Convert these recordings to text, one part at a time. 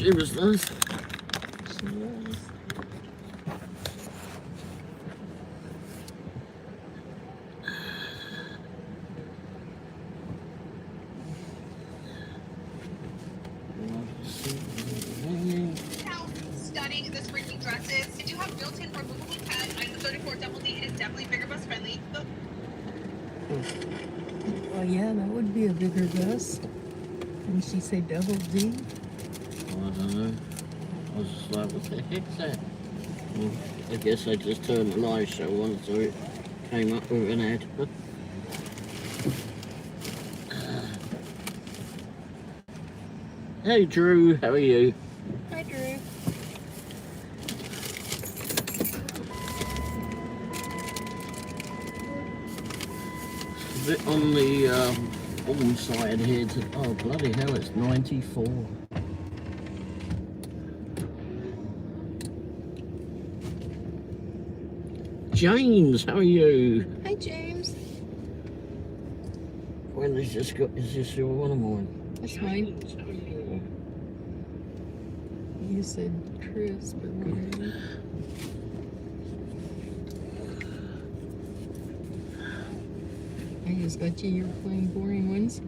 She was nice. She was. Stunning this freaking dress is. Did you have built-in removable pad? I'm the 34 double D. It is definitely bigger bus friendly. Well, yeah, that would be a bigger bus. Didn't she say double D? Oh, I don't know. I was just like, what the heck's that? Well, I guess I just turned the live show on, so it came up with an ad. Hey Drew, how are you? Hi, Drew. A bit on the warm side here. Oh bloody hell, it's 94. James, how are you? Hi, James. When is this your one of mine? That's mine. You said Chris, but whatever. I just got you your plain boring ones.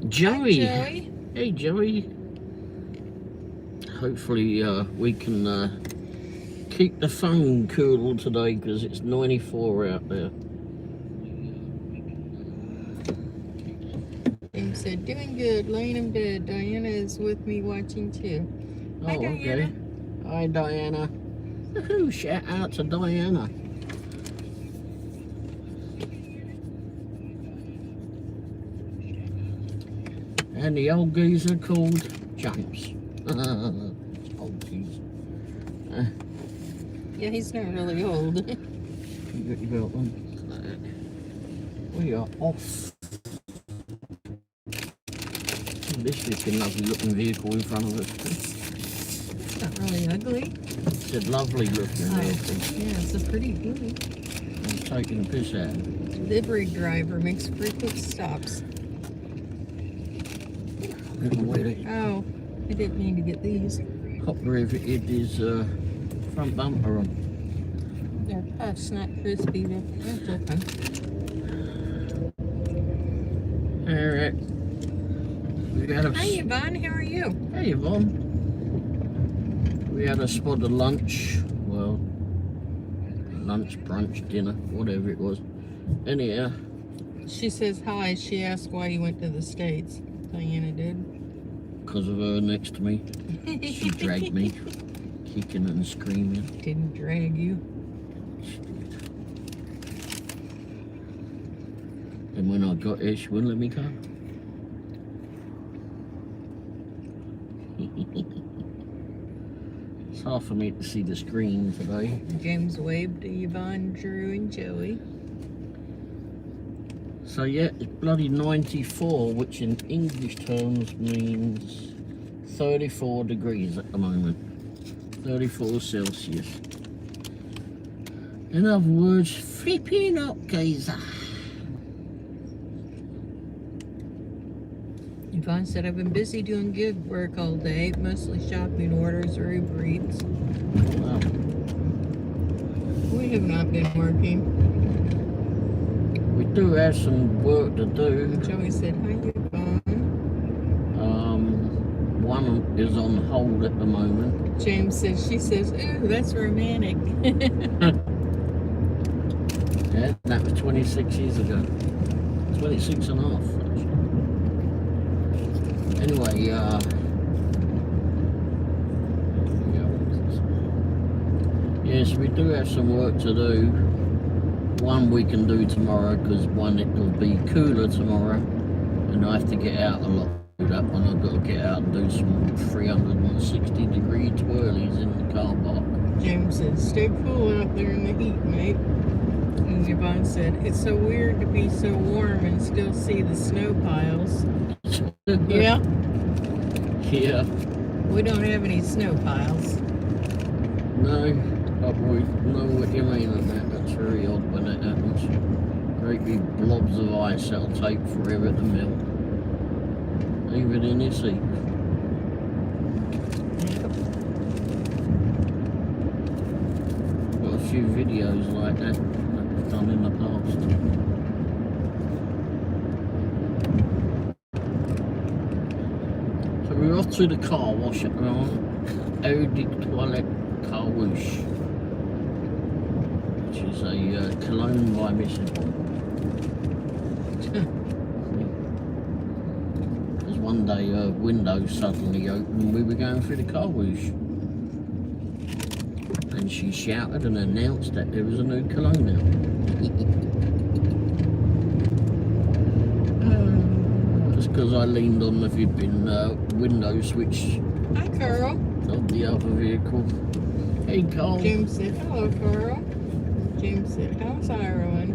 Joey. Hi, Joey. Hey Joey. Hopefully we can keep the phone cool today because it's 94 out there. James said, doing good, laying in bed. Diana is with me watching too. Oh, Hi, Diana. okay. Hi, Diana. Woohoo, shout out to Diana. And the old geezer called James. Old geezer. Yeah, he's not really old. You got your belt on. We are off. This is a lovely looking vehicle in front of us. It's not really ugly. It's a lovely looking vehicle. Yeah, it's a pretty blue. I'm taking a piss out. Livery driver makes frequent stops. Oh, I didn't mean to get these. Hot rivet, it is front bumper on. They're puffs, not crispy. That's okay. Alright. Hi, Yvonne. How are you? Hey, Yvonne. We had a spot of lunch. Well, lunch, brunch, dinner, whatever it was. Anyhow. She says hi. She asked why you went to the States. Diana did. Because of her next to me. She dragged me, kicking and screaming. Didn't drag you. And when I got here, she wouldn't let me go. It's hard for me to see the screen today. James waved to Yvonne, Drew, and Joey. So yeah, it's bloody 94, which in English terms means 34 degrees at the moment. 34 Celsius. In other words, flipping up, geezer. Yvonne said, I've been busy doing gig work all day, mostly shopping orders or Uber Eats. Wow. We have not been working. We do have some work to do. Joey said, hi, Yvonne. One is on hold at the moment. James says, she says, ooh, that's romantic. Yeah, that was 26 years ago. 26 and a half, actually. Anyway, yes, we do have some work to do. One we can do tomorrow, because one it will be cooler tomorrow, and I have to get out a lot. That one I've got to get out and do some 360 degree twirlies in the car park. James said, stay cool out there in the heat, mate. And Yvonne said, it's so weird to be so warm and still see the snow piles. Yeah. Yeah. We don't have any snow piles. No, but we know what you mean on that. That's very odd when it happens. Great big blobs of ice that'll take forever to melt. Even in this heat. Got a few videos like that I've done in the past. So we're off to the car wash at the moment. Eau de Toilette Car Wash, which is a cologne by Mrs. Womble. Because one day her window suddenly opened and we were going through the car wash. And she shouted and announced that there was a new cologne out. That's because I leaned on the flipping window switch. Hi, Carl. Of the other vehicle. Hey, Carl. James said, hello, Carl. James said, how's Ireland?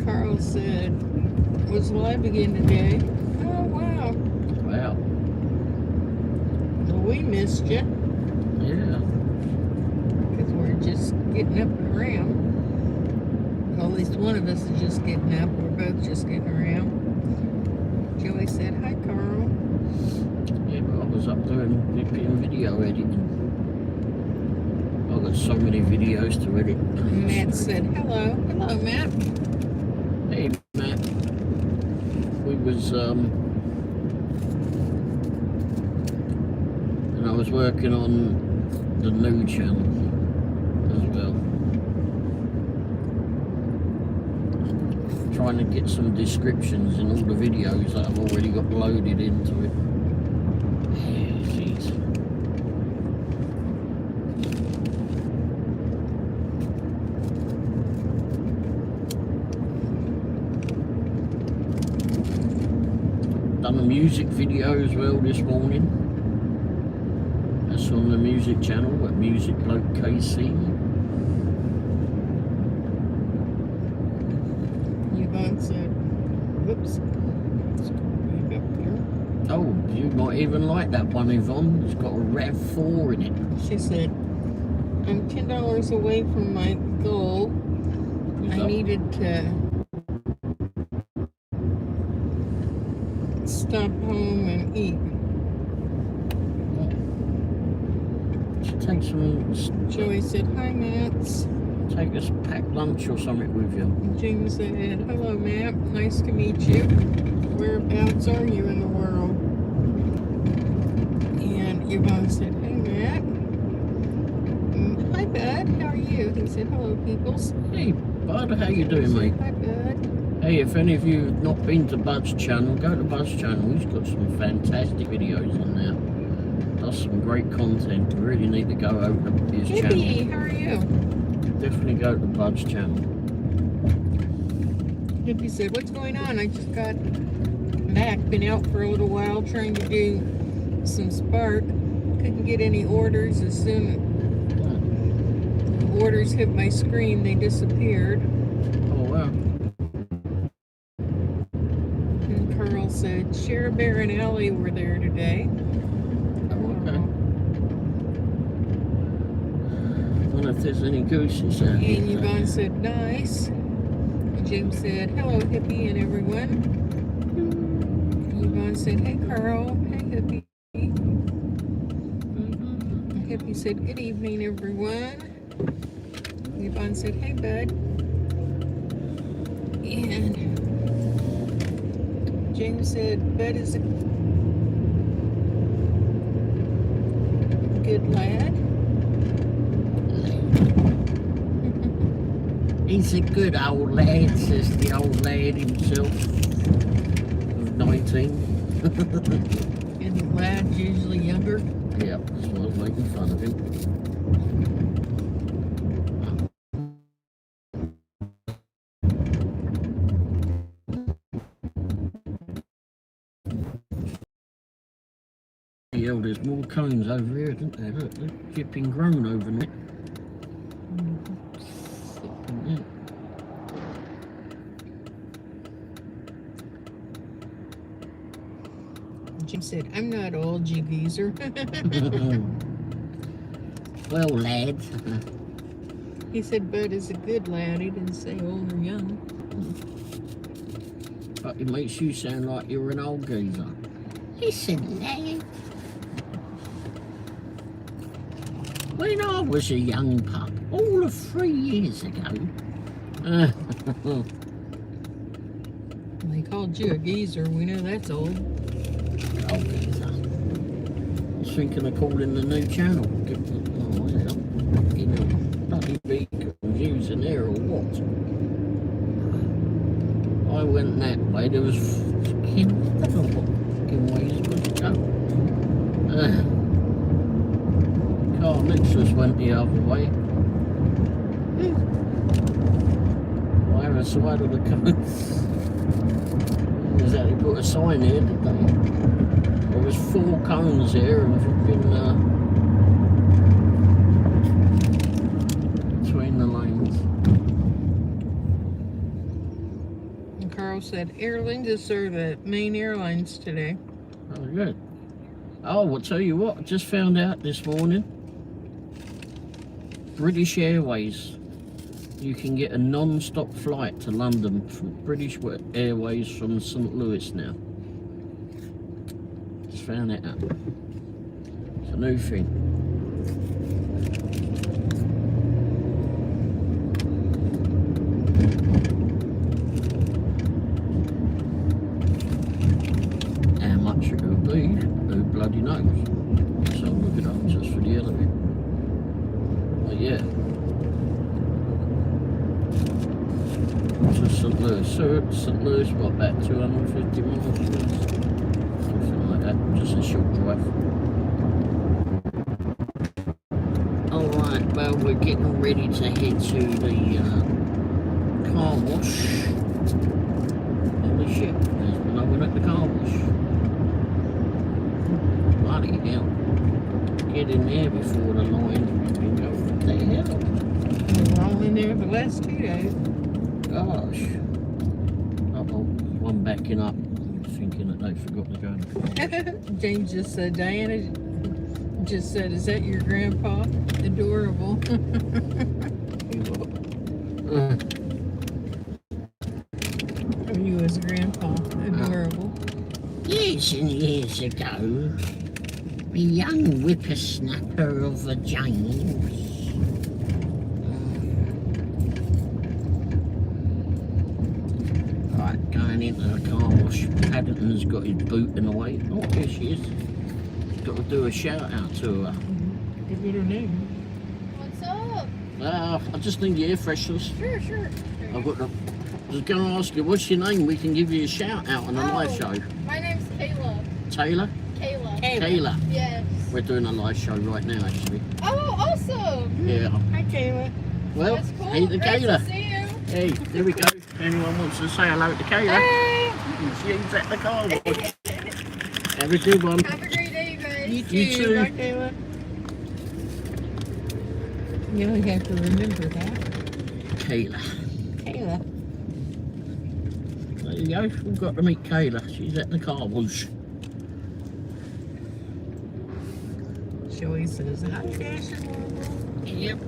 Carl said, was live again today. Oh, wow. Wow. Well, we missed you. Yeah. Because we're just getting up and around. Well, at least one of us is just getting up. We're both just getting around. Joey said, hi, Carl. Yeah, but I was up doing video editing. I've got so many videos to edit. Matt said, hello. Hello, Matt. Hey, Matt. We was, and I was working on the new channel as well. Trying to get some descriptions in all the videos that I've already got loaded into it. Jeez. Done a music video as well this morning. That's on the music channel at Music Bloke KC. Yvonne said, whoops. Back up here. Oh, you might even like that one, Yvonne. It's got a RAV4 in it. She said, I'm $10 away from my goal. I needed to stop home and eat. Should take some, Joey said, hi, Matt. take a packed lunch or something with you. James said, hello, Matt. Nice to meet you. Whereabouts are you in the world? And Yvonne said, hey, Matt. Hi, Bud. How are you? He said, hello, peoples. Hey, Bud, how you doing, mate? Hi, Bud. Hey, if any of you have not been to Bud's channel, go to Bud's channel. He's got some fantastic videos on there. Does some great content. You really need to go over to his channel. Hey, how are you? Definitely go to Bud's channel. Hippie said, what's going on? I just got back. Been out for a little while trying to do some Spark. Couldn't get any orders. As soon as the orders hit my screen, they disappeared. Oh, wow. And Carl said, Share Bear and Allie were there today. Okay. I wonder if there's any gooses out here. And Yvonne said, nice. James said, hello, Hippie and everyone. Yvonne said, hey, Carl. Hey, Hippie. Hippie said, good evening, everyone. Yvonne said, hey, Bud. And James said, Bud is a good lad. He's a good old lad, says the old lad himself. Of 19. And the lad's usually younger. Yeah, that's why I was making fun of him. Yeah, there's more cones over here, isn't there? Look, they're flipping grown overnight. Yeah. Jim said, I'm not old, you geezer. Well, lad, He said Bud is a good lad. He didn't say old or young. But it makes you sound like you're an old geezer. Listen, lad. When I was a young pup, all of 3 years ago, They called you a geezer. We know that's old. old geezer. I was thinking of calling the new channel. Oh, yeah. You know, bloody be confused in there or what? I went that way. There was fucking, I don't know what fucking way you're supposed to go. Car next to us went the other way. Either side of the coast. Exactly, put a sign here, didn't they? There was 4 cones here and fucking between the lanes. And Carl said airlines are the main airlines today. Oh, good. Oh, I'll tell you what, I just found out this morning. British Airways. You can get a non-stop flight to London from British Airways from St. Louis now. Just found it out. It's a new thing. How much it will be, who bloody knows? So I'll look it up just for the hell of it. But yeah. To St. Louis. So St. Louis, what, about 250 miles? Something like that. Just a short drive. Alright, well, we're getting ready to head to the car wash. Holy shit, there's no one at the car wash. Bloody hell. Get in there before the line can go. What the hell? We're all in there the last 2 days. Gosh. Uh-oh, one backing up. I'm thinking that they forgot to go in the car. James just said, Diana just said, is that your grandpa? Adorable. Or you as grandpa. Adorable. Years and years ago, a young whippersnapper of a James. Right, going into the car wash. Paddington's got his boot in the way. Oh, there she is. Got to do a shout out to her. Give it her name. What's up? I just need your air fresheners. Sure. I've got to. I was going to ask you, what's your name? We can give you a shout out on the live show. My name's Kayla. Taylor? Kayla. Yes. We're doing a live show right now, actually. Oh, awesome. Yeah. Hi, Kayla. Well, That's cool. hey to Great Kayla. to see you. Hey, there we go. Anyone wants to say hello to Kayla? Hey. She's at the car wash. Have a good one. Have a great day, you guys. You too. Bye, Kayla. You only have to remember that. Kayla. Kayla. There you go. We've got to meet Kayla. She's at the car wash. She always says, hi, Dash and Womble. Yep.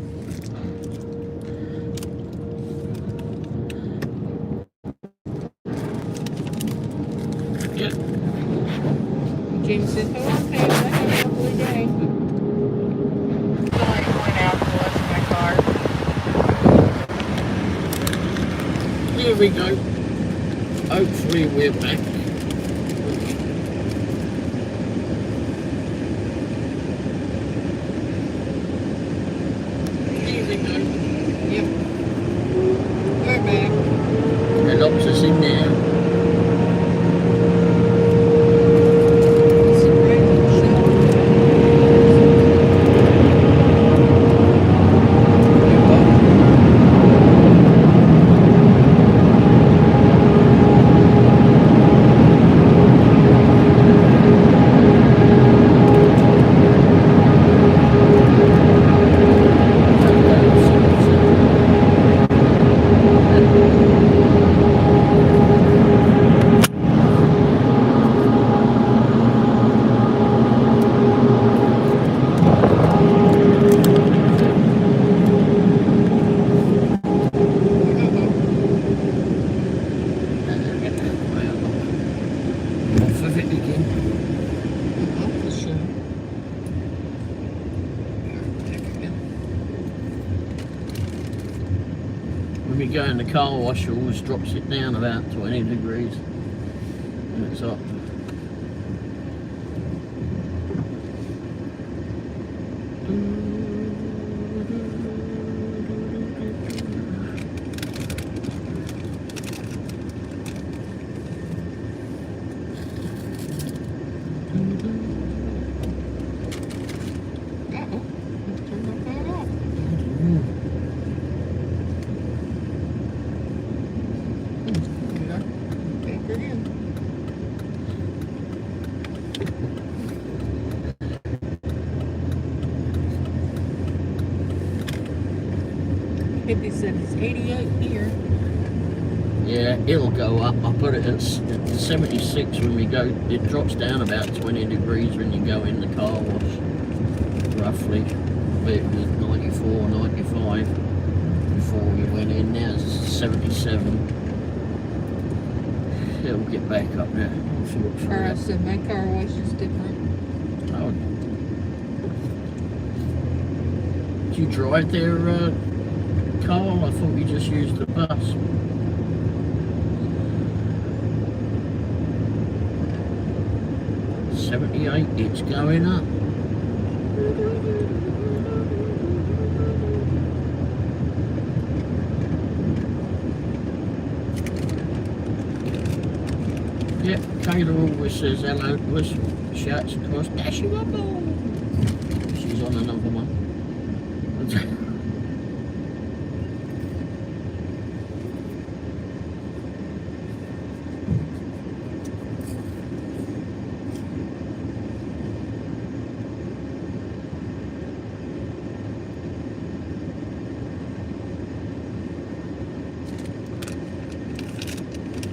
Yep. James said, hello, Kayla. Have a lovely day. Sorry, going out to wash my car. Here we go. Hopefully we're back. Here we go. Yep. We're back. It locks us in there. It's a great show. you go in the car wash, it always drops it down about 20 degrees when it's up. Hippie said it's 88 here. Yeah, it'll go up. I put it at 76 when we go. It drops down about 20 degrees when you go in the car wash, roughly. It was 94, 95 before we went in. Now it's 77. It'll get back up now. Carl said my car wash is different. Oh. Do you drive there, Carl? I thought you just used the bus. $78, it's going up. Yep, Kayla always says hello to us, shouts across, Dashing Womble. She's on another one.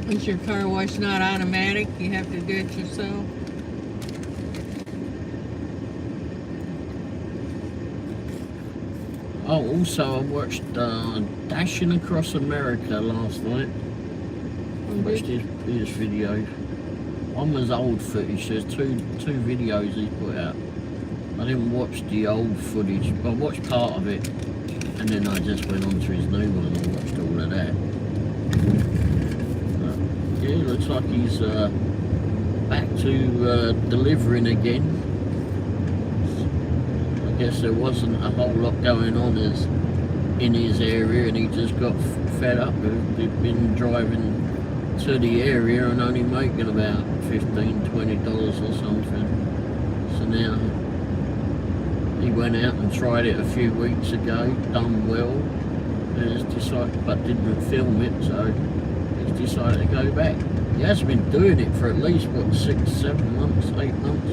Is your car wash not automatic? You have to do it yourself? Oh, also I watched Dashing Across America last night. I watched his videos. One was old footage. There's two videos he put out. I didn't watch the old footage. I watched part of it, and then I just went on to his new one and I watched all of that. Yeah, looks like he's back to delivering again. I guess there wasn't a whole lot going on in his area, and he just got fed up. He'd been driving to the area and only making about $15–20 or something. So now he went out and tried it a few weeks ago, done well, and has decided, but didn't film it, so decided to go back. He has been doing it for at least, what, 6–7 months, 8 months,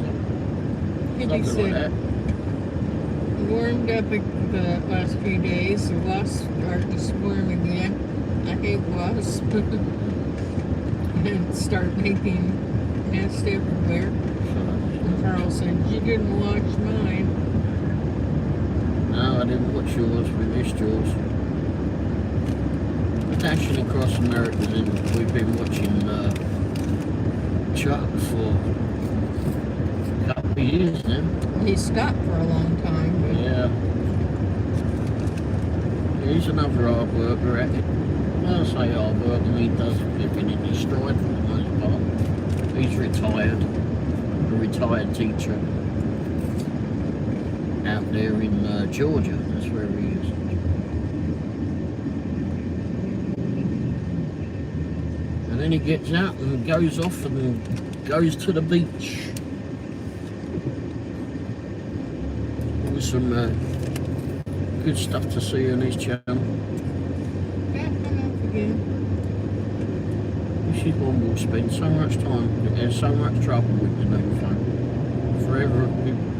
something like that. Warmed up the last few days. The wasps start to swarm again. I hate wasps. And start making nests everywhere. And Carl said, you didn't watch mine. No, I didn't watch yours. We missed yours. Dashing Across America, we've been watching Chuck for a couple of years now. He stopped for a long time. Yeah. He's another hard worker at it. I'll say hard work, and he does everything in his stride for the most part. He's retired, a retired teacher out there in Georgia. That's where he is. And then he gets out and goes off and goes to the beach. With some good stuff to see on his channel. This is Womble spends so much time, has so much trouble with the new phone. Forever,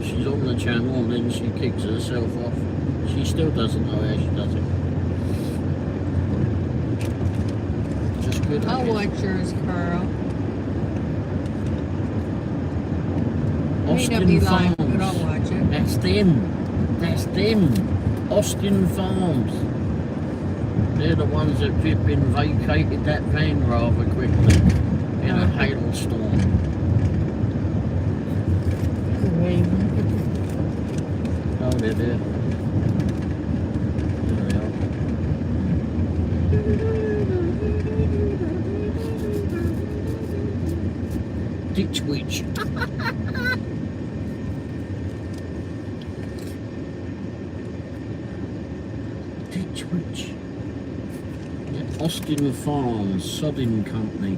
she's on the channel and then she kicks herself off. She still doesn't know how she does it. Just good. I'll watch yours, Carl. May not be live, but I'll watch it. That's them. That's them. Austin Farms. They're the ones that have been vacated that van rather quickly in a hailstorm. Oh, they're there. There they are. ditch witch. Ditch witch. Yeah, Austin Farms, Sodding Company.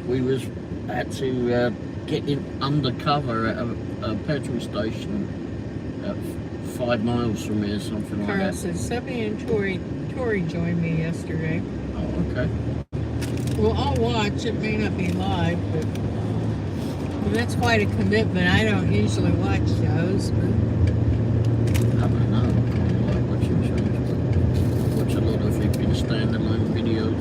We was had to get in undercover at a petrol station at 5 miles from here, something like Carl that. says, Subby and Tori joined me yesterday. Oh, okay. Well, I'll watch. It may not be live, but that's quite a commitment. I don't usually watch shows, but I don't know. I like watching shows. I watch a lot of flipping standalone videos.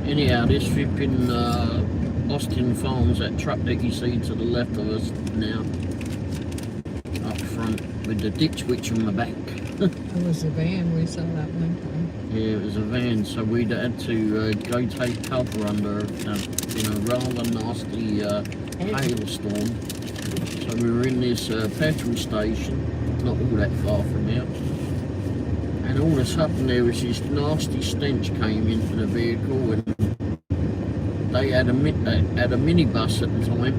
Anyhow, this flipping Austin Farms, that truck that you see to the left of us now, up front with the ditch witch on the back. it was a van we saw that one time. Yeah, it was a van, so we'd had to go take cover under a rather nasty hailstorm. So we were in this petrol station, not all that far from here, and all of a sudden there was this nasty stench came into the vehicle, and they had a minibus at the time,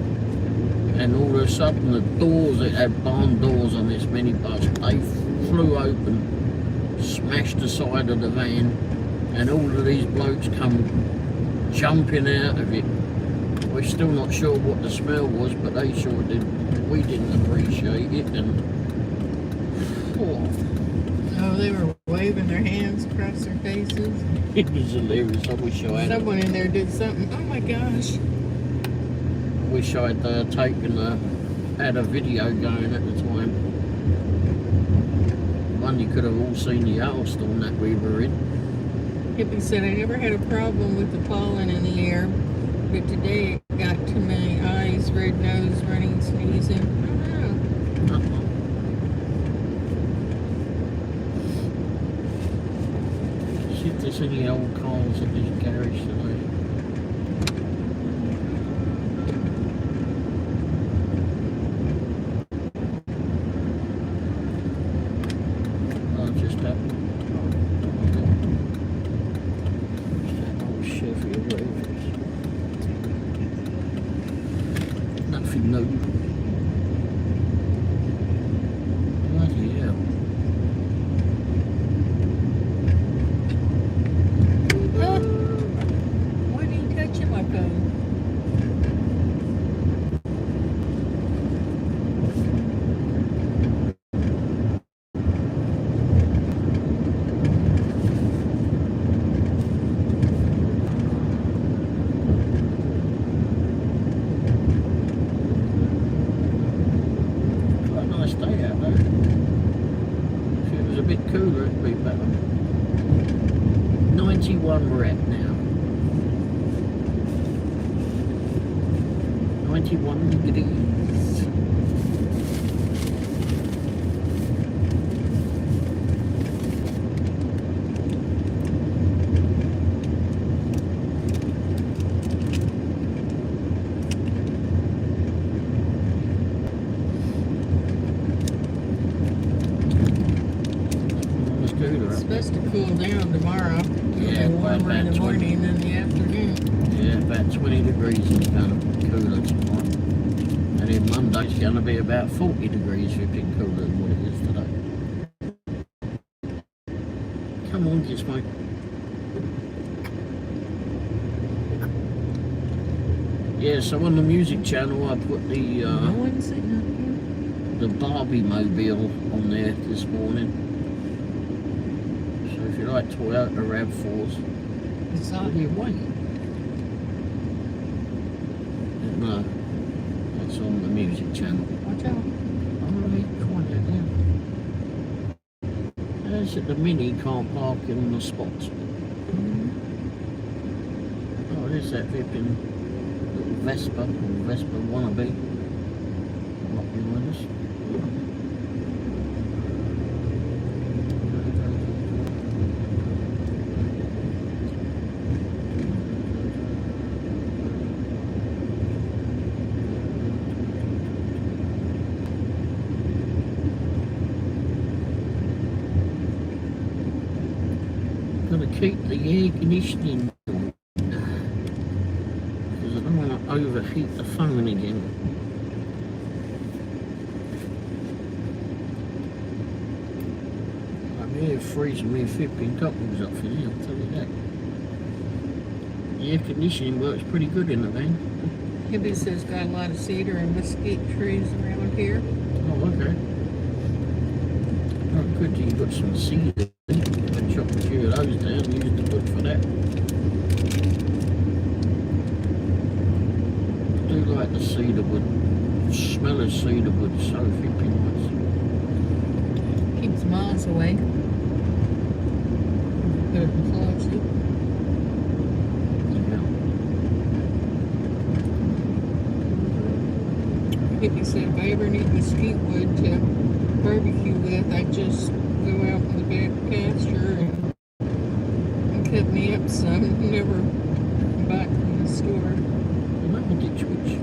and all of a sudden the doors, it had barn doors on this minibus, they flew open, smashed the side of the van, and all of these blokes come jumping out of it. We're still not sure what the smell was, but they sure did. We didn't appreciate it, and Oh, they were waving their hands across their faces. it was hilarious. I wish I had. Someone in there did something. Oh my gosh. Wish I'd had a video going at the time. One, you could have all seen the hailstorm that we were in. Hippie said, I never had a problem with the pollen in the air, but today it got to my eyes, red nose, running, sneezing. I don't know. See if there's any old cars at this garage today. Oh, just happened. That old Chevy or whatever it is. Nothing new. Bloody hell. Why are you touching my phone? Quite a nice day out there. If it was a bit cooler, it'd be better. 91 we're at now. 91 degrees. It's cooler It's up there. supposed to cool down tomorrow. Yeah, It'll be warmer in about the 20. morning than the afternoon. Yeah, about 20 degrees is going to be cooler tomorrow. And then Monday's going to be about 40 degrees, flipping cooler than what it is today. Come on, kiss me. Yeah, so on the music channel I put the No one's sitting the Barbie mobile on there this morning. So if you like Toyota RAV4s, up here. It's what on. are you waiting? No, that's on the music channel. Watch out. Alright, quiet now. There's at the Mini car park in the spot. Oh, there's that flipping little Vespa, or Vespa wannabe. Not behind us. keep the air conditioning on because I don't want to overheat the phone again. I'm here freezing me flipping cockles up for you, I'll tell you that. The air conditioning works pretty good in the van. Hibby says got a lot of cedar and mesquite trees around here. Oh, okay. Oh, good, you got some cedar. I chopped a few of those down, used the wood for that. I do like the cedar wood. The smell of cedar wood is so flipping nice. Keeps miles away. Put it in the closet. Hippie said if I ever need mesquite wood to barbecue with, I just go out in the back pasture and cut me up some. Never buy it from the store. That one did switch.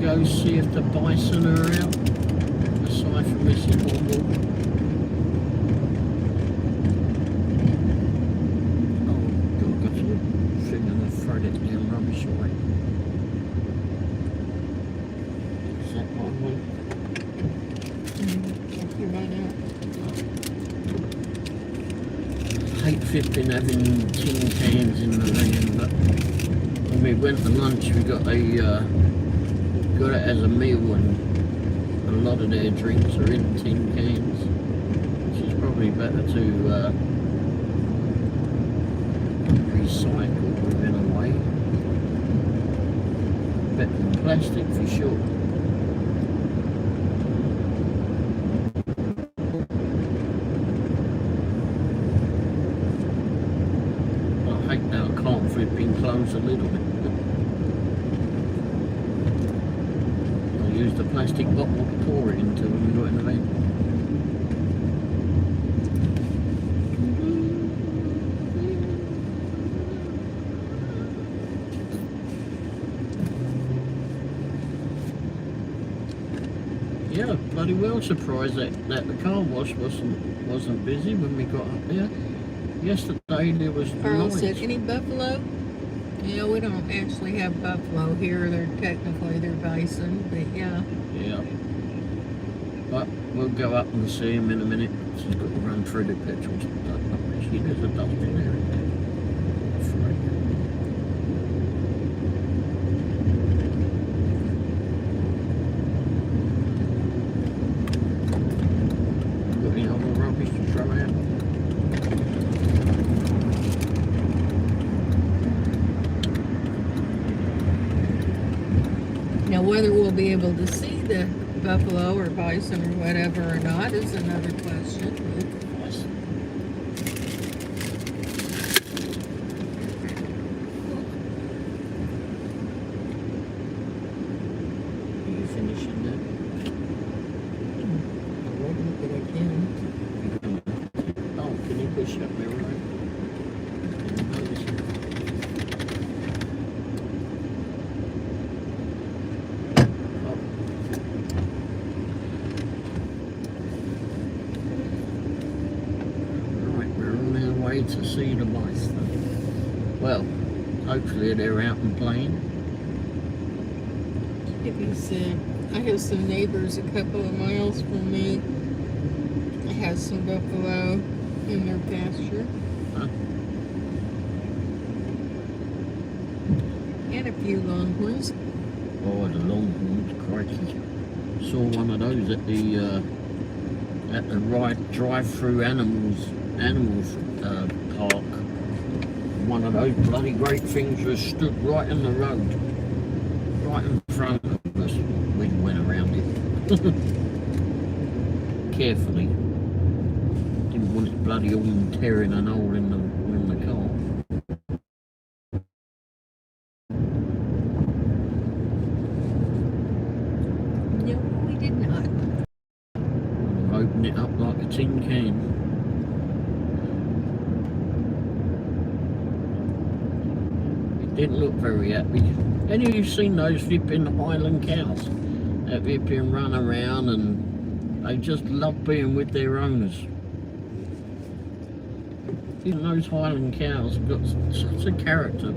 Go see if the bison are out, aside from Mrs. Womble. Oh, God, got some thing and I've thrown it down rubbish away. Is that one? You run out. I hate flipping having tin cans in the van, but when we went to lunch we got got it as a meal, and a lot of their drinks are in tin cans, which is probably better to recycle in a way. Better than plastic for sure. I hate that I can't flipping close a little bit. Use the plastic bottle to pour it into when we got in the van. Yeah, bloody well surprised that the car wash wasn't busy when we got up there. Yesterday there was Carl noise. said, any buffalo? Yeah, we don't actually have buffalo here. They're bison, but yeah. Yeah. But we'll go up and see him in a minute. She's got to run through the petrol. Actually, there's a dust in there. Got any other rubbish to throw out? Now, whether we'll be able to see the buffalo or bison or whatever or not is another question. Are you finishing that? Oh, can you push up there, right? To see the bison. Well, hopefully they're out and playing. Hippie said, I have some neighbors a couple of miles from me. I have some buffalo in their pasture. Huh? And a few longhorns. Oh, the longhorns, crikey. Saw one of those at the drive-through animals park one of those bloody great things was stood right in the road, right in front of us. We went around it carefully. Didn't want it bloody all tearing an hole in the car. No, we did not. Open it up like a tin can. It didn't look very happy. Any of you seen those flipping Highland cows that flipping run around and they just love being with their owners? Even those Highland cows have got such a character.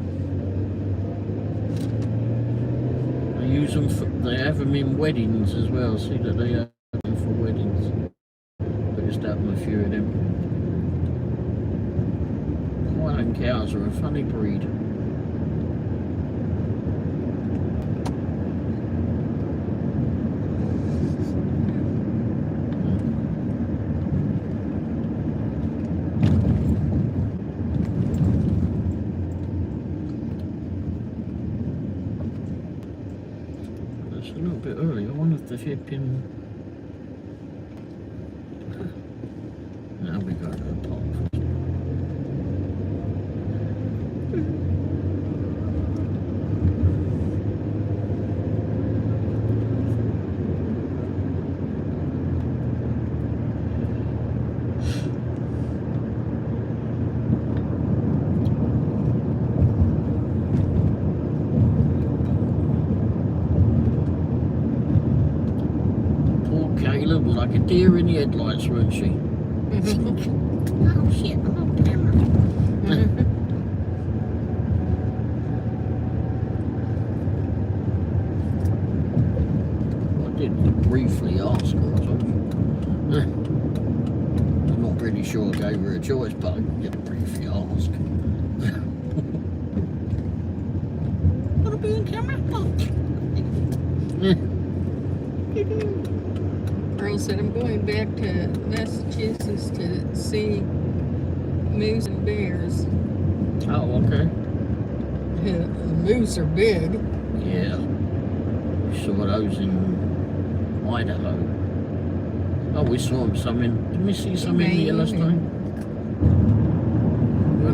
They use them for, they have them in weddings as well. See that they have them for weddings. But just having a few of them. Highland cows are a funny breed. It's a little bit early. I wonder if the shipping. Now we go to the park. Poor Caleb was like a deer in the headlights, weren't she? Oh shit, I'm on camera. I did briefly ask her, I told you. I'm not really sure I gave her a choice, but I did briefly ask. Wanna be on camera? Earl said, I'm going back to Massachusetts to see moose and bears. Oh, okay. The moose are big. Yeah. We saw those in Idaho. Oh, we saw some in. Didn't we see some in Maine Yellowstone?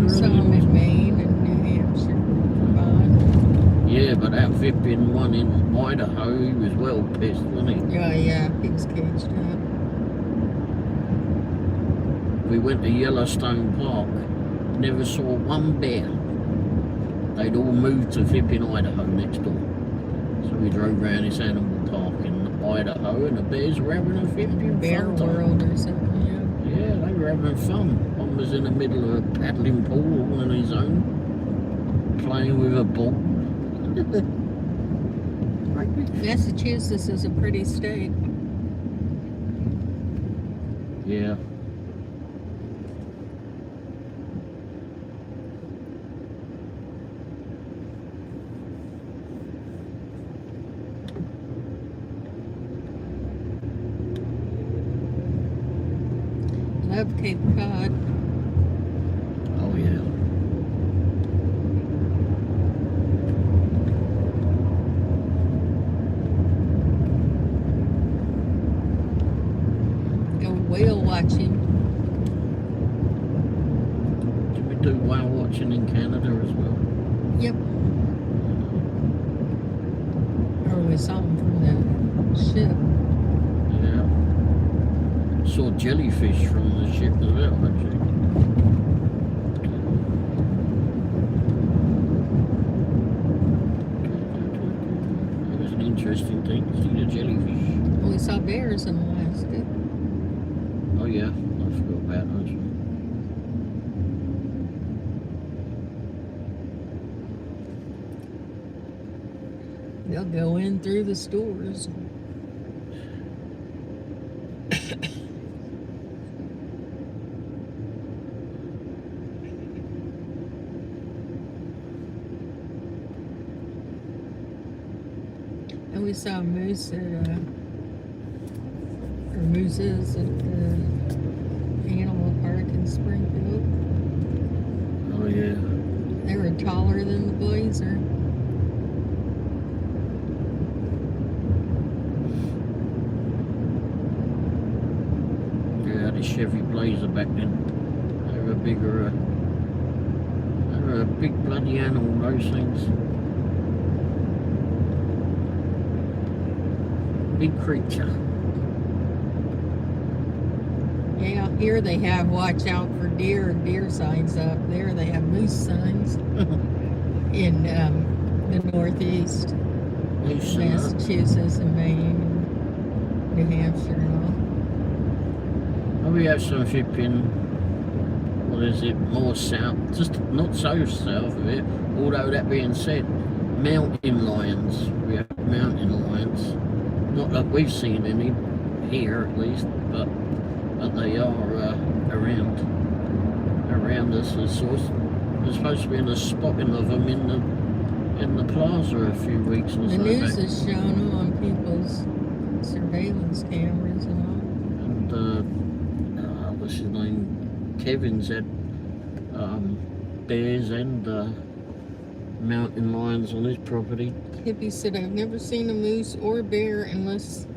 Some in Maine and New Hampshire. Vermont. Yeah, but that flipping one in Idaho, he was well pissed, wasn't he? Yeah, he was caged up. We went to Yellowstone Park, never saw one bear. They'd all moved to flipping Idaho next door. So we drove around this animal park in Idaho and the bears were having a flipping Bear fun time. World or something, Yeah, they were having fun. One was in the middle of a paddling pool all on his own, playing with a ball. Massachusetts is a pretty state. Yeah. Love Cape Cod. Oh yeah. Go whale watching. Did we do whale watching in Canada as well? Yep. Or we saw them from the ship. Yeah. Saw jellyfish from the ship as well, actually. It was an interesting thing to see the jellyfish. We saw bears in Alaska. Oh yeah, I forgot about those. They'll go in through the stores. And we saw moose at, or mooses at the animal park in Springfield. Oh yeah. They were taller than the Blazer. Yeah, the Chevy Blazer back then. They were bigger. They were a big bloody animal, those things. Big creature. Yeah, here they have watch out for deer signs up. There they have moose signs in the Northeast, Massachusetts and Maine, and New Hampshire and all. Oh, we have some shipping. What is it? More south, just not so south of it. Although that being said, mountain lions. We have mountain lions. Not that we've seen any here, at least, but they are around us. There's supposed to be a spotting of them in the plaza a few weeks or so. The news has shown them on people's surveillance cameras and all. And what's his name? Kevin's had bears and mountain lions on his property. Hippie said, I've never seen a moose or bear unless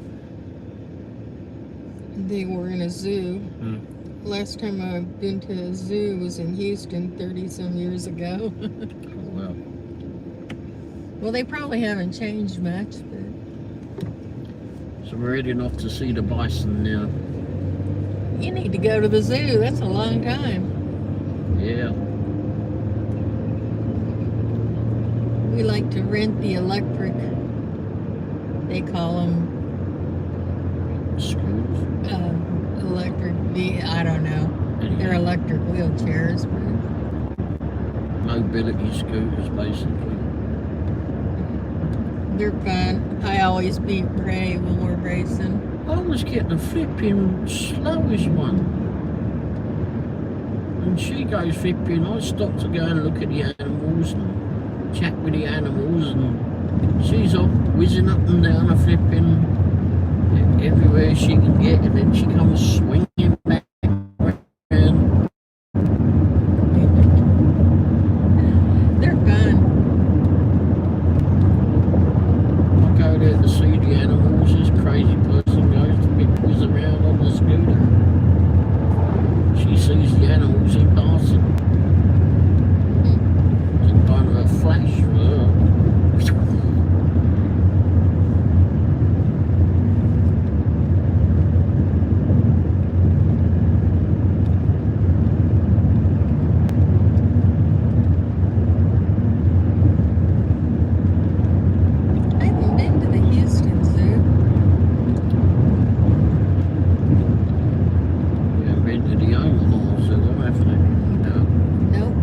they were in a zoo. Last time I've been to a zoo was in Houston 30-some years ago. Oh, wow. Well, they probably haven't changed much, but... So we're heading off to see the bison now. You need to go to the zoo. That's a long time. Yeah. We like to rent the electric, they call them Scooters. I don't know. They're electric wheelchairs. But Mobility scooters, basically. they're fun. I always beat Ray when we're racing. I was getting the flipping slowest one. And she goes flipping, I stopped to go and look at the animals and chat with the animals, and she's off whizzing up and down a flipping everywhere she can get, and then she comes swinging back around. They're fun. I go there to see the animals. This crazy person goes to whiz around on the scooter. She sees the animals in passing. It's kind of a flash for her. I haven't been to the Houston Zoo. We haven't been to the Omaha Zoo, have we? No. Nope.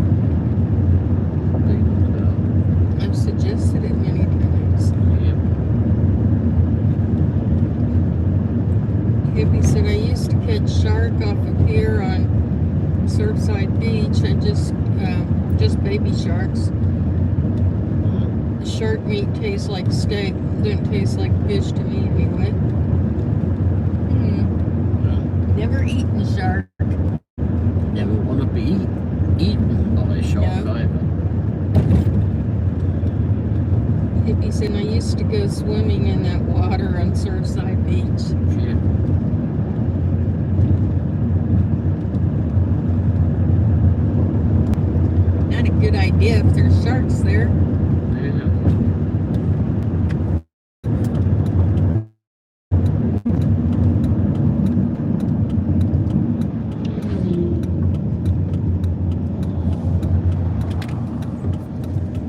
Been, I've suggested it many times. yeah. Hippie said, I used to catch shark off a pier on Surfside Beach. I just baby sharks. The shark meat tastes like steak. Didn't taste like fish to me anyway. Never eaten a shark. Never want to be eaten by a shark No. either. Hippie said, I used to go swimming in that water on Surfside Beach. Yeah. Not a good idea if there's sharks there. Yeah.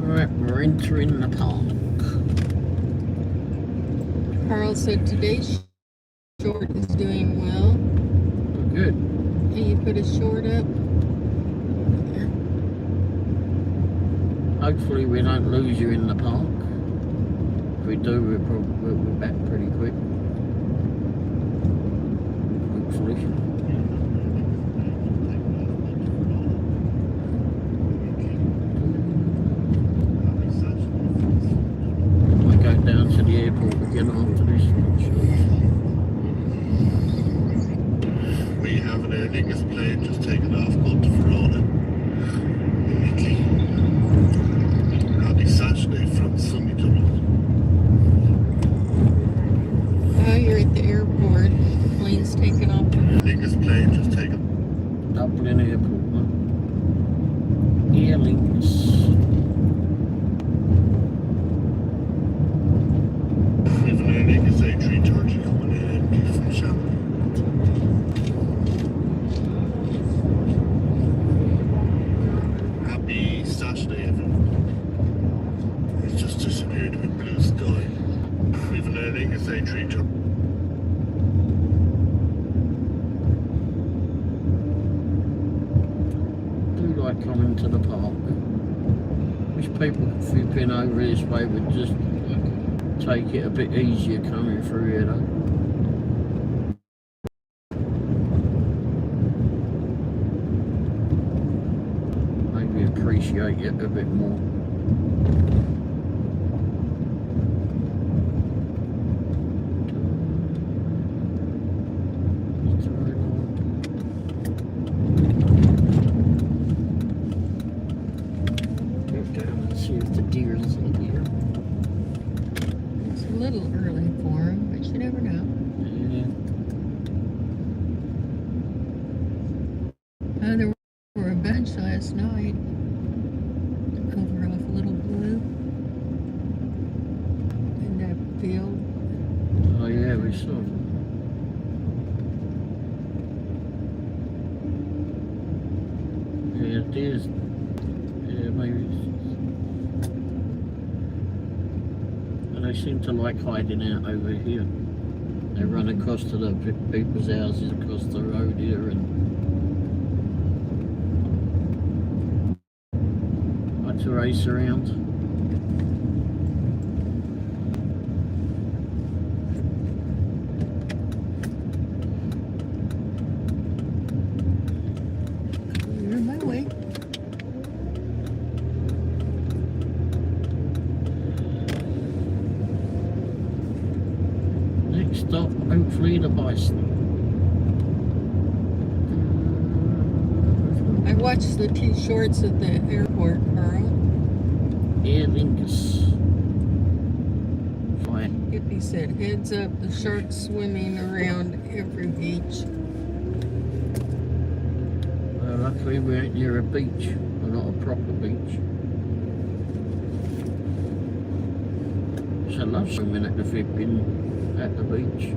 Alright, we're entering the park. Carl said, today's short is doing well. Good. Hey, you put a short up? Hopefully we don't lose you in the park. If we do, we'll be back pretty quick. Hopefully. I go down to the airport again after this. We have an Aer Lingus plane just taken off, gone to Verona. Immediately. methane treater. Do like coming to the park. Wish people could flip in over this way would just take it a bit easier coming through here though. Maybe appreciate it a bit more. See if the deer's in here. It's a little early for him, but you never know. Yeah. There were a bunch last night over off Little Blue in that field. Oh yeah, we saw them. Yeah, deer's. Yeah, maybe. They seem to like hiding out over here. They run across to the people's houses across the road here and like to race around. You're in my way. Stop, hopefully the bison. I watched the two shorts at the airport, Carl. Air Lingus. Fine. Hippie said, heads up, the sharks swimming around every beach. Well, luckily we ain't near a beach. We're not a proper beach. I love swimming at the flipping at the beach.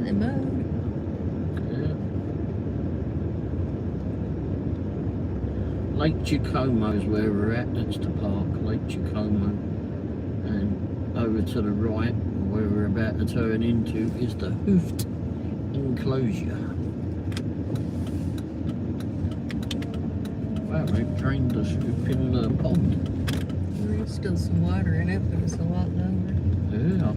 They mowed. Yeah. Lake Chicomo is where we're at. That's the park, Lake Chicomo. And over to the right, where we're about to turn into, is the Hoofed Enclosure. Wow, they've drained the scoop in the pond. There's still some water in it, but it's a lot lower. Yeah.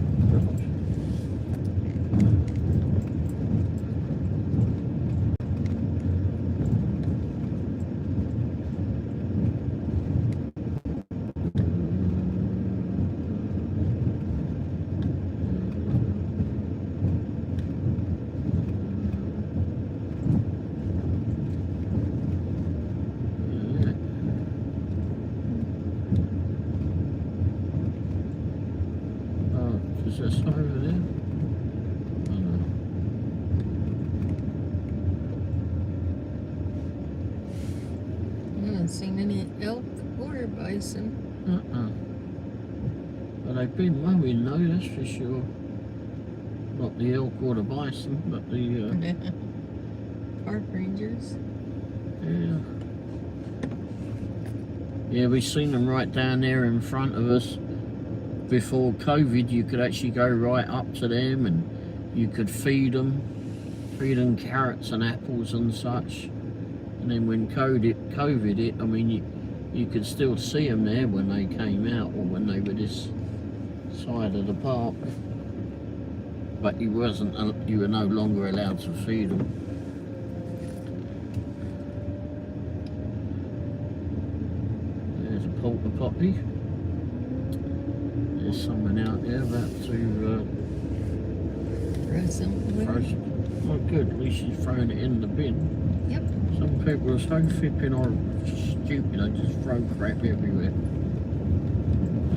Is this over there? Oh, no. I haven't seen any elk or bison. But they've been mowing though, that's for sure. Not the elk or the bison, but the Park rangers. yeah. Yeah, we've seen them right down there in front of us. Before COVID, you could actually go right up to them and you could feed them carrots and apples and such. And then when COVID hit, I mean, you could still see them there when they came out or when they were this side of the park. But you were no longer allowed to feed them. There's a porta potty. There's someone out there about to Throw some away. throw some. Oh good, at least she's throwing it in the bin. Yep. Some people are so flipping or stupid, they just throw crap everywhere.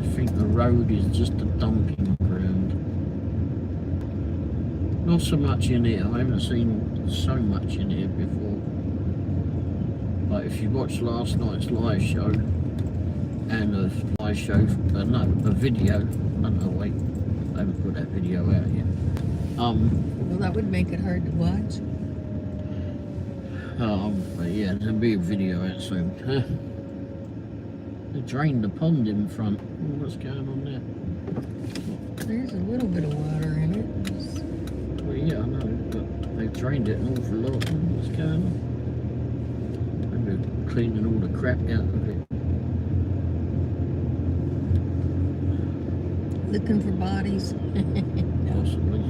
I think the road is just a dumping ground. Not so much in here, I haven't seen so much in here before. But if you watched last night's live show, and a live show, no, a video, oh no wait, I haven't put that video out yet. Well, that would make it hard to watch. But yeah, there'll be a video out soon. They drained the pond in front. What's going on there? There's a little bit of water in it. Well, yeah, I know, but they've drained it an awful lot. What's going on? Maybe they're cleaning all the crap out of it. Looking for bodies. Possibly.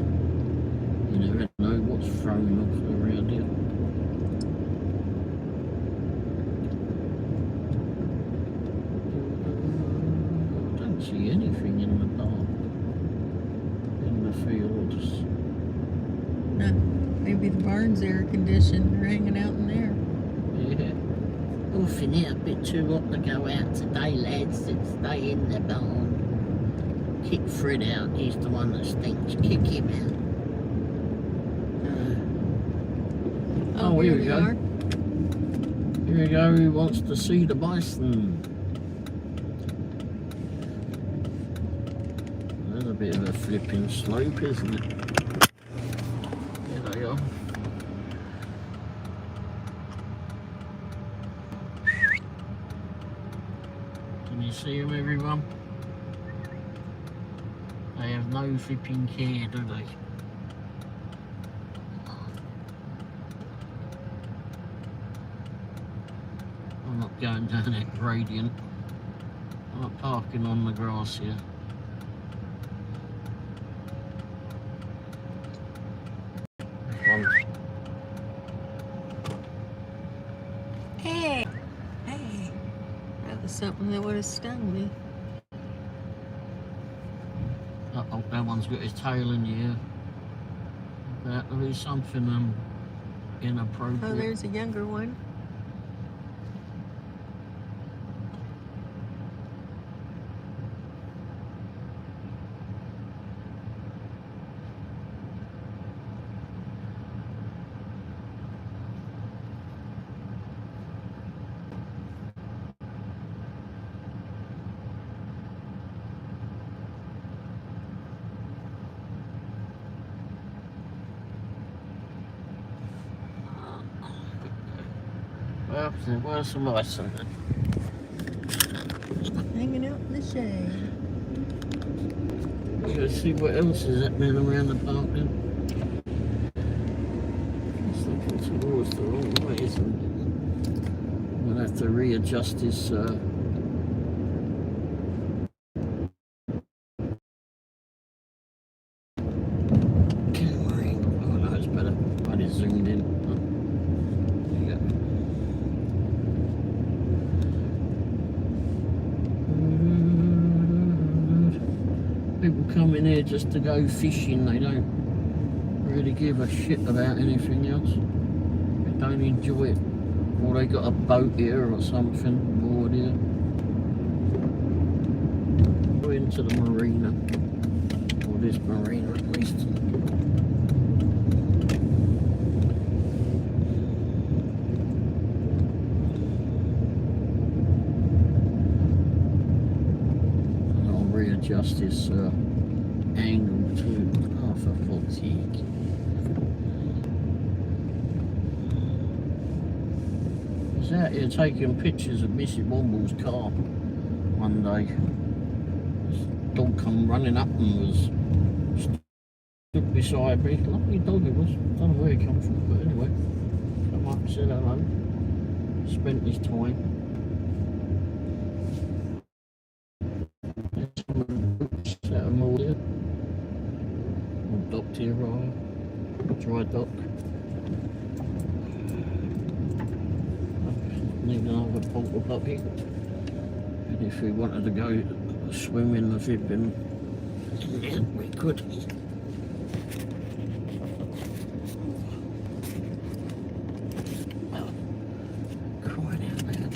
You never know what's thrown off around here. I don't see anything in the park. In the fields. No, maybe the barn's air conditioned. They're hanging out in there. Yeah. Nothing here, a bit too hot to go out today, lads. Let's stay in the barn. Kick Fred out. He's the one that stinks. Kick him out. Oh, here we go. Are. Here we go. Who wants to see the bison? There's a bit of a flipping slope, isn't it? There they are. Can you see them, everyone? They have no flipping care, do they? I'm not going down that gradient. I'm not parking on the grass here. Hey! Hey! That was something that would have stung me. Oh, that one's got his tail in the air. That will be something inappropriate. Oh, there's a younger one. Well, there were some mice in it. Hanging out in the shade. Let's see what else is happening around the park then. It's looking towards the wrong way, isn't it? We'll have to readjust this camera angle. Oh no, it's better. I just zoomed in. There you go. People come in here just to go fishing. They don't really give a shit about anything else. They don't enjoy it. Or they got a boat here or something moored here. Go into the marina. Or this marina at least. Readjust this angle to half a fatigue. I was out here taking pictures of Mrs. Womble's car one day. This dog come running up and was stood beside me. Lovely dog it was. Don't know where he come from, but anyway, come up, said hello, spent his time. Docked here, dry dock. Need another porta potty. And if we wanted to go swim in the flipping, yeah, we could. Crying out loud.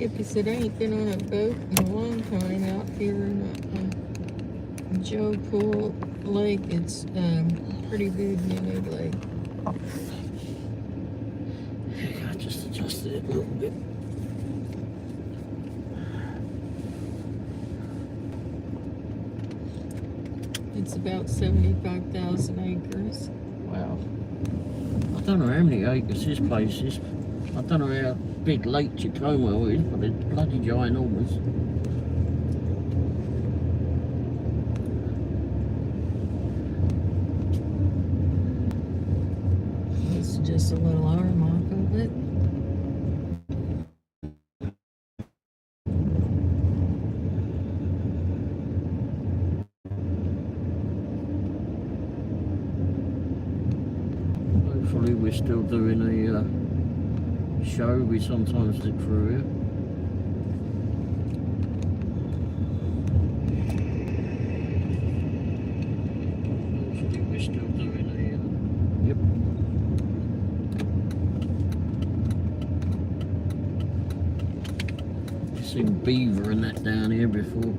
If you said I ain't been on a boat in a long time out here in Joe Pool Lake, it's pretty big, unique lake. I just adjusted it a little bit. It's about 75,000 acres. Wow. don't know how many acres this place is. I don't know how big Lake Tacoma is, but it's bloody ginormous. It's just a little arm off of it. Hopefully we're still doing a show. We sometimes stick through here. Hopefully we're still doing a yep. Seen beaver and that down here before.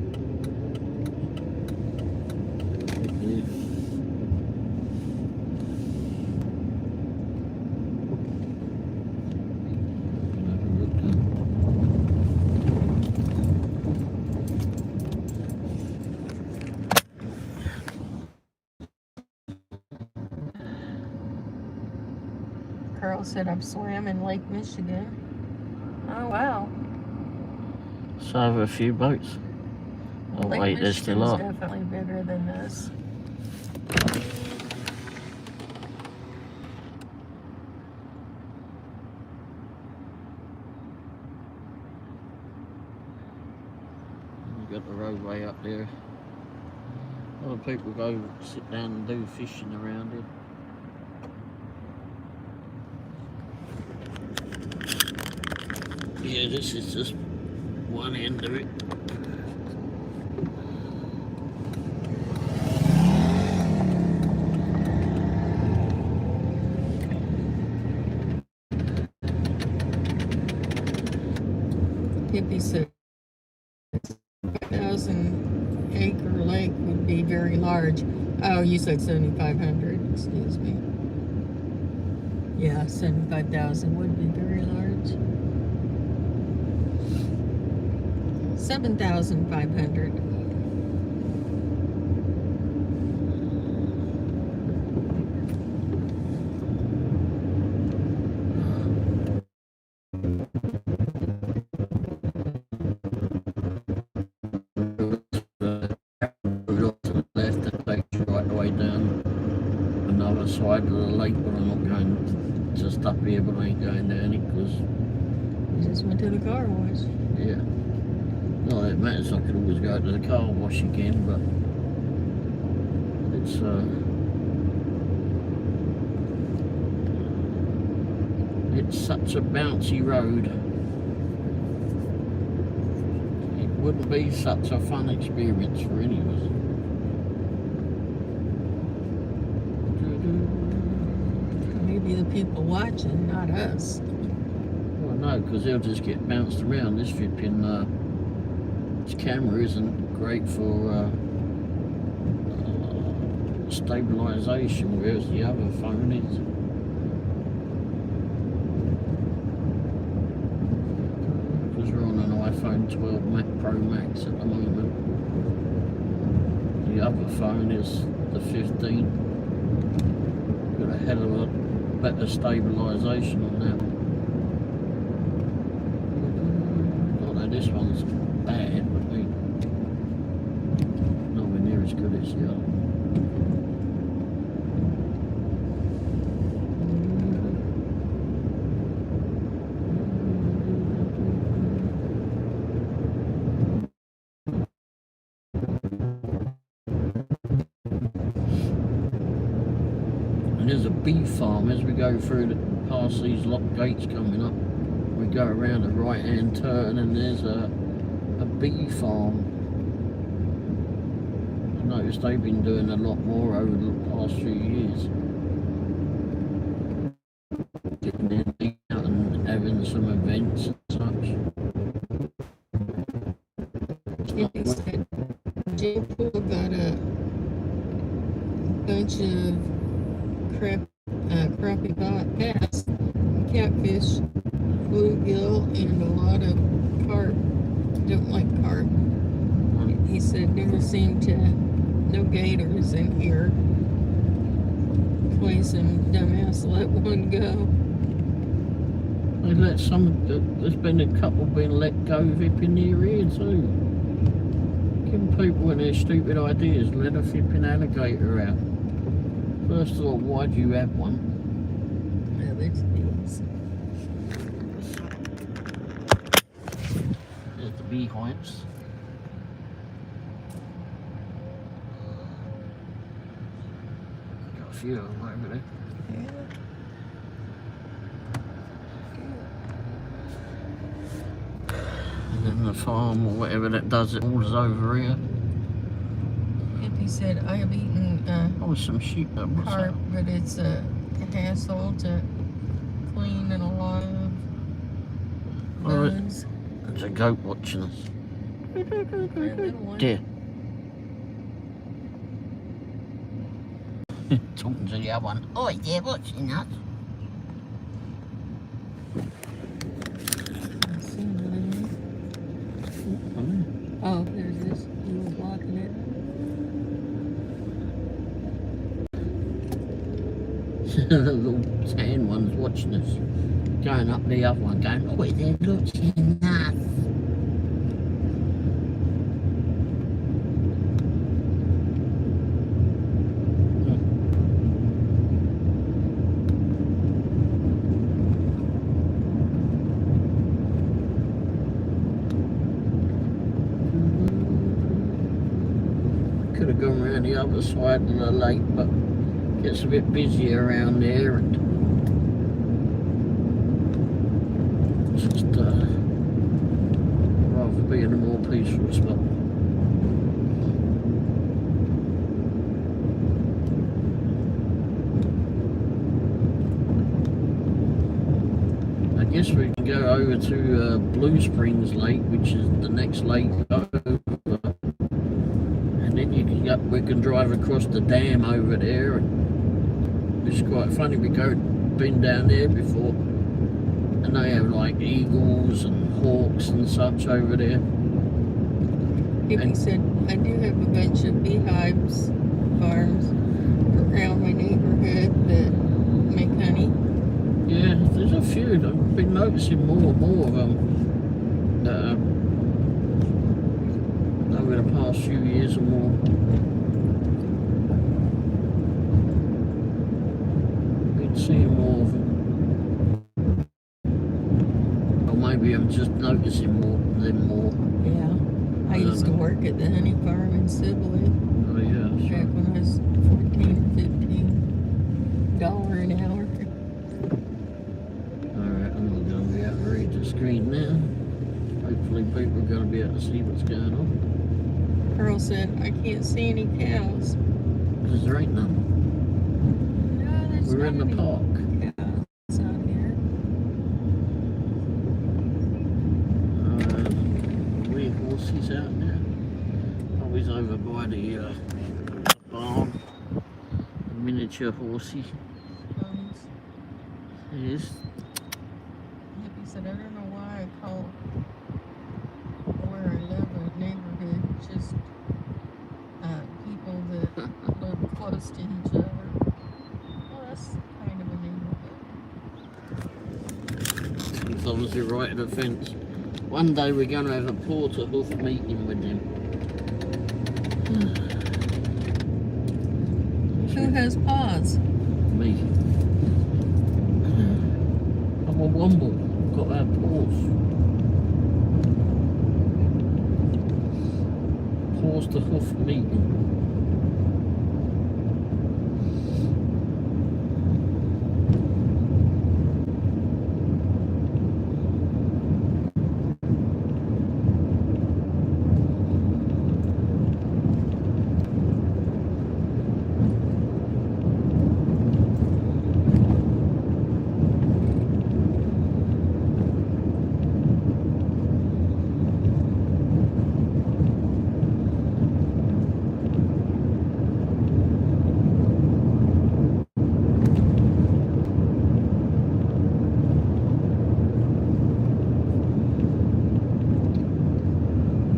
Carl said I've swam in Lake Michigan. Oh wow. So I have a few boats. Oh Lake wait, there's still Michigan's are. definitely bigger than this. You've got the roadway up there. A lot of people go sit down and do fishing around it. Yeah, this is just one end of it. Hippie said 1,000-acre lake would be very large. Oh, you said 7,500. Excuse me. Yeah, 75,000 would be very large. 7,500. Side of the lake, but I'm not going just up here, but I ain't going down it because You just went to the car wash. yeah. Not that it matters, I could always go to the car wash again, but it's such a bouncy road. It wouldn't be such a fun experience for any of us. Maybe the people watching, not us. Well, no, because they'll just get bounced around. This flipping this camera isn't great for stabilisation, whereas the other phone is. Because we're on an iPhone 12 Pro Max at the moment. The other phone is the 15. Got a hell of a better stabilisation on that. Not that this one's bad, but nowhere near as good as the other one. And there's a bee farm as we go through past these lock gates coming up. We go around a right hand turn and there's a bee farm. I noticed they've been doing a lot more over the past few years. Getting their thing out and having some events and such. Hippie said Jim Pool got a bunch of crappie bass, catfish, bluegill, and a lot of carp. Don't like carp. He said never seemed to, no gators in here. Hopefully some dumbass let one go. They let there's been a couple being let go in near here too. Giving people with their stupid ideas, let a flipping alligator out. First of all, why do you have one? Yeah, there's bees. There's the beehives. Got a few of them over there. Yeah. And then the farm or whatever that does it all is over here. Hippie said, I have eaten Oh, some sheep. What's carp, that? but it's a hassle to clean and a lot of Oh, bugs. there's a goat watching us. That little one. Dear. Talking to the other one. Oh, they're watching us. I see another one. Oh, there it is. You were blocking it. The little tan one's watching us. Going up the other one, going, oh, they're watching us. Could have gone around the other side of the lake, but gets a bit busy around there, and just rather be in a more peaceful spot. I guess we can go over to Blue Springs Lake, which is the next lake over. And then we can drive across the dam over there. And it's quite funny. Been down there before, and they have like eagles and hawks and such over there. Hippie said, I do have a bunch of beehives farms around my neighborhood that make honey. Yeah, there's a few. I've been noticing more and more of them over the past few years or more. Been seeing more of them. Or maybe I'm just noticing them more. Yeah. I used to work at the honey farm in Sibley Oh yeah, back sure. when I was 14 or $15 an hour. Alright, I'm not going to be able to read the screen now. Hopefully people are going to be able to see what's going on. Pearl said, I can't see any cows. Because there ain't none. No, there's We're not in the any park. cows out here. Weird horses out there. Always over by the barn. A miniature horsey. Yes. Hippie said, I don't know why I call where I live a neighborhood, just people that live close to each other. Well, that's kind of a neighborhood. It's obviously right at the fence. One day we're going to have a porter hoof meeting with them. Who has paws? Me. I'm a Womble. Got our paws. Paws to hoof meeting.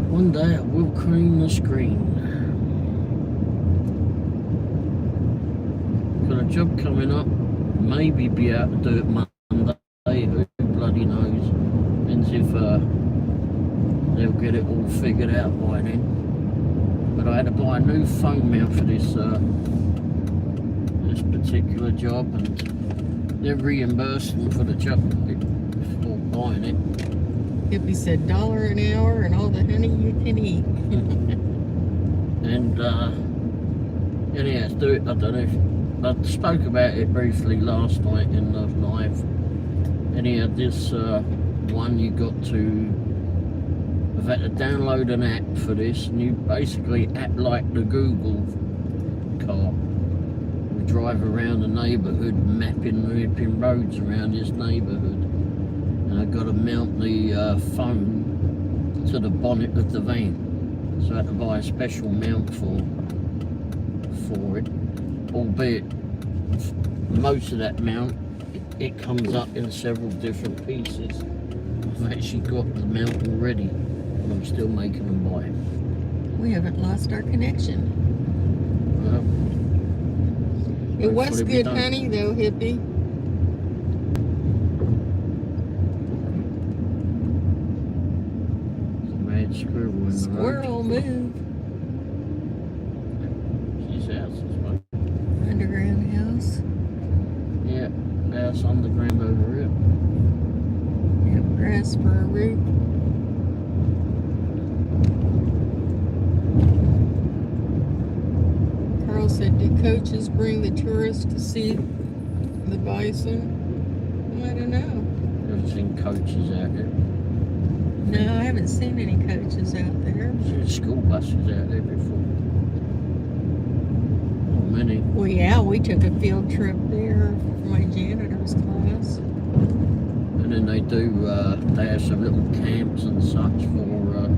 One day I will cream the screen. Gotta job coming up. Maybe be able to do it Monday. Who bloody knows? Depends if they'll get it all figured out by then. But I had to buy a new phone mount for this this particular job, and they're reimbursing for the job for buying it. Hippie said $1 an hour and all the honey you can eat. And anyhow, do it. I don't know if I spoke about it briefly last night in the live. Anyhow, this one you got to. I've had to download an app for this, and you basically act like the Google car. We drive around the neighbourhood, mapping roads around this neighbourhood, and I've got to mount the phone to the bonnet of the van. So I had to buy a special mount for it, albeit most of that mount, it comes up in several different pieces. I've actually got the mount already, and I'm still making them buy it. We haven't lost our connection. Well, It was hopefully we good don't. honey though, Hippie. Mad squirrel in the road. Squirrel move. His house is one. Underground house. Yeah, house underground over here. Have grass for a roof. Carl said, do coaches bring the tourists to see the bison? I don't know. Never seen coaches out there. No, I haven't seen any coaches out there. Seen school buses out there before. Not many. Well, yeah, we took a field trip there for my janitor's class. And then they do, they have some little camps and such for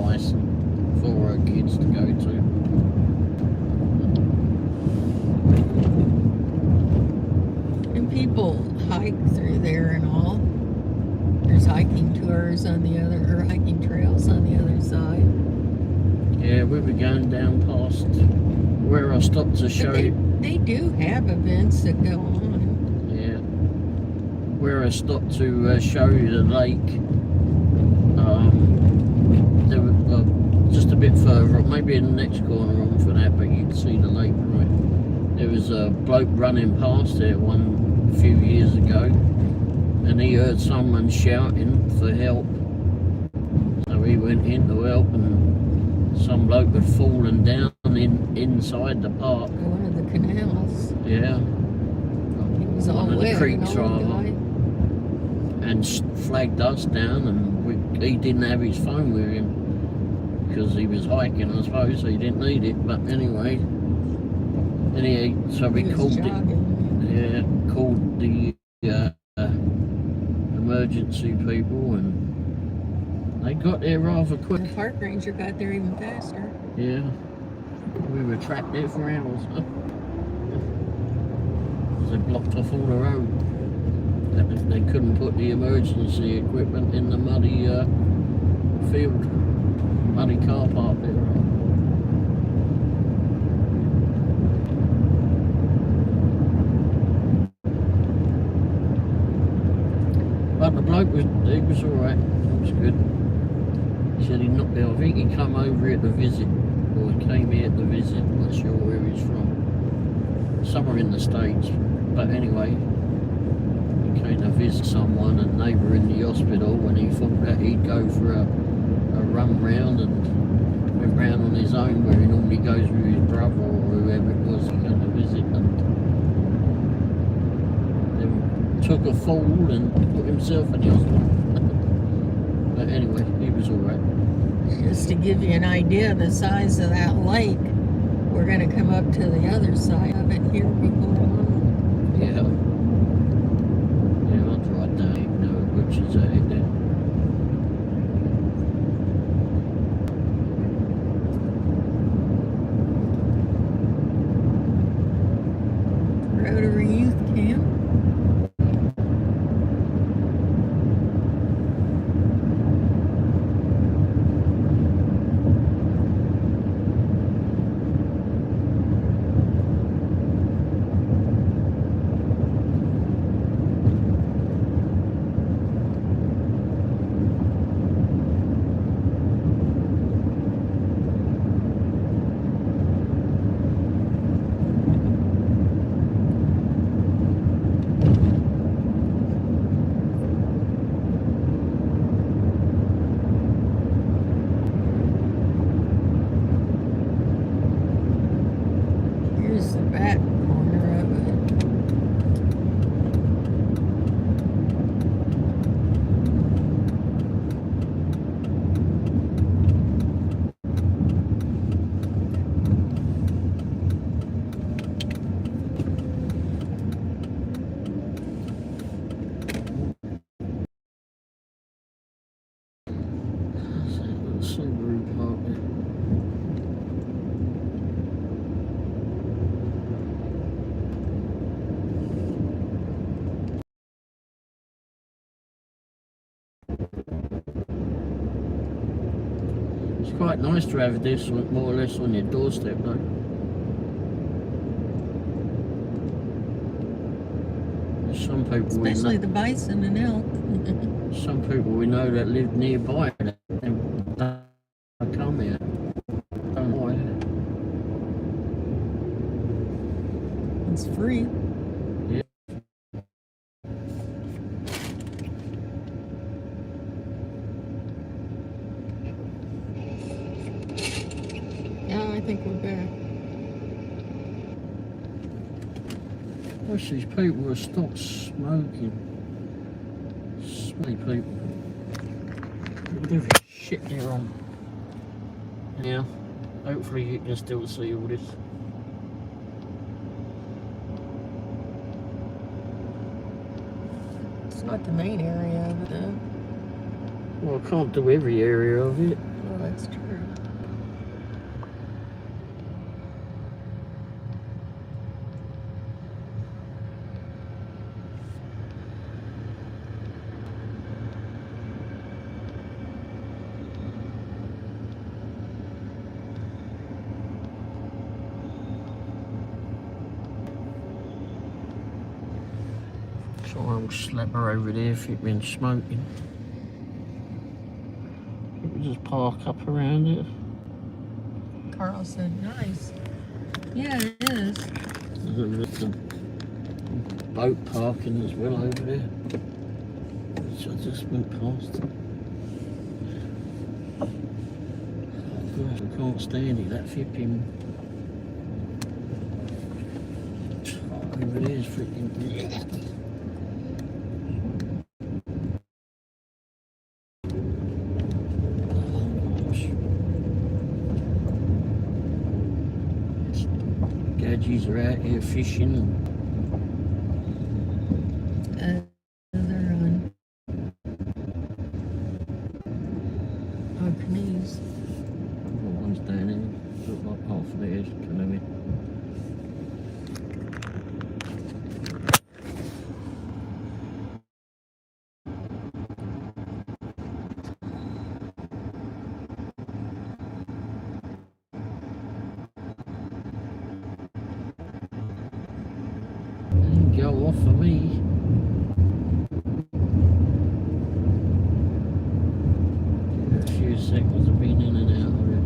bison, for kids to go to. And people hike through there and all. There's hiking tours on the other, or hiking trails on the other side. Yeah, we were going down past where I stopped to show But you. they do have events that go on. Yeah, where I stopped to show you the lake. There was just a bit further up, maybe in the next corner on for that, but you can see the lake right. There was a bloke running past there a few years ago, and he heard someone shouting for help. So he went in to help, and some bloke had fallen down inside the park. One of the canals. Yeah. He was all One of the wet. creeks and all rather. died. And flagged us down, and he didn't have his phone with him because he was hiking, I suppose, so he didn't need it. But anyway, so we He was called jogging. called the emergency people, and they got there rather quick. The park ranger got there even faster. Yeah, we were trapped there for hours. They blocked off all the road. They couldn't put the emergency equipment in the muddy muddy car park there. But the bloke was alright. It was good. He said he knocked out. I think he come over here to visit, or he came here to visit. Not sure where he's from. Somewhere in the States. But anyway, he came to visit someone, and they were in the hospital, and he thought that he'd go for a run round, and went round on his own where he normally goes with his brother or whoever it was he came to visit, and then took a fall and put himself in the hospital. But anyway, he was alright. Just to give you an idea of the size of that lake, we're going to come up to the other side of it here before long. Yeah. Yeah, I'd right down, you know, which is there. Rotary Youth Camp. back corner of it. Subaru park there. It's quite nice to have this more or less on your doorstep though. Some people Especially the bison and elk. some people we know that live nearby that don't come here. Don't know why. It's free. Yeah, I think we're back. Wish these people would stop smoking. Smelly people. Look at the shit they're on. Now, hopefully you can still see all this. It's not the main area of it though. Well, I can't do every area of it. Well, that's true. So I'll slap her over there if you've been smoking. We can just park up around it. Carl said, nice. Yeah, it is. There's some boat parking as well over there, which I just went past. Oh gosh, I can't stand it, that flipping over there is freaking. Gadgies are out here fishing. They're on canoes. One's down there. Look like half of theirs canoeing. Go off for me. A few seconds of being in and out of it.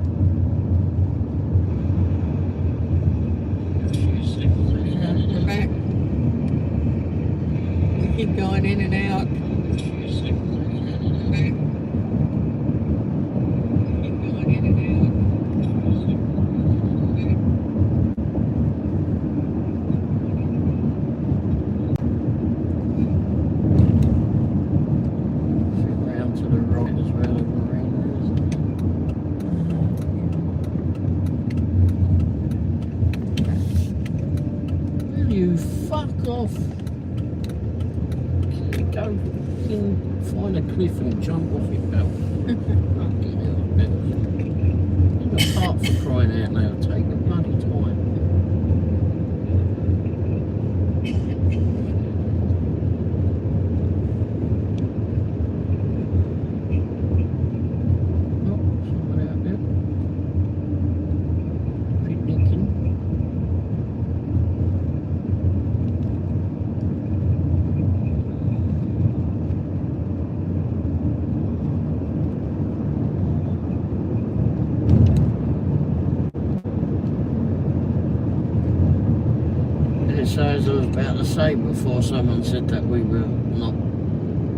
A few seconds of being in and We're out. back. We keep going in and out. A few seconds of being in and out. Keep going in and out. Round to the right as well. Will you fuck off? Go fucking find a cliff and jump off it, Belle. Fucking hell, Belle. In the park for crying out loud, take the bloody time. Oh, someone out there. Picnicking. So as I was about to say before someone said that we were not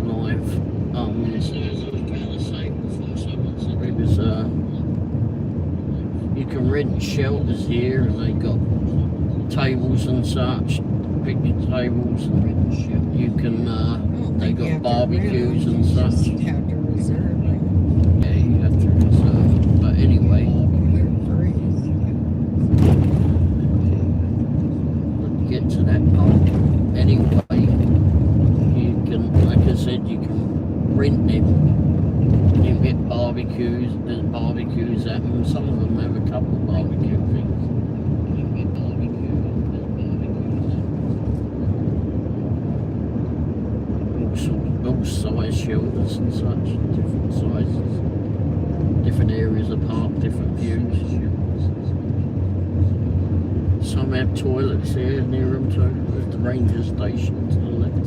live. So as I was about to say before someone said it was you can rent shelters here and they got tables and such, picnic tables, and you can, they got barbecues and such. You have to reserve it. Yeah, you have to reserve. But anyway, we'll get to that part. Anyway, you can, like I said, you can rent them. You get barbecues, there's barbecues at them. Some of them have a couple of barbecue things. All size shelters and such, different sizes, different areas of park, different views. Some have toilets here near them too. There's the ranger station to the left.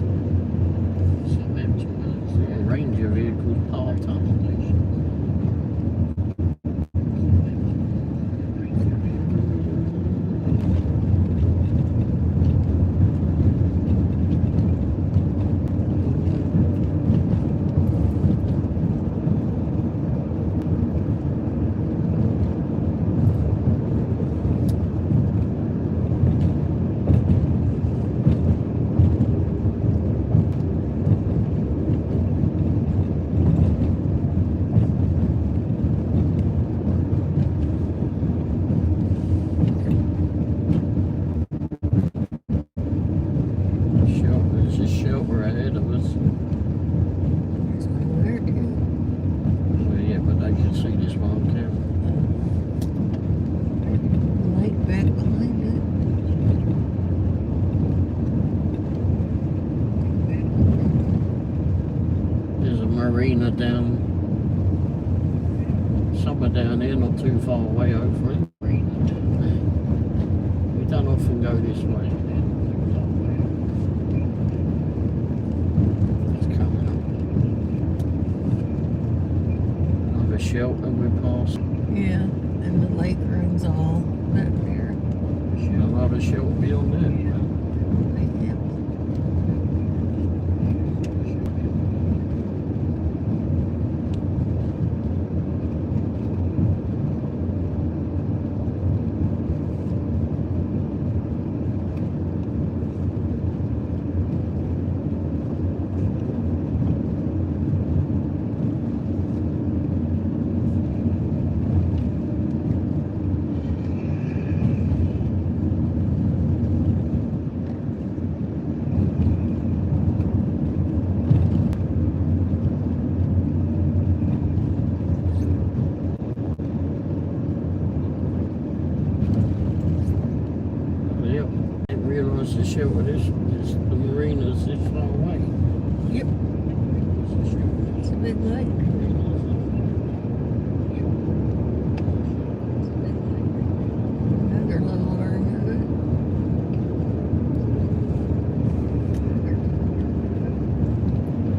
Some have toilets. Yeah, ranger vehicle parked up. There's a shelter ahead of us. There's one there too. Well, yeah, but they can see this one on camera. Light back behind it. There's a marina down, somewhere down here, not too far away, hopefully. We don't often go this way. It's coming up. Another shelter we passed. Yeah, and the lake runs all back there. Another shelter beyond there. Yep. Yep. Didn't realise the shelter is the marina's this far away. Yep. It's a big lake. Another little area of it.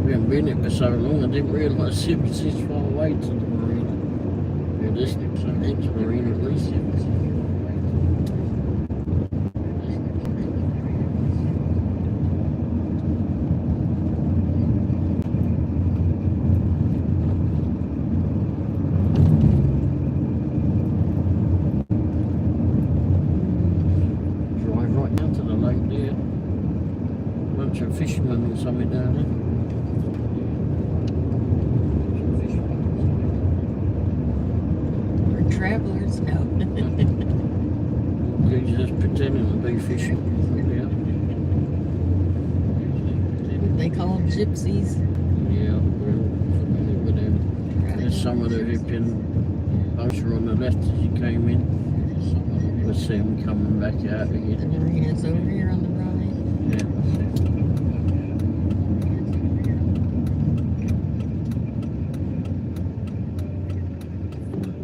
We haven't been here for so long, I didn't realise it was this far away to the marina. Yeah, this next marina at least. Drive right down to the lake there. Bunch of fishermen or something down there. For travelers, no. He's just pretending to be fishing. Yeah. They call them gypsies. Yeah, we're familiar with them. There's some of the hipping boats are on the left as you came in. We'll see them coming back out The again. marina's over here on the right. Yeah.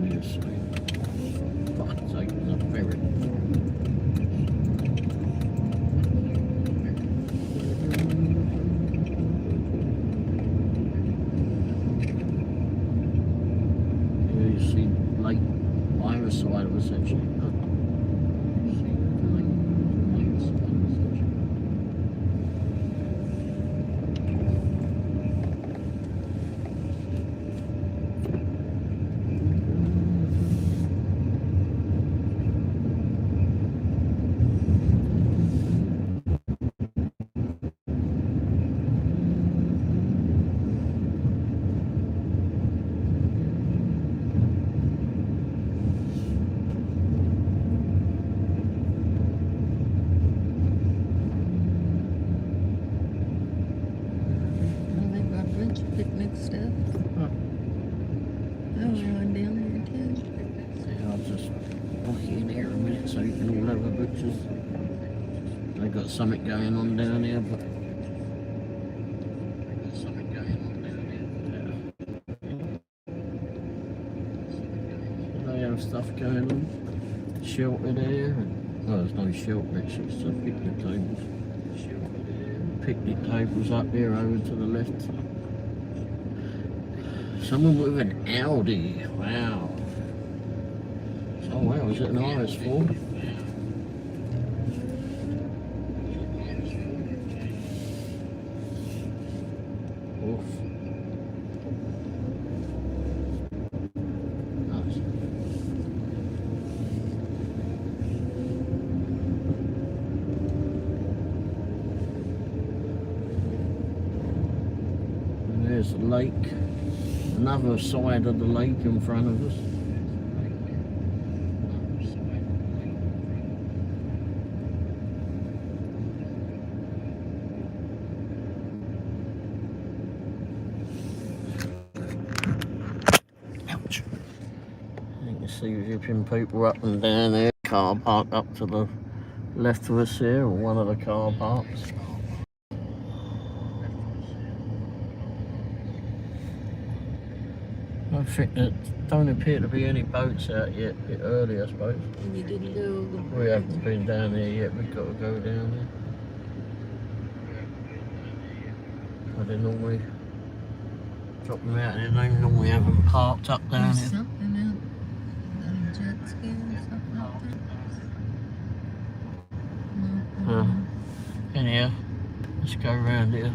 Yes. Fuck's sake, there's a ferret. Yeah, you see Lake either side of us actually. We've got something going on down here, but they have stuff going on. Shelter there. Well, there's no shelter, it's just picnic tables. Picnic tables up there over to the left. Someone with an Audi. Wow. Oh wow, is it an RS4? Oof. Nice. And there's the lake. Another side of the lake in front of us. Ouch. You can see zipping people up and down there. Car park up to the left of us here, or one of the car parks. I think there don't appear to be any boats out yet. A bit early, I suppose. And you didn't go. We haven't been down there yet. We've got to go down there. They normally drop them out, and they normally have them parked up down There's here. something out. Got a jet ski or something out there. Anyhow, let's go around here.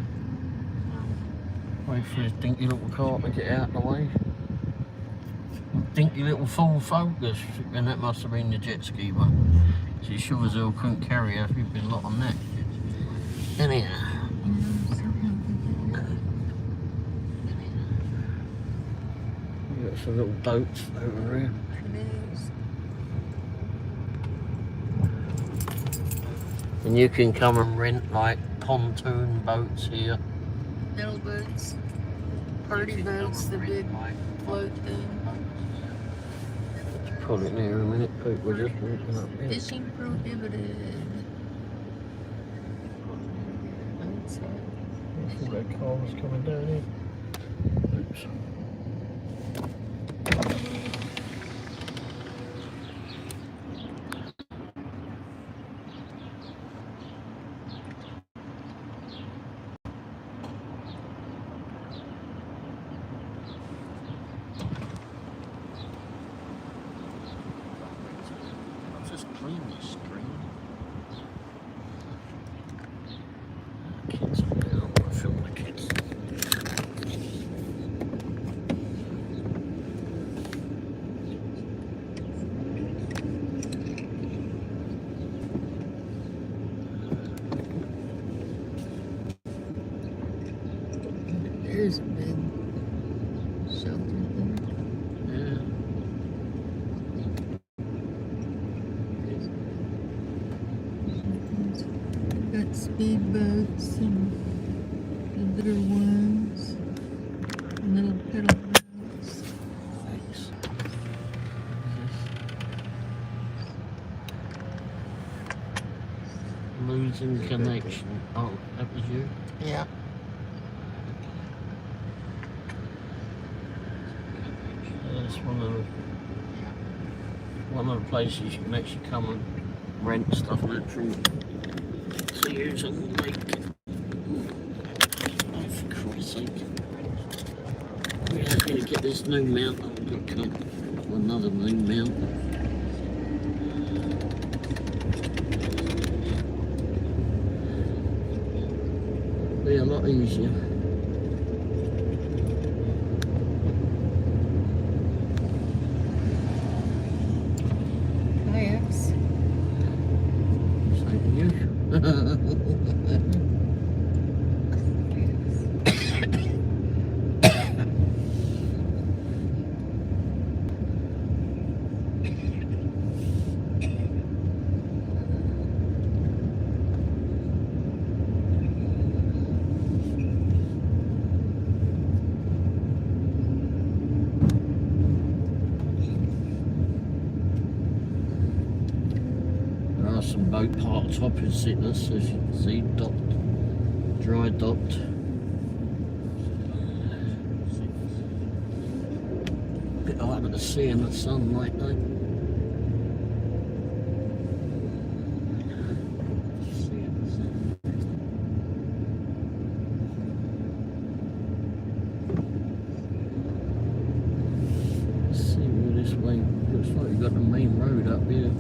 Wait for his dinky little car to get out of the way. Dinky little full focus, and that must have been the jet ski one. She sure as hell couldn't carry her if you'd been lot on that. Anyhow. We've got some little boats over there. And you can come and rent like pontoon boats here. Little boats, party boats, the big float thing. Pull it near a minute, people are just walking up here. Fishing prohibited. Outside. I think that car was coming down here. Oops. Just clean this screen. Kids, I don't want to film the kids. There's a big shelter there. Yeah. Got speedboats and the bigger ones, and little pedal boats. Thanks. Losing connection. Oh, that was you? Yeah. That's one of the places you can actually come and rent stuff natural to use on the lake. Oh, for Christ's sake. We're happy to get this new mount. Oh, we've got to come. Another new mount. Be a lot easier. Kayaks. Same to you. There are some boat parked opposite us, as you can see, docked, dry docked. Bit harder to see in the sunlight though. Looks like you've got the main road up here.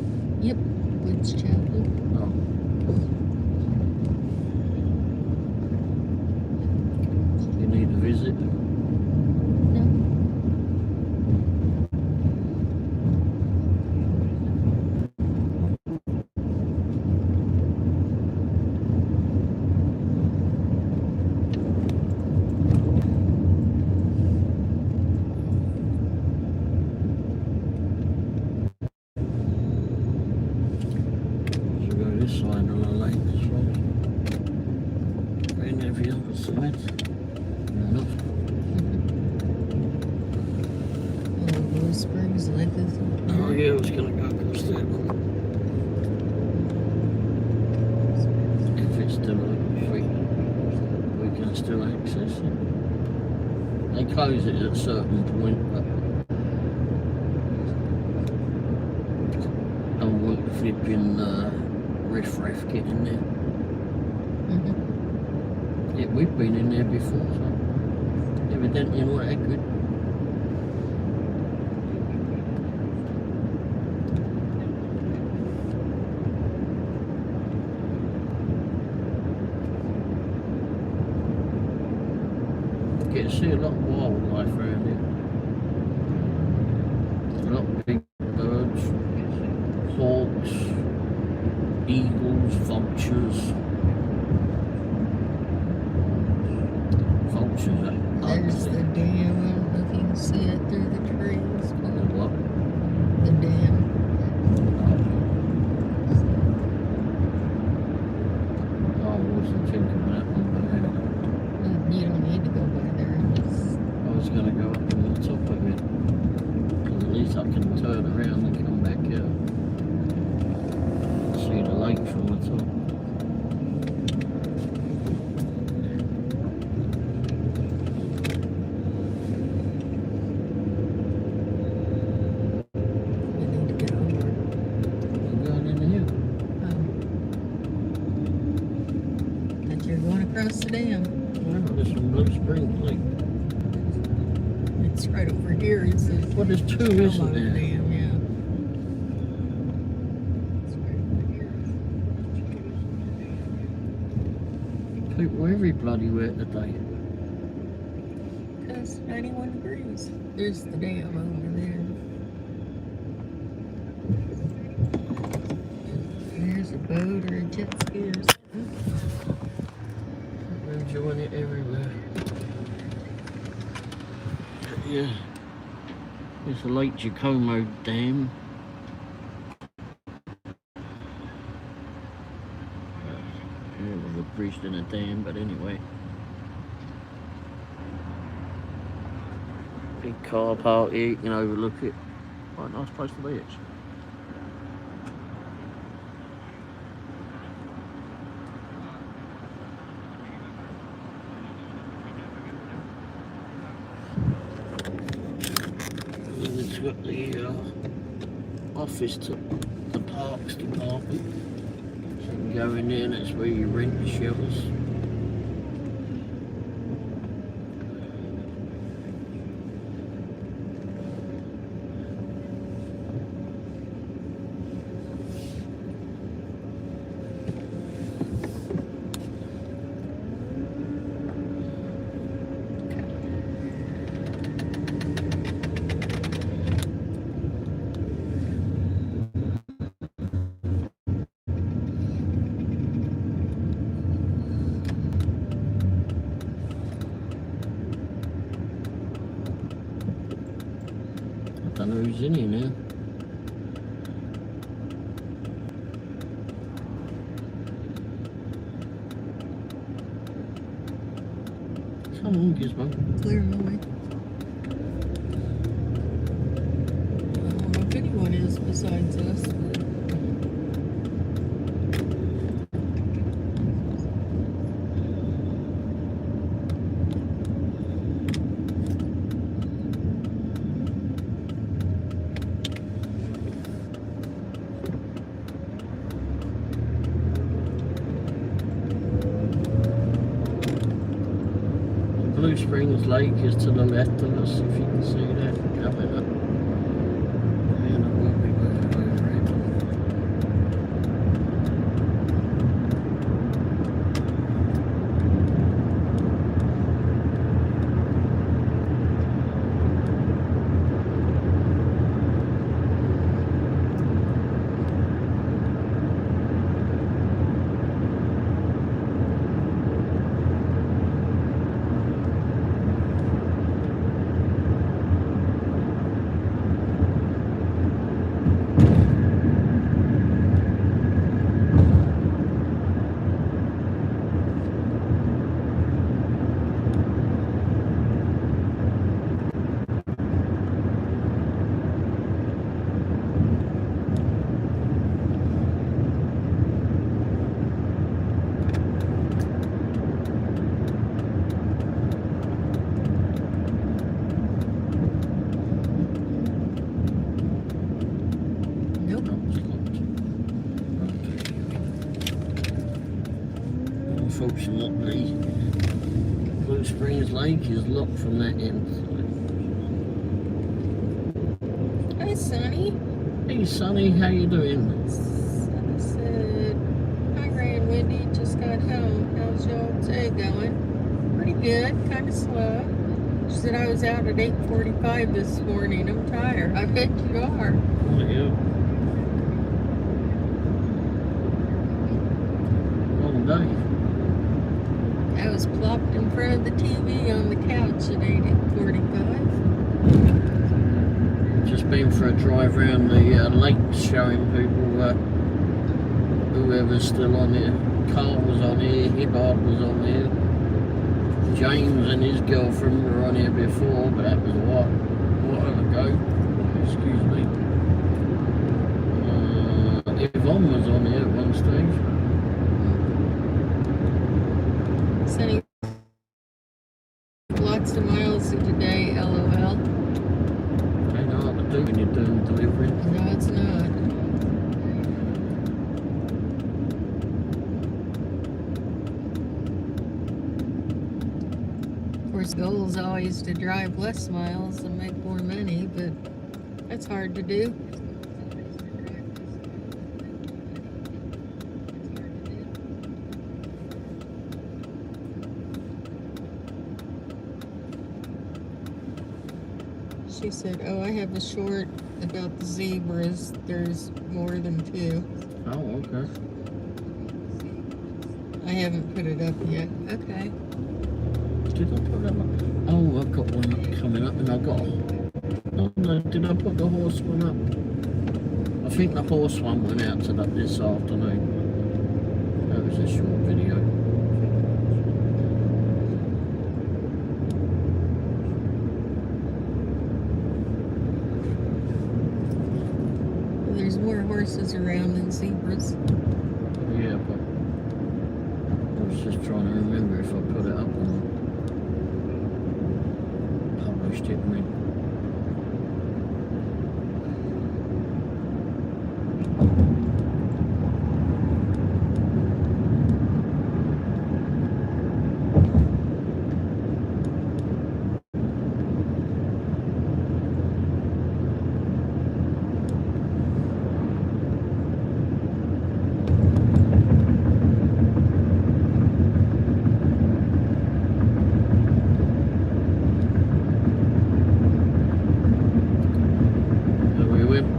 Yep, Woods Chapel. Oh. You need to visit? No. Side of the lake as well. Right over the other side. Enough. Oh, those springs like this. Oh yeah, I was gonna go across there. If it's still free, we can still access it. They close it at a certain point, but don't want the flipping riff-raff get in there. Yeah, we've been in there before, so evidently not that good. Get to see a lot of wildlife around here. A lot of big birds, hawks, eagles, vultures. Vultures are There's the ugly. dam. I don't know if you can see it through the trees. The what? The dam. Oh, I wasn't thinking of that one, but anyway. You don't need to go by there. I was going to go up on the top of it. Because at least I can turn around and come back out. See the lake from the top. You need to get over. I'm going in here. That you're going across the dam. Well, there's some Blue Springs Lake. It's right over here. It says. Well, there's two, isn't there? Dam, yeah. People every bloody where today. Because 91 degrees. There's the dam over there. There's a boat or a jet ski or something. I'm enjoying it everywhere. Yeah. It's the Lake Giacomo Dam. It was a bridge and a dam, but anyway. Big car park here, you can overlook it. Quite a nice place to be, actually. And it's got the office to the parks department. So you can go in there and that's where you rent the shelters. I don't know who's in here now. Come on, Gizmo. Clear my way. I don't know if anyone is besides us. But Blue Springs Lake is to the left of us, if you can see that coming up. And I will be moving over it. Unfortunately, Blue Springs Lake is locked from that end. Hi, Sonny. Hey Sonny, how you doing? Sonny said, hi, Ray and Wendy. Just got home. How's y'all day going? Pretty good. Kind of slow. She said I was out at 8:45 this morning. I'm tired. I bet you are. Oh, yeah. Long day. I was plopped in front of the TV on the couch at 8:45. Just been for a drive around the lake, showing people whoever's still on here. Carl was on here, Hibbard was on here. James and his girlfriend were on here before, but that was a while ago. Excuse me. Yvonne was on here at one stage. Sonny, lots of miles today, LOL. I know what to do when you're doing delivery. No, it's not. Of course, goal is always to drive less miles and make more money, but that's hard to do. She said, oh, I have a short about the zebras. There's more than 2. Oh, okay. I haven't put it up yet. Okay. Did I put that up? Oh, I've got one coming up, and I got. Oh no, did I put the horse one up? I think the horse one went out to that this afternoon. That was a short video. There's more horses around than zebras. Yeah, but I was just trying to remember if I put it up and published it.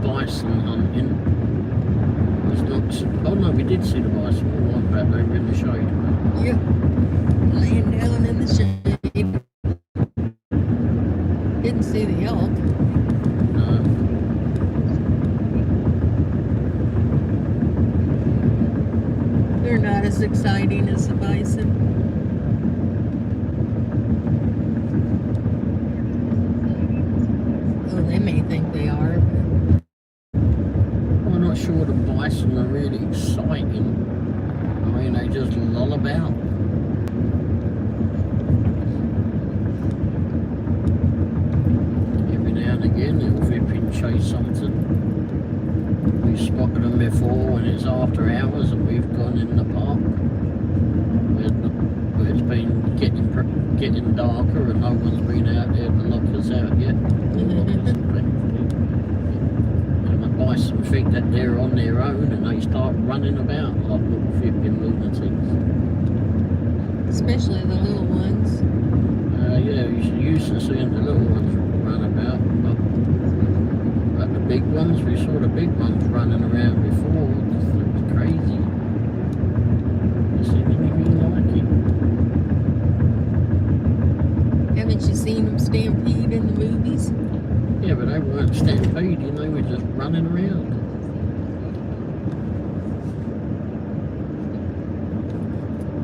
Bison hunting. It's not. Oh no, we did see the bison. All right back there in the shade. Yep. Laying down in the shade. Didn't see the elk. No. They're not as exciting as the bison. Oh, they may think they are. I'm not sure the bison are really exciting. I mean, they just lull about. Every now and again, they'll whip and chase something. We've spotted them before when it's after hours and we've gone in the park where it's been getting darker and no one's been out there to lock us out yet. And the bison think that they're on their own and they start running about like little flipping lunatics. Especially the little ones. Yeah, you're used to seeing the little ones run about, but the big ones, we saw the big ones running around before. It was crazy. You seen anything like it? Haven't you seen them stampede in the movies? Yeah, but they weren't stampeding, they were just running around.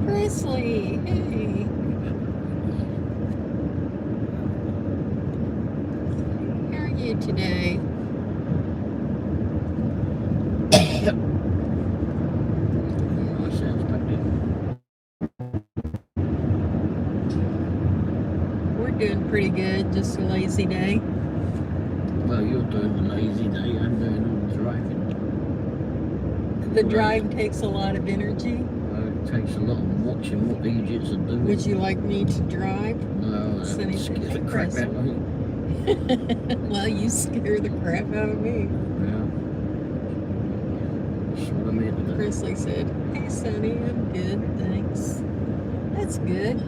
Presley, hey. How are you today? Oh, sounds back there. We're doing pretty good, just a lazy day. Well, you're doing the lazy day, I'm doing all the driving. The drive takes a lot of energy. It takes a lot of watching what the idiots are doing. Would you like me to drive? No, that Sonny would said, scare "Hey, the crap Chris." out of me. Well, you scare the crap out of me. Yeah. That's what I'm here to do. Presley said, "Hey, Sonny, I'm good, thanks." That's good.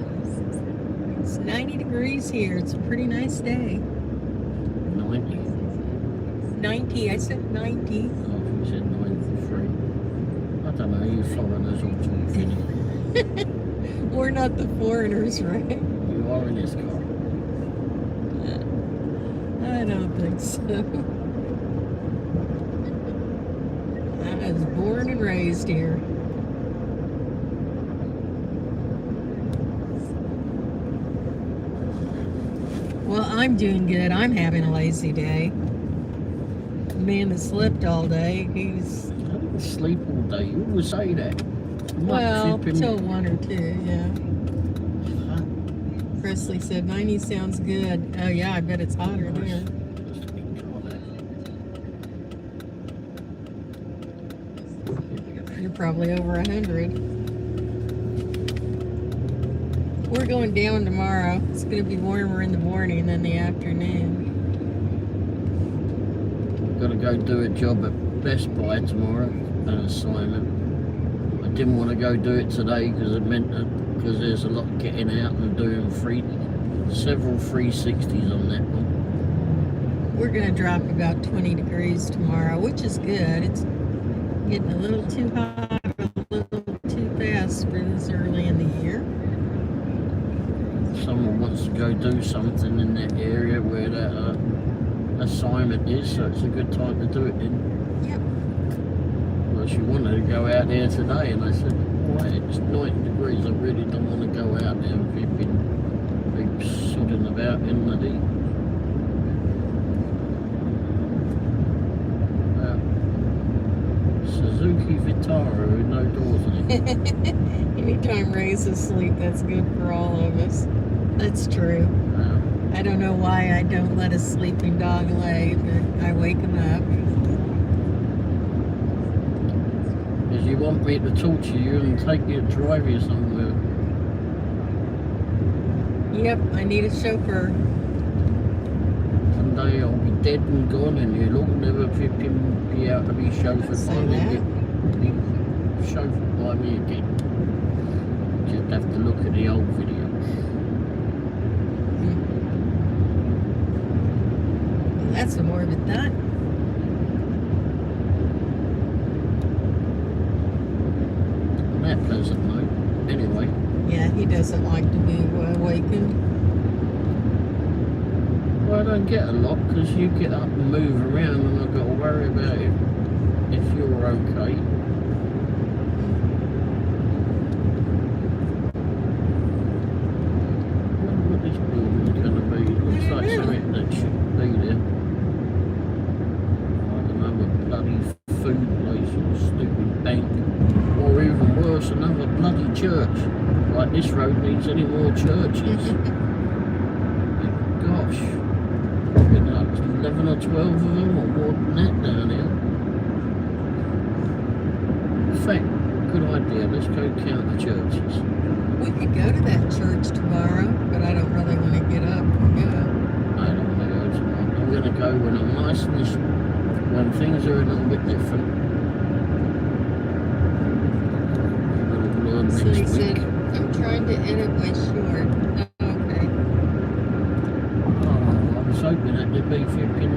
It's 90 degrees here. It's a pretty nice day. 90. 90. I said 90. Oh, you said 93. I don't know, you foreigners all talking. We're not the foreigners, right? You are in this car. I don't think so. I was born and raised here. Well, I'm doing good. I'm having a lazy day. The man that slept all day, he's... I didn't sleep all day. You always say that. Well, till 1 or 2, yeah. Presley said 90 sounds good. Oh yeah, I bet it's hotter there. You're probably over 100. We're going down tomorrow. It's going to be warmer in the morning than the afternoon. Got to go do a job at Best Buy tomorrow, an assignment. I didn't want to go do it today because it meant that because there's a lot getting out and doing several 360s on that one. We're going to drop about 20 degrees tomorrow, which is good. It's getting a little too hot, a little too fast for this early in the year. Someone wants to go do something in that area where that assignment is, so it's a good time to do it in. Yep. Well, she wanted to go out there today, and I said, wait, it's 90 degrees, I really don't want to go out there and be sodding about in the heat. Suzuki Vitara with no doors in it. Anytime Ray's asleep, that's good for all of us. That's true. I don't know why I don't let a sleeping dog lay, but I wake him up. Because you want me to torture you and take you to drive you somewhere. Yep, I need a chauffeur. Someday I'll be dead and gone and you'll all never be able to be chauffeured Say by me that. again. Be chauffeured by me again. Just have to look at the old videos. That's a morbid thought. On that pleasant note, anyway. Yeah, he doesn't like to be awakened. Well, I don't get a lot because you get up and move around and I've got to worry about if you're okay. I wonder what this building's going to be. It looks like something that should be there. Like another bloody food place or stupid bank. Or even worse, another bloody church. Like this road needs any more churches. Gosh. 11 or 12 of them, or more than that down here. In fact, good idea, let's go count the churches. We could go to that church tomorrow, but I don't really want to get up and go. I don't want to go tomorrow. I'm going to go when I'm nice and when things are a little bit different. So he said, I'm trying to edit my short. Oh, okay. Oh, I was hoping that there'd be flipping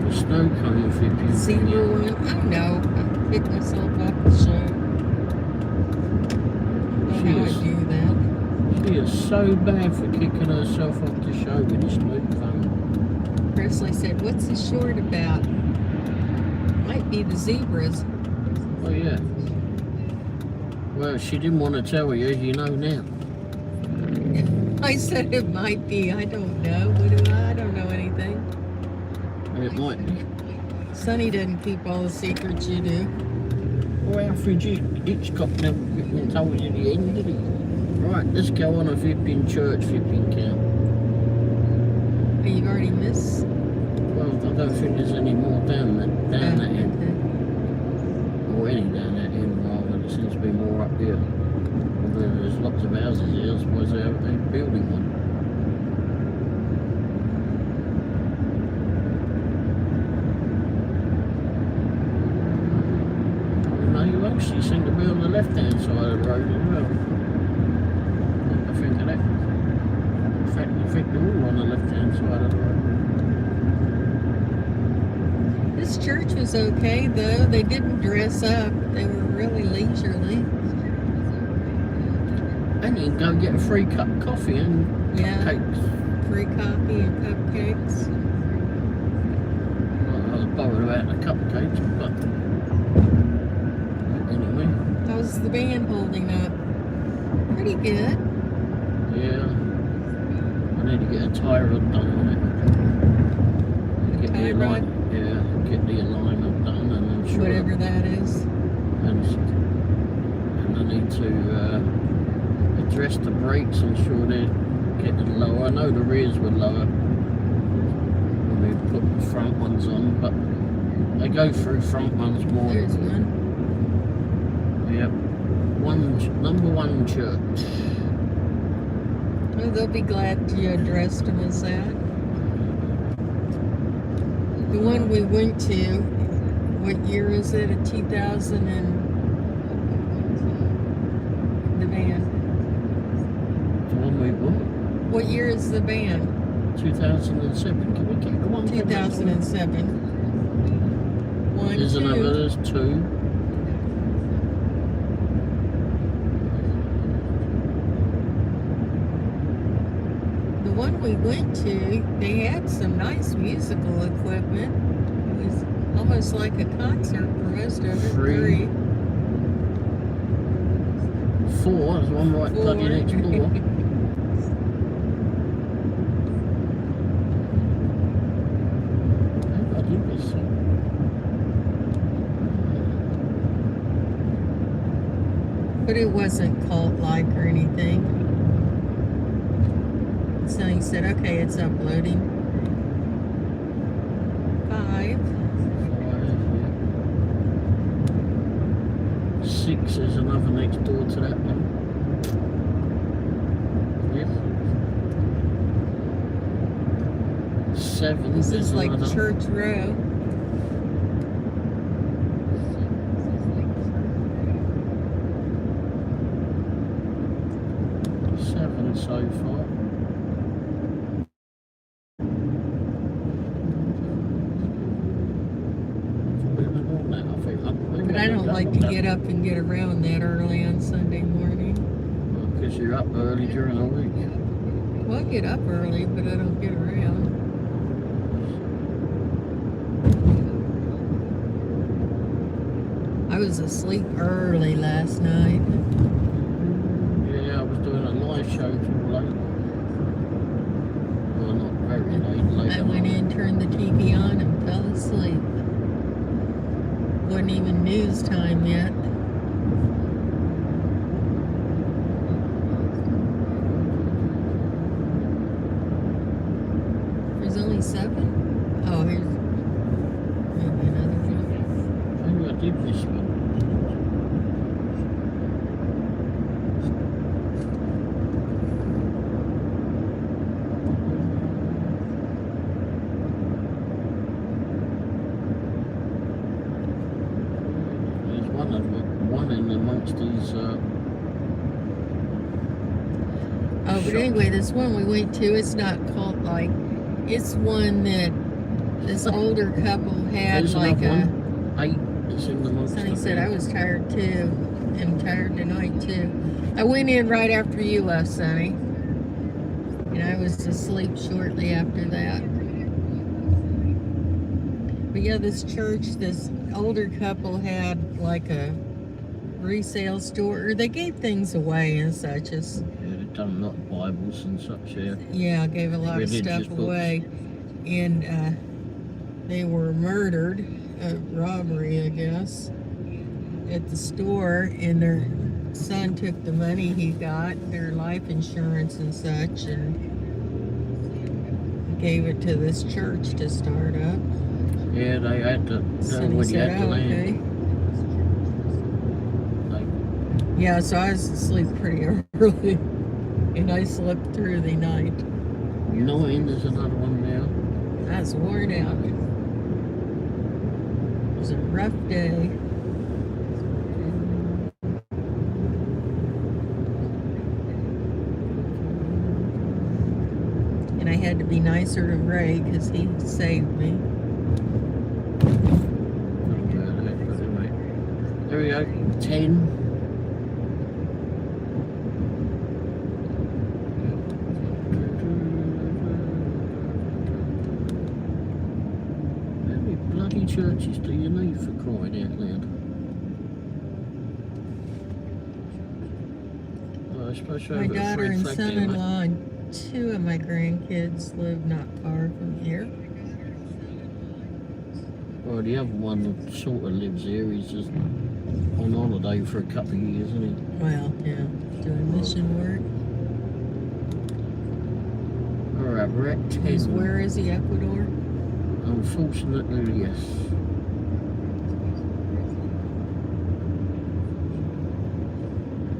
the snow cone flipping. Zebra one? Oh no, I picked myself off the show. I don't know how I do that. She is so bad for kicking herself off the show with this new phone. Presley said, what's the short about? Might be the zebras. Oh yeah. Well, she didn't want to tell you, you know now. I said it might be. I don't know. What do I don't know anything. It might be. Sonny doesn't keep all the secrets you do. Oh, Alfred Hitchcock never flipping told you the end, did he? Right, let's go on a flipping church flipping count. Oh, you've already missed? Well, I don't think there's any more down that end. Or any down that end, rather. There seems to be more up here. Although there's lots of houses here, I suppose they're building one. No, you actually seem to be on the left-hand side of the road as well. I think of that. In fact, I think they're all on the left-hand side of the road. This church was okay, though. They didn't dress up. They were really leisurely. And you can go get a free cup of coffee and cupcakes. Free coffee and cupcakes. Well, I was bothered about the cupcakes, but anyway. How's the band holding up? Pretty good. Yeah. I need to get a tie rod done on it. Get Tie the rod? Yeah, get the alignment done, and I'm sure. Whatever that is. And I need to address the brakes. I'm sure they're getting lower. I know the rears were lower when we put the front ones on, but they go through front ones more. There's one. Yep. Number one church. Oh, they'll be glad you addressed them as that. The one we went to, what year is it? A 2000 and the van. The one we bought. What year is the van? 2007. Can we get the one? 2007. One, There's two. another. There's two. The one we went to, they had some nice musical equipment. It was almost like a concert for most of it. Three. Four. There's one right bloody next door. I did this. But it wasn't cult-like or anything. So he said, okay, it's uploading. 5. 6 is another next door to that one. Yep. 7. This is like another. Church Row. So far. But I don't like to get up and get around that early on Sunday morning. Because you're up early during the week. Well, I get up early, but I don't get around. I was asleep early last night. Yeah, I was doing a live show till late. Well, not very late. I went in, turned the TV on, and fell asleep. Wasn't even news time yet. There's only 7? Oh, here's maybe another one. Maybe I did miss one. Oh, but anyway, this one we went to, it's not cult-like. It's one that this older couple had There's like another a... one. 8. It's in the monster. Sonny said I was tired too. I'm tired tonight too. I went in right after you left, Sonny. And I was asleep shortly after that. But yeah, this church, this older couple had like a resale store. Or they gave things away and such as... Yeah, they've done a lot of Bibles and such, yeah. Yeah, gave a lot of Religious stuff books. away. And they were murdered. Robbery, I guess, at the store, and their son took the money he got, their life insurance and such, and gave it to this church to start up. Yeah, they had to. Sonny When you said, had to "Oh, land. okay." Like, Yeah, so I was asleep pretty early, and I slept through the night. 9, there's another one now. I was worn out. It was a rough day. And I had to be nicer to Ray because he saved me. Not bad, but anyway. There we go. 10. How many bloody churches do you need for crying out loud? Well, I suppose you My have a daughter free and flag there, mate. son-in-law and 2 of my grandkids live not far from here. Well, the other one that sort of lives here, he's just on holiday for a couple of years, isn't he? Well, yeah, doing mission work. Alright, we're at 10. Where is he, Ecuador? Unfortunately, yes.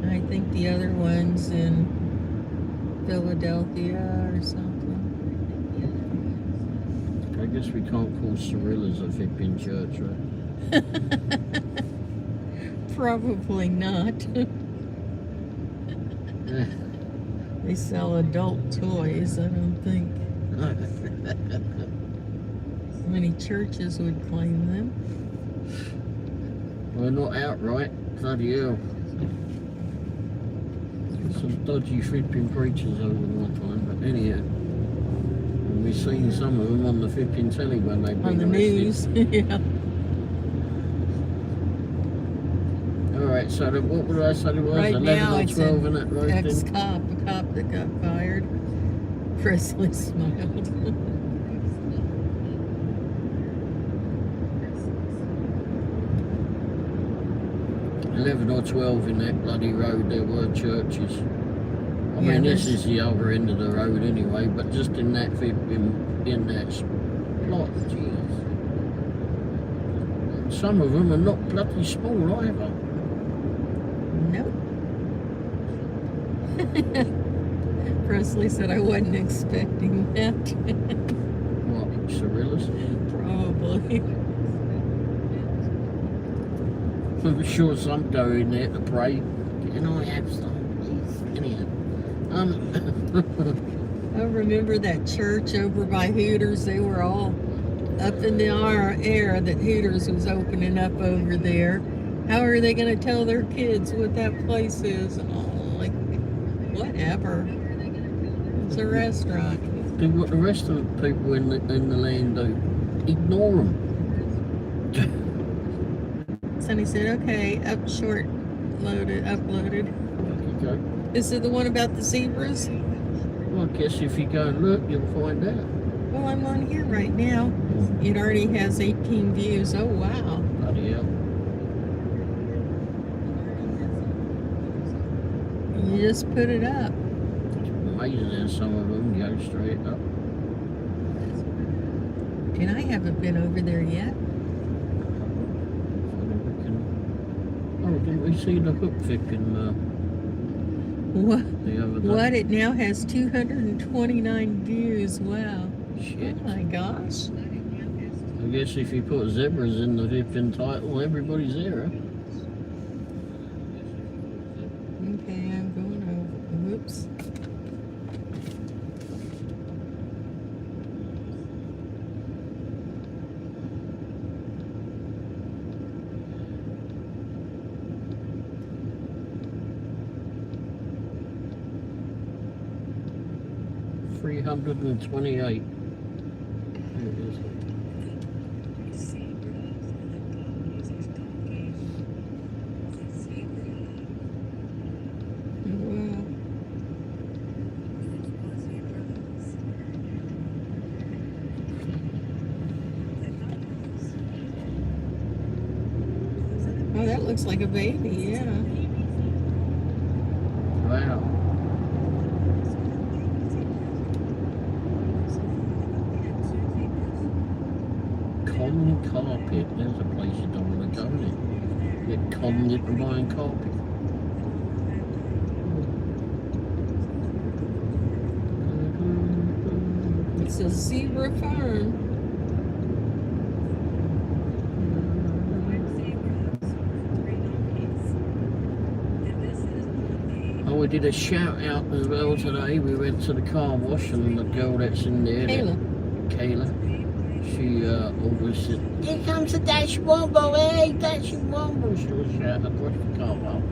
I think the other one's in Philadelphia or something. I guess we can't call Cirilla's a flipping church, right? Probably not. They sell adult toys, I don't think. Many churches would claim them. Well, not outright. Bloody hell. Some dodgy flipping preachers over one time, but anyhow. And we've seen some of them on the flipping telly when they've been On the arrested. news, yeah. Alright, so what would I say it was? Right 11 now or it's 12 in that road then? ex-cop, a cop that got fired. Presley smiled. 11 or 12 in that bloody road, there were churches. I Yeah, mean, this there's- is the other end of the road anyway, but just in that in that spot, jeez. Some of them are not bloody small either. Nope. Presley said I wasn't expecting that. What, Cirilla's? Probably. I'm sure some go in there to pray. Can I have some, please? Anyhow. I remember that church over by Hooters. They were all up in the air that Hooters was opening up over there. How are they going to tell their kids what that place is? Oh, like, whatever. It's a restaurant. Do what the rest of the people in the land do. Ignore them. Sonny said, okay, uploaded. Okay. This is the one about the zebras? Well, I guess if you go and look, you'll find out. Well, I'm on here right now. It already has 18 views. Oh, wow. Bloody hell. You just put it up. It's amazing how some of them go straight up. And I haven't been over there yet. Oh, didn't we see the hook flipping What? the other day? What? It now has 229 views. Wow. Shit. Oh my gosh. I guess if you put zebras in the flipping title, everybody's there, huh? Okay, I'm going over. Whoops. 328. There it is. Wow. Oh, that looks like a baby, yeah. Wow. Common carpet. There's a place you don't want to go in. Get conned into buying carpet. It's a zebra farm. Oh, we did a shout out as well today. We went to the car wash and the girl that's in there, Kayla, she always said, "Here comes the Dash Womble, hey, Dash Womble." She was shouting across the car park.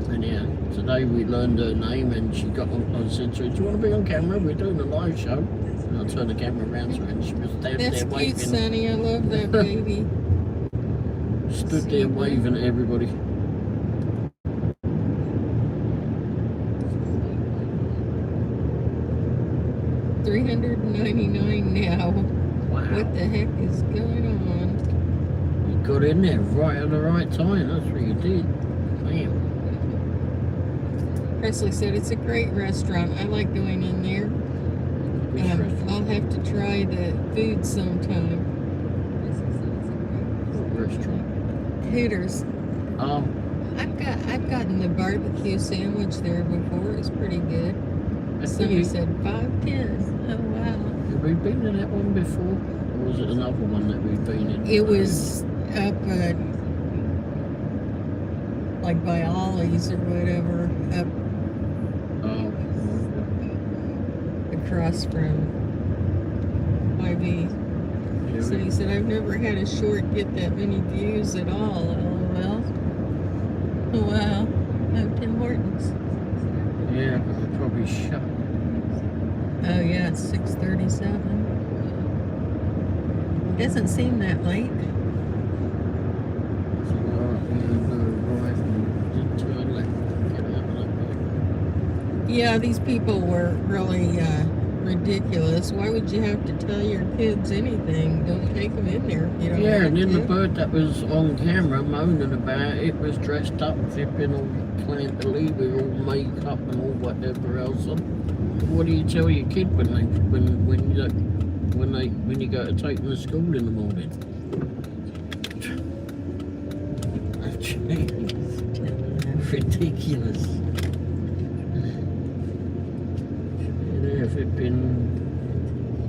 And yeah, today we learned her name and she got on. I said to her, "Do you want to be on camera? We're doing a live show." And I turned the camera around to her and she was standing That's there cute, waving. Sonny. I love that baby. Stood there waving at everybody. $399 now. Wow. What the heck is going on? You got in there right at the right time. That's what you did. Bam. Presley said it's a great restaurant. I like going in there. I'll have to try the food sometime. Restaurant. Hooters. I've gotten the barbecue sandwich there before. It's pretty good. Somebody said $5.10. Oh wow. Have we been in that one before? Or was it another one that we've been in? It was up like by Ollie's or whatever, up across from YB. Yeah, So he said, I've never had a short get that many views at all. LOL. Oh, wow. Oh, Tim Hortons. yeah, but they're probably shut. Oh, yeah, it's 6:37. Doesn't seem that late. So, we're going to right and turn left, get out of that way. Yeah, these people were really ridiculous. Why would you have to tell your kids anything? Don't take them in there if you don't Yeah, want and then to. the bird that was on camera moaning about it was dressed up, flipping all clientele with all makeup and all whatever else. What do you tell your kid when you go to take them to school in the morning? Ridiculous. Yeah, flipping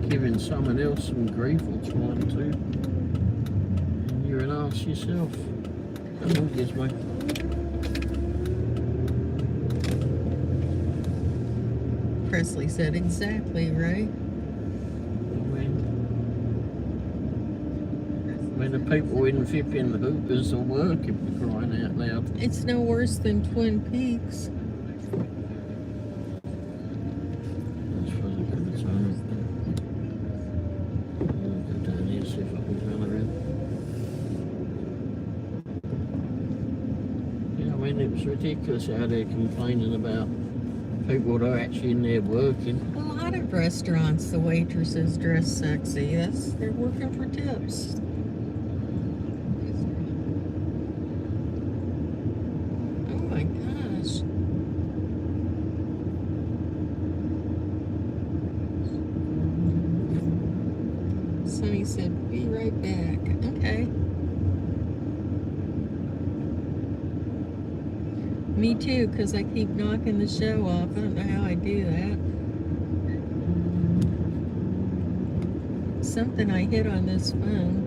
giving someone else some grief or trying to, and you're an arse yourself. Come on, Gizmo. Presley said exactly right. When the people in flipping the hoopers are working, for crying out loud. It's no worse than Twin Peaks. I suppose I could have turned it. I'll go down here, see if I can turn around. Yeah, I mean, it was ridiculous how they're complaining about people that are actually in there working. A lot of restaurants, the waitresses dress sexy. They're working for tips. Oh my gosh. Sonny said, be right back. Okay. Me too, because I keep knocking the show off. I don't know how I do that. Something I hit on this phone.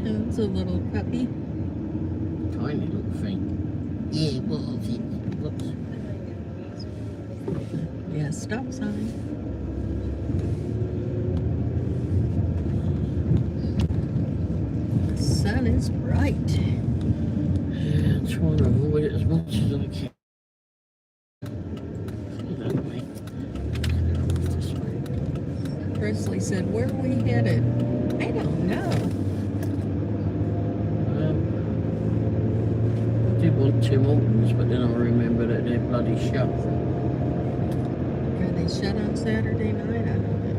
Oh, it's a little puppy. Tiny little thing. Yeah, well, whoops. Yeah, stop sign. The sun is bright. Yeah, I'm trying to avoid it as much as I can. Presley said, "Where are we headed?" I don't know. I did want Tim Hortons, but then I remembered that they're bloody shut. Are they shut on Saturday night? I don't know.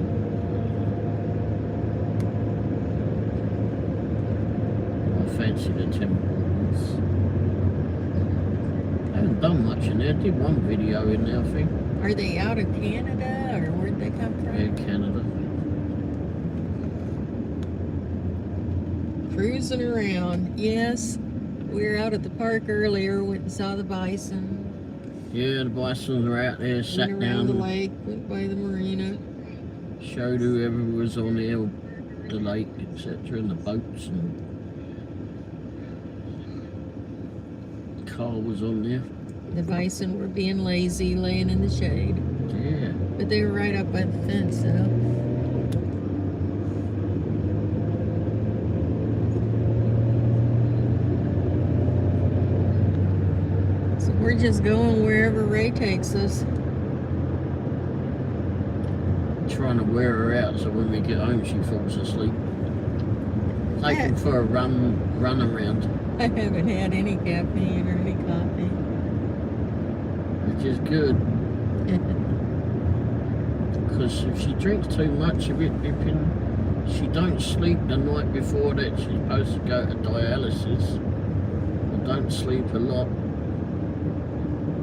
I fancy the Tim Hortons. I haven't done much in there. I did one video in there, I think. Are they out of Canada, or where'd they come from? Yeah, Canada. Cruising around. Yes, we were out at the park earlier. Went and saw the bison. Yeah, the bisons are out there, sat Went around the down, lake. Went by the marina. showed whoever was on there, the lake, etc., and the boats, and the car was on there. The bison were being lazy, laying in the shade. Yeah. But they were right up by the fence, though. So we're just going wherever Ray takes us. Trying to wear her out so when we get home she falls asleep. Take her for a run around. I haven't had any caffeine or any coffee. Which is good. Because if she drinks too much of it, she don't sleep the night before that she's supposed to go to dialysis. Or don't sleep a lot.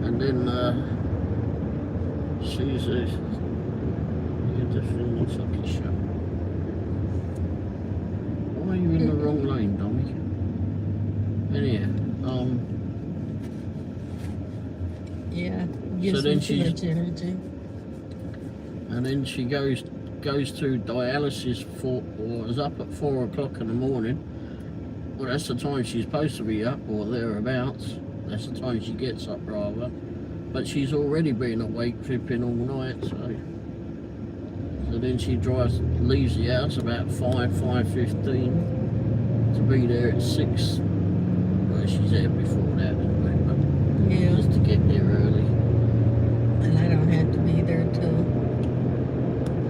And then she's the thing looks like it's shut. Why are you in the wrong lane, dummy? Anyhow, yeah, gives so then me too much energy. And then she goes to dialysis or is up at 4 o'clock in the morning. Well, that's the time she's supposed to be up, or thereabouts. That's the time she gets up, rather. But she's already been awake flipping all night, so then she leaves the house about 5:15 to be there at 6. Well, she's there before that, anyway, but Yeah, just to get there early. and I don't have to be there till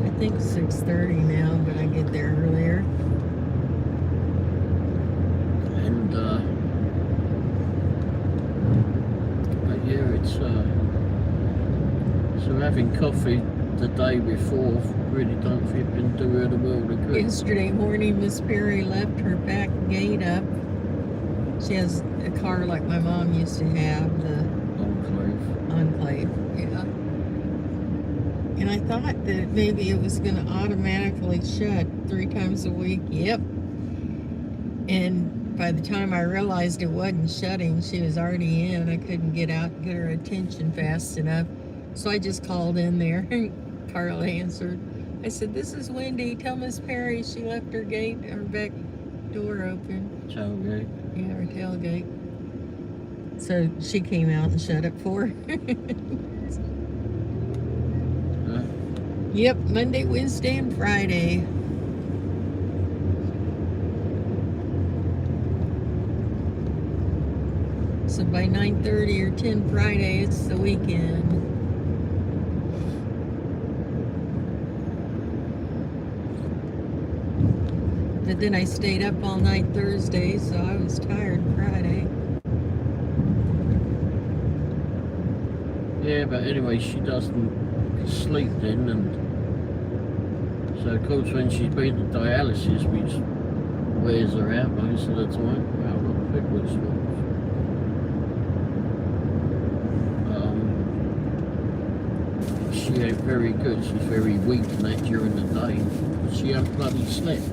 I think 6:30 now, but I get there earlier. And but yeah, it's so having coffee the day before really don't flipping do her the world of good. Yesterday morning, Miss Perry left her back gate up. She has a car like my mom used to have, the Enclave, yeah. And I thought that maybe it was going to automatically shut 3 times a week. Yep. And by the time I realized it wasn't shutting, she was already in. I couldn't get out and get her attention fast enough. So I just called in there. Carl answered. I said, "This is Wendy. Tell Miss Perry she left her back door open." Tailgate. Yeah, her tailgate. So she came out and shut it for her. Huh? Yep, Monday, Wednesday, and Friday. So by 9:30 or 10 Friday, it's the weekend. But then I stayed up all night Thursday, so I was tired Friday. Yeah, but anyway, she doesn't sleep then, and so of course when she's been to dialysis, which wears her out most of the time. Well, not big which she ain't very good. She's very weak and that during the day. She ain't bloody slept.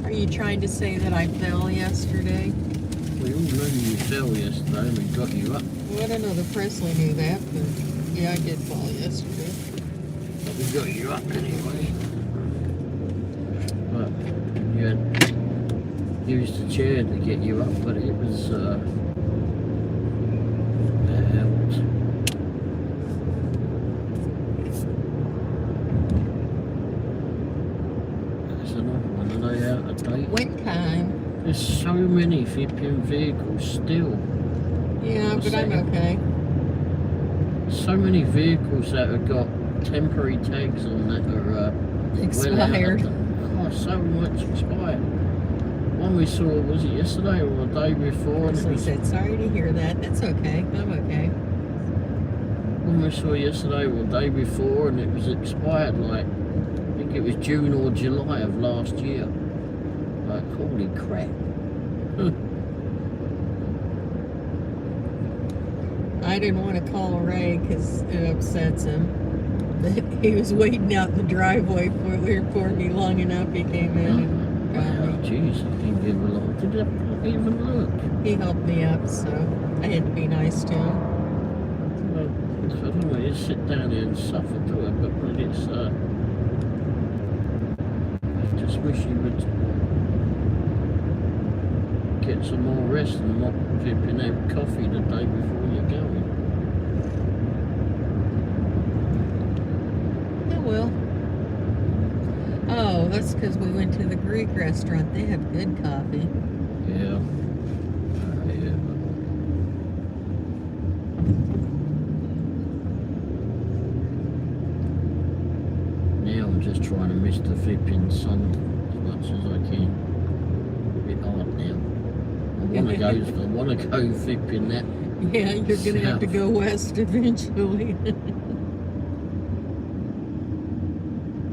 Are you trying to say that I fell yesterday? We all knew you fell yesterday and we got you up. Well, I don't know that Presley knew that, but yeah, I did fall yesterday. But we got you up anyway. But you had used the chair to get you up, but it was that helped. There's another one. Are they out of date? Wind time. There's so many flipping vehicles still. Yeah, What's but I'm that? okay. So many vehicles that have got temporary tags on that are Expired. Oh, so much expired. One we saw, was it yesterday or the day before? And So I said, sorry to hear that. That's okay. I'm okay. One we saw yesterday or the day before, and it was expired like, I think it was June or July of last year. Like, holy crap. I didn't want to call Ray because it upsets him. But he was waiting out in the driveway for me long enough. He came in and found Oh, me. jeez, I didn't give a lot. Did I even look? He helped me up, so I had to be nice to him. Well, I don't know, you sit down here and suffer to it, but when it's, I just wish you would get some more rest and not flipping out coffee the day before you're going. Oh well. Oh, that's because we went to the Greek restaurant. They have good coffee. Yeah. Yeah. Now I'm just trying to miss the flipping sun as much as I can. A bit hard now. I want to go flipping that. Yeah, you're gonna have to South. go west eventually.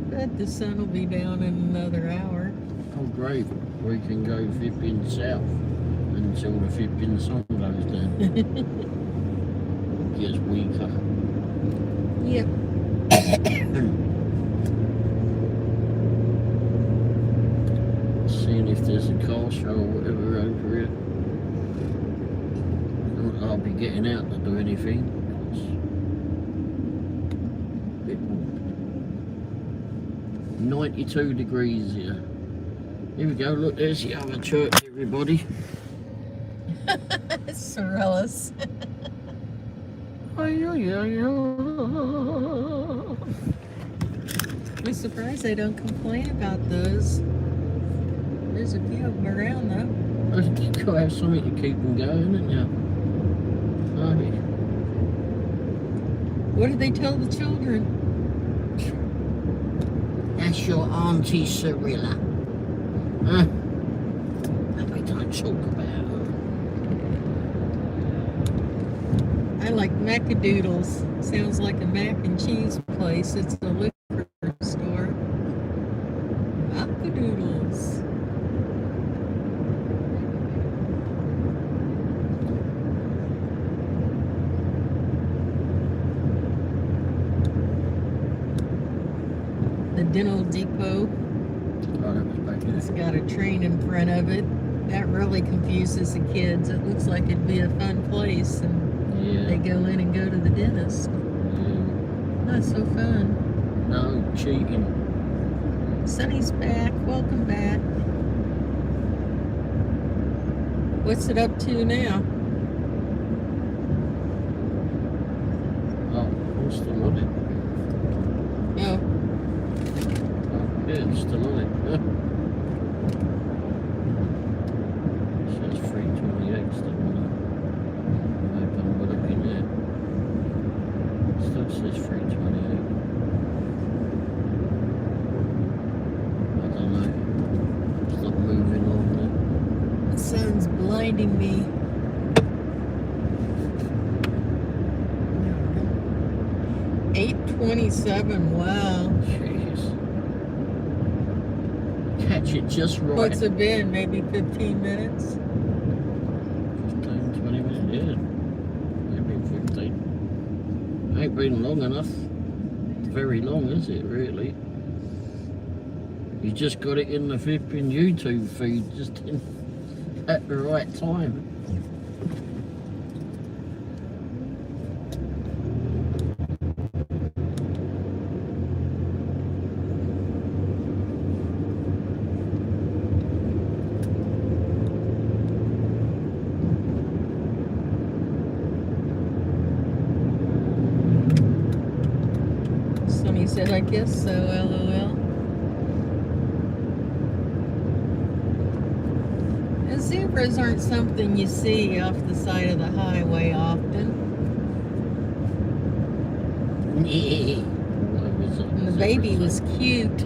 But the sun will be down in another hour. Oh great, we can go flipping south until the flipping sun goes down. It gets weaker. Yep. Seeing if there's a car show or whatever over here. I'll be getting out to do anything. It's a bit warm. 92 degrees here. Here we go, look, there's the other church, everybody. Sorellis. I'm surprised they don't complain about those. There's a few of them around though. You've got to have something to keep them going, haven't you? Oh, What did they tell the children? that's your Auntie Cirilla. Huh? We don't talk about her. I like Macadoodles. Sounds like a mac and cheese place. It's a liquor store. Macadoodles. The Dental Depot. Oh, that was back It's there. got a train in front of it. That really confuses the kids. It looks like it'd be a fun place, and they Yeah. go in and go to the dentist. Yeah. Not so fun. No cheating. Sonny's back. Welcome back. What's it up to now? Oh, I'm still on it. Oh, Oh, yeah, it's still on it. Says 328 still on it. Maybe I'm looking there. Still says 328. I don't know. It's not moving on the sun's blinding me. 8:27. Wow. there. Jeez. Catch it just right. What's it been? Maybe 15 minutes? 15, 20 minutes, yeah. Maybe 15. Ain't been long enough. Very long, is it, really? You just got it in the flipping YouTube feed just at the right time. Sonny said, I guess so, LOL. And zebras aren't something you see off the side of the highway often. Yeah. What was it? And the baby was cute.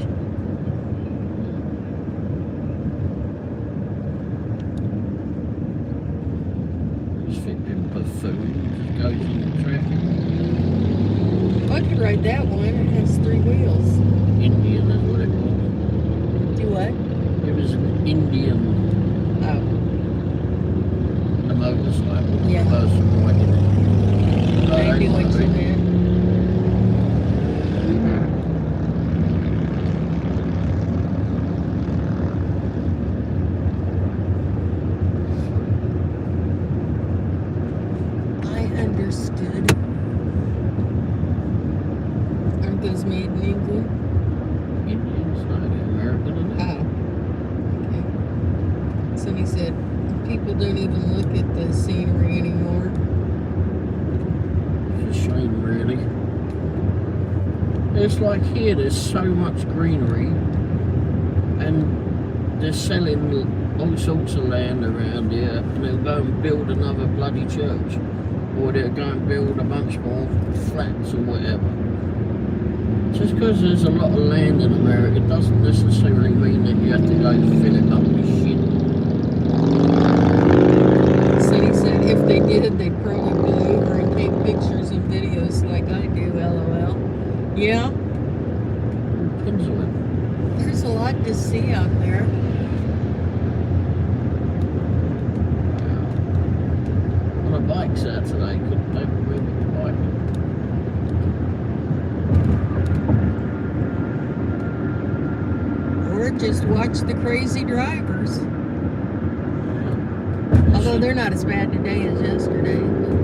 Just flipping buffoon. Just goes on the track. I could ride that one. It has 3 wheels. Indian, that's what it was. Do what? It was an Indian Oh, a motorcycle. Yeah. The person riding it. I knew what you meant. I understood. Aren't those made in England? Indians, not American, isn't it? Oh. Okay. Somebody said people don't even look at the scenery anymore. It's a shame, really. It's like here, there's so much greenery, and they're selling all sorts of land around here, and they'll go and build another bloody church, or they'll go and build a bunch more flats or whatever. Just because there's a lot of land in America doesn't necessarily mean that you have to go fill it up with shit. Sonny said if they did, they'd probably pull over and take pictures and videos like I do, LOL. Yeah, Depends on it. there's a lot to see out there. On a bike's out today, couldn't take a real bike. Or just watch the crazy drivers. Although they're not as bad today as yesterday.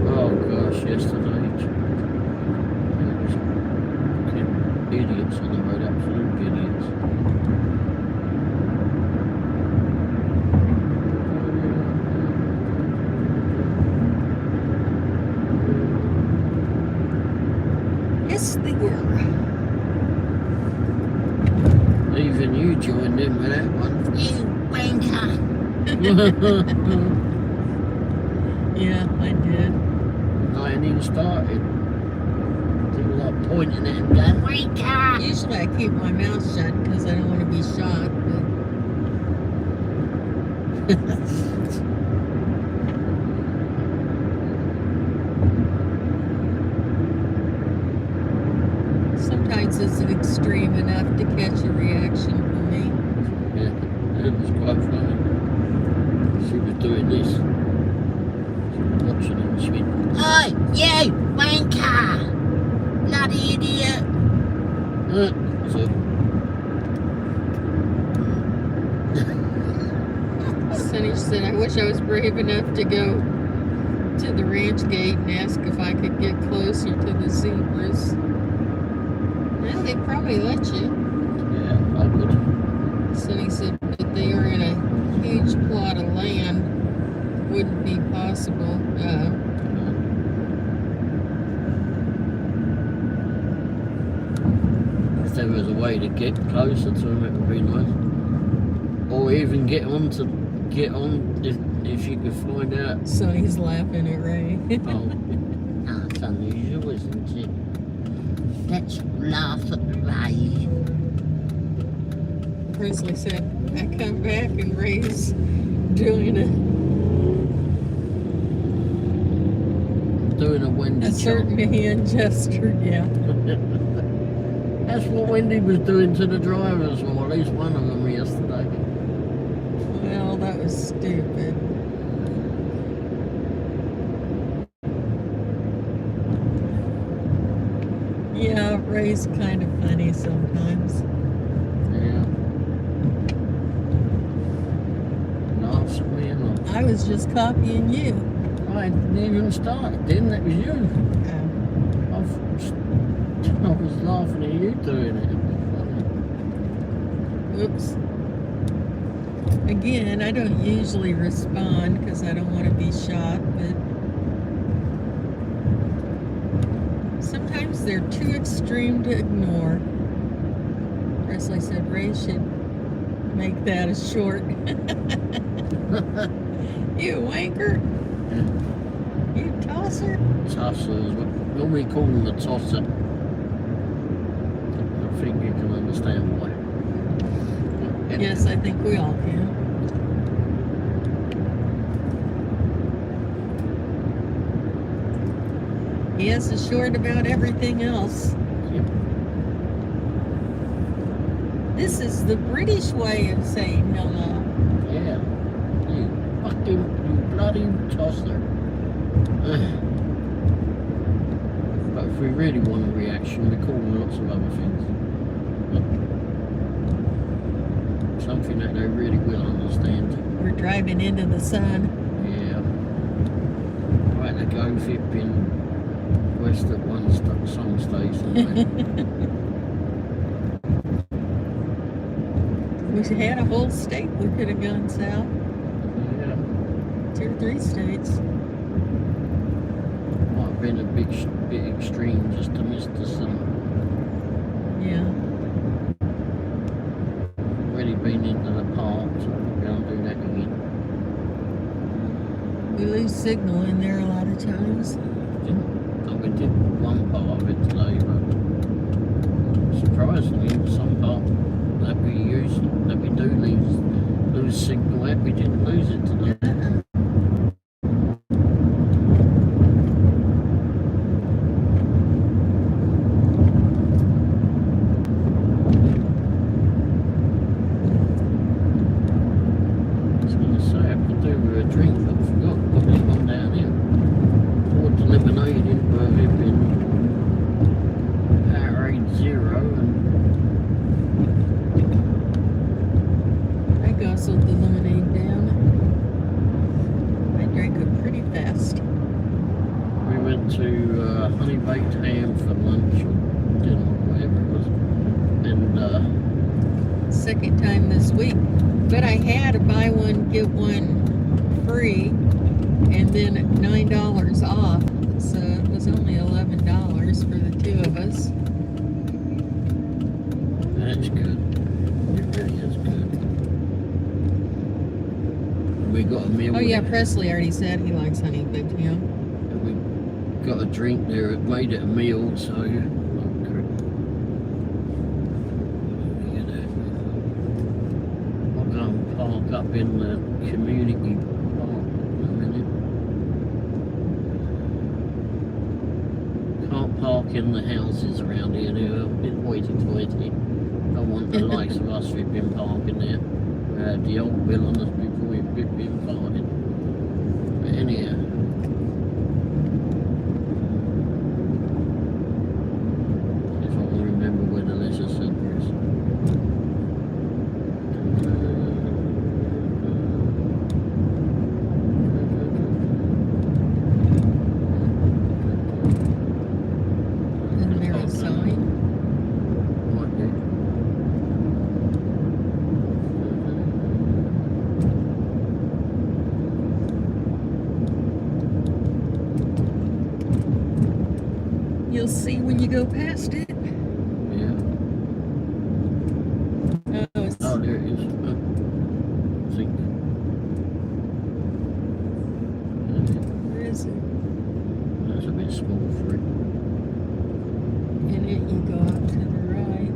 Oh gosh, yesterday. Idiots on the road, absolute idiots. Yes, they were. Even you joined in with that one. You wanker! Yeah, I did. I ain't even started. People like pointing at him going, wanker! Usually I keep my mouth shut because I don't want to be shot, but sometimes it's extreme enough to catch a reaction from me. Yeah, it was quite funny. She was doing this. She was watching it and she went, "Oi, you wanker! Bloody idiot!" So, Sonny said, I wish I was brave enough to go to the ranch gate and ask if I could get closer to the zebras. Well, they'd probably let you. yeah, I would. Sonny said, but they are in a huge plot of land. Wouldn't be possible. If there was a way to get closer to him, it would be nice. Or even get on if you could find out. Sonny's laughing at Ray. Oh, that's unusual, isn't it? Let's laugh at Ray. Presley said, I come back and Ray's doing Doing a Wendy a certain hand gesture. Yeah. That's what Wendy was doing to the drivers, or at least one of them yesterday. Well, that was stupid. Yeah, Ray's kind of funny sometimes. Yeah. Laughs at me and I was just copying you. I didn't even start, didn't it? It was you. I was laughing at you doing it. Oops. Again, I don't usually respond because I don't want to be shot, but sometimes they're too extreme to ignore. Presley said Ray should make that a short. You wanker. You tosser. Tosser is what we call him, a tosser. think you can understand why. Yes, I think we all can. He has a short about everything else. Yep. This is the British way of saying hello. Yeah. You fucking, you bloody tosser. But if we really want a reaction, we call them lots of other things. Something that they really will understand. We're driving into the sun. Yeah. Right to go flipping west at some station. We had a whole state we could have gone south. Yeah. 2 or 3 states. Might have been a bit extreme just to miss the sun. Yeah. Already been into the park, so we'll go and do that again. We lose signal in there a lot of times. We did one part of it today, but surprisingly, some part that we do lose signal at, we didn't lose it today. I was going to say I could do with a drink, but I forgot to put this one down here. Poured the lemonade into a flipping Powerade Zero and I guzzled the lemonade down. I drank it pretty fast. we went to honey baked ham for lunch or dinner or whatever it was. And Second time this week. But I had to buy one, get one free, and then $9 off. So it was only $11 for the 2 of us. that's good. It really is good. We got a meal. Oh yeah, there. Presley already said he likes honey baked ham. And we got a drink there. It made it a meal, so I'll go and park up in the community park in a minute. Can't park in the houses around here. They're a bit hoity-toity. Don't want the likes of us who've been parking there. We had the old bill on us before we've been parking. But anyhow. If I can remember where the leisure centre is. And there was sign. Might be. You'll see when you go past it. Yeah. Oh, it's Oh, there it is. I think. where is it? That's a bit small for it. In it, you go up to the right.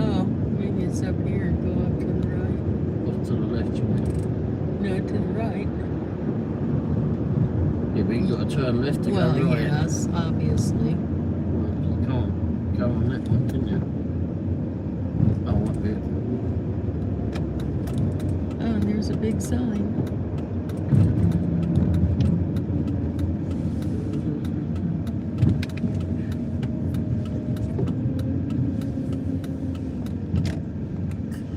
Oh, maybe it's up here and go up to the right. Off to the left, you mean? No, to the right. Yeah, but you got to turn left to Well, go right. yes, obviously. Well, you can't go on that one, can you? Oh, up here. Oh, and there's a big sign.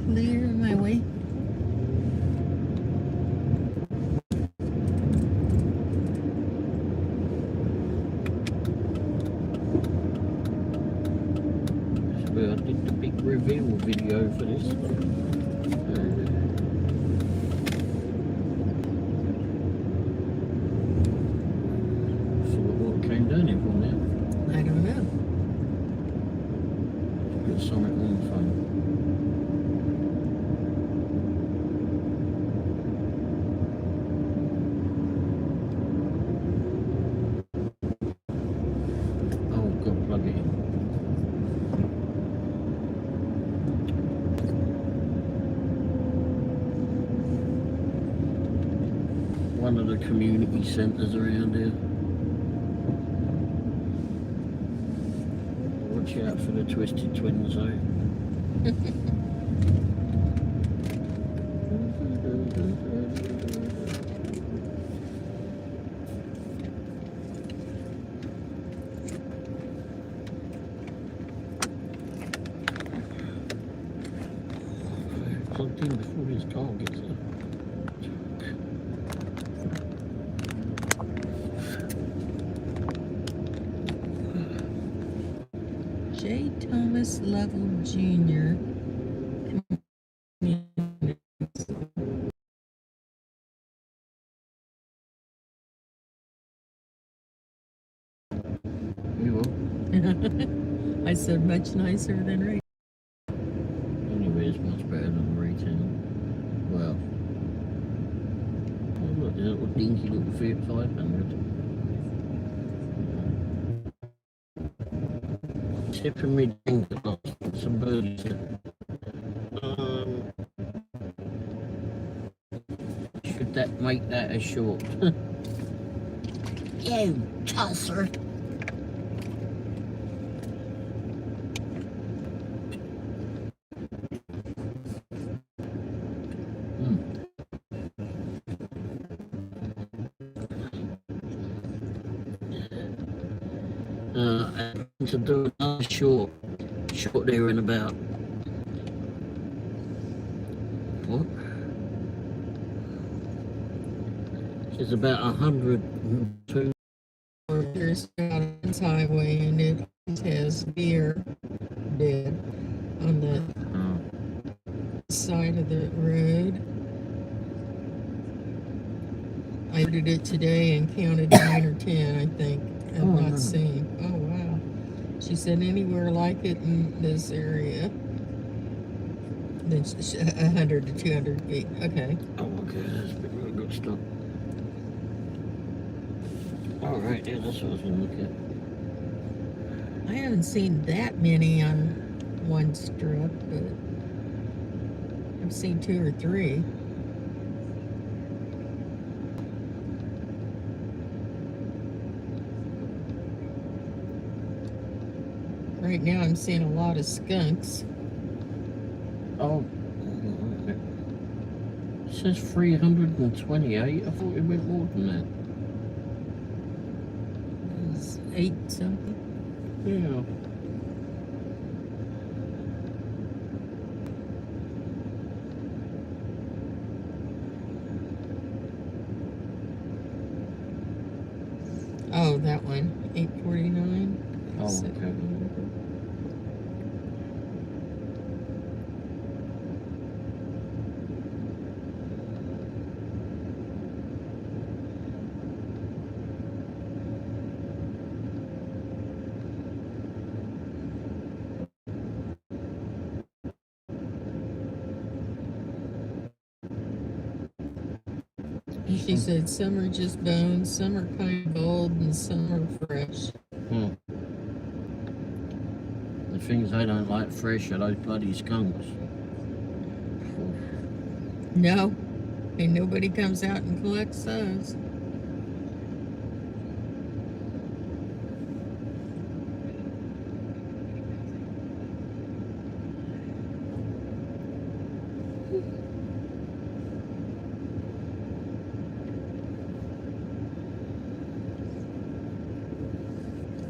Clear my way. So I did the big reveal video for this. So what came down here for now? I don't know. Got something on the phone. Oh, God, plug it in. one of the community centres around here. Watch out for the twisted twins though. Plugged in before his car gets there. J. Thomas Level Jr. You will. I said much nicer than right. Anyway, it's much better than Raytown. Well, oh look, there's a little dinky little Fiat 500. Tipping me drink at lost some birdies there. Should that make that a short? You tosser. To do another short there in about what? It's about 102. There's Scotland's highway and it has deer dead on the side of the road. I did it today and counted 9 or 10, I think. I've not seen. Oh wow. She said anywhere like it in this area. Then 100 to 200 feet. Okay. Oh, okay, that's been real good stuff. Alright, yeah, that's what I was going to look at. I haven't seen that many on one strip, but I've seen 2 or 3. Right now I'm seeing a lot of skunks. Oh, it says 328. I thought it went more than that. It's 8 something. Yeah. Oh, that one. 849. Oh, okay. She said some are just bones, some are kind of old, and some are fresh. The things I don't like fresh are those bloody skunks. No, and nobody comes out and collects those.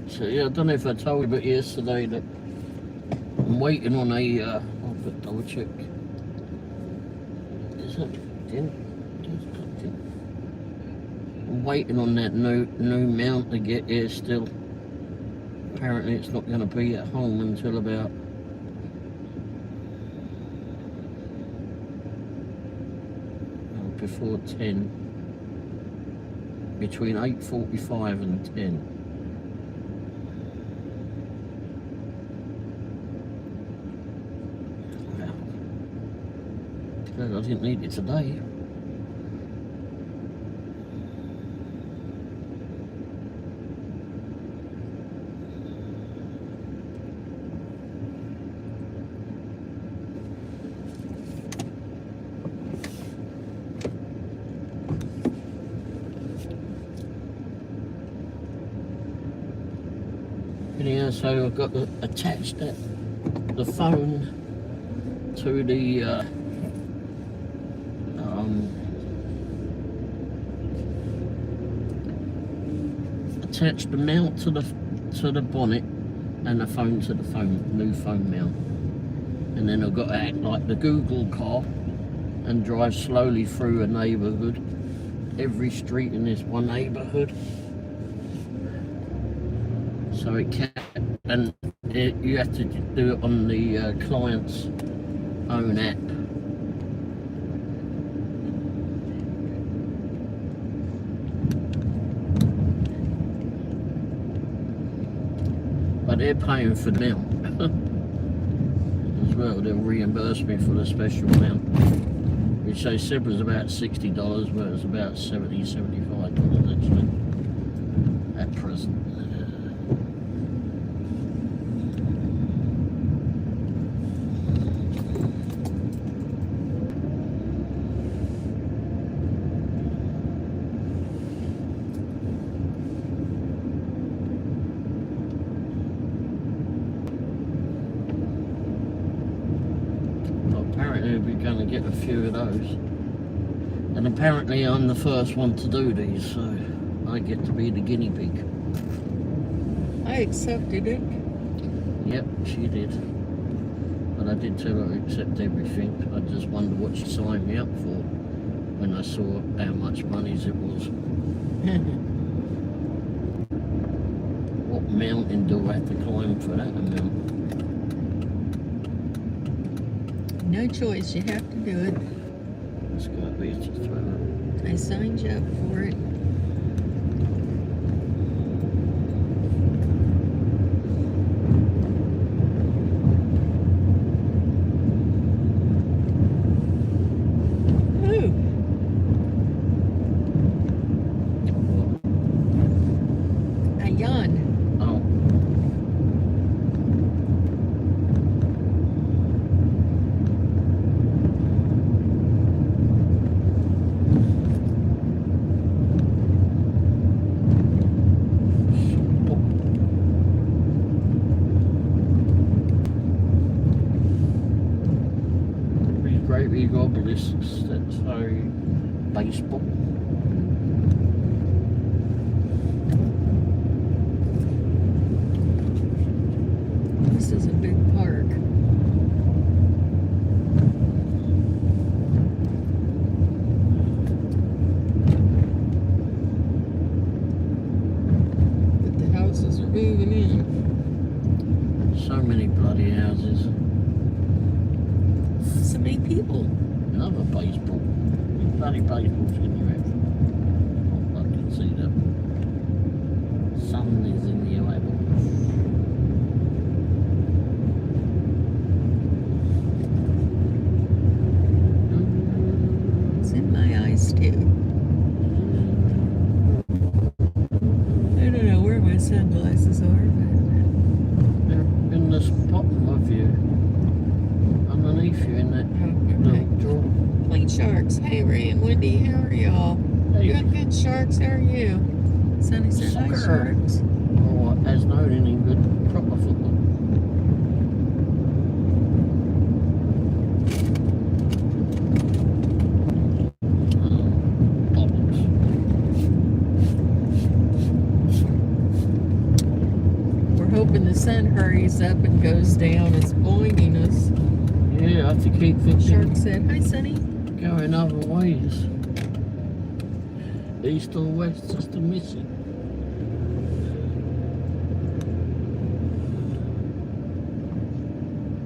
So yeah, I don't know if I told you about yesterday that I'm waiting on a, I'll double check. Is it in? I'm waiting on that new mount to get here still. Apparently it's not going to be at home until about before 10. Between 8:45 and 10. I didn't need it today. Anyhow, so I've got to attach the phone to the attach the mount to the bonnet and the phone to the new phone mount. And then I've got to act like the Google car and drive slowly through a neighbourhood. Every street in this one neighbourhood. So it can, and you have to do it on the client's own app. But they're paying for the mount as well. They'll reimburse me for the special mount, which they said was about $60, but it's about $70, $75 actually at present. Apparently we're going to get a few of those, and apparently I'm the first one to do these, so I get to be the guinea pig. I accepted it. Yep, she did, but I did tell her to accept everything. I just wondered what she signed me up for when I saw how much money it was. What mountain do I have to climb for that amount? No choice, you have to do it. It's got to be just throw I signed you up for it. Ooh. I yawned. Oh. Great big obelisks that say baseball. This is a big park. But the houses are moving in. So many bloody houses. So many people. Another baseball. Big bloody baseball's in the red. Oh, I can see that. Sun is in the level. It's in my eyes too. I don't know where my sunglasses are, but They're in this bottom of you. Underneath you in that little drawer. Clean Sharks. Hey Ray and Wendy, how are y'all? Hey. Good Sharks, how are you? Sunny said hi Soccer. Sharks. Or as known in England, proper football. Bollocks. We're hoping the sun hurries up and goes down. It's blinding us. Yeah, I have to keep thinking. Shark said, hi Sunny. Going other ways. East or west, just to miss it.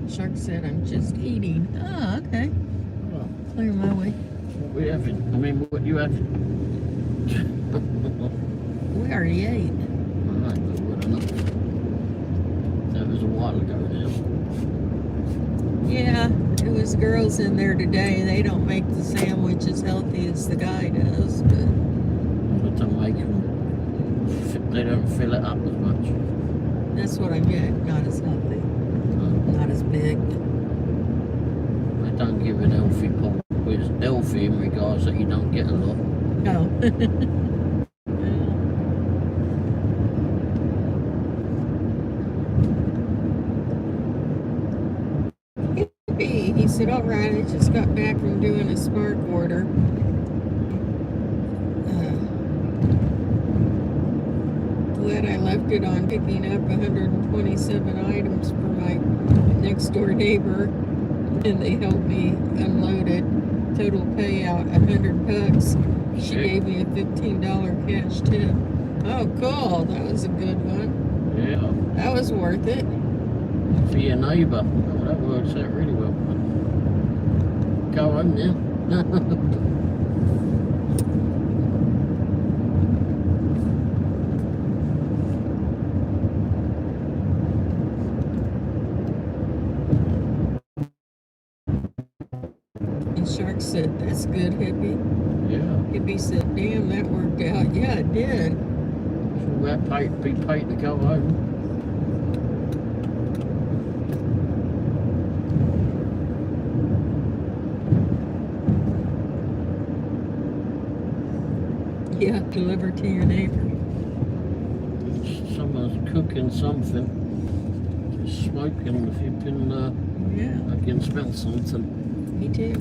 Shark said, I'm just eating. Ah, okay. Oh, Clear my way. what we having? I mean, what you having? We already ate. Alright, but what enough? That was a while ago now. Yeah, it was girls in there today. They don't make the sandwich as healthy as the guy does, but But don't make them, they don't fill it up as much. that's what I meant. Not as healthy. Not as big. They don't give an healthy pot. It's healthy in regards that you don't get a lot. No. right. I just got back from doing a Spark order. Glad I left it on picking up 127 items for my next door neighbor, and they helped me unload it. Total payout $100. She gave me a $15 cash tip. Oh, cool! That was a good one. Yeah. That was worth it. For your neighbour. Oh, that works out really well. Go home now. And Shark said, "That's good, Hippie." Yeah. Hippie said, "Damn, that worked out." Yeah, it did. All that be paid to go home. Yeah, deliver to your neighbor. Someone's cooking something. Just smoking. If you've been, Yeah, I can smell something. me too.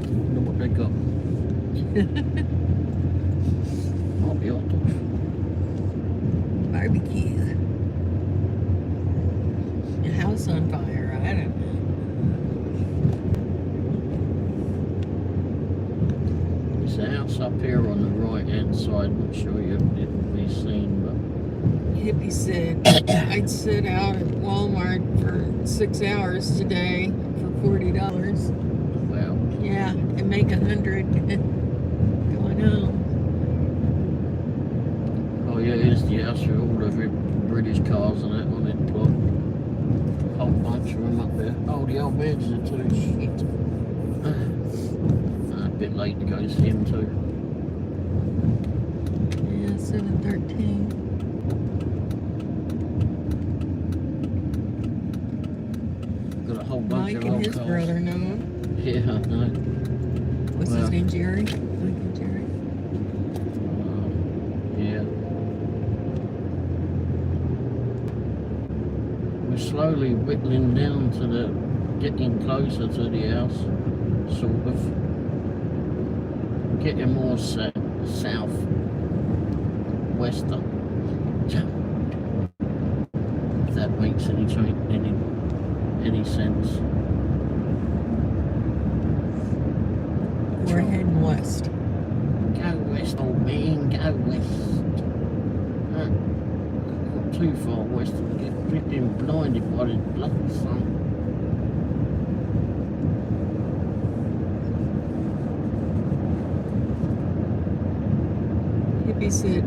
Wonder what they got. Might be hot dogs. Barbecue. Your house on fire. I don't know. There's a house up here on the right hand side. Not sure you'll be seen, but Hippie said I'd sit out at Walmart for 6 hours today for $40. well, Yeah, and make 100 going home. oh yeah, here's the house with all the British cars and that on it. Plot. Whole bunch of them up there. Oh, the old man's there too. Shit. A bit late to go see him too. Yeah, 7:13. Got a whole bunch Mike of and old his cars. brother know him. Yeah, I know. What's Well. his name, Jerry? Mike and Jerry. Yeah. We're slowly whittling down to getting closer to the house, sort of. Getting more south, western. If that makes any sense. We're heading west. Go west, old man, go west. Not too far west and get flipping blinded by the bloody sun. Hippie said,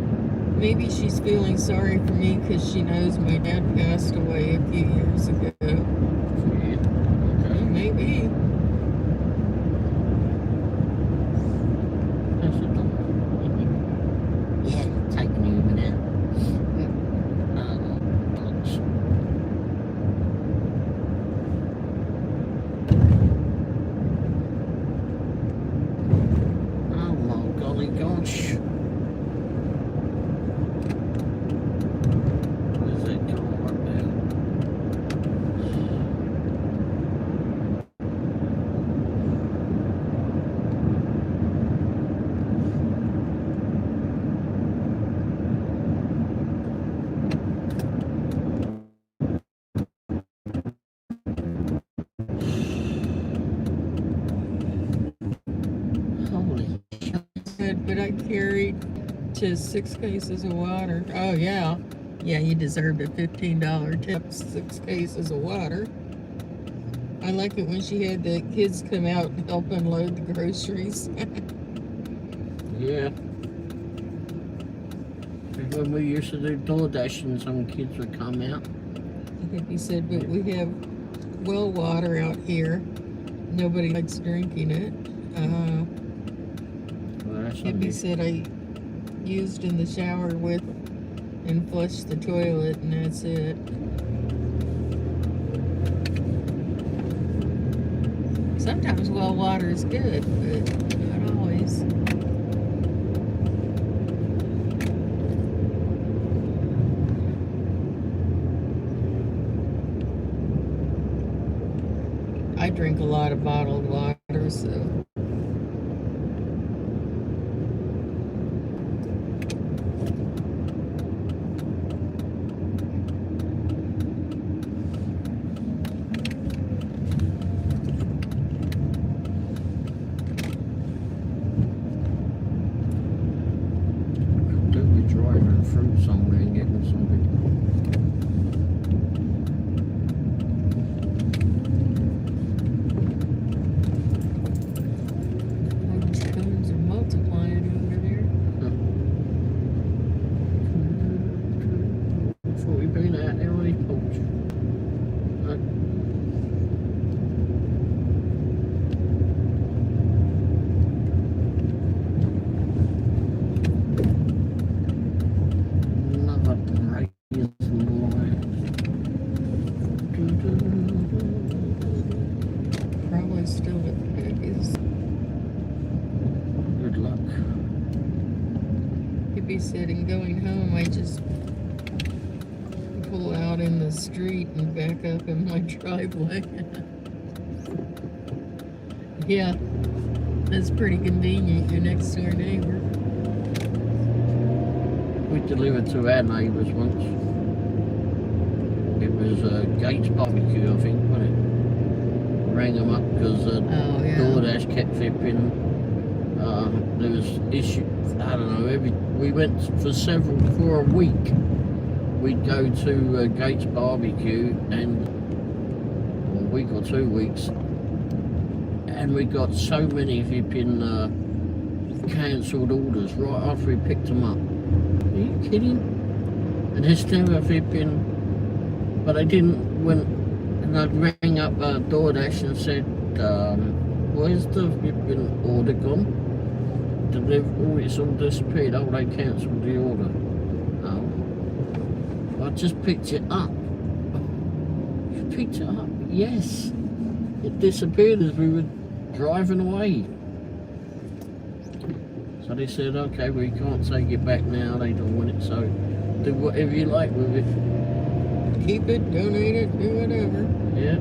maybe she's feeling sorry for me because she knows my dad passed away a few years ago. Yeah, okay. Maybe. That's a dog. Yeah, taking you over now. Bollocks. Oh my golly gosh. Where's that car right there? Holy shit. Good, but I carried to 6 cases of water. Oh, yeah. Yeah, you deserved a $15 tip, 6 cases of water. I like it when she had the kids come out and help unload the groceries. Yeah. When we used to do DoorDash and some kids would come out. Hippie said, but we have well water out here. Nobody likes drinking it. Well, that's Hippie only, said I used in the shower with and flushed the toilet, and that's it. Sometimes well water is good, but not always. I drink drink a lot of bottled water, so. Do we driving through somewhere and getting something? Orange cones are multiplying over there. Thought we'd been out there on his porch. Another brazen Probably still at Peggy's. Good luck. Hippie said in going home, I just pull out in the street and back up in my driveway. Yeah, that's pretty convenient. Your next door neighbor. We delivered to our neighbours once. It was Gates Barbecue, I think, wasn't it? Rang them up because Oh, yeah. DoorDash kept flipping. There was issues. I don't know. We went for a week. We'd go to Gates Barbecue and a week or 2 weeks, and we got so many flipping cancelled orders right after we picked them up. Are you kidding? And they're still flipping, but I didn't. And I rang up DoorDash and said, "Where's the flipping order gone? It's all disappeared. Oh, they cancelled the order." Oh, I just picked it up. You picked it up? Yes. It disappeared as we were driving away. So they said, okay, we can't take it back now. They don't want it, so do whatever you like with it. Keep it, donate it, do whatever. Yeah.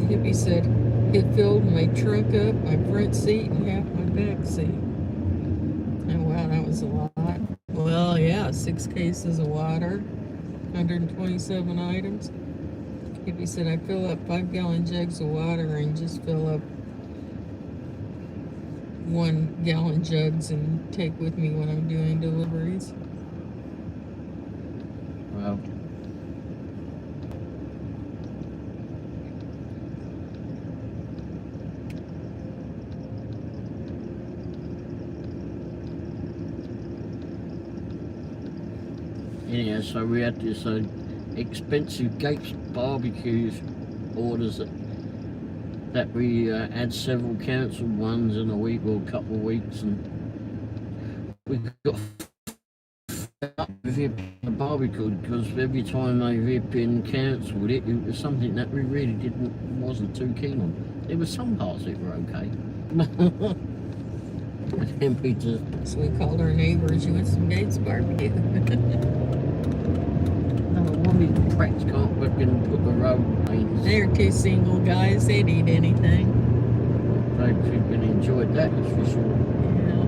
Hippie said it filled my trunk up, my front seat, and half my back seat. Oh, wow, that was a lot. Well, yeah, 6 cases of water, 127 items. Hippie said I fill up 5-gallon jugs of water and just fill up 1-gallon jugs and take with me when I'm doing deliveries. Well. Yeah, so we had this expensive Gates Barbecue orders that we had several cancelled ones in a week or a couple of weeks, and we got fed up with the barbecue because every time they've been cancelled it was something that we really wasn't too keen on. There were some parts that were okay. And we just, So we called our neighbors, you want some Gates barbecue? one of these brats can't fucking put the road lanes. They're 2 single guys, they'd eat anything. They've been enjoyed that, that's for sure. Yeah.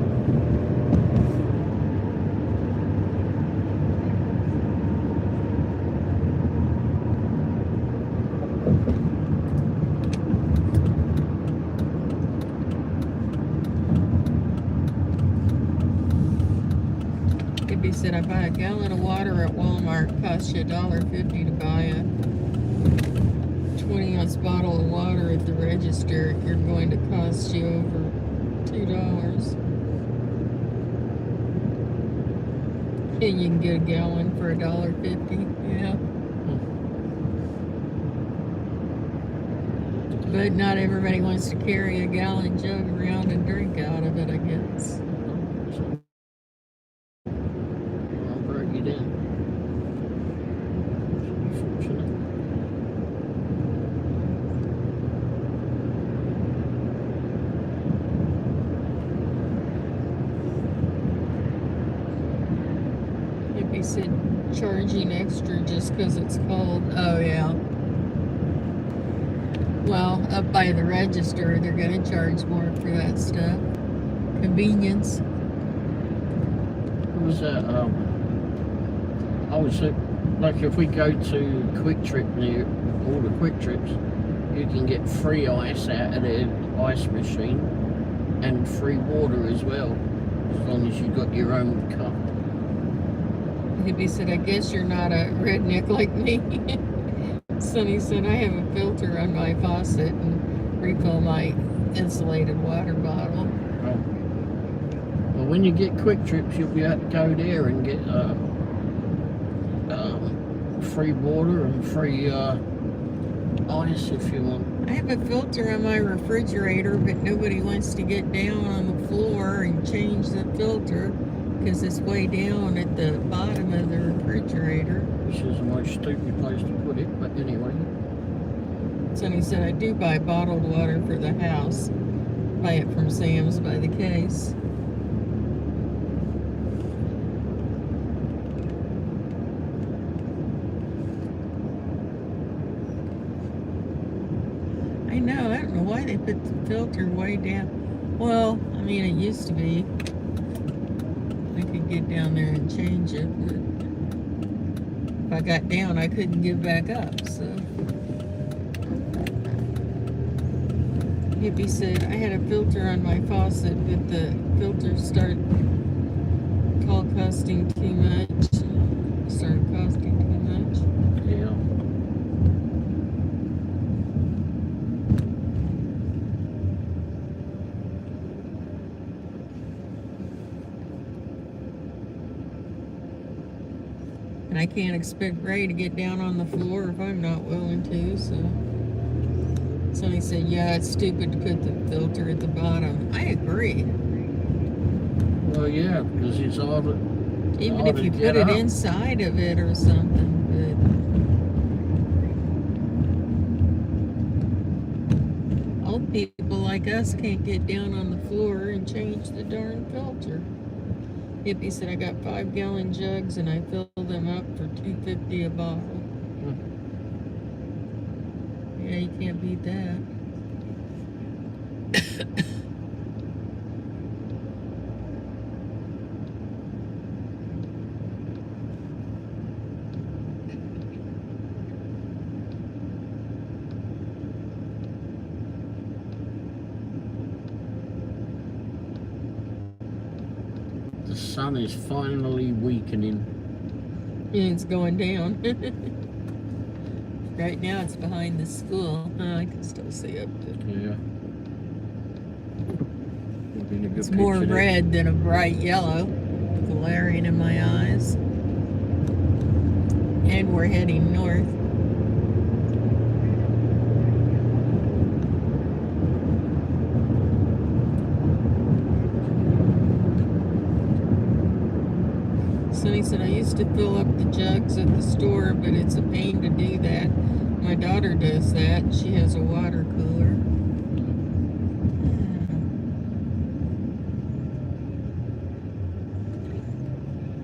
Hippie said I buy a gallon of water at Walmart, costs you $1.50 to buy a 20-ounce bottle of water at the register. You're going to cost you over $2. And you can get a gallon for $1.50. Yeah. But not everybody wants to carry a gallon jug around and drink out of it, I guess. I'll break you down. Unfortunate. Hippie said charging extra just because it's cold. Oh, yeah. Well, up by the register, they're going to charge more for that stuff. Convenience. What was that? Like if we go to Quick Trip near all the Quick Trips, you can get free ice out of their ice machine and free water as well, as long as you've got your own cup. Hippie said, I guess you're not a redneck like me. Sonny said, I have a filter on my faucet and refill my insulated water bottle. Oh. Well, when you get Quick Trips, you'll be able to go there and get free water and free ice if you want. I have a filter on my refrigerator, but nobody wants to get down on the floor and change the filter because it's way down at the bottom of the refrigerator. Which is the most stupid place to put it, but anyway. Sonny said, I do buy bottled water for the house. Buy it from Sam's by the case. I know, I don't know why they put the filter way down. Well, I mean, it used to be. I could get down there and change it, but if I got down, I couldn't get back up, so. Hippie said, I had a filter on my faucet, but the filter started costing too much. Started costing too much. Yeah. And I can't expect Ray to get down on the floor if I'm not willing to, so. Sonny said, yeah, it's stupid to put the filter at the bottom. I agree. Well, yeah, because it's hard to, Even hard if to you get put it up. inside of it or something, but old people like us can't get down on the floor and change the darn filter. Hippie said, I got 5-gallon jugs and I fill them up for $2.50 a bottle. Yeah, you can't beat that. The sun is finally weakening. Yeah, it's going down. Right now it's behind the school. Oh, I can still see up to. Yeah. Been a good It's more picture there. red than a bright yellow, glaring in my eyes. And we're heading north. Sonny said, I used to fill up the jugs at the store, but it's a pain to do that. My daughter does that. She has a water cooler.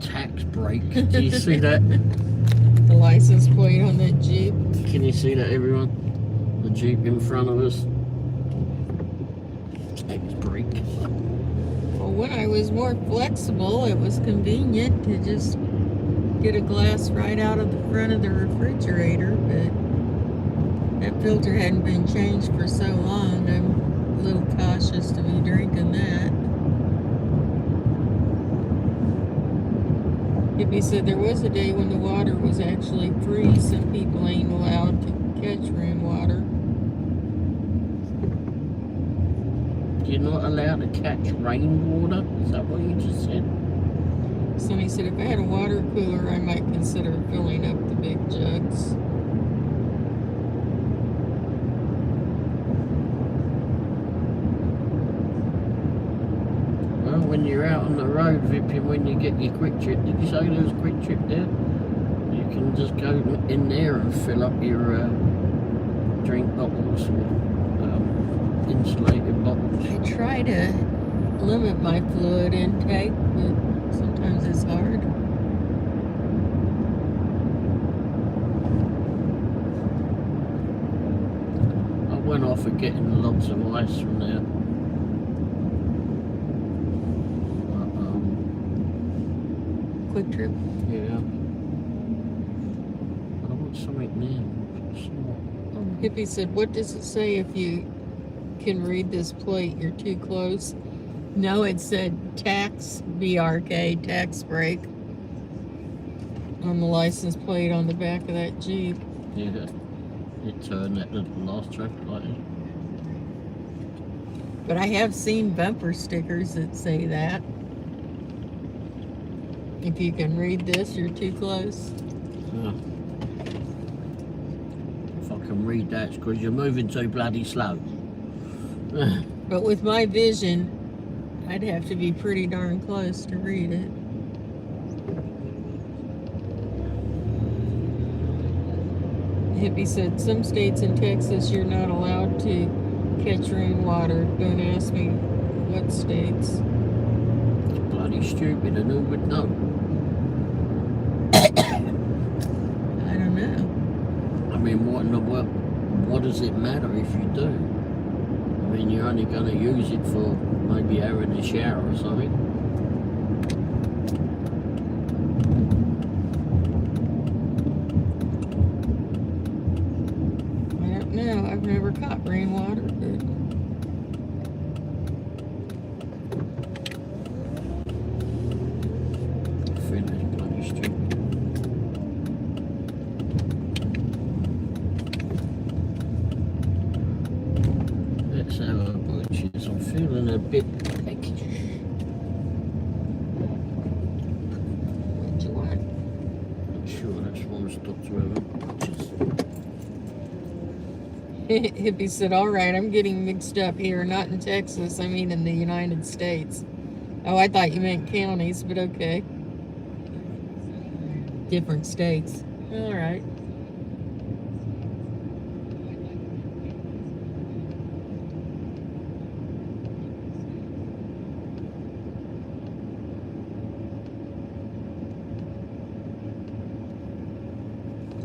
Tax break. Do you see that? The license plate on that Jeep. Can you see that, everyone? The Jeep in front of us. Tax break. Well, when I was more flexible, it was convenient to just get a glass right out of the front of the refrigerator, but that filter hadn't been changed for so long, I'm a little cautious to be drinking that. Hippie said there was a day when the water was actually free. Some people ain't allowed to catch rainwater. You're not allowed to catch rainwater? Is that what you just said? Sonny said if I had a water cooler, I might consider filling up the big jugs. Well, when you're out on the road, Vipian, when you get your Quick Trip, did you say there was a Quick Trip there? You can just go in there and fill up your drink bottles or insulated bottles. I try to limit my fluid intake, but sometimes it's hard. I went off of getting lots of ice from there. Quick Trip. Yeah. I want something new. Hippie said, what does it say if you can read this plate? You're too close. No, it said tax, BRK, tax break on the license plate on the back of that Jeep. Yeah. It turned at the last traffic light. But I have seen bumper stickers that say that. If you can read this, you're too close. Yeah. If I can read that, it's because you're moving too bloody slow. But with my vision, I'd have to be pretty darn close to read it. Hippie said, some states in Texas you're not allowed to catch rainwater. Don't ask me what states. It's bloody stupid and who would know? I don't know. I mean, what in the world? What does it matter if you do? I mean, you're only going to use it for maybe having a shower or something. I don't know. I've never caught rainwater, but I think that's bloody stupid. Let's have a butcher's. I'm feeling a bit peckish. what do you want? Not sure that's why I stopped to have a butcher's. Hippie said, all right, I'm getting mixed up here. Not in Texas, I mean in the United States. Oh, I thought you meant counties, but okay. Different states. All right.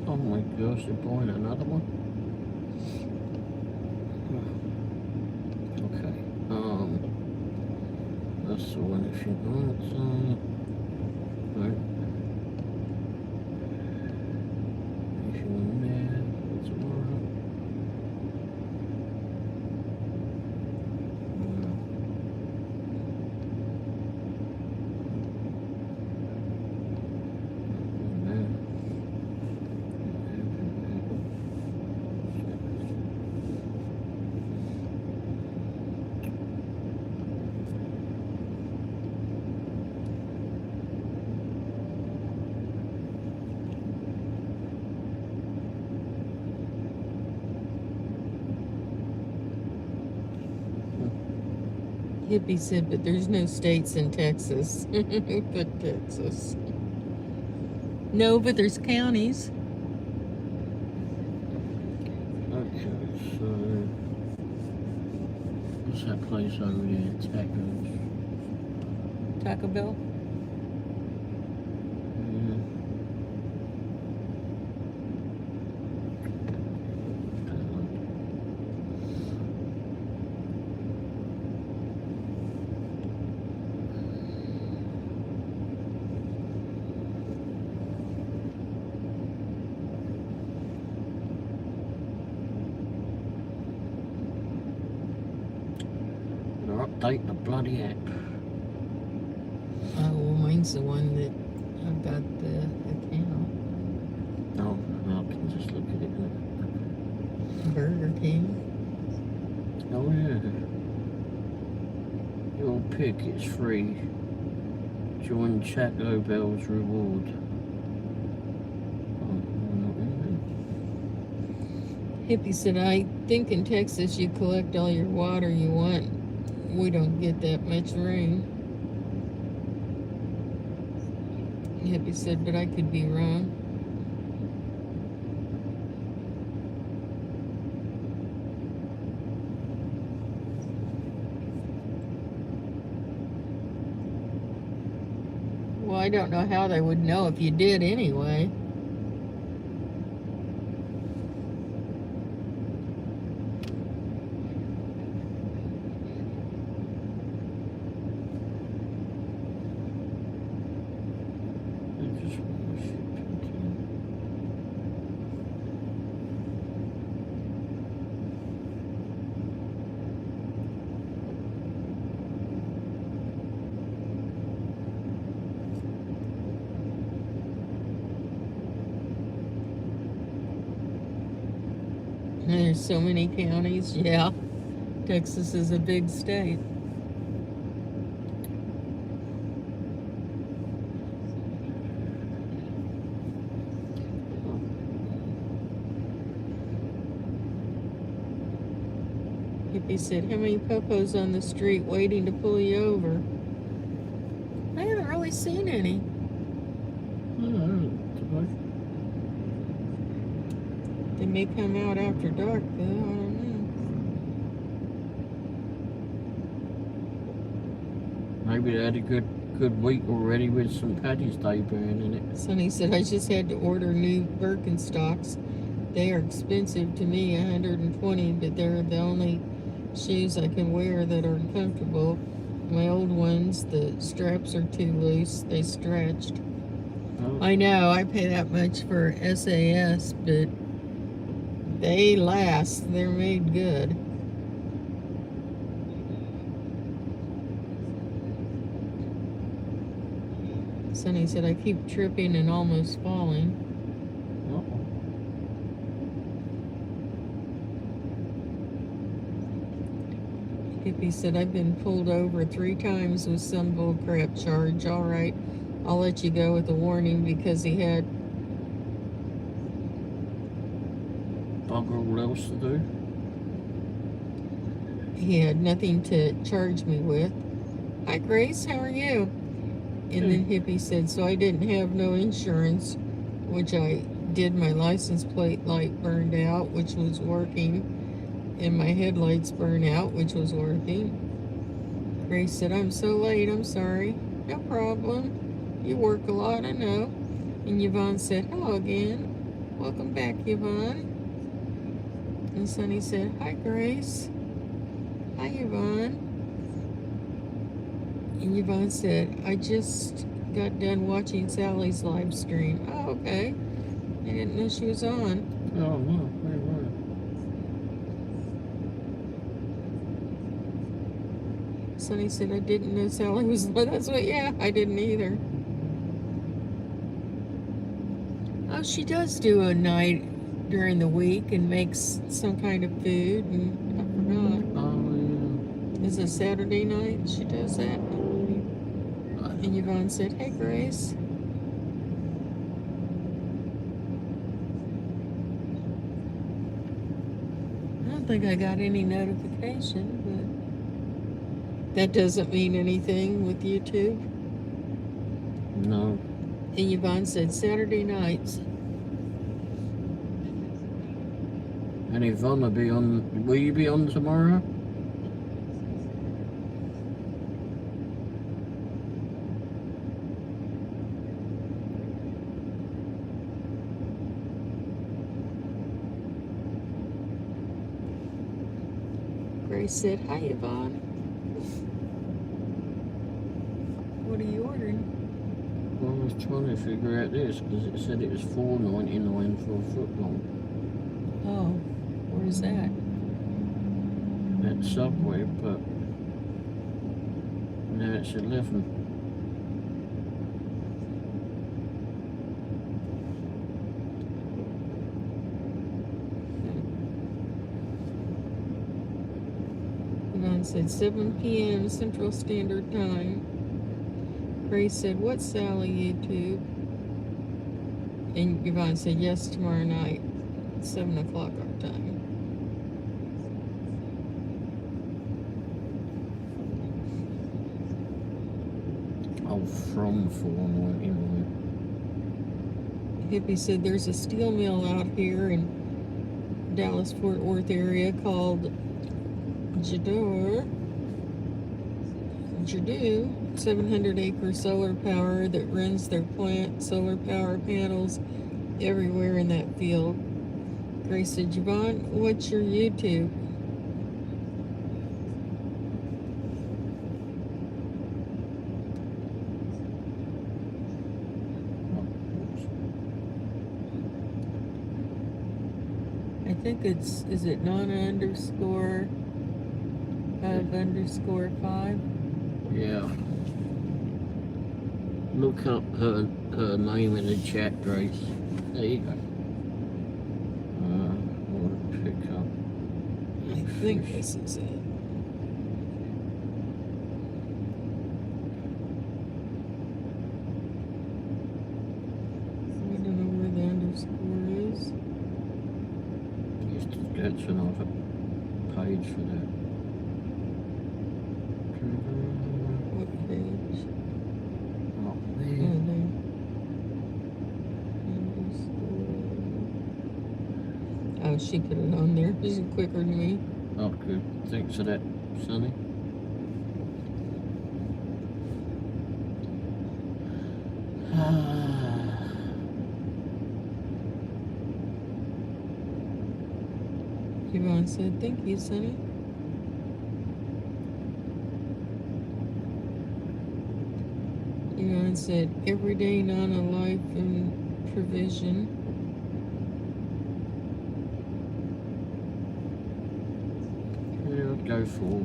Oh my gosh, they're buying another one? Okay. That's the one if you want. Right. If you want there, tomorrow. Hippie said, but there's no states in Texas. But Texas. No, but there's counties. Okay, so what's that place over there? Tacos. Taco Bell. Update the bloody app. Oh, well, mine's the one that I've got the account. Oh, I can just look at it. Burger King. Oh yeah. Your pick is free. Join Taco Bell's reward. Oh, not really. Hippie said, I think in Texas you collect all your water you want. We don't get that much rain. Hippie said, but I could be wrong. Well, I don't know how they would know if you did anyway. There's so many counties. Yeah, Texas is a big state. Hippie said, how many popos on the street waiting to pull you over? I haven't really seen any. They may come out after dark, though. I don't know. Maybe they had a good week already with St. Paddy's Day burning it. Sonny said, I just had to order new Birkenstocks. They are expensive to me, $120, but they're the only shoes I can wear that are comfortable. My old ones, the straps are too loose. They stretched. Oh. I know, I pay that much for SAS, but they last. They're made good. Sonny said, I keep tripping and almost falling. Hippie said, I've been pulled over 3 times with some bullcrap charge. All right, I'll let you go with a warning because he had Bugger all else to do. He had nothing to charge me with. Hi, Grace, how are you? And then Hippie said, so I didn't have no insurance, which I did. My license plate light burned out, which was working, and my headlights burned out, which was working. Grace said, I'm so late, I'm sorry. No problem. You work a lot, I know. And Yvonne said, hello again. Welcome back, Yvonne. And Sonny said, hi, Grace. Hi, Yvonne. And Yvonne said, I just got done watching Sally's live stream. Oh, okay. I didn't know she was on. Oh, no. Very well. Sonny said, I didn't know Sally was on. That's what, yeah, I didn't either. Oh, she does do a night during the week and makes some kind of food, and I forgot. Oh, yeah. Is it Saturday night she does that? And Yvonne said, hey, Grace. I don't think I got any notification, but that doesn't mean anything with YouTube. No. And Yvonne said Saturday nights. And Yvonne will be on. Will you be on tomorrow? Grace said, hi, Yvonne. What are you ordering? Well, I was trying to figure out this because it said it was $4.99 for a foot long. Oh, where's that? At Subway, but now it's 11. Yvonne said 7 p.m. Central Standard Time. Grace said, what's Sally YouTube? And Yvonne said, yes, tomorrow night, 7 o'clock our time. Oh, from $4.99. Hippie said, there's a steel mill out here in Dallas-Fort Worth area called Jadoo, 700-acre solar power that runs their plant, solar power panels everywhere in that field. Grace said, Yvonne, what's your YouTube? I think it's, is it Nana_of_5? Yeah. Look up her name in the chat, Grace. There you go. Order cup. I think this is it. I don't know where the underscore is. Used to get another page for that. What page? Up Oh, there. there. Underscore. Oh, she put it on there. She's quicker than me. Oh, good. Thanks for that, Sonny. Yvonne said, thank you, Sonny. Yvonne said, everyday Nana life and provision. Yeah, I'd go for.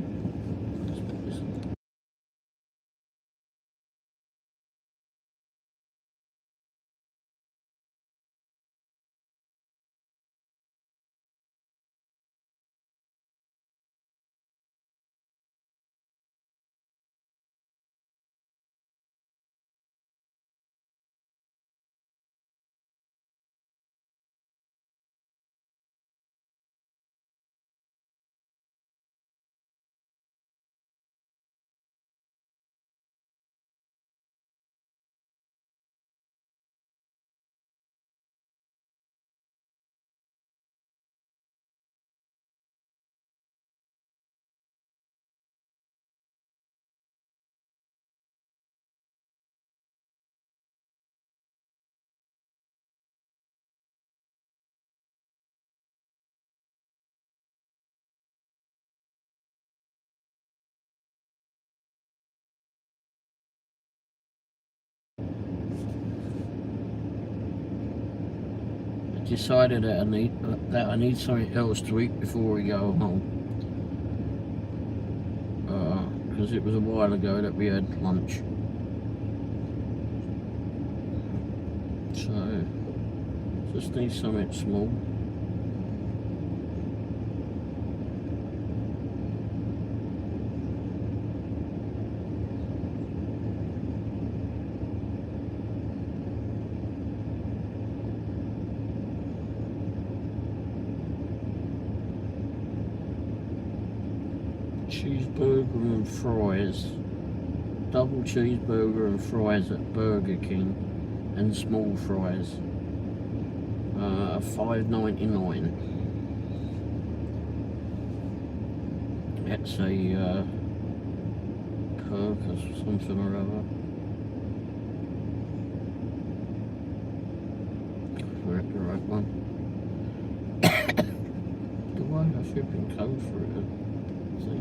Decided that I need something else to eat before we go home. Because it was a while ago that we had lunch. So just need something small. Cheeseburger and fries, double cheeseburger and fries at Burger King, and small fries, $5.99. That's a perk or something or other. We're at the right one. The one I should be code for it. See?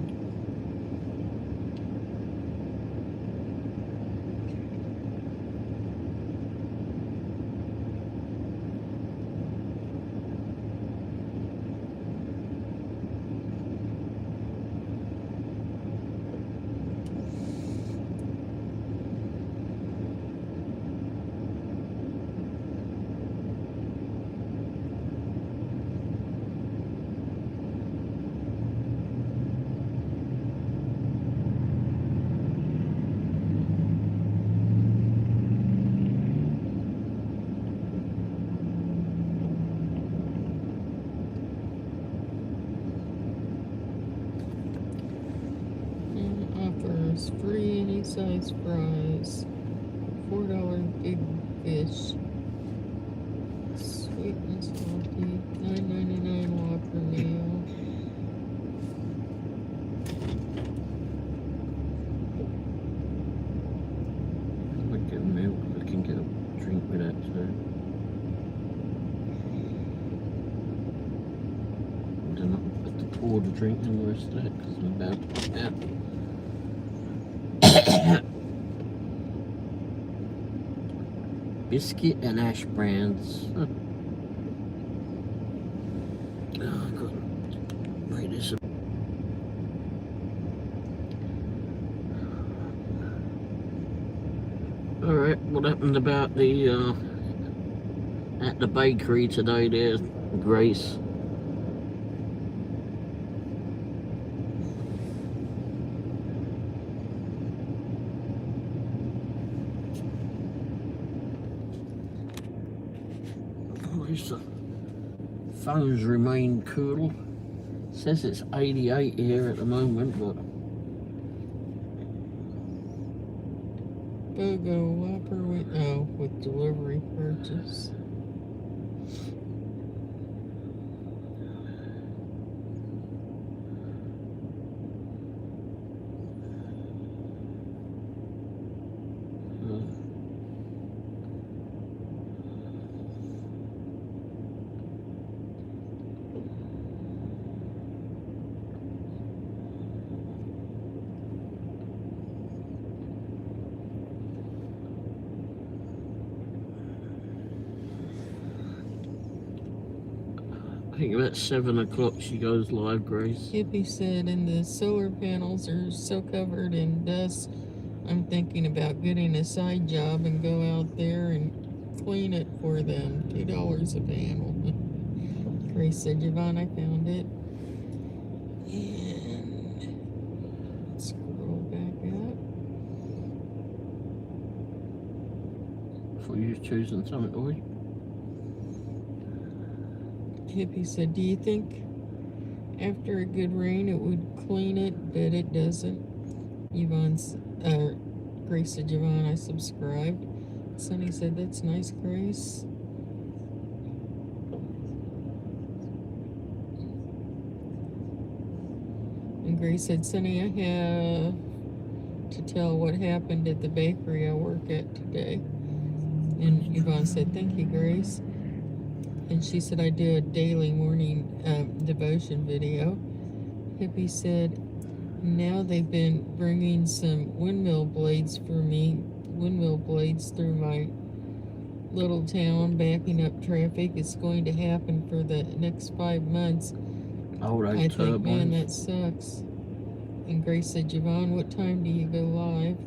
Offers free any size fries, $4 big fish, sweet and salty, $9.99 Whopper meal. I get milk, I can get a drink with that too. I don't know, have to pour the drink in the rest of that because I'm about to get out. Biscuit and ash brands. Oh, I've got to read this. Alright, what happened about the at the bakery today there, Grace? least the phones remain cool. Says it's 88 here at the moment, but BOGO Whopper with delivery purchase. I think about 7 o'clock she goes live, Grace. Hippie said, and the solar panels are so covered in dust, I'm thinking about getting a side job and go out there and clean it for them. $2 a panel. Grace said, Yvonne, I found it. And scroll back up. For you choosing something to eat. Hippie said, do you think after a good rain it would clean it? But it doesn't. Grace said, Yvonne, I subscribed. Sunny said, that's nice, Grace. And Grace said, Sunny, I have to tell what happened at the bakery I work at today. And Yvonne said, thank you, Grace. And she said, I do a daily morning devotion video. Hippie said, now they've been bringing some windmill blades for me, windmill blades through my little town, backing up traffic. It's going to happen for the next 5 months. Oh, those I think, man, that turbines. sucks. And Grace said, Yvonne, what time do you go live?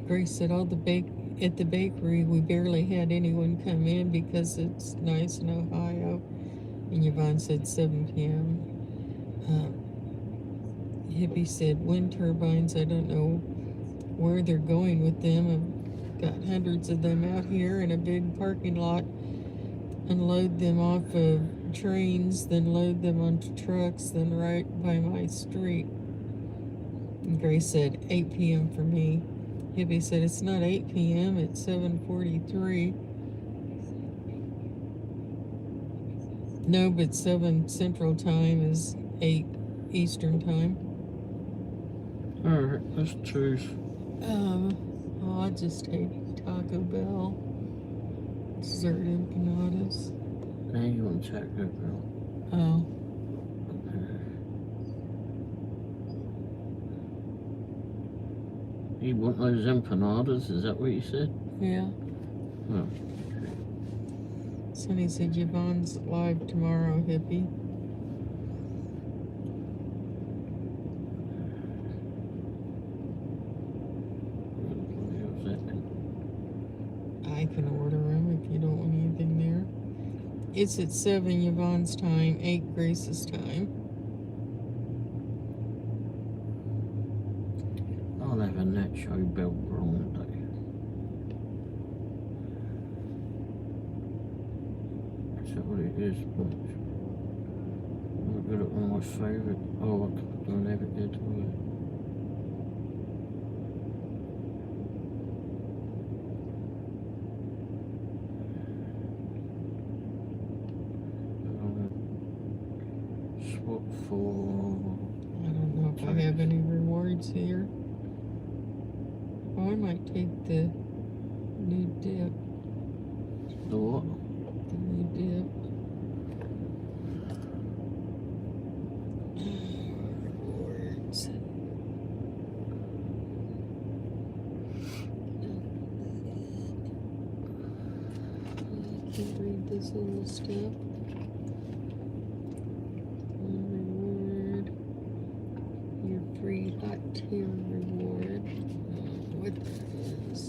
Grace said, at the bakery, we barely had anyone come in because it's nice in Ohio. And Yvonne said 7 p.m. Hippie said, wind turbines, I don't know where they're going with them. I've got hundreds of them out here in a big parking lot. Unload them off of trains, then load them onto trucks, then right by my street. And Grace said, 8 p.m. for me. Hippie said, it's not 8 p.m., it's 7:43. No, but 7 Central Time is 8 Eastern Time. Alright, let's choose. I'll just take Taco Bell. Dessert empanadas. Now you want Taco Bell. Oh. You want those empanadas? Is that what you said? Yeah. Oh. Sonny said Yvonne's live tomorrow, Hippie. I can order them if you don't want anything there. It's at 7 Yvonne's time, 8 Grace's time. I'll have a nacho bell grande. Is that what it is? I've got it on my favourite. Oh, I don't have it there to it. Swap for... I don't know if I have any rewards here. Oh, I might take the new dip. The what? The new dip. Rewards. I can't read this little stuff. Reward. Your free hot tier reward. What that is.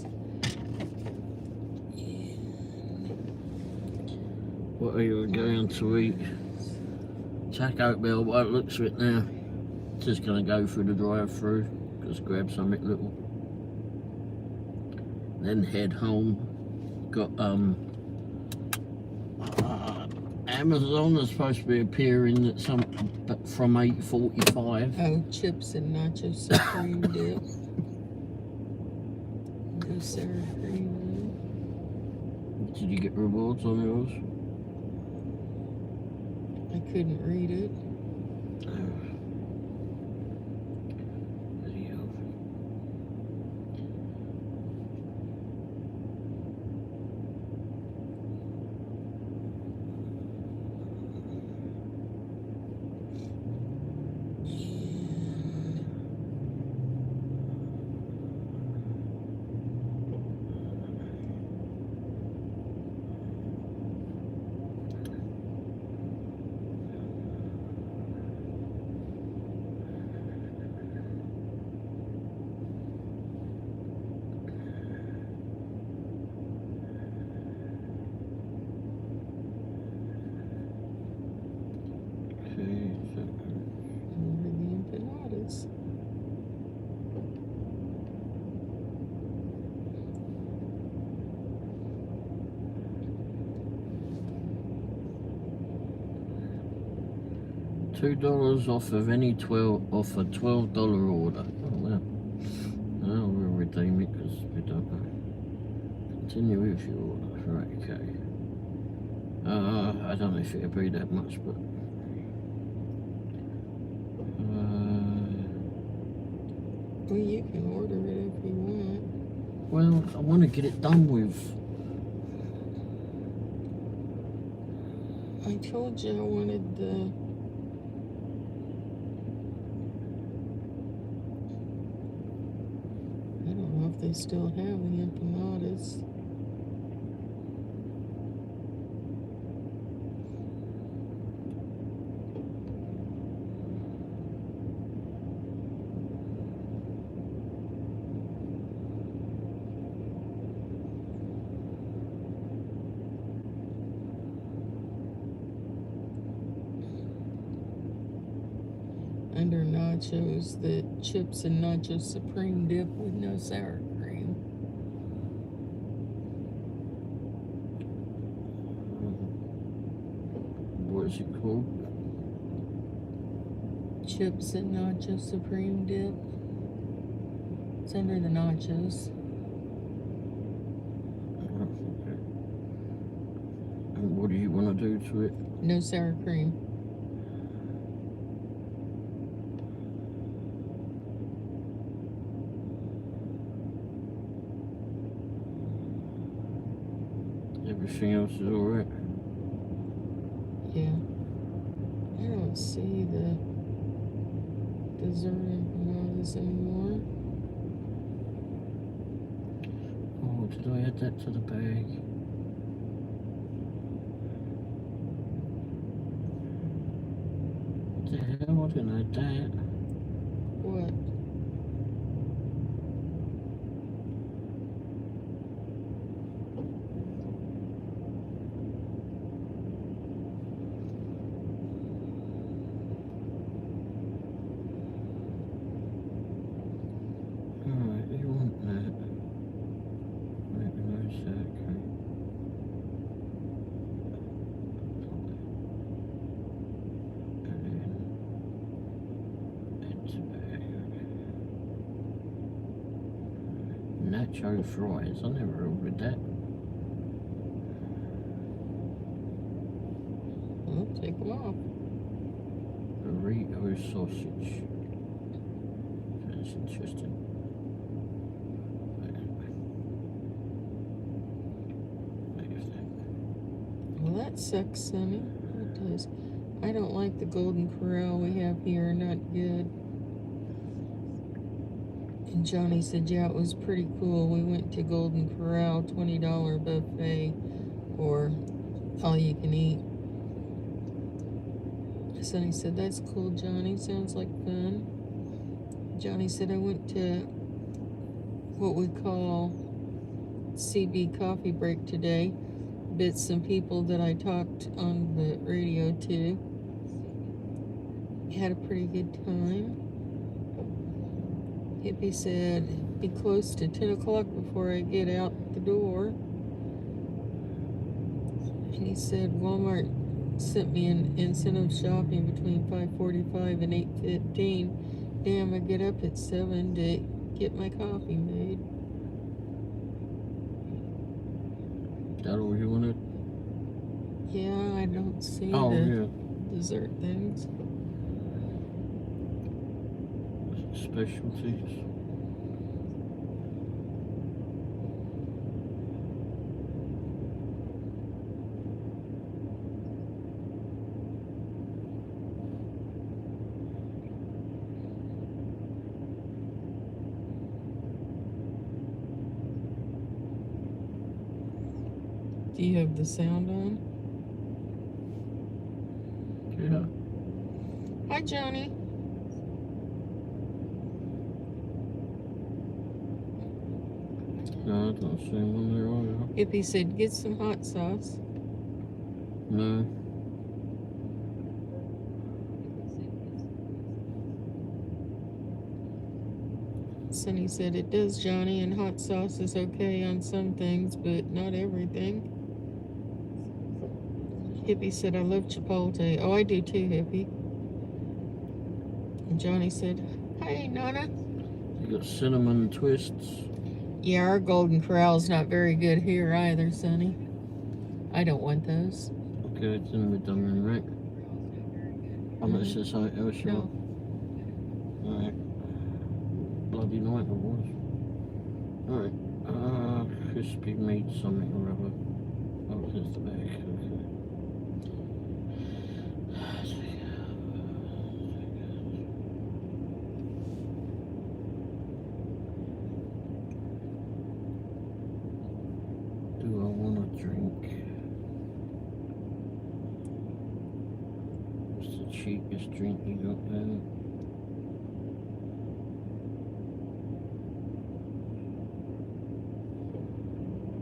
What are you going to eat? Taco Bell, by the looks of it now. Just gonna go through the drive-through. Just grab something little. then head home. Got Amazon is supposed to be appearing at some from 8:45. Oh, chips and nacho supreme dip. No sour cream. Did you get rewards on yours? I couldn't read it. $2 off of any $12 order. Oh well. No, we'll redeem it because we don't know. Continue with your order. Right, okay. I don't know if it'll be that much, but well, you can order it if you want. well, I want to get it done with. I told you I wanted the they still have the empanadas. Under nachos, the chips and nacho supreme dip with no sour cream. What is it called? Chips and nacho supreme dip. It's under the nachos. Okay. And what do you want to do to it? No sour cream. Everything else is alright. Yeah. I don't see the dessert empanadas anymore. Oh, did I add that to the bag? What the hell? I didn't add that. What? Alright, you want that. Maybe no sour cream. And then into bag. Nacho fries. I never ordered that. Well, take them off. Burrito sausage. That's interesting. Well, that sucks, Sonny. It does. I don't like the Golden Corral we have here. Not good. And Johnny said, yeah, it was pretty cool. We went to Golden Corral, $20 buffet, or all you can eat. Sonny said, that's cool, Johnny. Sounds like fun. Johnny said, I went to what we call CB coffee break today. Bit some people that I talked on the radio to. Had a pretty good time. Hippie said, Be close to 10 o'clock before I get out the door. And he said Walmart sent me an incentive shopping between 5:45 and 8:15. Damn, I get up at 7 to get my coffee made. Is that all you wanted? Yeah, I don't see Oh, the yeah. dessert things. Specialties. Do you have the sound on? Yeah. Hi, Johnny. No, I don't see one there either. Hippie said, get some hot sauce. No. Sonny said, it does, Johnny, and hot sauce is okay on some things, but not everything. Hippie said, I love Chipotle. Oh, I do too, Hippie. And Johnny said, hey, Nana. You got cinnamon twists. Yeah, our Golden Corral's not very good here either, Sonny. I don't want those. Okay, it's in the done, right? Unless there's something else you want. Alright. Bloody night it was. Alright. Crispy meat something or other. Oh, there's the bag. Okay. Do I want to drink? What's the cheapest drink you got there?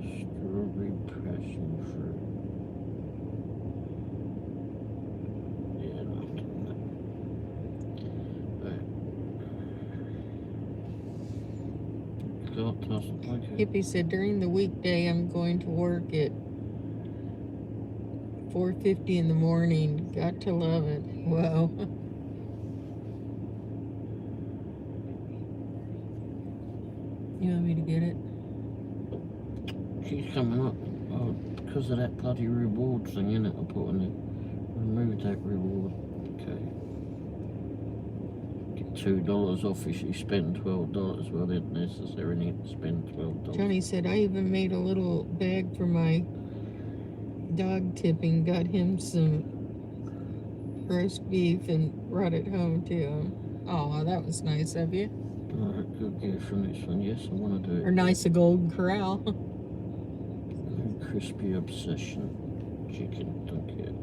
Strawberry passion fruit. Yeah, no, I'm doing that. Alright. God doesn't like it. Hippie said, during the weekday, I'm going to work at 4:50 in the morning. Got to love it. Wow. You want me to get it? She's coming up. Oh, because of that bloody reward thing, innit? I put on it. Remove that reward. Okay. Get $2 off if you spend $12. Well, they don't necessarily need to spend $12. Johnny said, I even made a little bag for my dog tipping. Got him some roast beef and brought it home to him. Oh, that was nice of you. Alright, good gear for this one. Yes, I want to do it. Or nice a Golden Corral. Crispy obsession. Chicken, don't care.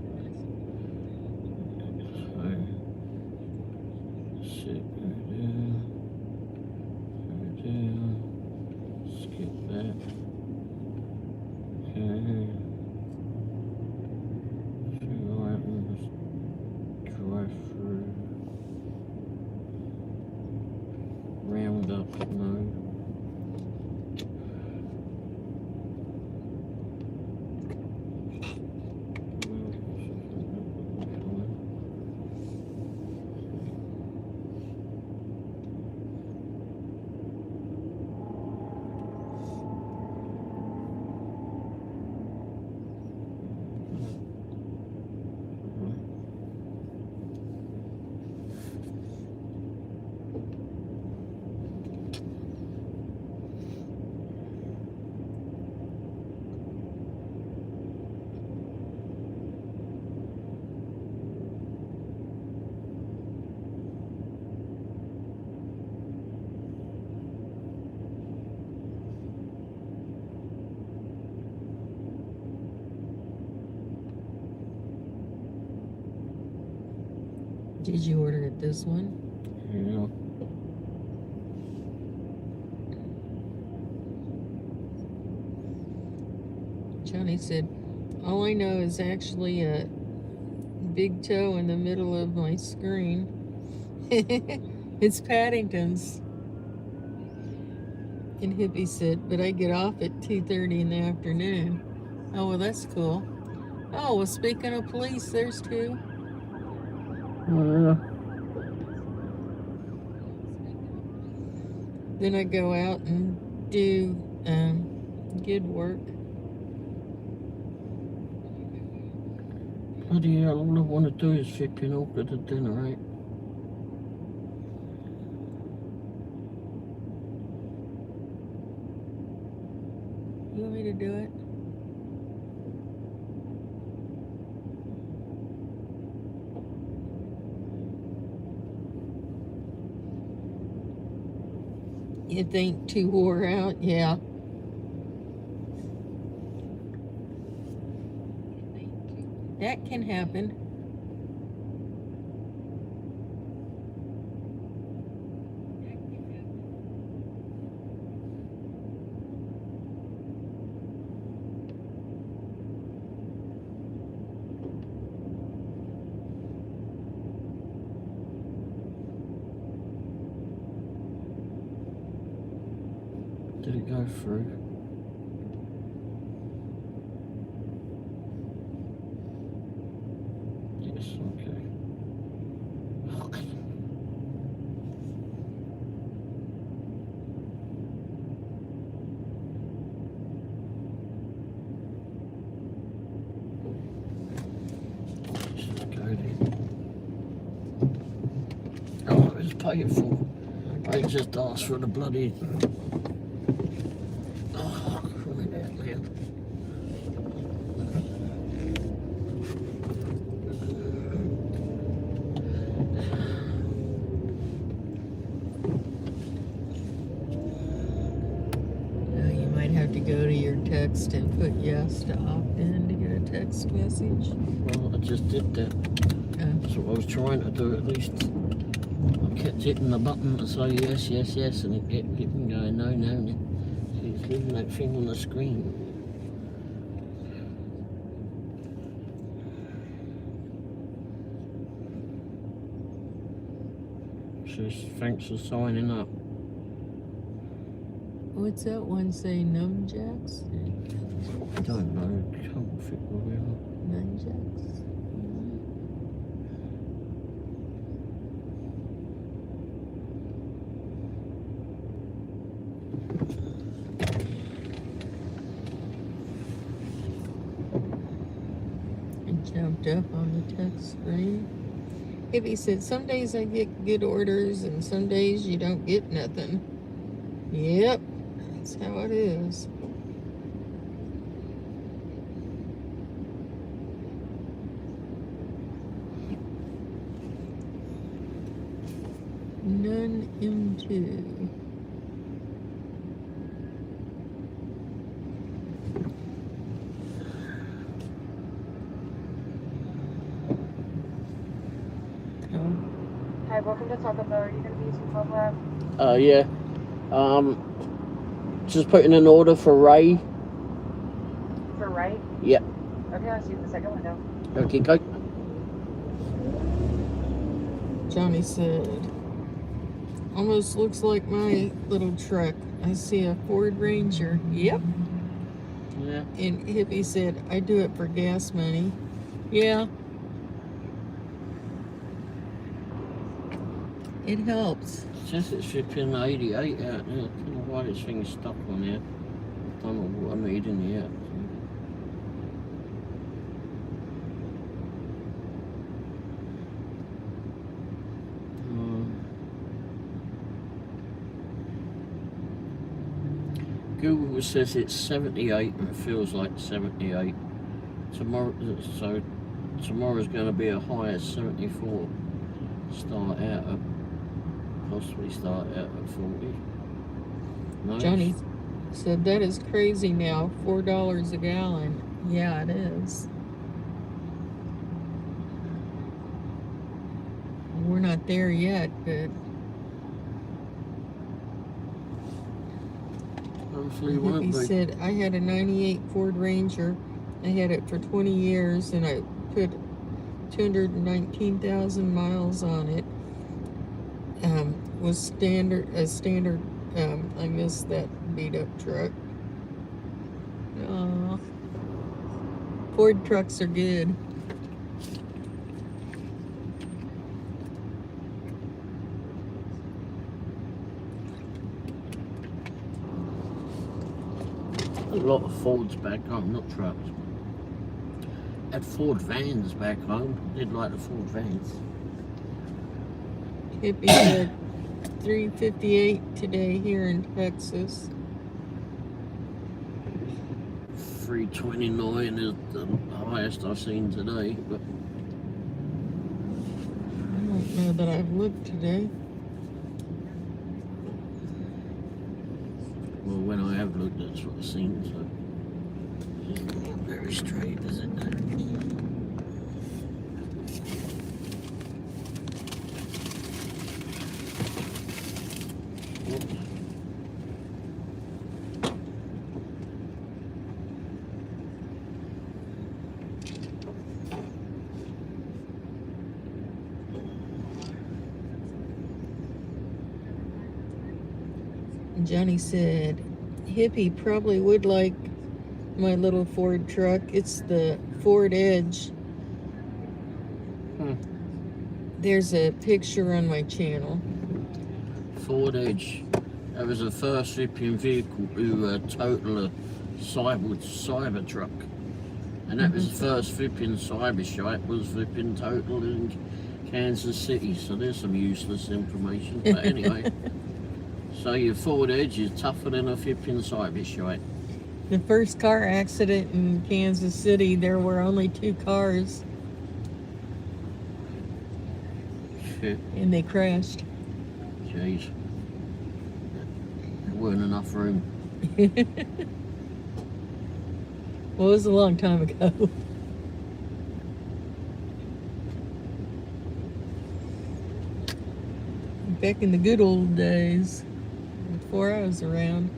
So, sit right there. Right there. Skip that. Okay. 2 items. Drive through. Round up, no. Did you order it this one? Yeah. Johnny said, all I know is actually a big toe in the middle of my screen. It's Paddington's. And Hippie said, but I get off at 2:30 in the afternoon. Oh, well, that's cool. Oh, well, speaking of police, there's two. Then I go out and do good work. Bloody hell, all I want to do is flipping order the dinner, right? You want me to do it? You think too wore out? Yeah. That can happen. Did it go through? Yes, okay. Just go there. Oh, it was paid for. I just asked for the bloody. Go to your text and put yes to opt in to get a text message. Well, I just did that. That's what I was trying to do at least. I kept hitting the button to say yes, yes, yes, and it kept going no, no, no. So it's leaving that thing on the screen. Says thanks for signing up. What's that one say? Numjacks? I don't know. Can't fit where we are. Numjacks? I jumped up on the text screen. Hippie said, some days I get good orders and some days you don't get nothing. Yep. That's how it is. None M2. Hi, welcome to Taco Bell. Are you going to be using Womble? Yeah. Just putting an order for Ray. For right? Yeah. Okay, I'll see you in the second window. Okay, go. Johnny said, almost looks like my little truck. I see a Ford Ranger. Yep. Yeah. And Hippie said, I do it for gas money. Yeah. It helps. It says it's flipping 88 out there. I don't know why this thing's stuck on here. I don't know what I need in here. Google says it's 78 and it feels like 78. Tomorrow's going to be a high of 74. Possibly start out at 40. Nice. Johnny said, that is crazy now. $4 a gallon. Yeah, it is. We're not there yet, but hopefully won't he be. said, I had a 98 Ford Ranger. I had it for 20 years and I put 219,000 miles on it. Was standard, I missed that beat up truck. Aw. Ford trucks are good. A lot of Fords back home, not trucks. Had Ford vans back home. Did like the Ford vans. Hippie said 358 today here in Texas. 329 is the highest I've seen today, but I don't know that I've looked today. well, when I have looked, that's what I've seen. So it's not very straight, is it? Johnny said, Hippie probably would like my little Ford truck. It's the Ford Edge. There's a picture on my channel. Ford Edge. That was the first flipping vehicle to total a cyber truck. And that was the first flipping cyber shite was flipping total in Kansas City. So there's some useless information. But anyway. So your Ford Edge is tougher than a flipping cyber shite. The first car accident in Kansas City, there were only 2 cars. Shit. And they crashed. Jeez. There weren't enough room. Well, it was a long time ago. Back in the good old days, before I was around.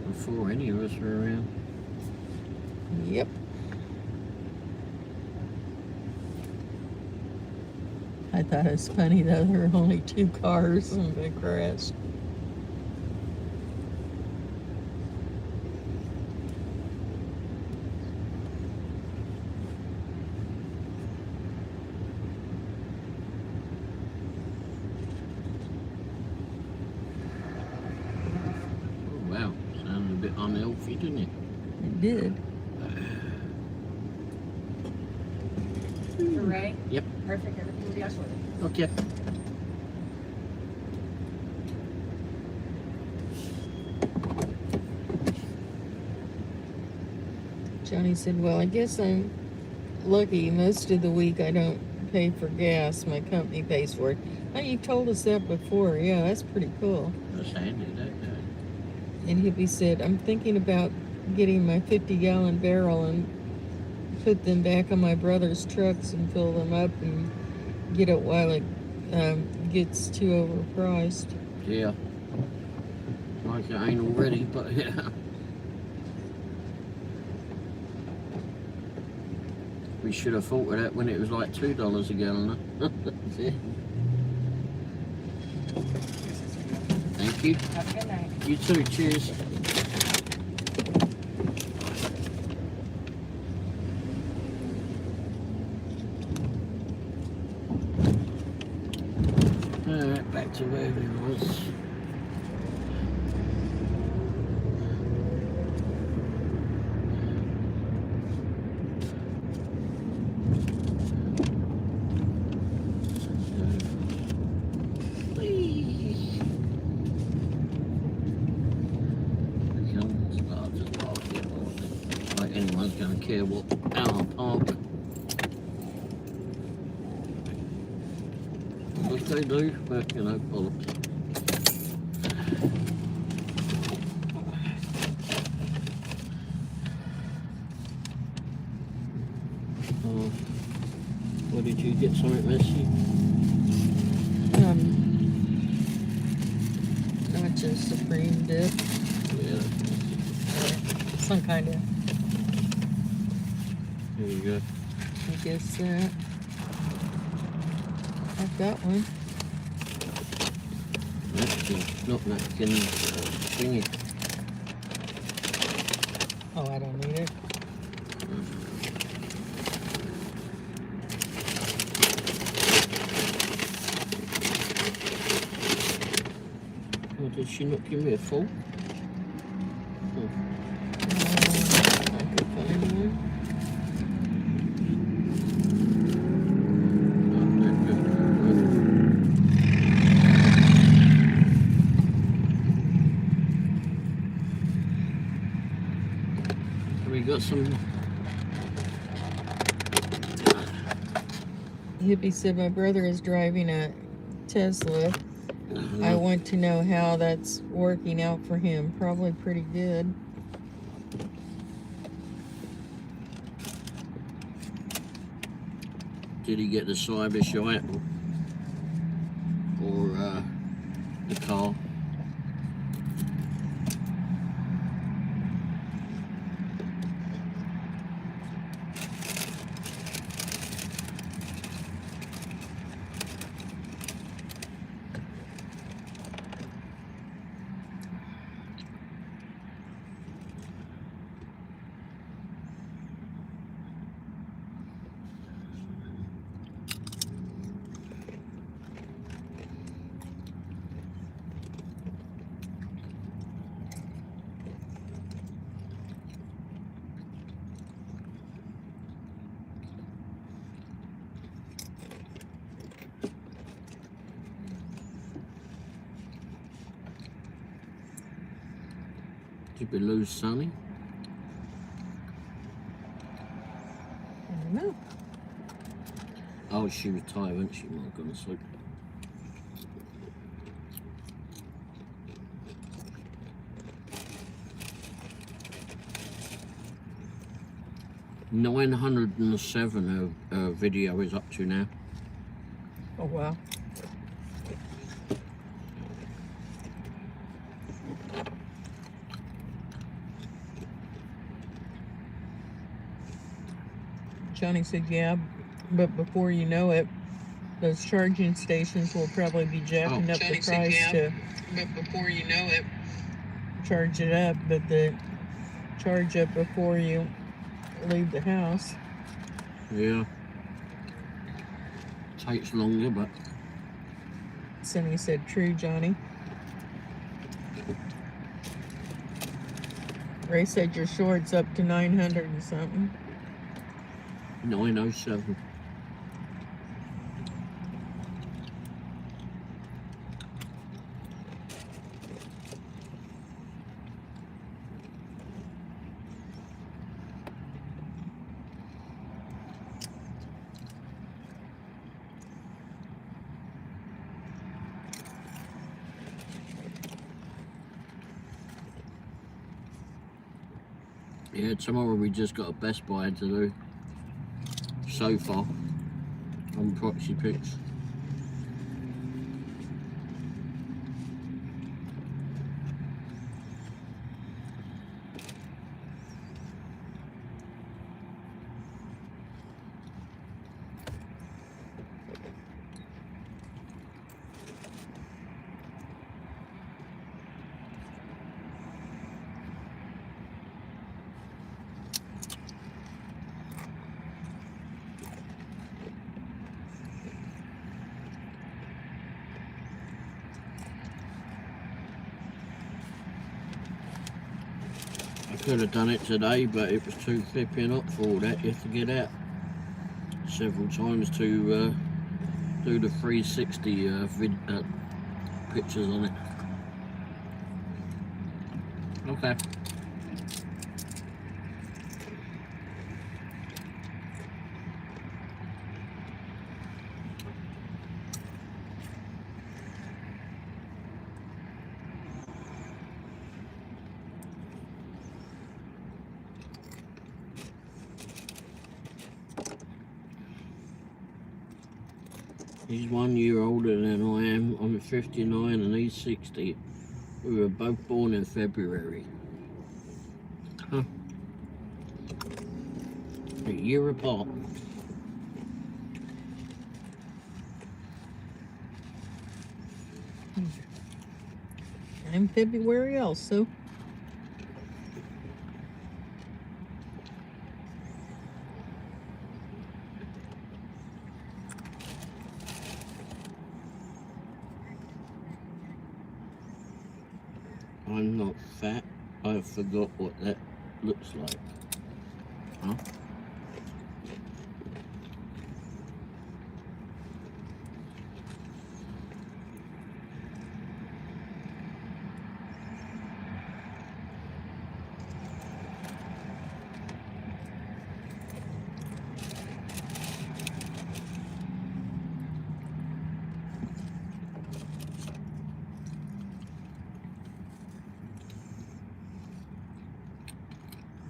Before any of us were around. Yep. I thought it was funny though, there were only 2 cars and they crashed. Oh wow, sounded a bit unhealthy, didn't it? It did. You're ready? Yep. Perfect. Everything will be out shortly. Okay. Johnny said, well, I guess I'm lucky. Most of the week I don't pay for gas. My company pays for it. Oh, you told us that before. Yeah, that's pretty cool. That's handy, that. And Hippie said, I'm thinking about getting my 50-gallon barrel and put them back on my brother's trucks and fill them up and get it while it gets too overpriced. Yeah. Like it ain't already, but yeah. We should have thought of that when it was like $2 a gallon. That's it. Thank you. Have a good night. You too. Cheers. Alright, back to where we was. Anyone's going to care what our park. What they do, but you know, bollocks. What did you get? Something messy? Not just supreme dip. Yeah. Some kind of, There you go. I guess that. I've got one. Napkin, not napkin, thingy. Oh, I don't need it. Oh, did she not give me a full? I could find one. We got some. Hippie said my brother is driving a Tesla. I want to know how that's working out for him. Probably pretty good. Did he get the cyber shite or the car? Did we lose Sunny? I don't know. Oh, she retired, wasn't she? My goodness. Look. $907 her video is up to now. Oh, wow. Johnny said, yeah, but before you know it, those charging stations will probably be jacking up the price to, But before you know it, charge it up, but the charge up before you leave the house. Yeah. Takes longer, but Sonny said, true, Johnny. Ray said your short's up to 900 and something. 907. Yeah, tomorrow we just got a Best Buy to do so far on Proxy Picks. I could have done it today, but it was too flipping hot for all that. You have to get out several times to do the 360 pictures on it. Okay. He's 1 year older than I am. I'm 59 and he's 60. We were both born in February. Huh. A year apart. I'm February also. I'm not fat. I forgot what that looks like. Huh?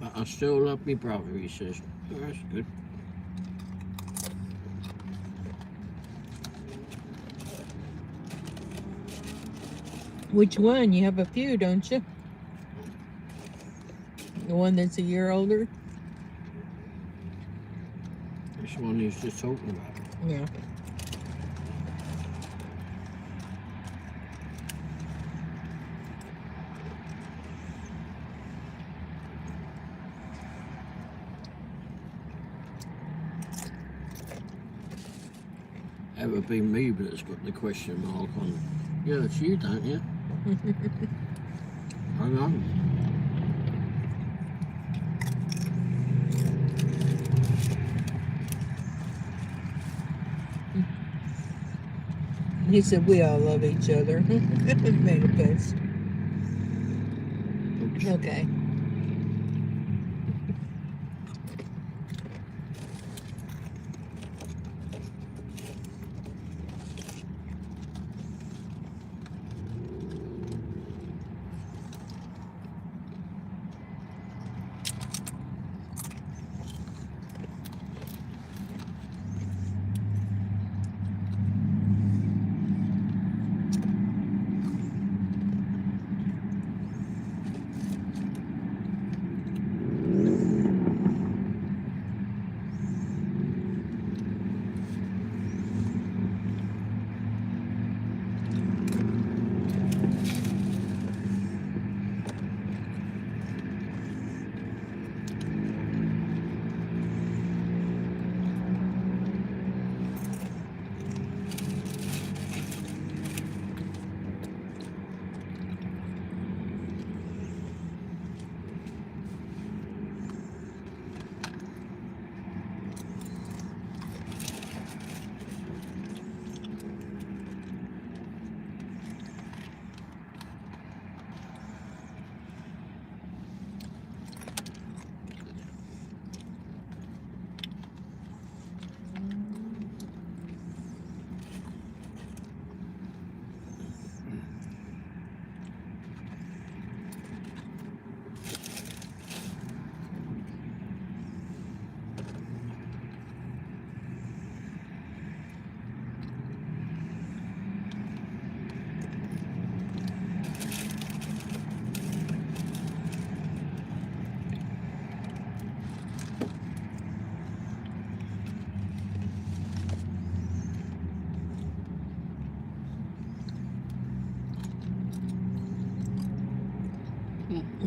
But I still love me brother, he says. Oh, that's good. Which one? You have a few, don't you? The one that's a year older? This one he's just talking about. Yeah. That would be me, but it's got the question mark on it. Yeah, it's you, don't you? Hang on. He said we all love each other. Manifest. Oops. Okay.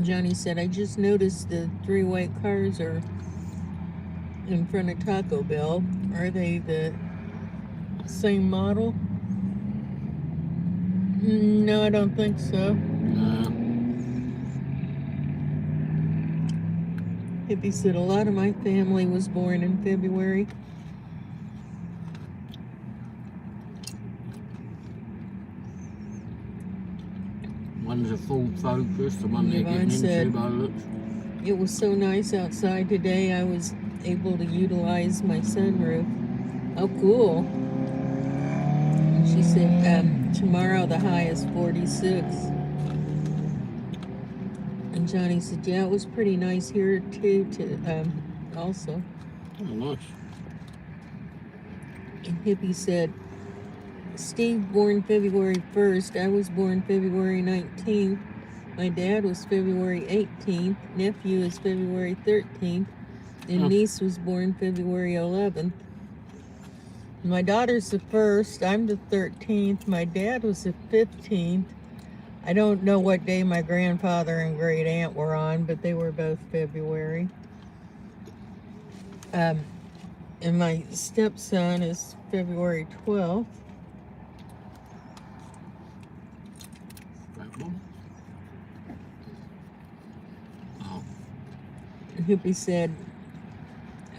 Johnny said, I just noticed the 3 white cars are in front of Taco Bell. Are they the same model? No, I don't think so. Nah. Hippie said, a lot of my family was born in February. One's a Ford Focus, the one they're Yvonne getting said, into by the looks. it was so nice outside today, I was able to utilize my sunroof. Oh, cool. And she said, tomorrow the high is 46. And Johnny said, yeah, it was pretty nice here too, also. Oh, nice. And Hippie said, Steve born February 1st. I was born February 19th. My dad was February 18th. Nephew is February 13th. And niece was born February 11th. My daughter's the 1st. I'm the 13th. My dad was the 15th. I don't know what day my grandfather and great aunt were on, but they were both February. And my stepson is February 12th. That one. Oh, Hippie said,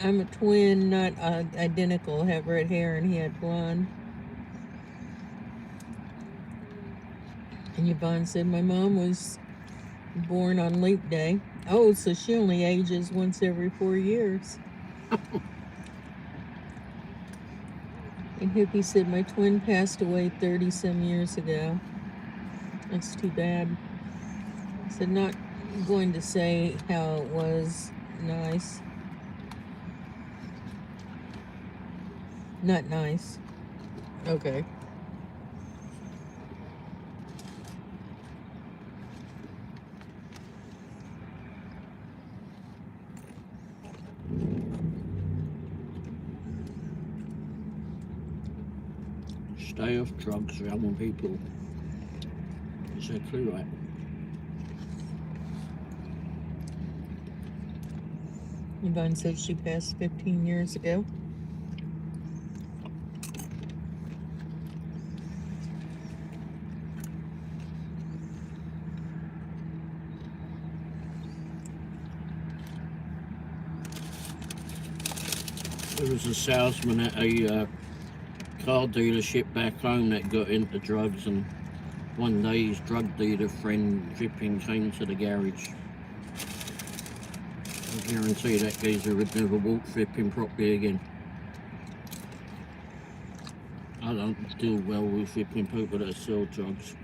I'm a twin, not identical, have red hair, and he had blonde. And Yvonne said, my mom was born on leap day. Oh, so she only ages once every 4 years. And Hippie said, my twin passed away 30-some years ago. That's too bad. I said, not going to say how it was nice. Not nice. Okay. stay off drugs, young people. Exactly right. Yvonne said she passed 15 years ago. There was a salesman at a car dealership back home that got into drugs, and one day his drug dealer friend Jipping came to the garage. I guarantee that geezer would never walk flipping properly again. I don't deal well with flipping people that sell drugs.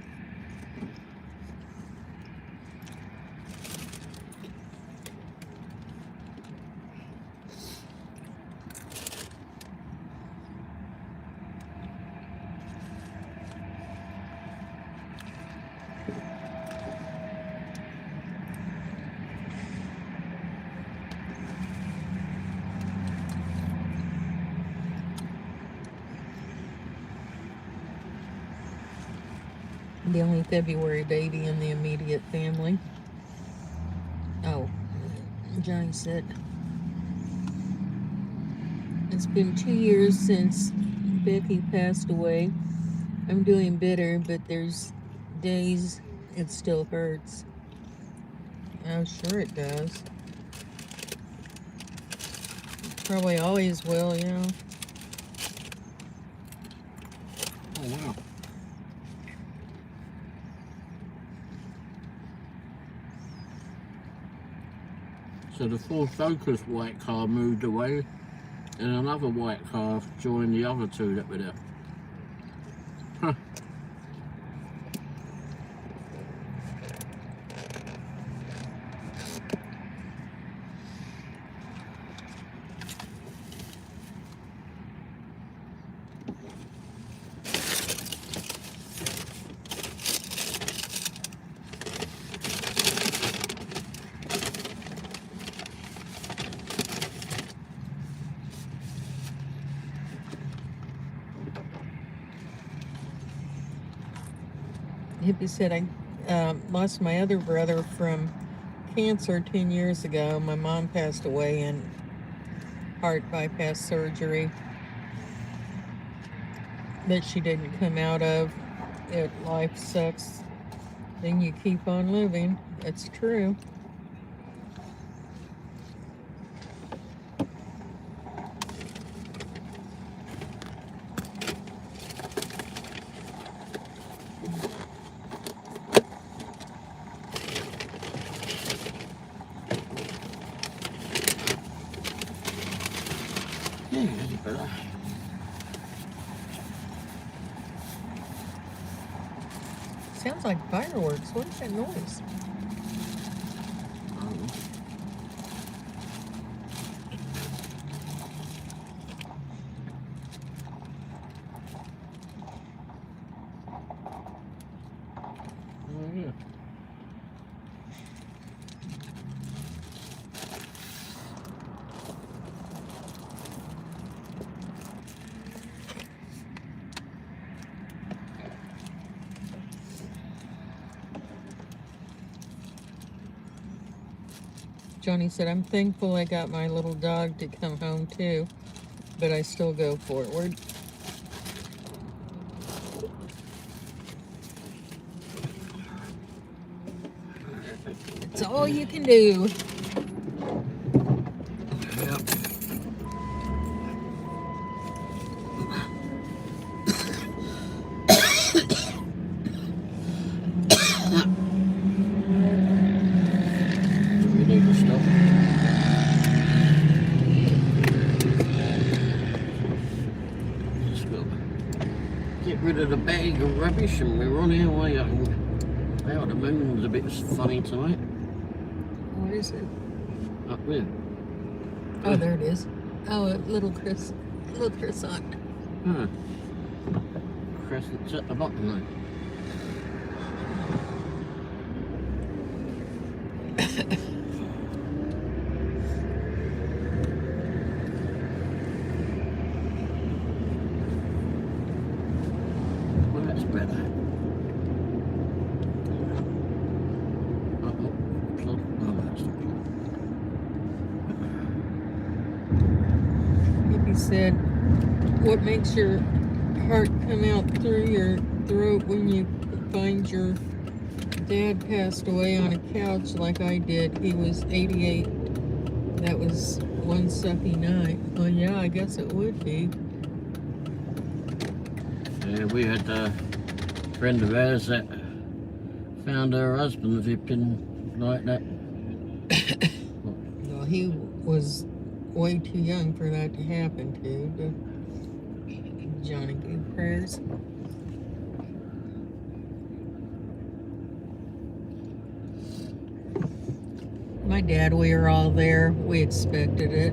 The only February baby in the immediate family. Oh, Johnny said, it's been 2 years since Becky passed away. I'm doing better, but there's days it still hurts. Oh, sure it does. Probably always will, yeah. Oh wow. So the Ford Focus white car moved away, and another white car joined the other two that were there. Huh. Hippie said, I lost my other brother from cancer 10 years ago. My mom passed away in heart bypass surgery that she didn't come out of. Life sucks. Then you keep on living. That's true. Yeah, that's better. Sounds like fireworks. What is that noise? Oh yeah. Johnny said, I'm thankful I got my little dog to come home too, but I still go forward. It's all you can do. Yep. We need to stop. Just got to get rid of the bag of rubbish and we're on our way home. Wow, the moon's a bit funny tonight. Where is it? Up there. Oh, there it is. Oh, little croissant. Huh. Crescent's at the bottom though. Well, that's better. Oh, plug. No, that's not plug. He said, what makes your heart come out through your throat when you find your dad passed away on a couch like I did? He was 88. That was one sucky night. Well, yeah, I guess it would be. Yeah, we had a friend of ours that found her husband victim like that. Well, he was way too young for that to happen to. But Johnny gave prayers. My dad, we were all there. We expected it.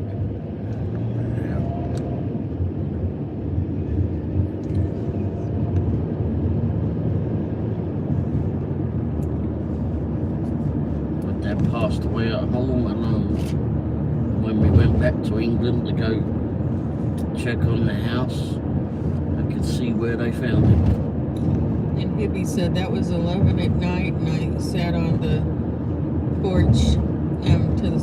My dad passed away at home alone. When we went back to England to go check on the house, I could see where they found him. And Hippie said that was 11 at night, and I sat on the porch till the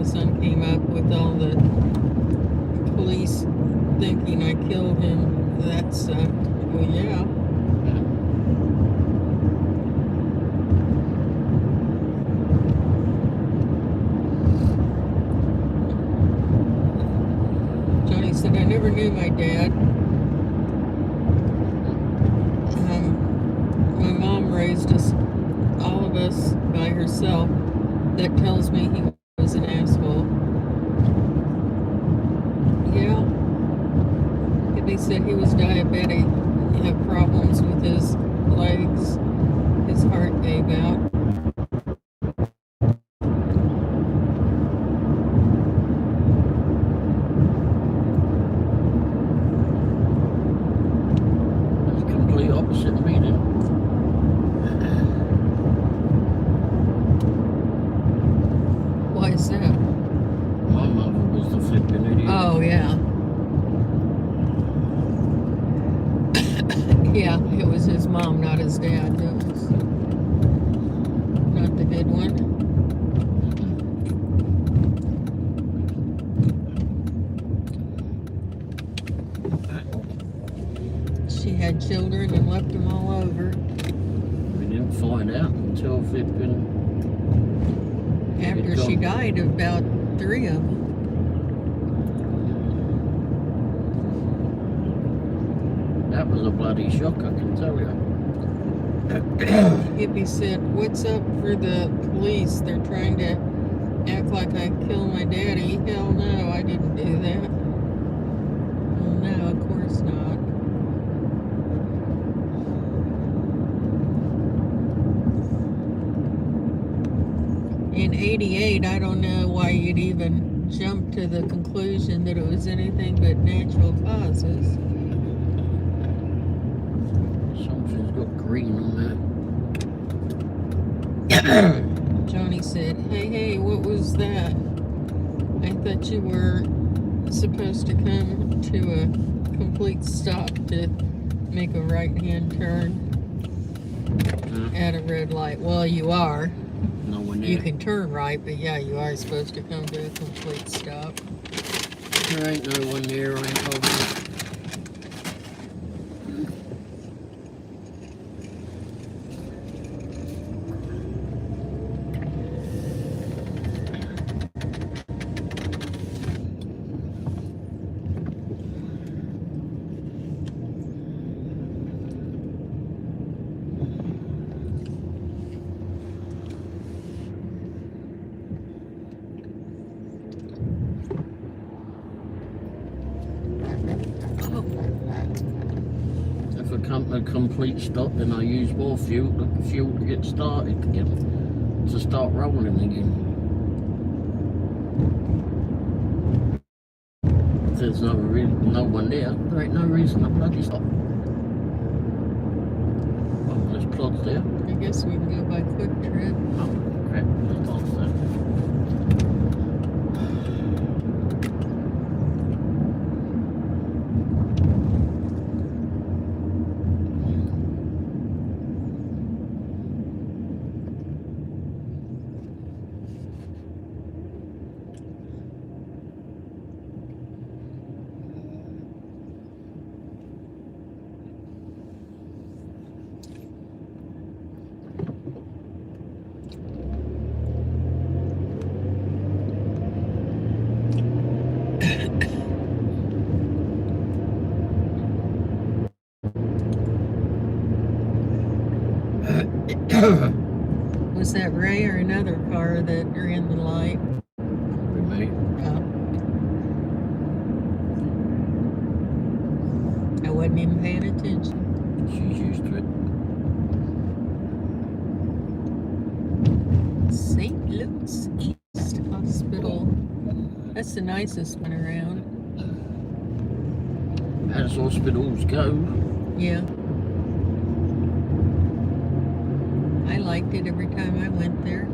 sun came up with all the police thinking I killed him. That sucked. Well, yeah. Johnny said, I never knew my dad. My mom raised us, all of us, by herself. That tells me he was an asshole. Yeah. They said he was diabetic. He had problems with his legs. His heart gave out. That's the complete opposite of me then. Why is that? My mother was the flipping idiot. Oh, yeah. Yeah, it was his mom, not his dad. That was not the good one. She had children and left them all over. We didn't find out until flipping. After she died, about 3 of them. That was a bloody shock, I can tell you. Hippie said, what's up for the police? They're trying to act like I killed my daddy. Hell no, I didn't do that. Well, no, of course not. In 88, I don't know why you'd even jump to the conclusion that it was anything but natural causes. Something's got green on Johnny said, hey, what was that? I thought you were supposed to come to a complete stop to make a right-hand turn at a red light. Well, you are. Nowhere near. You can turn right, but yeah, you are supposed to come to a complete stop. There ain't no one near, ain't over. If I come to a complete stop, then I use more fuel to get started again, to start rolling again. If there's no one there ain't no reason to bloody stop. Oh, there's plods there. I guess we can go by Quick Trip. Oh, crap, there's plods there. Was that Ray or another car that ran the light? With me. I wasn't even paying attention. She's used to it. St. Luke's East Hospital. That's the nicest one around. As hospitals go. Yeah. I liked it every time I went there.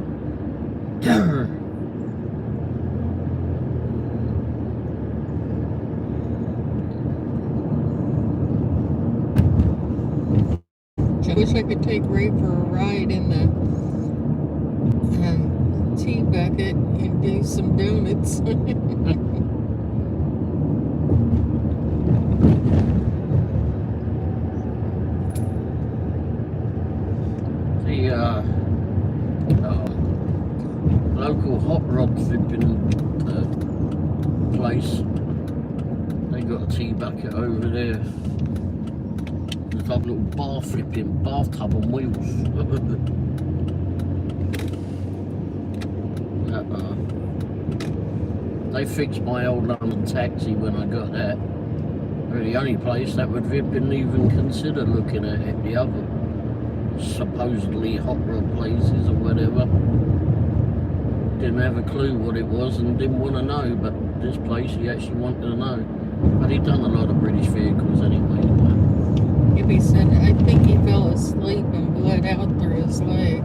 I wish I could take Ray for a ride in the tea bucket and do some donuts. The local hot rod flipping place, they got a tea bucket over there. There's like a little bathtub on wheels. They fixed my old London taxi when I got that. They're the only place that would didn't even consider looking at it. The other supposedly hot rod places or whatever didn't have a clue what it was and didn't want to know, but this place he actually wanted to know. But he'd done a lot of British vehicles anyway. He said, I think he fell asleep and bled out through his leg.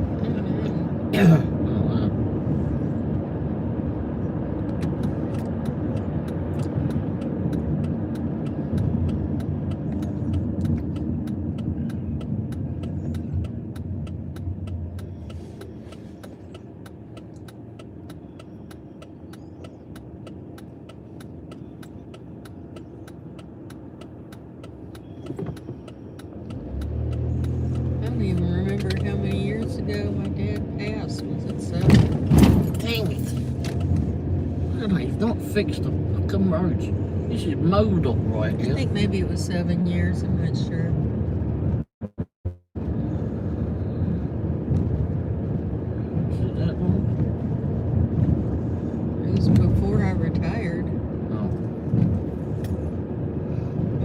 I don't even remember how many years ago my dad passed. Was it 7? Dang it. They've not fixed the fucking roads. This is mowed up right I here. think maybe it was 7 years. I'm not sure. Is that one? It was before I retired. Oh.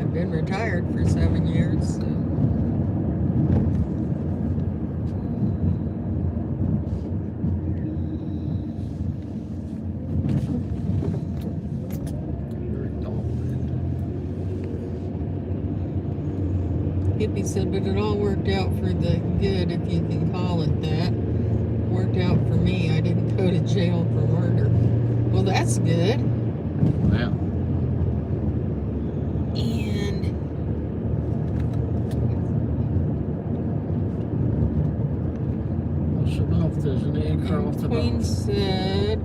I've been retired for 7 years. So. Hippie said, but it all worked out for the good, if you can call it that. Worked out for me. I didn't go to jail for murder. Well, that's good. Yeah. And I don't know if there's any said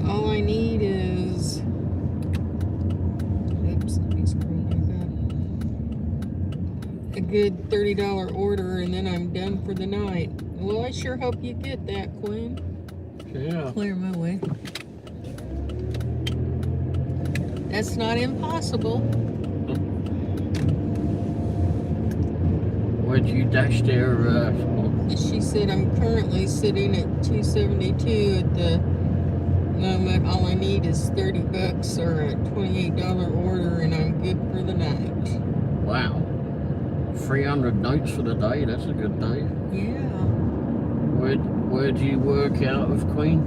all I need is, oops, let me scroll back up. A good $30 order, and then I'm done for the night. Well, I sure hope you get that, Quinn. Yeah. Clear my way. That's not impossible. Where'd you dash there? She said I'm currently sitting at 272 at the moment. All I need is $30 or a $28 order, and I'm good for the night. Wow. 300 notes for the day. That's a good day. Yeah. Where do you work out of, Queen?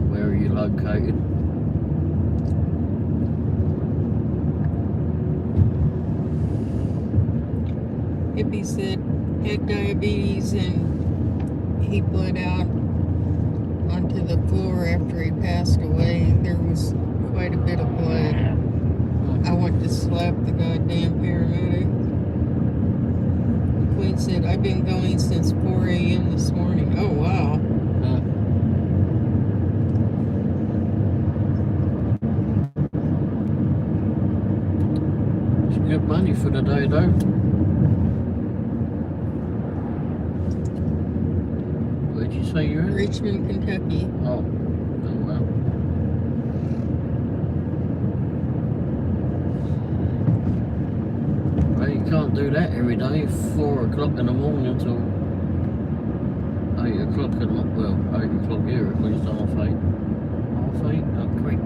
Where are you located? Hippie said had diabetes and he bled out onto the floor after he passed away. There was quite a bit of blood. I want to slap the goddamn paramedic. The Queen said, I've been going since 4 a.m. this morning. Oh, wow. It's good money for the day, though. Where'd you say you're at? Richmond, Kentucky. Oh, well. Well, you can't do that every day. 4 o'clock in the morning till 8 o'clock at night. Well, 8 o'clock here at least, half 8. Half 8? Oh, great.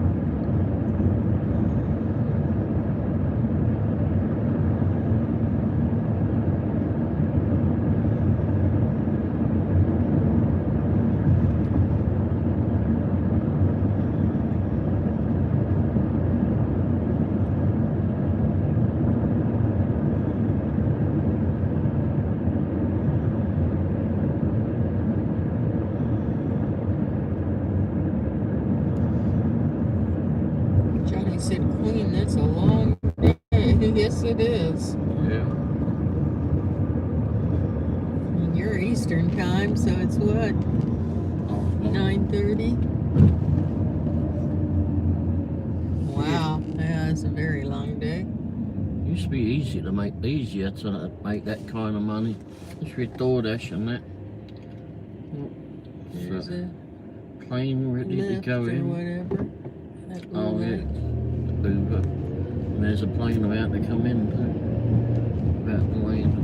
Johnny said, Queen, that's a long day. Yes, it is. Yeah. And you're Eastern time, so it's what? Oh, no. 9:30? Wow. Yeah, it's a very long day. Used to be easier to make that kind of money. Just with DoorDash and that. There's So, a plane ready to lift go or in. whatever. That Oh, little yeah. light. Uber. And there's a plane about to come in too. About to land.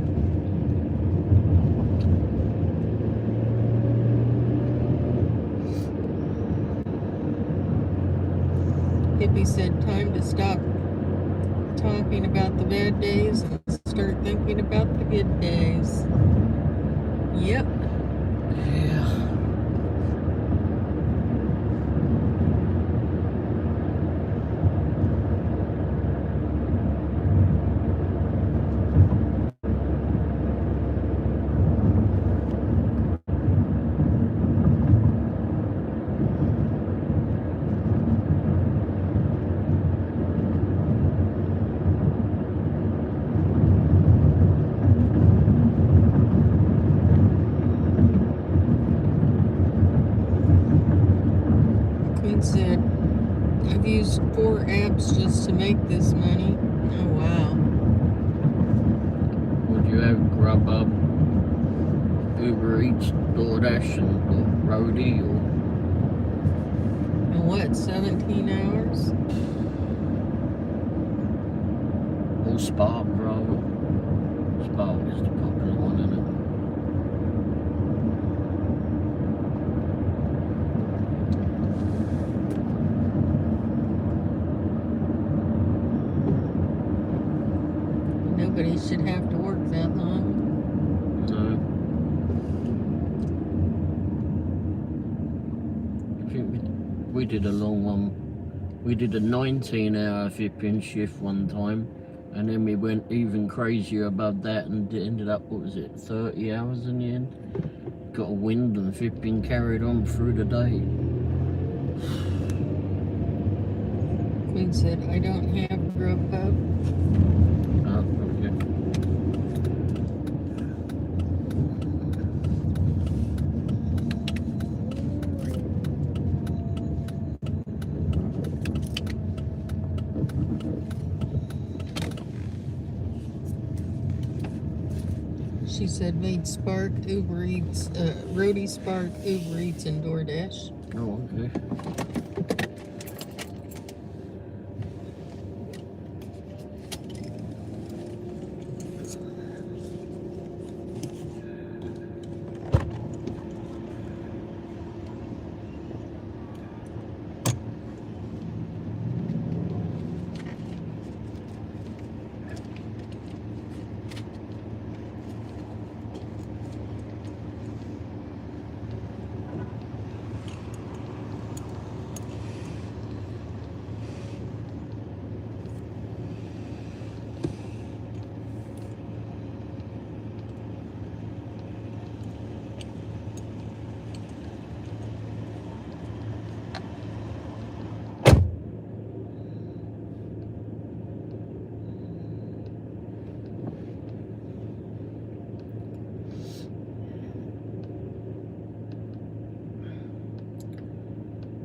Hippie said, time to stop talking about the bad days and start thinking about the good days. Yep. Yeah. Queen said, I've used 4 apps just to make this money. Oh, wow. Would you have Grubhub, Uber Eats, DoorDash, and Roadie, or And what, 17 hours? Spark, rather? Spark is the popular one, isn't it? Nobody should have to work that long. No. I think we did a long one. We did a 19-hour flipping shift one time, and then we went even crazier above that and it ended up, what was it, 30 hours in the end? Got a wind and flipping carried on through the day. Queen said, I don't have Grubhub. Okay. She said made Spark, Uber Eats, Roadie Spark, Uber Eats, and DoorDash. Oh, okay.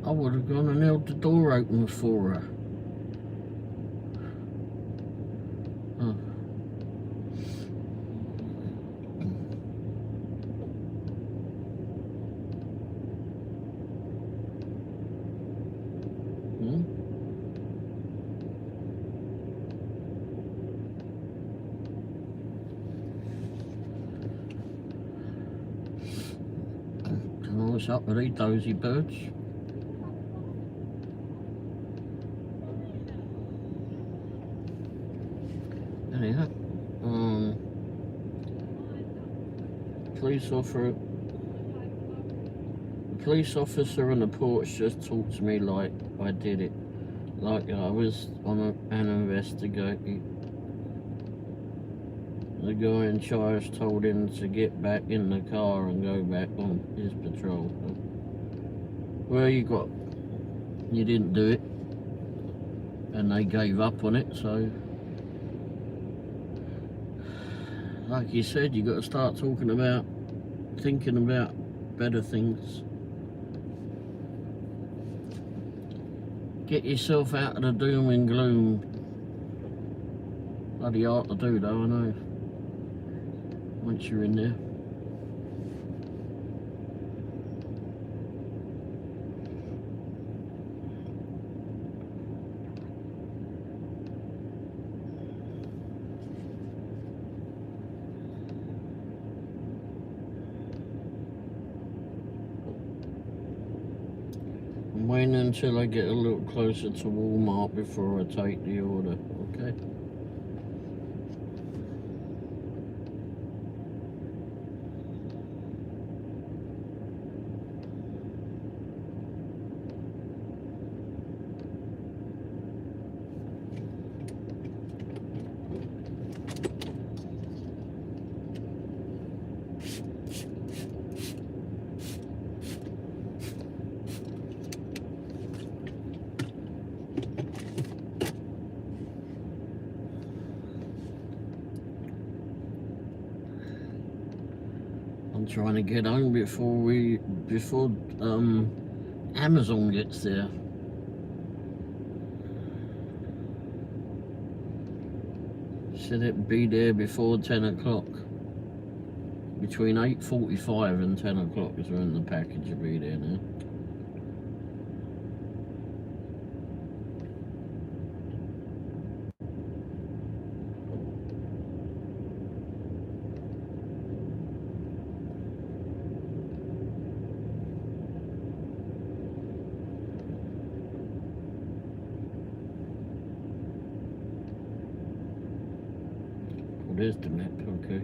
I would have gone and held the door open for her. Huh. Hmm? Don't know what's up with these dozy birds. Anyhow, police officer on the porch just talked to me like I did it, like I was on an investigation. The guy in charge told him to get back in the car and go back on his patrol. Well, you didn't do it, and they gave up on it, so like you said, you got to start thinking about better things. Get yourself out of the doom and gloom. Bloody hard to do though, I know. Once you're in there. I'm waiting until I get a little closer to Walmart before I take the order, okay? I'm trying to get home before Amazon gets there. Said it'd be there before 10 o'clock. Between 8:45 and 10 o'clock is when the package will be there now. There's the map, okay.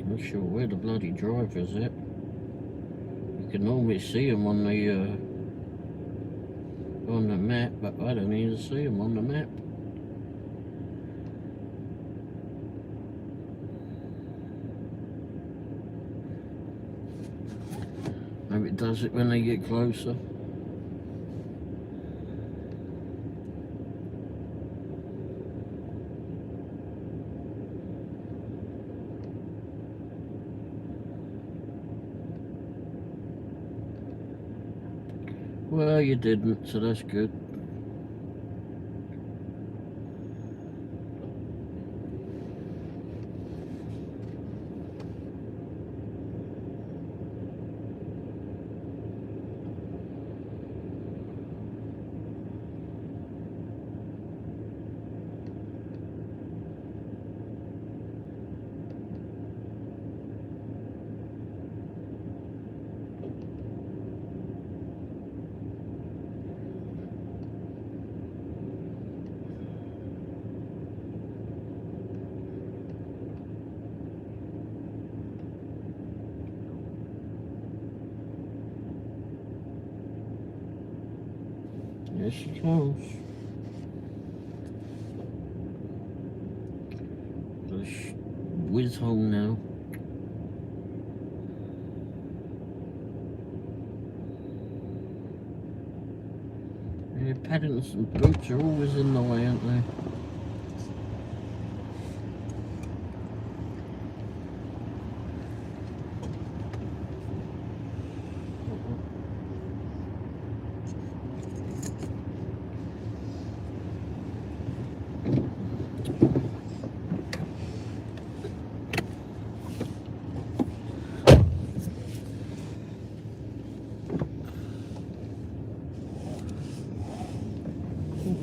Not sure where the bloody driver's at. You can normally see him on the map, but I don't even see him on the map. Maybe it does it when they get closer. Well, you didn't, so that's good. Yes, it was. This whiz home now. Yeah, Paddington's and boots are always in the way, aren't they?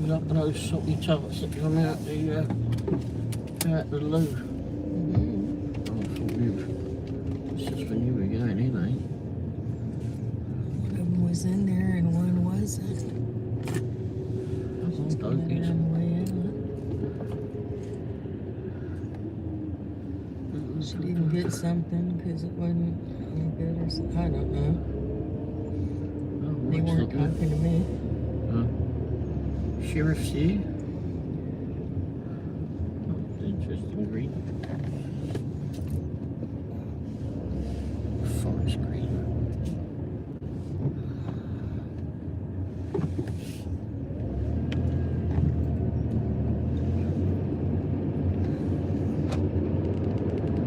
Like those socky tarts that come out the loo. Mm-hmm. I thought it's just when you were going in, eh? One of them was in there and one wasn't. That's all Just got it donkeys. on the way out. She didn't get something because it wasn't any good or something. I don't know. Oh, They what's weren't that there? talking to me. Sheriff's here. Oh, interesting green. Forest green.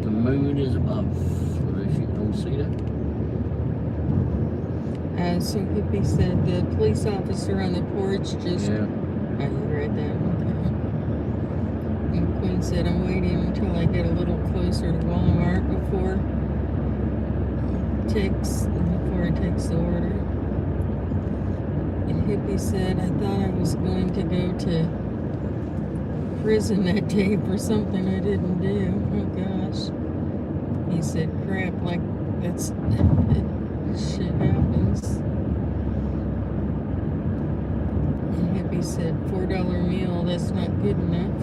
The moon is above. I don't know if you can all see that. So Hippie said the police officer on the porch just. Yeah. Oh, you read that? Okay. And Queen said, I'm waiting until I get a little closer to Walmart before he takes the order. And Hippie said, I thought I was going to go to prison that day for something I didn't do. Oh gosh. He said, crap, like that's shit happens. Hippie said, $4 meal, that's not good enough.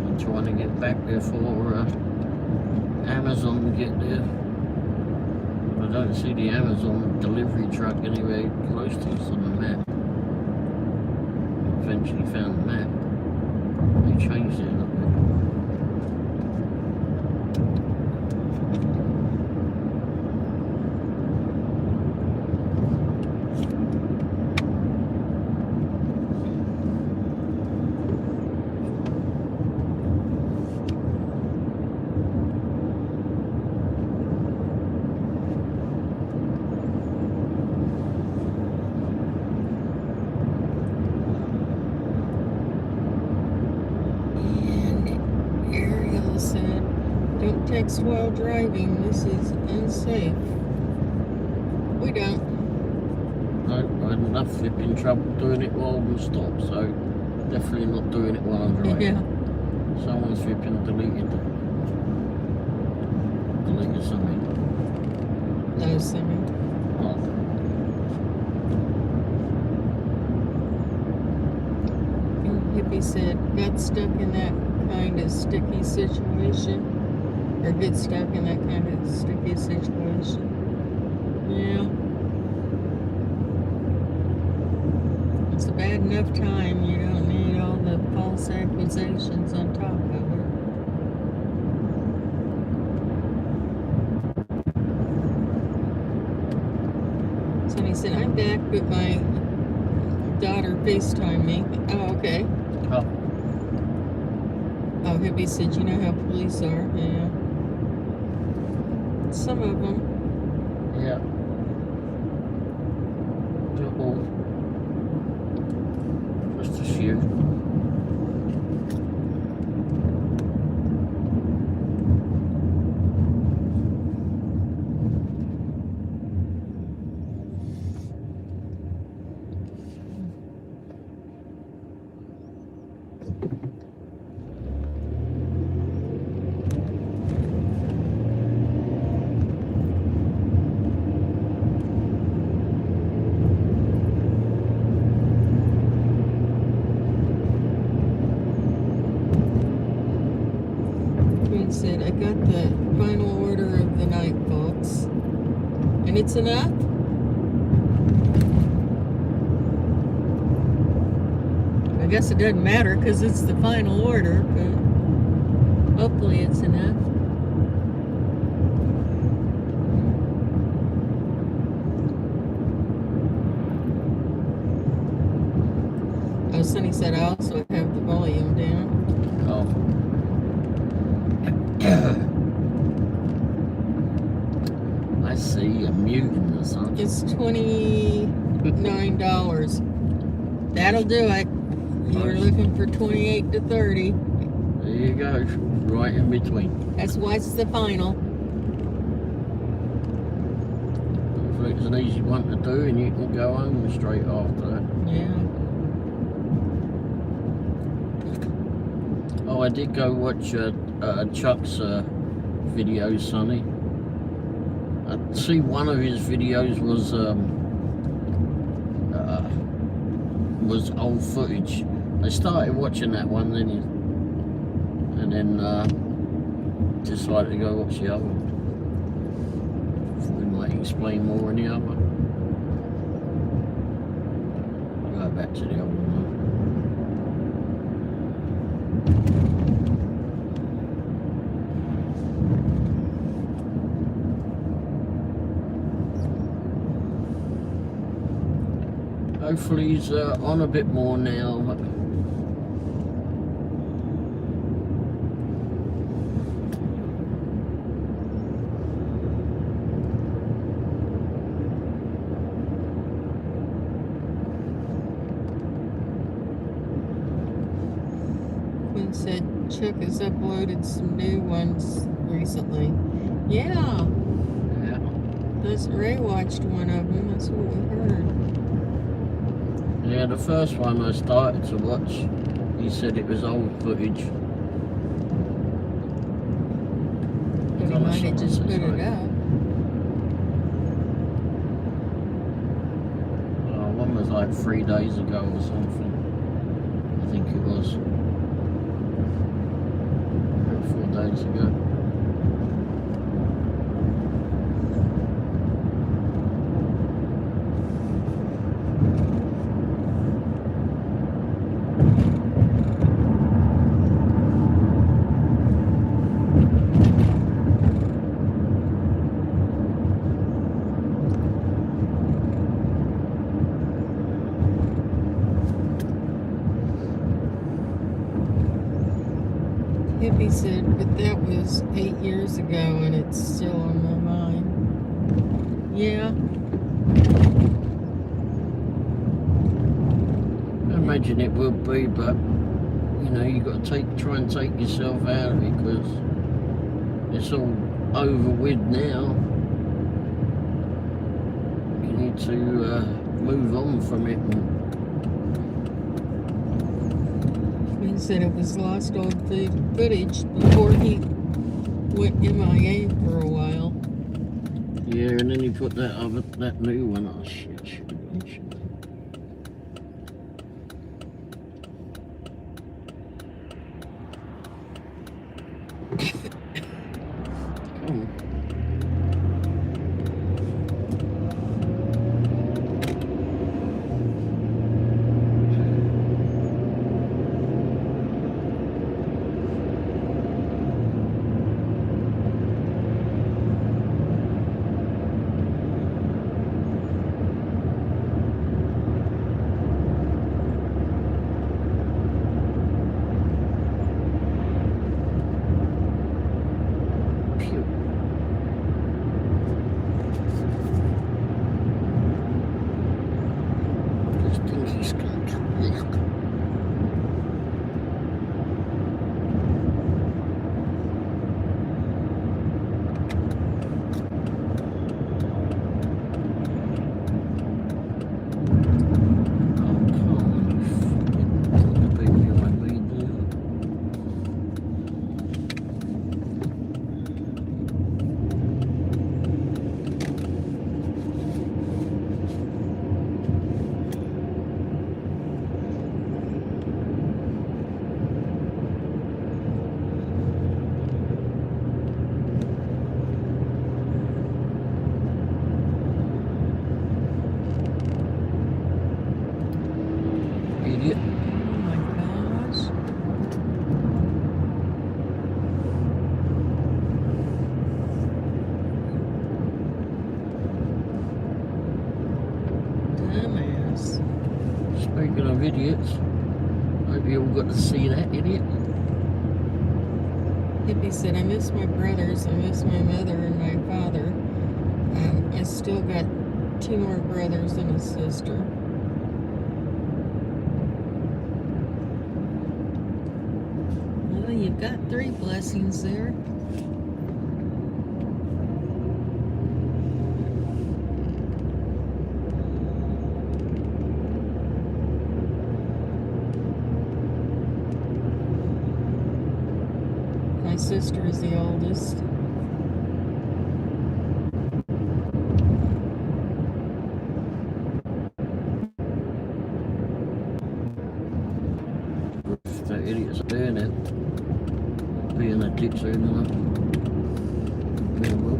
I'm trying to get back there for Amazon to get there. I don't see the Amazon delivery truck anywhere close to us on the map. Eventually found the map. They changed it a little bit. Don't text while driving. This is unsafe. We don't. No, I had enough flipping trouble doing it while we stopped, so definitely not doing it while I'm driving. Yeah. Someone's flipping deleted something. No, something. Oh. Hippie said, got stuck in that kind of sticky situation. Or get stuck in that kind of sticky situation. Yeah. It's a bad enough time. You don't need all the false accusations on top of it. So he said, I'm back, but my daughter FaceTimed me. Oh, okay. Oh. Oh, Hippie said, you know how police are. Yeah. Some of them. Yeah. Not all. Just a few. got the final order of the night, folks. And it's enough? I guess it doesn't matter because it's the final order, but hopefully it's enough. Oh, Sonny said I also have the volume down. Oh. I see you're muting or something. It's $29. That'll do it. You're looking for 28 to 30. There you go, right in between. That's why it's the final. Hopefully it's an easy one to do and you can go home straight after that. Yeah. Oh, I did go watch Chuck's video, Sonny. I see one of his videos was old footage. I started watching that one, then decided to go watch the other one. Thought we might explain more in the other one. Go back to the other one. Hopefully he's on a bit more now. Quinn said Chuck has uploaded some new ones recently. Yeah. Yeah. Ray watched one of them. That's what we heard. Yeah, the first one I started to watch, he said it was old footage. But he might have just put it up. One was like 3 days ago or something. I think it was. 4 days ago. Hippie said, but that was 8 years ago and it's still on my mind. Yeah. I imagine it will be, but you know, you got to try and take yourself out of it because it's all over with now. You need to move on from it. He said it was lost old footage before he went MIA for a while. Yeah, and then he put that new one. Oh shit. Come on. dumbass. Speaking of idiots, hope you all got to see that idiot. Hippie said, I miss my brothers, I miss my mother and my father. I still got 2 more brothers and a sister. Well, you've got 3 blessings there. My sister is the oldest. The idiots are doing it. Being a dick soon enough. Yeah, well.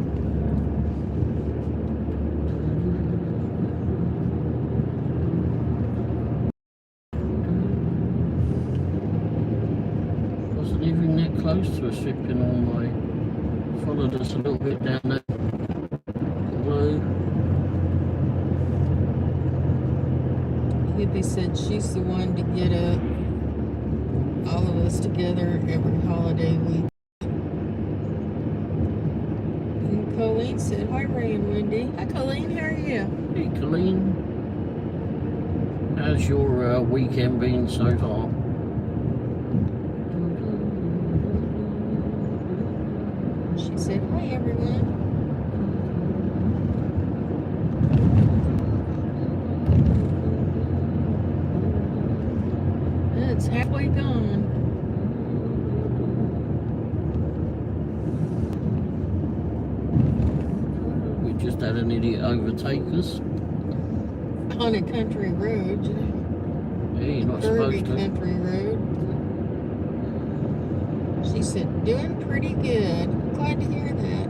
Wasn't even that close to a shipping all the way. Followed us a little bit down that blue. Hippie said she's the one to get all of us together every holiday week. And Colleen said, hi Ray and Wendy. Hi Colleen, how are you? Hey, Colleen. How's your weekend been so far? She said, hi everyone. It's halfway gone. We just had an idiot overtake us. On a country road. Hey, you're not Curvy supposed to. country road. She said, doing pretty good. Glad to hear that.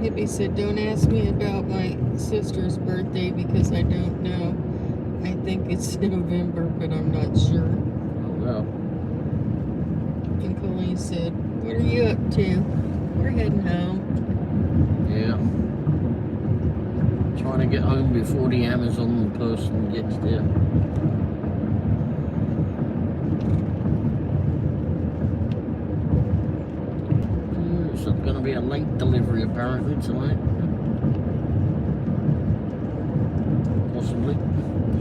Hippie said, don't ask me about my sister's birthday because I don't know. I think it's November, but I'm not sure. Oh, well. And Colleen said, what are you up to? We're heading home. Yeah. Trying to get home before the Amazon person gets there. So it's going to be a late delivery apparently tonight. Possibly.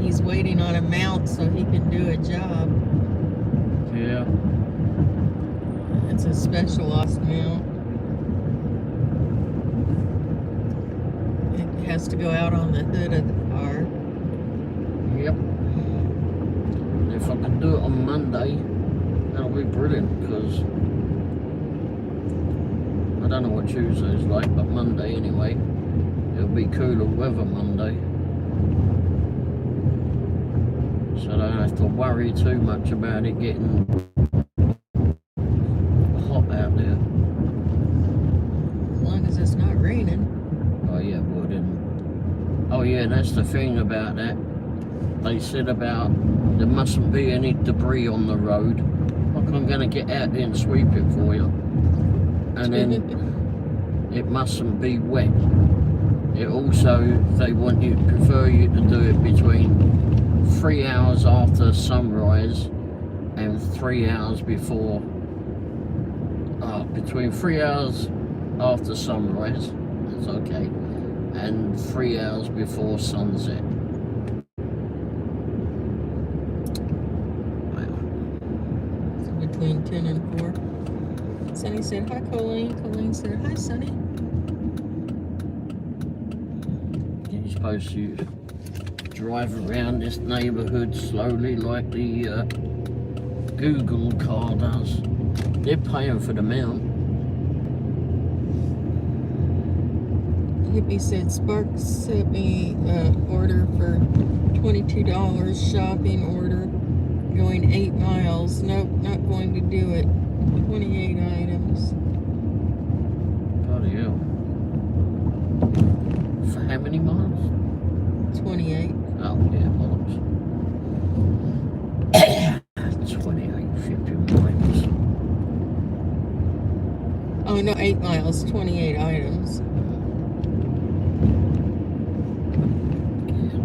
He's waiting on a mount so he can do a job. Yeah. It's a specialized mount. It has to go out on the hood of the car. Yep. If I can do it on Monday, that'll be brilliant because I don't know what Tuesday's like, but Monday anyway. It'll be cooler weather Monday. So I don't have to worry too much about it getting hot out there. As long as it's not raining. Oh yeah, well then. Oh yeah, that's the thing about that. They said about there mustn't be any debris on the road. Like I'm gonna get out there and sweep it for you. And then it mustn't be wet. It also, they prefer you to do it between 3 hours after sunrise and 3 hours before. Between 3 hours after sunrise, that's okay, and 3 hours before sunset. Wow. So between 10 and 4. Sunny said, hi Colleen. Colleen said, hi Sunny. You're supposed to drive around this neighbourhood slowly like the Google car does. They're paying for the mount. Hippie said, Sparks sent me an order for $22 shopping order going 8 miles. Nope, not going to do it. 28 items. Bloody hell. For how many miles? 28. Oh, yeah, bollocks. 28 flipping miles. Oh no, 8 miles, 28 items. Yeah,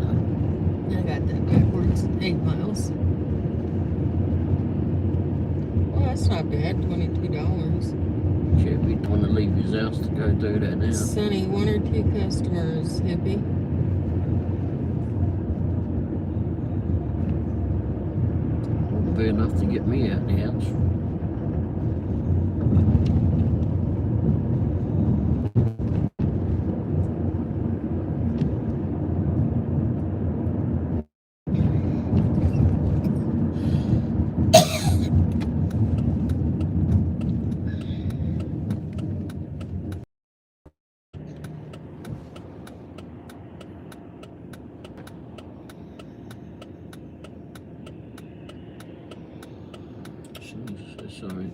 not bad, $22. Shit, we'd want to leave his house to go do that now. Sonny, 1 or 2 customers, hippie. Won't be enough to get me out of the house. Sorry.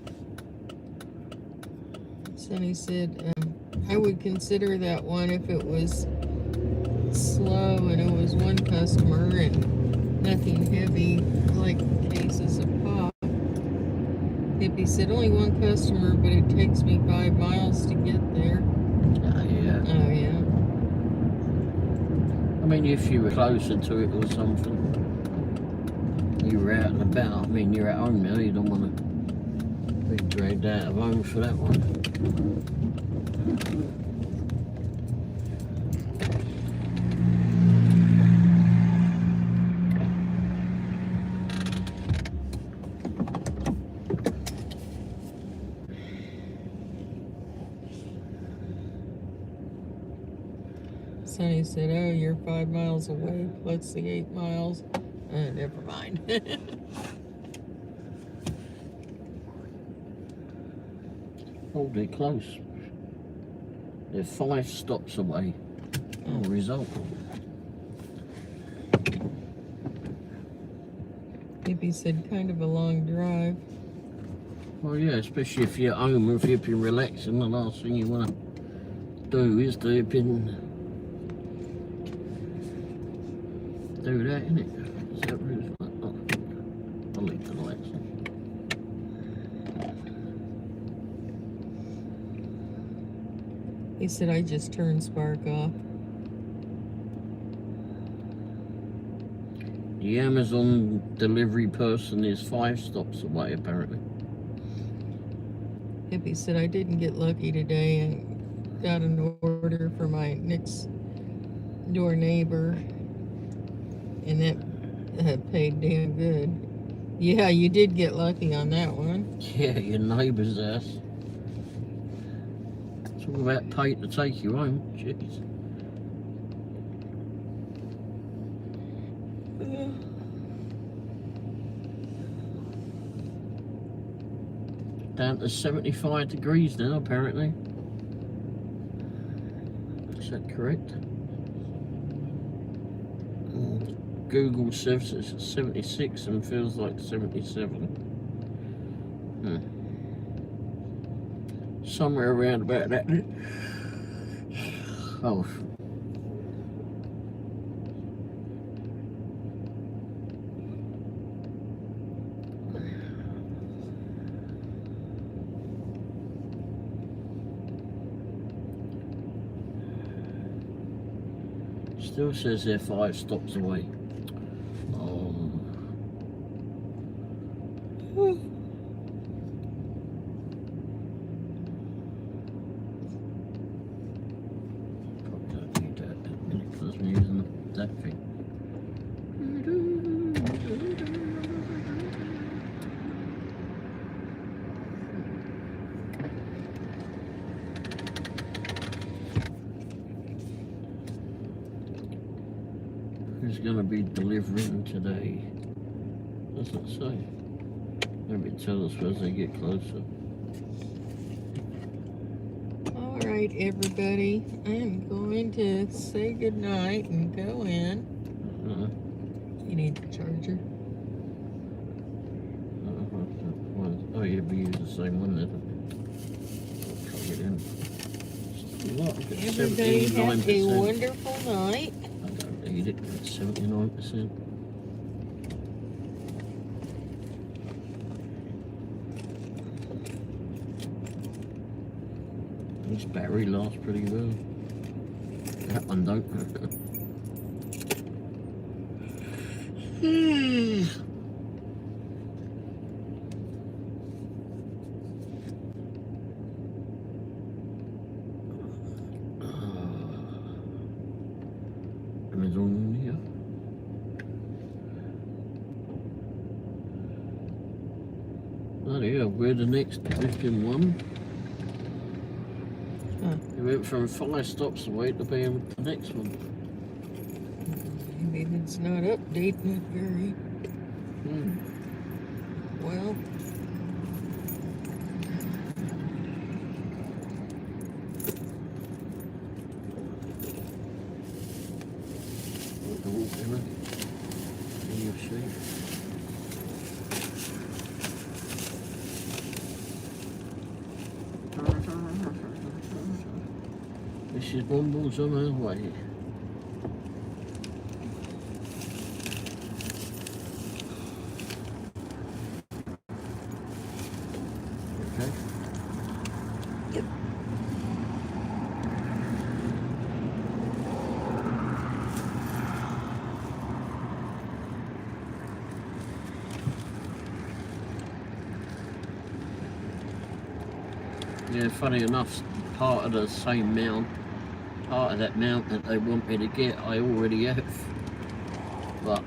Sonny said, I would consider that one if it was slow and it was 1 customer and nothing heavy, like cases of pop. Hippie said, only 1 customer, but it takes me 5 miles to get there. Oh, yeah. Oh, yeah. I mean, if you were closer to it or something, you were out and about. I mean, you're at home now, you don't want to be dragged out of home for that one. Sonny said, oh, you're 5 miles away, plus the 8 miles. Never mind. Oh, they're close. They're 5 stops away. Oh, result. Hippie said, kind of a long drive. Well, yeah, especially if you're home or if you've been relaxing, the last thing you want to do is do that, innit? Is that really? Oh, I'll leave the lights on. He said, I just turned Spark off. The Amazon delivery person is 5 stops away, apparently. Hippie said, I didn't get lucky today and got an order for my next door neighbor, and that paid damn good. Yeah, you did get lucky on that one. Yeah, your neighbour's house. It's all about pay to take you home. Jeez. Down to 75 degrees now, apparently. Is that correct? Google says it's 76 and feels like 77. Somewhere around about that. Oh. Still says they're 5 stops away. That thing. Who's going to be delivering today? Doesn't say. Maybe tell us as they get closer. Alright, everybody, I'm going to say goodnight and go in. You need the charger. Oh, yeah, we use the same one, then. Plug it in. Everybody have a wonderful night. I don't need it, it's 79%. This battery lasts pretty well. That one don't. Amazon here. Bloody hell, we're the next lifting one. Huh. We went from 5 stops away to being the next one. Maybe it's not updating it very well. In your sheet. This is Wombles on our way. Okay. Yep. Yeah, funny enough, part of the same mount, part of that mount that they want me to get, I already have. But,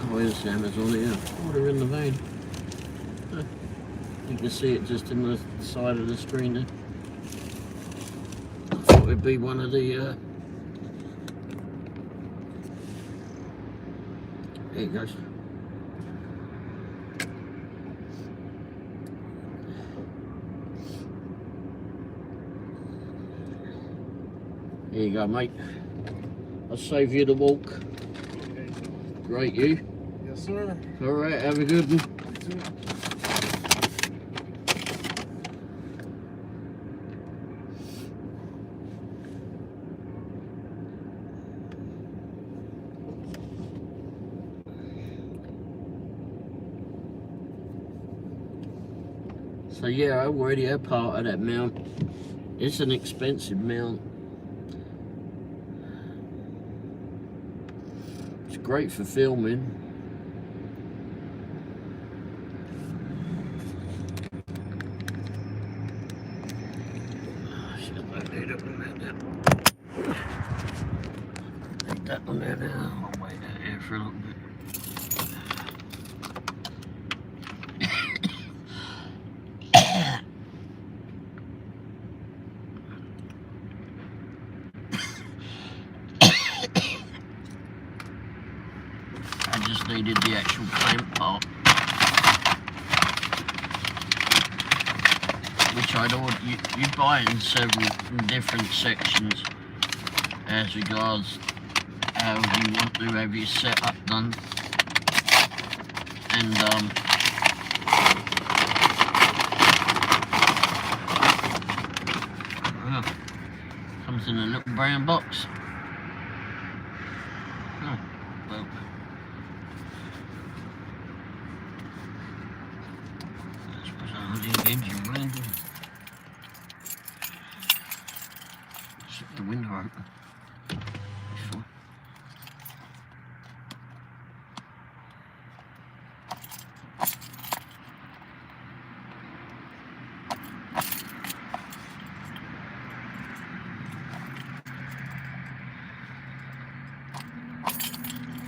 oh, here's the Amazon here. Oh, they're in the van. Huh. You can see it just in the side of the screen there. I thought it'd be one of the, there it goes. There you go, mate. I'll save you the walk. Great, you? Yes, sir. Alright, have a good one. So yeah, I already have part of that mount. It's an expensive mount. It's great for filming. Oh, shit, I need it on that now. Take that on there now. I'll wait out here for a little bit. I just needed the actual clamp part, which I'd ordered. You buy in several different sections as regards how you want to have your setup done, and comes in a little brown box. Oh, well. Keep the window open. Sure.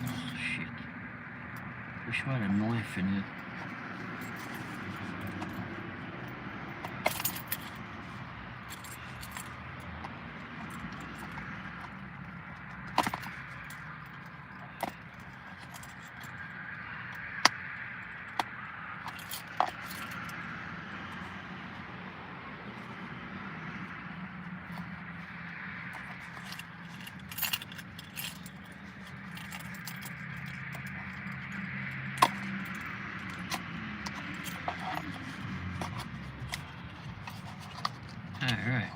Oh, shit. Wish I had a knife in here. Alright.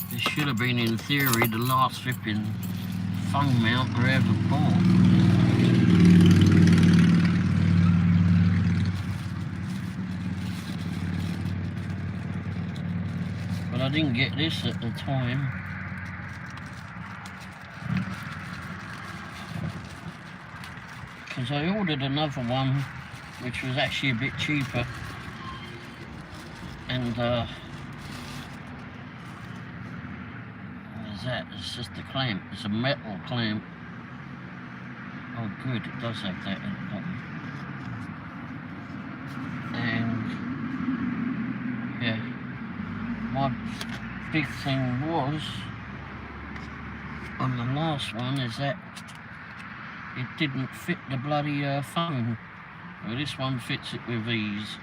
This should have been, in theory, the last flipping phone mount I ever bought. But I didn't get this at the time. Because I ordered another one which was actually a bit cheaper, and is that? It's just a clamp. It's a metal clamp. Oh good, it does have that in the bottom. And yeah, my big thing was on the last one is that it didn't fit the bloody phone. Well, this one fits it with ease.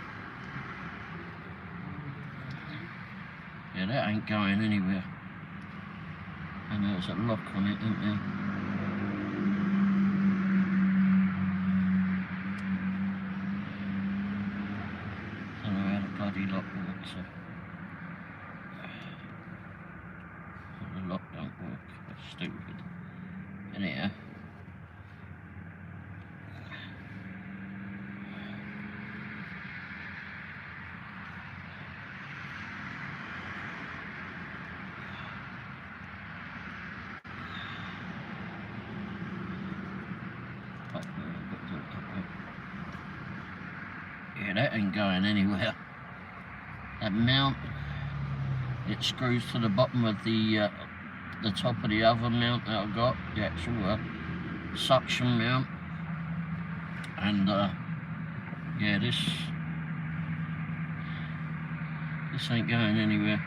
Yeah, that ain't going anywhere. And there's a lock on it, isn't there? I don't know how the bloody lock works. So. The lock don't work. That's stupid. Anyhow. Yeah, that ain't going anywhere. That mount, it screws to the bottom of the top of the other mount that I got, the actual suction mount. And yeah, this ain't going anywhere.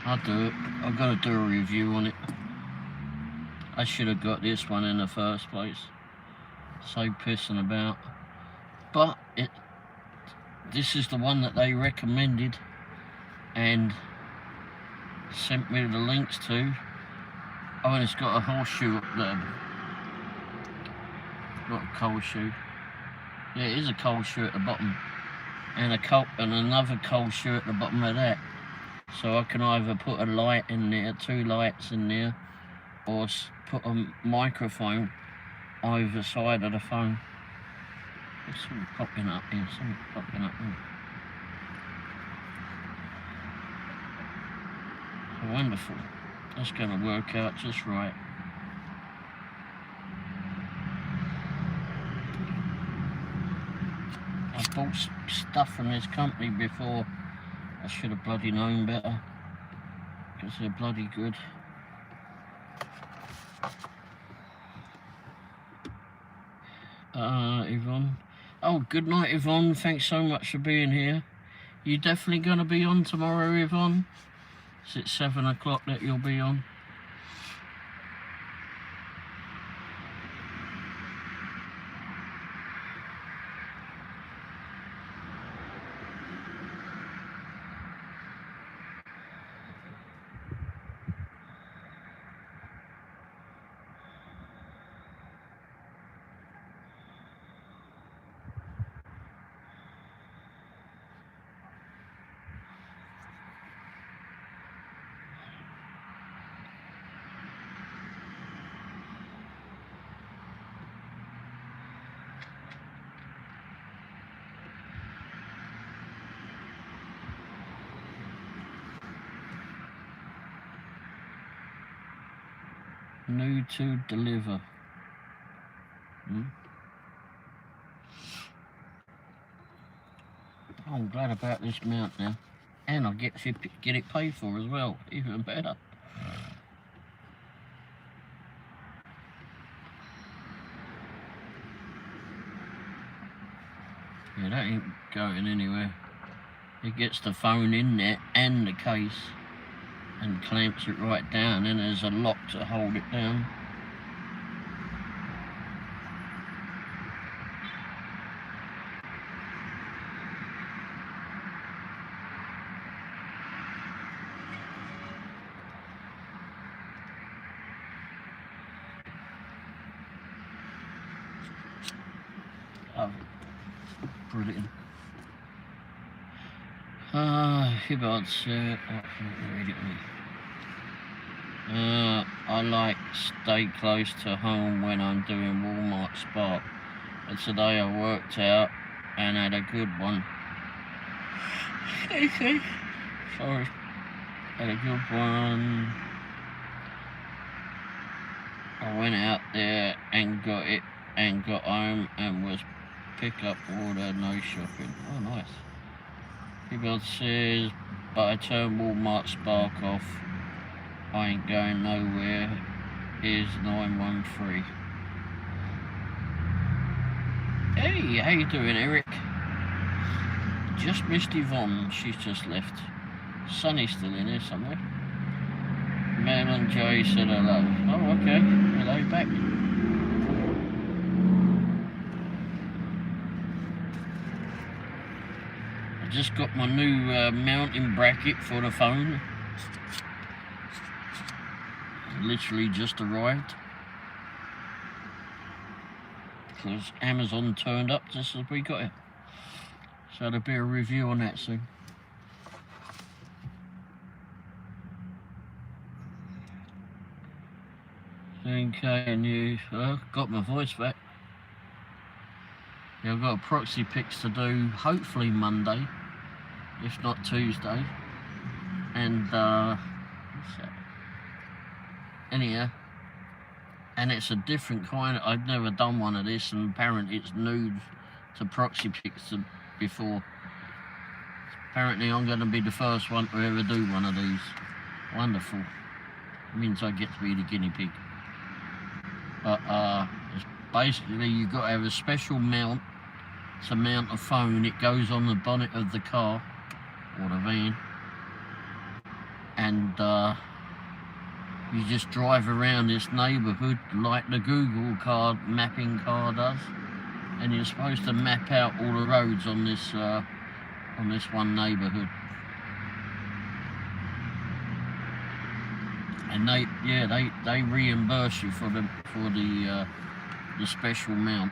I'll do it. I've got to do a review on it. I should have got this one in the first place. So pissing about. But this is the one that they recommended and sent me the links to. Oh, and it's got a horseshoe up there. Not a cold shoe. Yeah, it is a cold shoe at the bottom. And another cold shoe at the bottom of that. So I can either put a light in there, 2 lights in there, or put a microphone either side of the phone. There's something popping up here, Wonderful. That's going to work out just right. I bought stuff from this company before. I should have bloody known better, because they're bloody good. Yvonne. Oh, good night, Yvonne. Thanks so much for being here. You definitely going to be on tomorrow, Yvonne? Is it 7 o'clock that you'll be on? New to deliver. Oh, I'm glad about this mount now. And I'll get it paid for as well. Even better. Yeah, that ain't going anywhere. It gets the phone in there and the case and clamps it right down, and there's a lock to hold it down. Oh, brilliant. Hibbard said, I like stay close to home when I'm doing Walmart Spark. And today I worked out and had a good one. Sorry. Had a good one. I went out there and got it and got home and was pick up order, no shopping. Oh, nice. People says but I turned Walmart Spark off. I ain't going nowhere. Here's 913. Hey, how you doing, Eric? Just missed Yvonne, she's just left. Sunny's still in here somewhere. Man on Jay said hello. Oh, okay. Hello back. I just got my new mounting bracket for the phone. Literally just arrived. Because Amazon turned up just as we got it. So there'll be a review on that soon. Okay, and you got my voice back. Yeah, I've got a proxy picks to do, hopefully Monday, if not Tuesday. And what's that? Anyhow, and it's a different kind. I've never done one of this, and apparently it's new to proxy picks before. Apparently I'm going to be the first one to ever do one of these. Wonderful. It means I get to be the guinea pig. But it's basically you've got to have a special mount to mount a phone. It goes on the bonnet of the car or the van, and you just drive around this neighbourhood like the Google car mapping car does, and you're supposed to map out all the roads on this one neighbourhood. And they reimburse you for the special mount,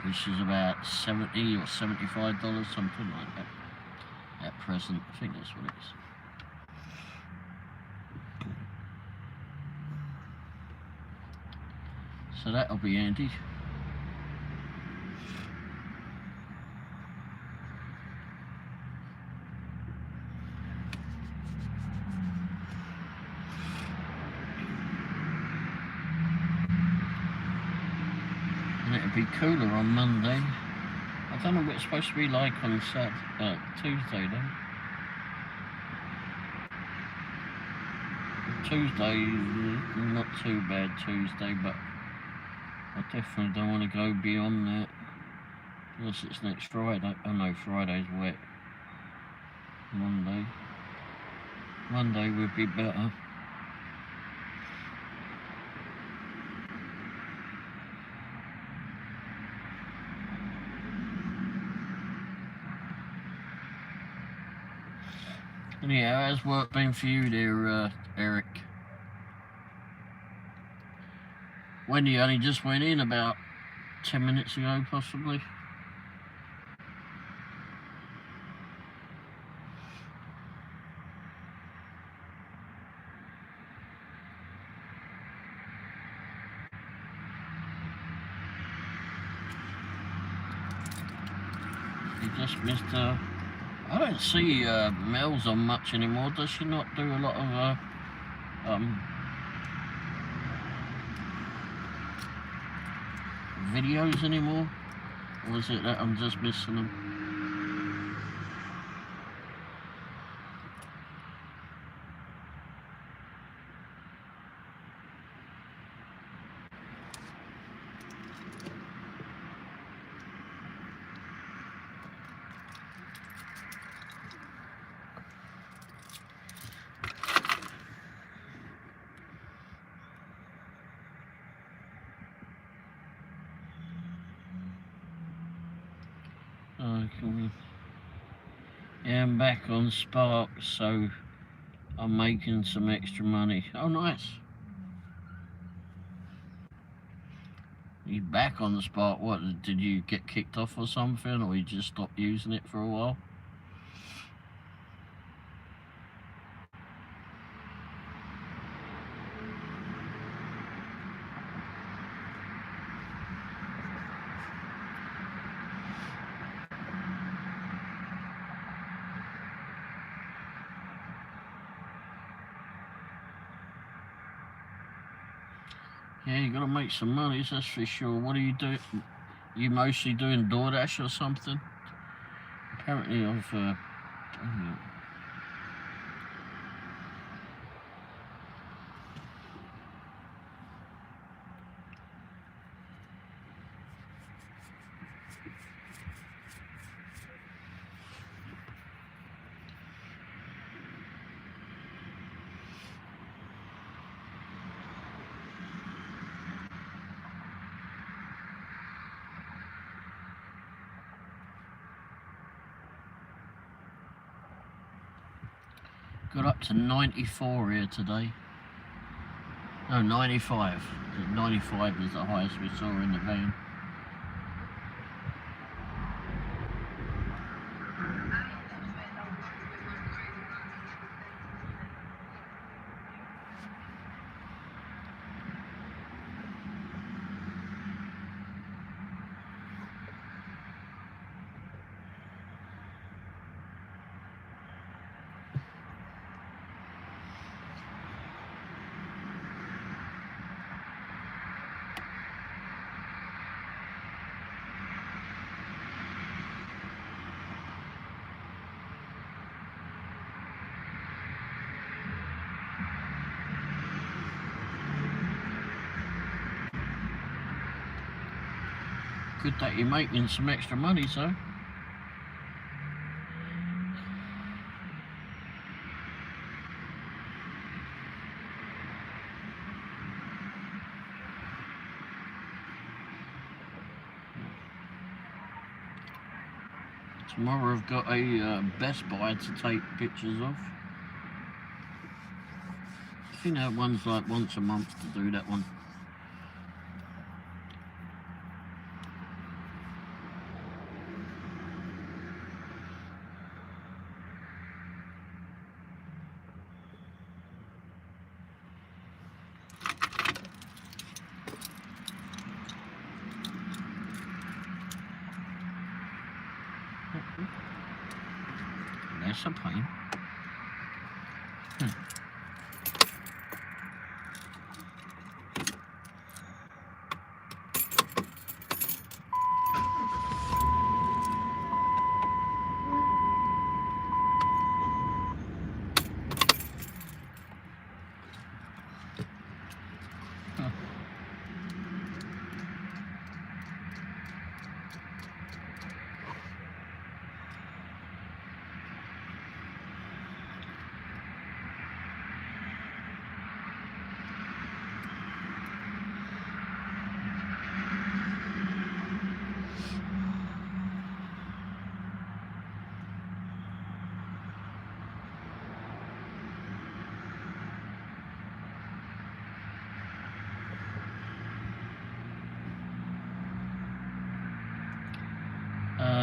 which is about $70 or $75, something like that at present. I think that's what it is. So that'll be handy. And it'll be cooler on Monday. I don't know what it's supposed to be like on Tuesday though. Tuesday, not too bad Tuesday, but I definitely don't want to go beyond that. Unless it's next Friday. Oh no, Friday's wet. Monday would be better. Anyhow, how's work been for you there, Eric? When you only just went in about 10 minutes ago, possibly? You just missed I don't see Mel's on much anymore. Does she not do a lot of videos anymore? Or is it that I'm just missing them? Yeah, I'm back on Spark, so I'm making some extra money. Oh, nice. You back on the Spark? What, did you get kicked off or something, or you just stopped using it for a while? Yeah, you gotta make some money, that's for sure. What are you doing? You mostly doing DoorDash or something? Apparently I've Got up to 94 here today. No, 95. 95 is the highest we saw in the van. Good that you're making some extra money, so. Tomorrow I've got a Best Buy to take pictures of. I think that one's like once a month to do that one. That's a pain.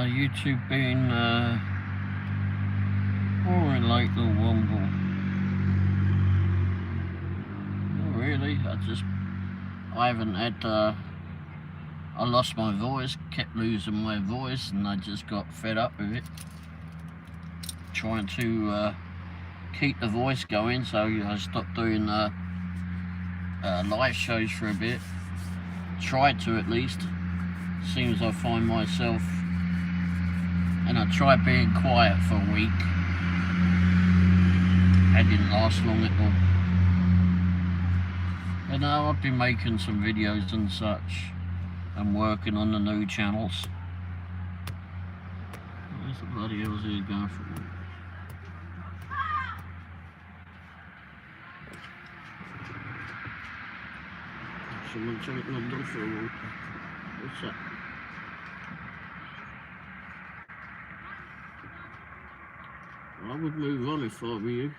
YouTube being boring like the Womble. Not really, I haven't had, I lost my voice, kept losing my voice, and I just got fed up with it. Trying to keep the voice going, so I stopped doing live shows for a bit. Tried to, at least. Seems I find myself, and I tried being quiet for a week. That didn't last long at all. But now I've been making some videos and such, and working on the new channels. Where's the bloody hell is he going for? Someone taking a dog for a walk. What's that? I would move on if I were you.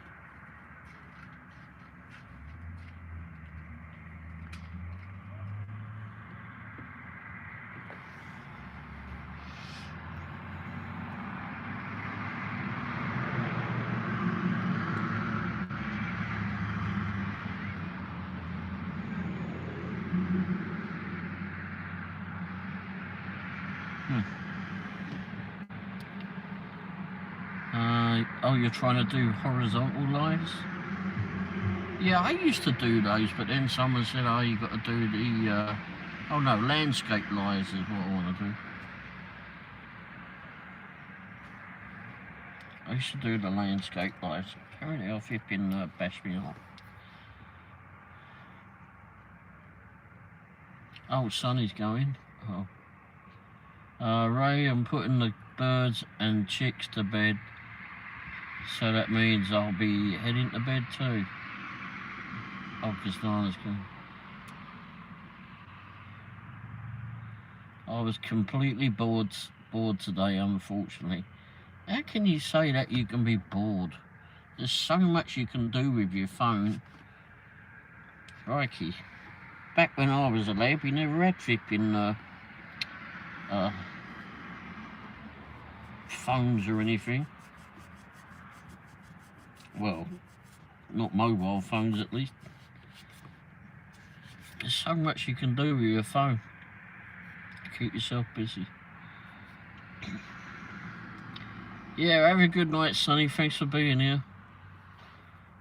Oh, you're trying to do horizontal lives? Yeah, I used to do those, but then someone said, oh, you got to do the, oh no, landscape lives is what I want to do. I used to do the landscape lives. Apparently I've been bashed me up. Oh, Sonny's going. Oh. Ray, I'm putting the birds and chicks to bed. So that means I'll be heading to bed too. Oh, because Nana's gone. I was completely bored today, unfortunately. How can you say that you can be bored? There's so much you can do with your phone. Crikey. Back when I was a lad, we never had flipping phones or anything. Well, not mobile phones at least. There's so much you can do with your phone to keep yourself busy. Yeah, have a good night, Sonny. Thanks for being here.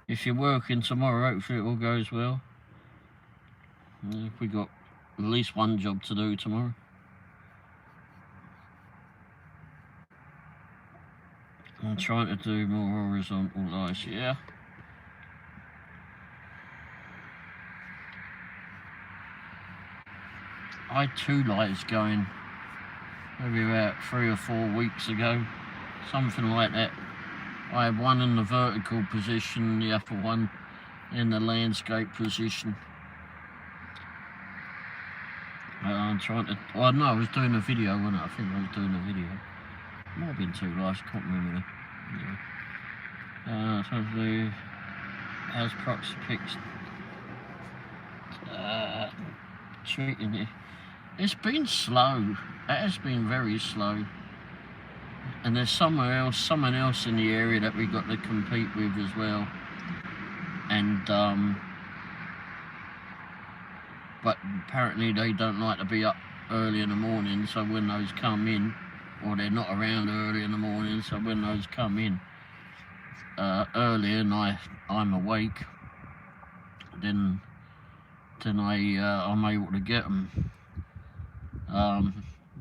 If you're working tomorrow, hopefully it all goes well. We got at least one job to do tomorrow. I'm trying to do more horizontal lights, yeah. I had 2 lights going maybe about 3 or 4 weeks ago, something like that. I had one in the vertical position, the other one in the landscape position. I'm trying to, well no, I was doing a video, wasn't I? I think I was doing a video. Might have been 2 lights, I can't remember. Yeah. Trying to do, how's proxy pics treating it? It's been slow. It has been very slow. And there's someone else in the area that we got to compete with as well. And but apparently they don't like to be up early in the morning, so when those come in, or they're not around early in the morning, so when those come in early and I'm awake, then I'm able to get them.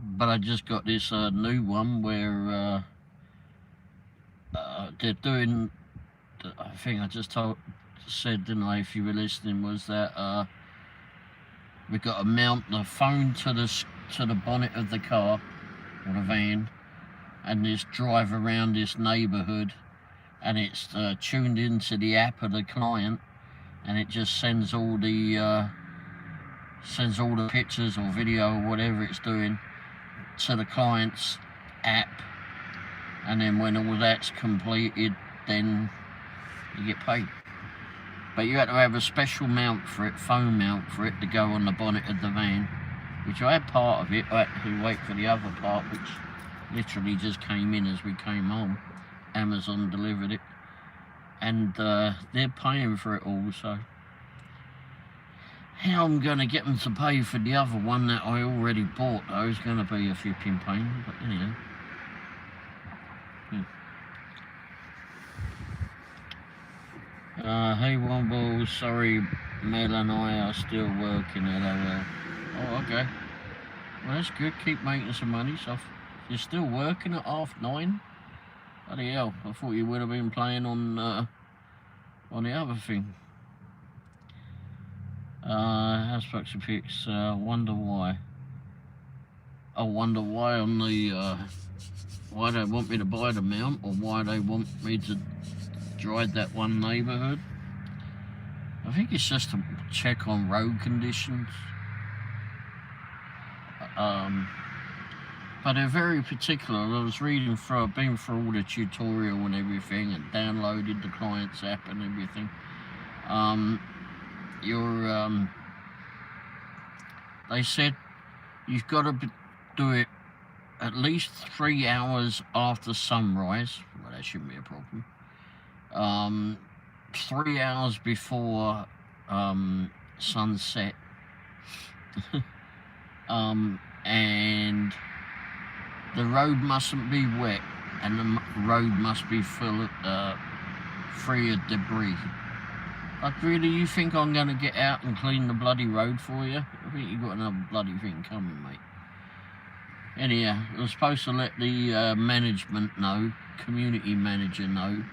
But I just got this new one where they're doing, I think I just said, didn't I, if you were listening, was that we've got to mount the phone to the bonnet of the car or the van, and just drive around this neighbourhood, and it's tuned into the app of the client, and it just sends all the pictures or video or whatever it's doing to the client's app, and then when all that's completed, then you get paid. But you had to have a special mount for it, phone mount for it, to go on the bonnet of the van, which I had part of it. I had to wait for the other part, which literally just came in as we came home. Amazon delivered it, and they're paying for it all, so how I'm going to get them to pay for the other one that I already bought, though, is going to be a flipping pain, but anyhow. Hey Womble, sorry Mel and I are still working, LOL. Oh, okay. Well, that's good, keep making some money. So you're still working at 9:30? Bloody hell, I thought you would have been playing on the other thing. House Proxy Pics, wonder why. I wonder why on the, why they want me to buy the mount, or why they want me to drive that one neighbourhood. I think it's just to check on road conditions. But they're very particular. I was reading through, I've been through all the tutorial and everything, and downloaded the client's app and everything. They said you've got to do it at least 3 hours after sunrise. Well, that shouldn't be a problem. 3 hours before sunset. And the road mustn't be wet, and the road must be free of debris. Like, really, you think I'm going to get out and clean the bloody road for you? I think you've got another bloody thing coming, mate. Anyhow, I was supposed to let the management know, community manager know,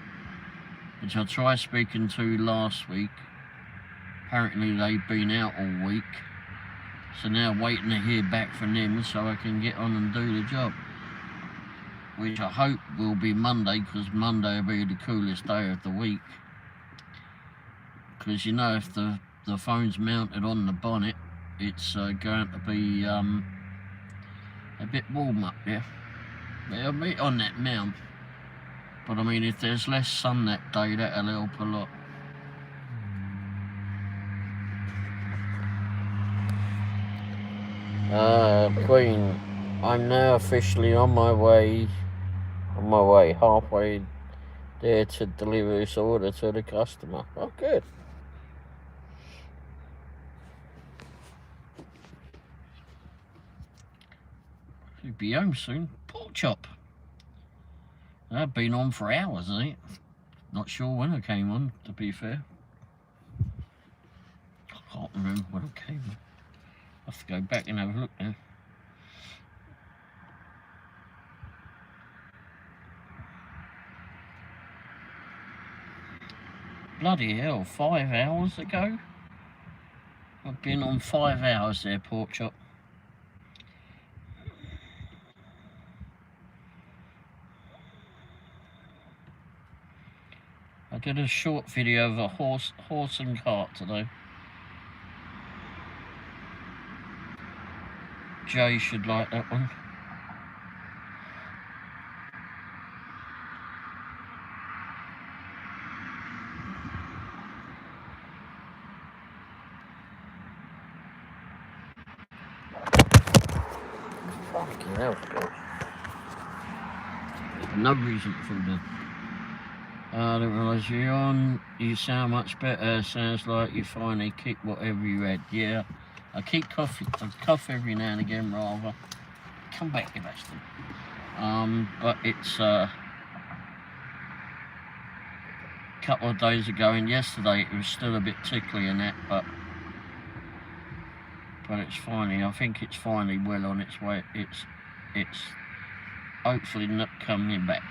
which I tried speaking to last week. Apparently they've been out all week, so now waiting to hear back from them so I can get on and do the job, which I hope will be Monday, because Monday will be the coolest day of the week. Because you know, if the phone's mounted on the bonnet, it's going to be a bit warm up there. But it'll be on that mount. But I mean, if there's less sun that day, that'll help a lot. Queen, I'm now officially on my way halfway there to deliver this order to the customer. Oh, good. You'll be home soon. Pork chop. I've been on for hours, hasn't it? Not sure when I came on, to be fair. I can't remember when I came on. I have to go back and have a look now. Bloody hell, 5 hours ago? I've been on 5 hours there, pork chop. I did a short video of a horse and cart today. Jay should like that one. Fucking hell, God. No reason for that. I didn't realise you're on. You sound much better. Sounds like you finally kicked whatever you had. Yeah, I keep coughing. I cough every now and again, rather. Come back, you bastard. But it's a couple of days ago and yesterday it was still a bit tickly and that, but it's finally. I think it's finally well on its way. It's hopefully not coming back.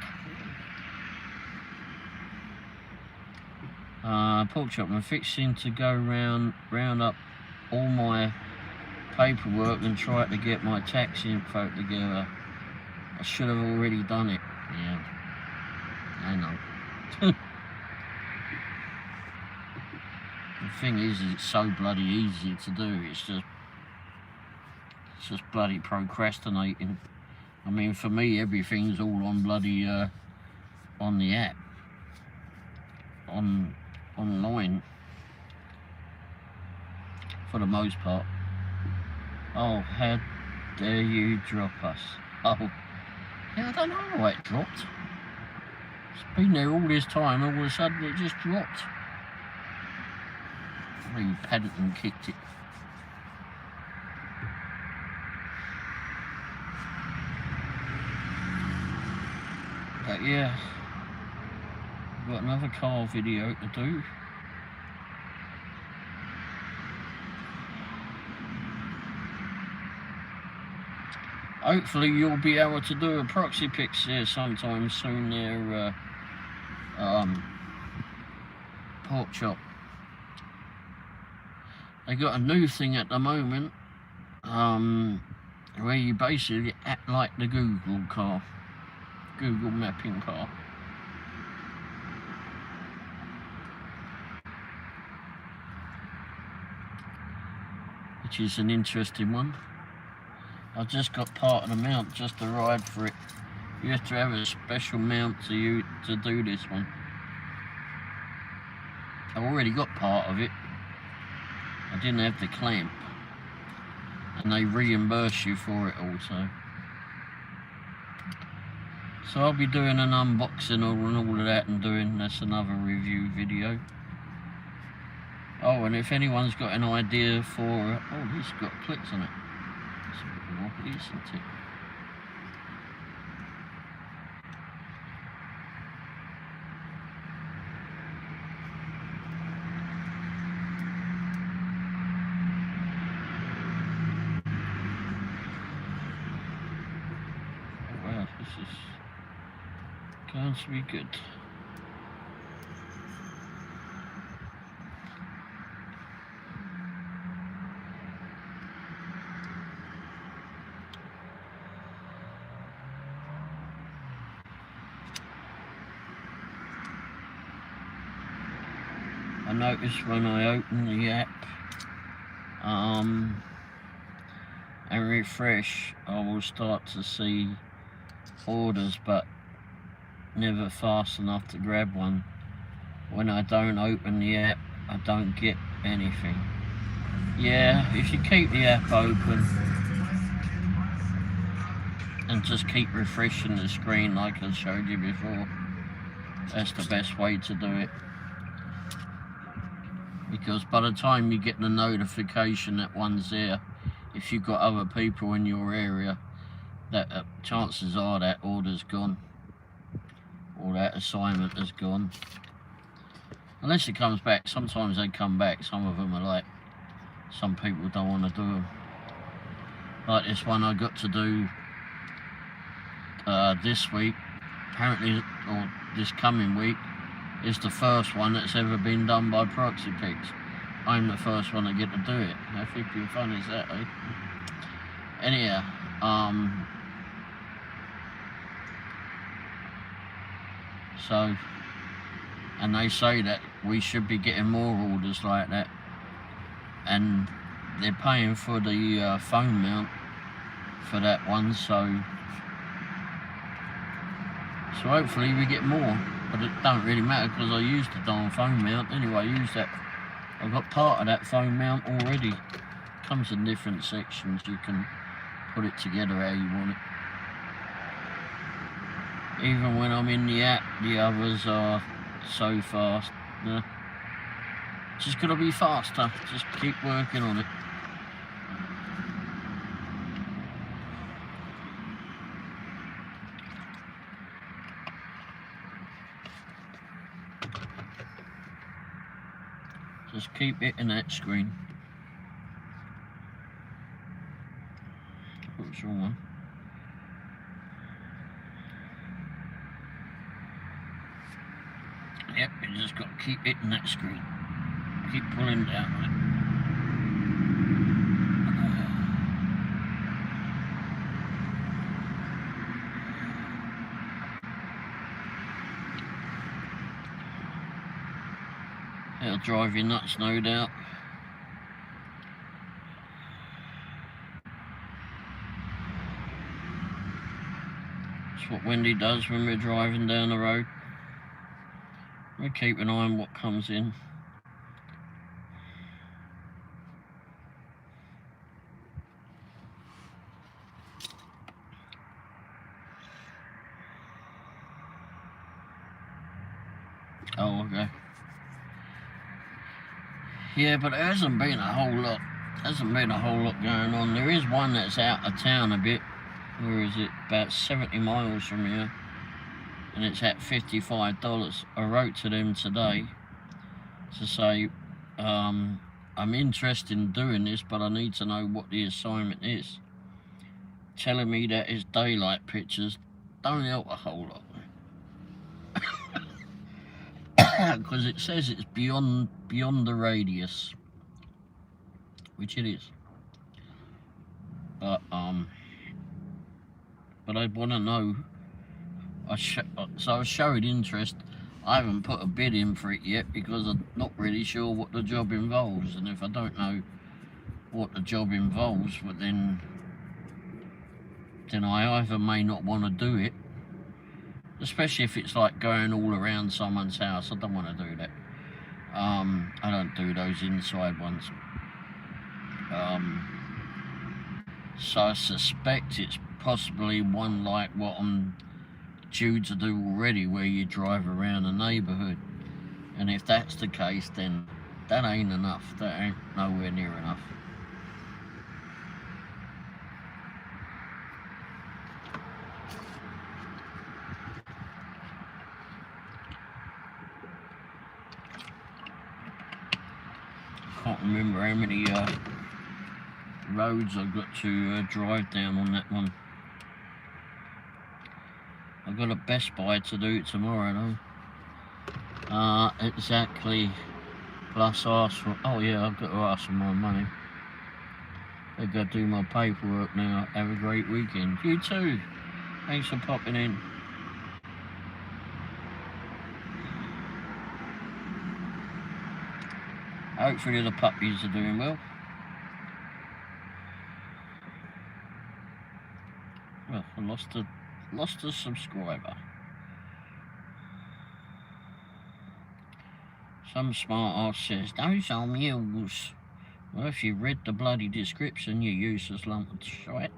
Pork chop, I'm fixing to go round up all my paperwork and try to get my tax info together. I should have already done it. Yeah, I know. The thing is, it's so bloody easy to do. It's just bloody procrastinating. I mean, for me, everything's all on bloody on the app. Online for the most part. Oh, how dare you drop us? Oh, yeah, I don't know why it dropped. It's been there all this time, all of a sudden it just dropped. I mean, Paddington kicked it. But yeah, we've got another car video to do. Hopefully you'll be able to do a proxy pics here sometime soon there, pork chop. They got a new thing at the moment, where you basically act like the Google mapping car. Which is an interesting one. I just got part of the mount just to ride for it. You have to have a special mount to do this one. I've already got part of it. I didn't have the clamp, and they reimburse you for it also. So I'll be doing an unboxing and all of that, and that's another review video. Oh, and if anyone's got an idea for, oh, this got clicks on it. It's a bit wobbly, isn't it? Oh, wow, this is going to be good. I noticed when I open the app and refresh, I will start to see orders, but never fast enough to grab one. When I don't open the app, I don't get anything. Yeah, if you keep the app open and just keep refreshing the screen like I showed you before, that's the best way to do it. Because by the time you get the notification that one's there, if you've got other people in your area, that chances are that order's gone, or that assignment is gone. Unless it comes back. Sometimes they come back. Some of them are like, some people don't want to do them. Like this one I got to do this week, apparently, or this coming week, is the first one that's ever been done by Proxy Pics. I'm the first one to get to do it. How freaking fun is that, eh? Anyhow, so, and they say that we should be getting more orders like that, and they're paying for the phone mount for that one, so hopefully we get more. But it don't really matter because I used the darn phone mount anyway. I used that. I've got part of that phone mount already. Comes in different sections. You can put it together how you want it. Even when I'm in the app, the others are so fast. Yeah. Just gotta be faster. Just keep working on it. Just keep hitting that screen. What's wrong one? Yep, you just got to keep hitting that screen. Keep pulling down on it. It'll drive you nuts, no doubt. That's what Wendy does when we're driving down the road. We keep an eye on what comes in. Oh, okay. Yeah, but there hasn't been a whole lot. Going on. There is one that's out of town a bit. Where is it? About 70 miles from here. And it's at $55. I wrote to them today to say, I'm interested in doing this, but I need to know what the assignment is. Telling me that it's daylight pictures don't help a whole lot. Because it says it's beyond the radius, which it is. But I want to know. So I showed interest. I haven't put a bid in for it yet because I'm not really sure what the job involves, and if I don't know what the job involves, well, then I either may not want to do it. Especially if it's like going all around someone's house. I don't want to do that. I don't do those inside ones. So I suspect it's possibly one like what I'm due to do already, where you drive around a neighbourhood. And if that's the case, then that ain't enough. That ain't nowhere near enough. Can't remember how many roads I've got to drive down on that one. I've got a Best Buy to do tomorrow though. Exactly. Plus ask for, oh yeah, I've got to ask for more money. I've got to do my paperwork now. Have a great weekend. You too. Thanks for popping in. Hopefully the puppies are doing well. Well, I lost a subscriber. Some smart ass says, those are mules. Well, if you read the bloody description, you useless lump of shite,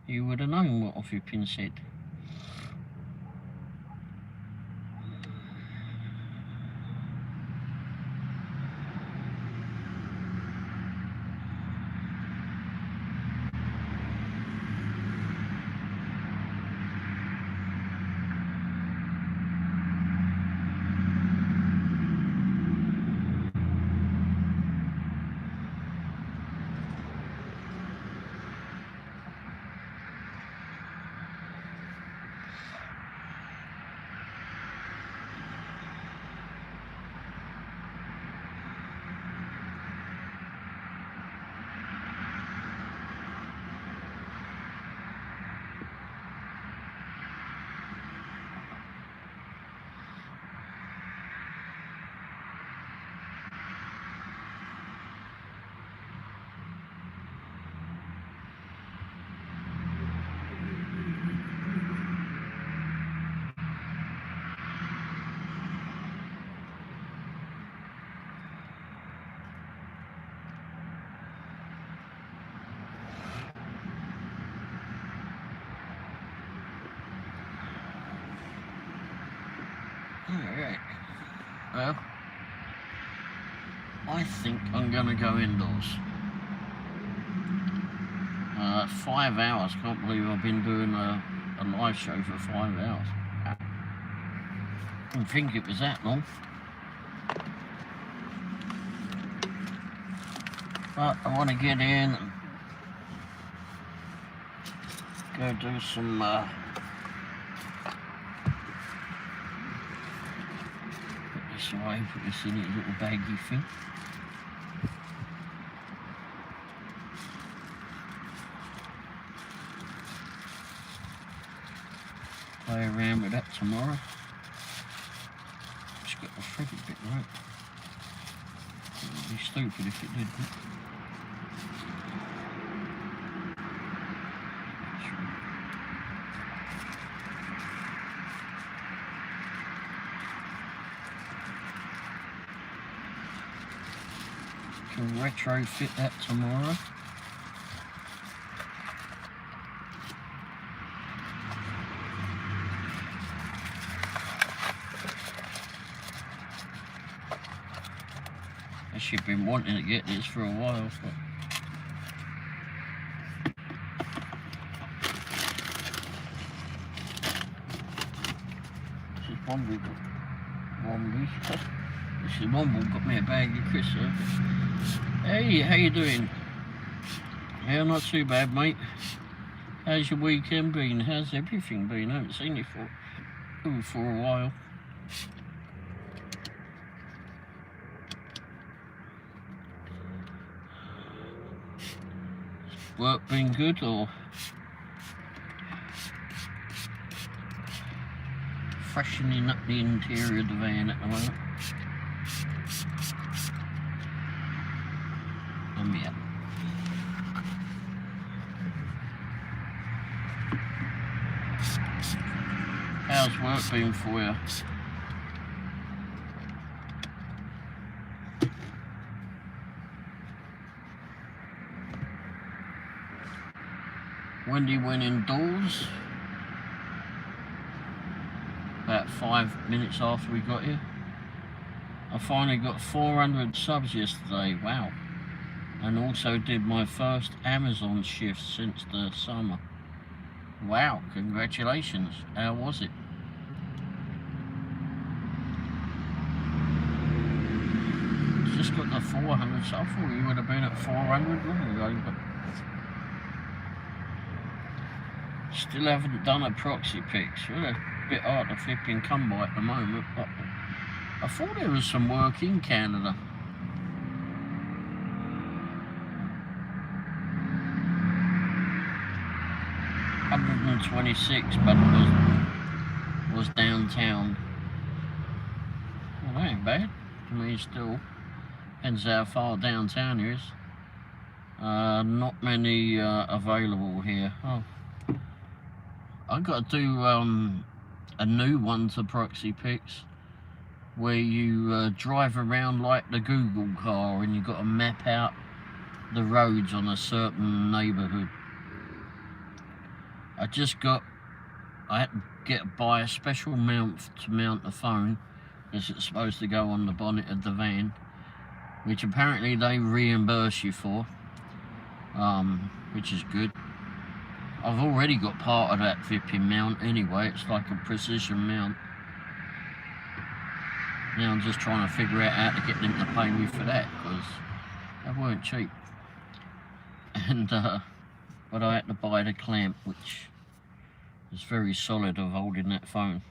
you would have known what off your pin said. Alright, well, I think I'm gonna go indoors. 5 hours, can't believe I've been doing a live show for 5 hours. I didn't think it was that long. But I want to get in and go do some put this away, put this in its little baggy thing. Play around with that tomorrow. Just got the threaded bit right. It would be stupid if it didn't. Can retrofit that tomorrow. I've been wanting to get this for a while, but this is Womble. This is Womble got me a bag of crisps. Hey, how you doing? Yeah, not too bad, mate. How's your weekend been? How's everything been? I haven't seen you for a while. Work been good or freshening up the interior of the van at the moment? Yeah. How's work been for you? Wendy went indoors about 5 minutes after we got here. I finally got 400 subs yesterday, wow. And also did my first Amazon shift since the summer. Wow, congratulations. How was it? Just got the 400, so I thought you would have been at 400 long ago, but still haven't done a proxy pics. Well, a bit hard to flipping come by at the moment, but I thought there was some work in Canada. $126, but it was downtown. Well, that ain't bad. I mean, still depends how far downtown is. Not many available here. Oh, I got to do a new one to proxy pics. where you drive around like the Google car and you've got to map out the roads on a certain neighbourhood. I had to buy a special mount to mount the phone, as it's supposed to go on the bonnet of the van, which apparently they reimburse you for, which is good. I've already got part of that flipping mount anyway. It's like a precision mount. Now I'm just trying to figure out how to get them to pay me for that, because they weren't cheap. And but I had to buy the clamp, which is very solid of holding that phone.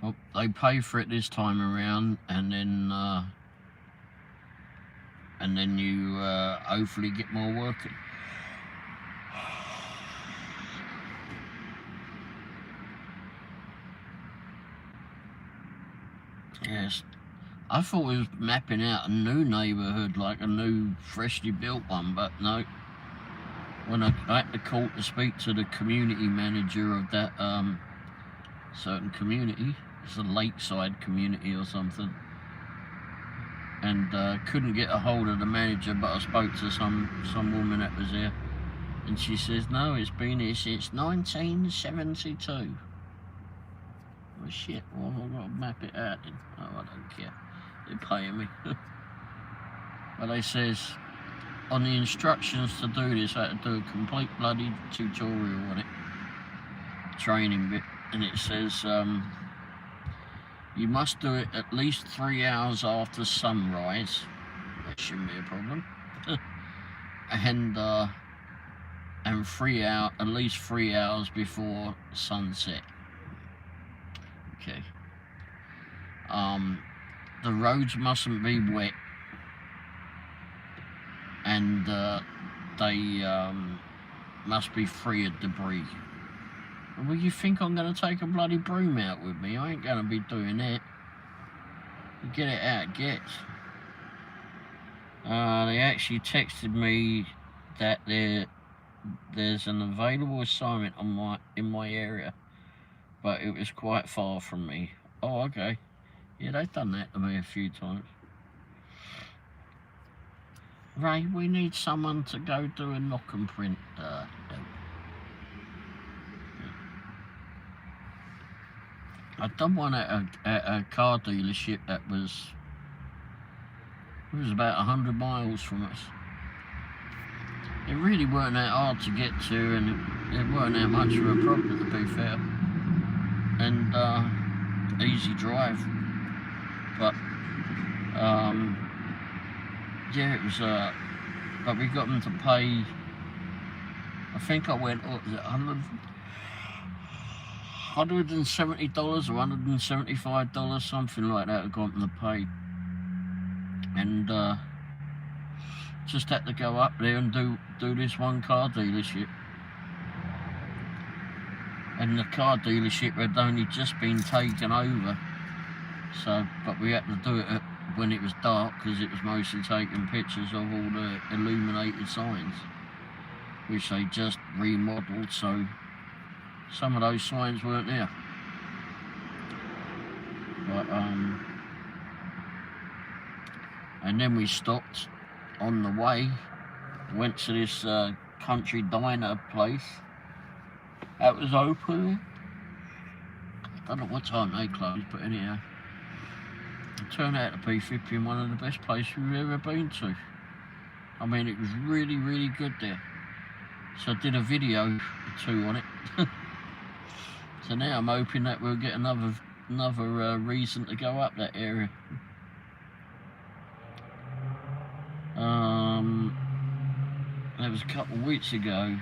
Well, they pay for it this time around, and then you hopefully get more working. Yes, I thought we was mapping out a new neighbourhood, like a new freshly built one, but no. When I had to call to speak to the community manager of that certain community, it's a lakeside community or something, and couldn't get a hold of the manager, but I spoke to some woman that was there, and she says, no, it's been here since 1972. Well, shit, well, I've got to map it out then. Oh, I don't care, they're paying me. But they says, on the instructions to do this, I had to do a complete bloody tutorial on it, training bit, and it says you must do it at least 3 hours after sunrise. That shouldn't be a problem. And at least 3 hours before sunset. Okay. The roads mustn't be wet, and they must be free of debris. Well, you think I'm going to take a bloody broom out with me? I ain't going to be doing that. You get it out it gets. They actually texted me that there's an available assignment in my area, but it was quite far from me. Oh, okay. Yeah, they've done that to me a few times. Ray, we need someone to go do a knock and print. I've done one at a car dealership that was about 100 miles from us. It really weren't that hard to get to, and it weren't that much of a problem, to be fair. And easy drive. But yeah, it was. But we got them to pay. I think I went, what was it, $170 or $175, something like that. I got them to pay, and just had to go up there and do this one car dealership. And the car dealership had only just been taken over, so but we had to do it when it was dark, because it was mostly taking pictures of all the illuminated signs, which they just remodeled, so some of those signs weren't there. But and then we stopped on the way, went to this country diner place that was open. I don't know what time they closed, but anyhow, it turned out to be flipping one of the best places we've ever been to. I mean, it was really, really good there. So I did a video or two on it. So now I'm hoping that we'll get another reason to go up that area. That was a couple of weeks ago.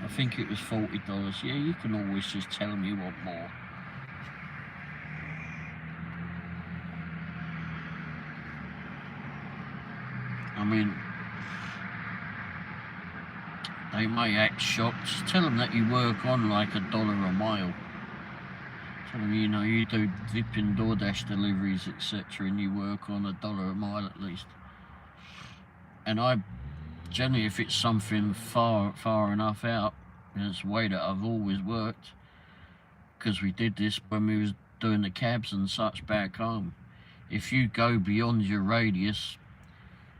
I think it was $40. Yeah, you can always just tell them you want more. I mean, they may act shocked. Just tell them that you work on like $1 a mile. Tell them, you know, you do Vip and DoorDash deliveries, etc., and you work on $1 a mile at least. And I generally, if it's something far enough out, And it's the way that I've always worked, because we did this when we was doing the cabs and such back home. If you go beyond your radius,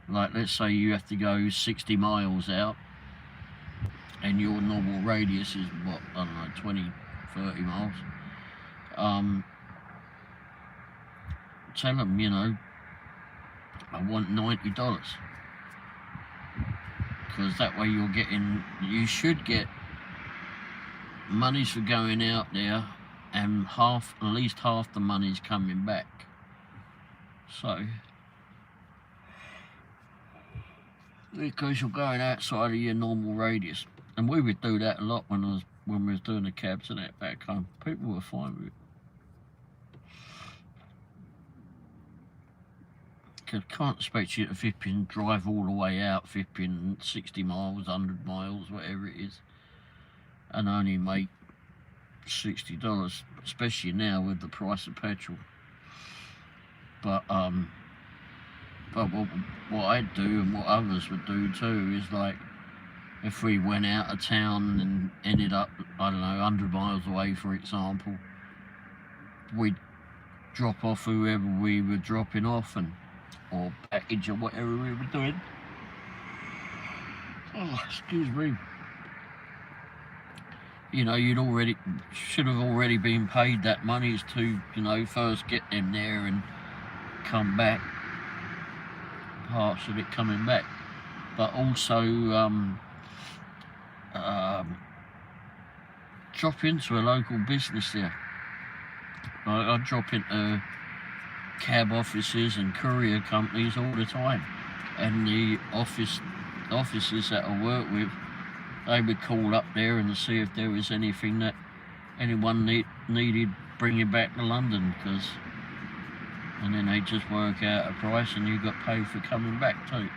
like let's say you have to go 60 miles out, and your normal radius is what, I don't know, 20, 30 miles, tell them, you know, I want $90, because that way you should get monies for going out there, and at least half the money's coming back. So because you're going outside of your normal radius, and we would do that a lot when we was doing the cabs and that back home. People were fine with it. Cause can't expect you to flipping drive all the way out, flipping 60 miles, 100 miles, whatever it is, and only make $60, especially now with the price of petrol. But what I'd do, and what others would do too, is like if we went out of town and ended up, I don't know, 100 miles away, for example, we'd drop off whoever we were dropping off, or package, or whatever we were doing. Oh, excuse me. You know, should have already been paid that money to, you know, first get them there and come back, parts of it coming back, but also drop into a local business there. I drop into cab offices and courier companies all the time, and the offices that I work with, they would call up there and see if there was anything that anyone needed bringing back to London, and then they just work out a price and you got paid for coming back too.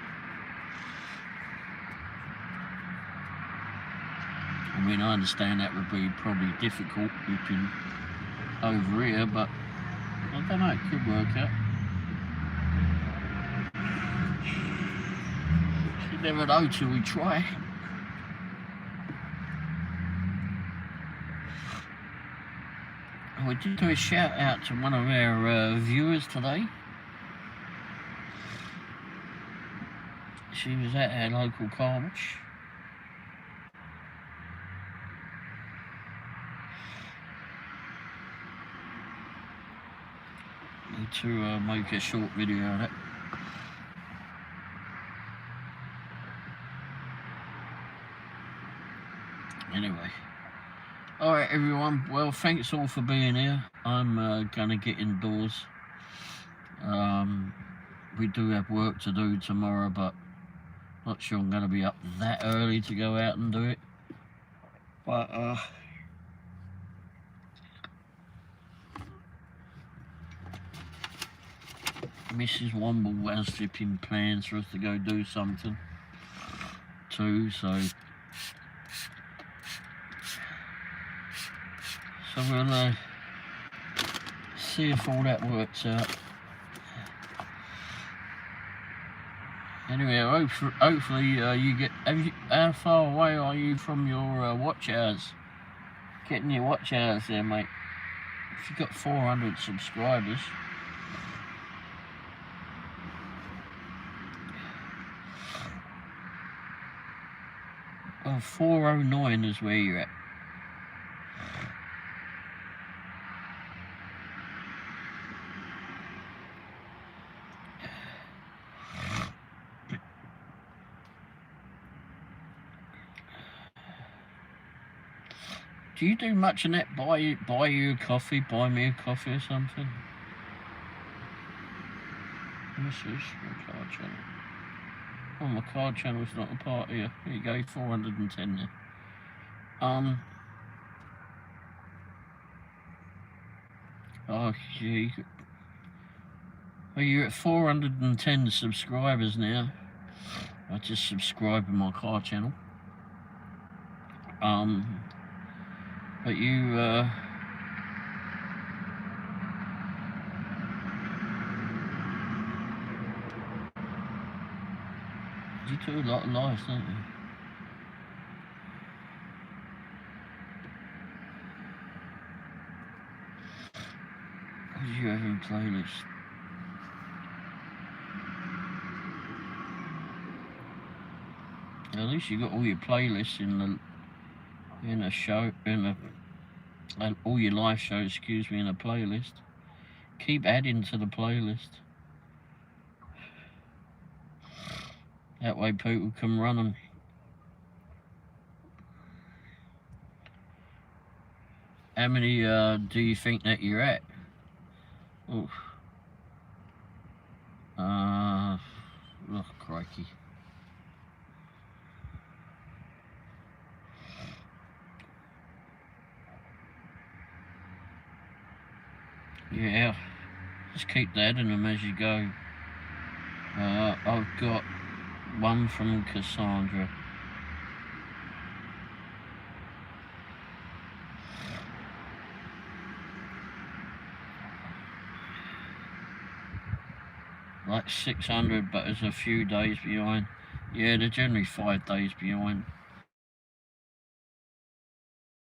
I mean, I understand that would be probably difficult looking over here, but I don't know, it could work out. You never know till we try. We did do a shout out to one of our viewers today. She was at our local car wash. Need to make a short video of it. Anyway. Alright everyone, well thanks all for being here. I'm gonna get indoors. We do have work to do tomorrow, but not sure I'm gonna be up that early to go out and do it. But Mrs. Womble has flipping plans for us to go do something too, so we'll see if all that works out. Anyway, hopefully you get. How far away are you from your watch hours? Getting your watch hours there, mate. If you've got 400 subscribers. Oh, 409 is where you're at. Do you do much in that? Buy you a coffee, buy me a coffee or something? This is my card channel. Oh, my card channel's not a part here. Here you go, 410 there. Oh, gee. Well, you're at 410 subscribers now. I just subscribed to my car channel. But you, do a lot of lives, don't you? you have in playlist? At least you got all your playlists in a show, all your live shows, excuse me, in a playlist. Keep adding to the playlist. That way people can run them. How many do you think that you're at? Oh, oh crikey. Yeah, just keep adding them as you go. I've got one from Cassandra. Like 600, but it's a few days behind. Yeah, they're generally 5 days behind.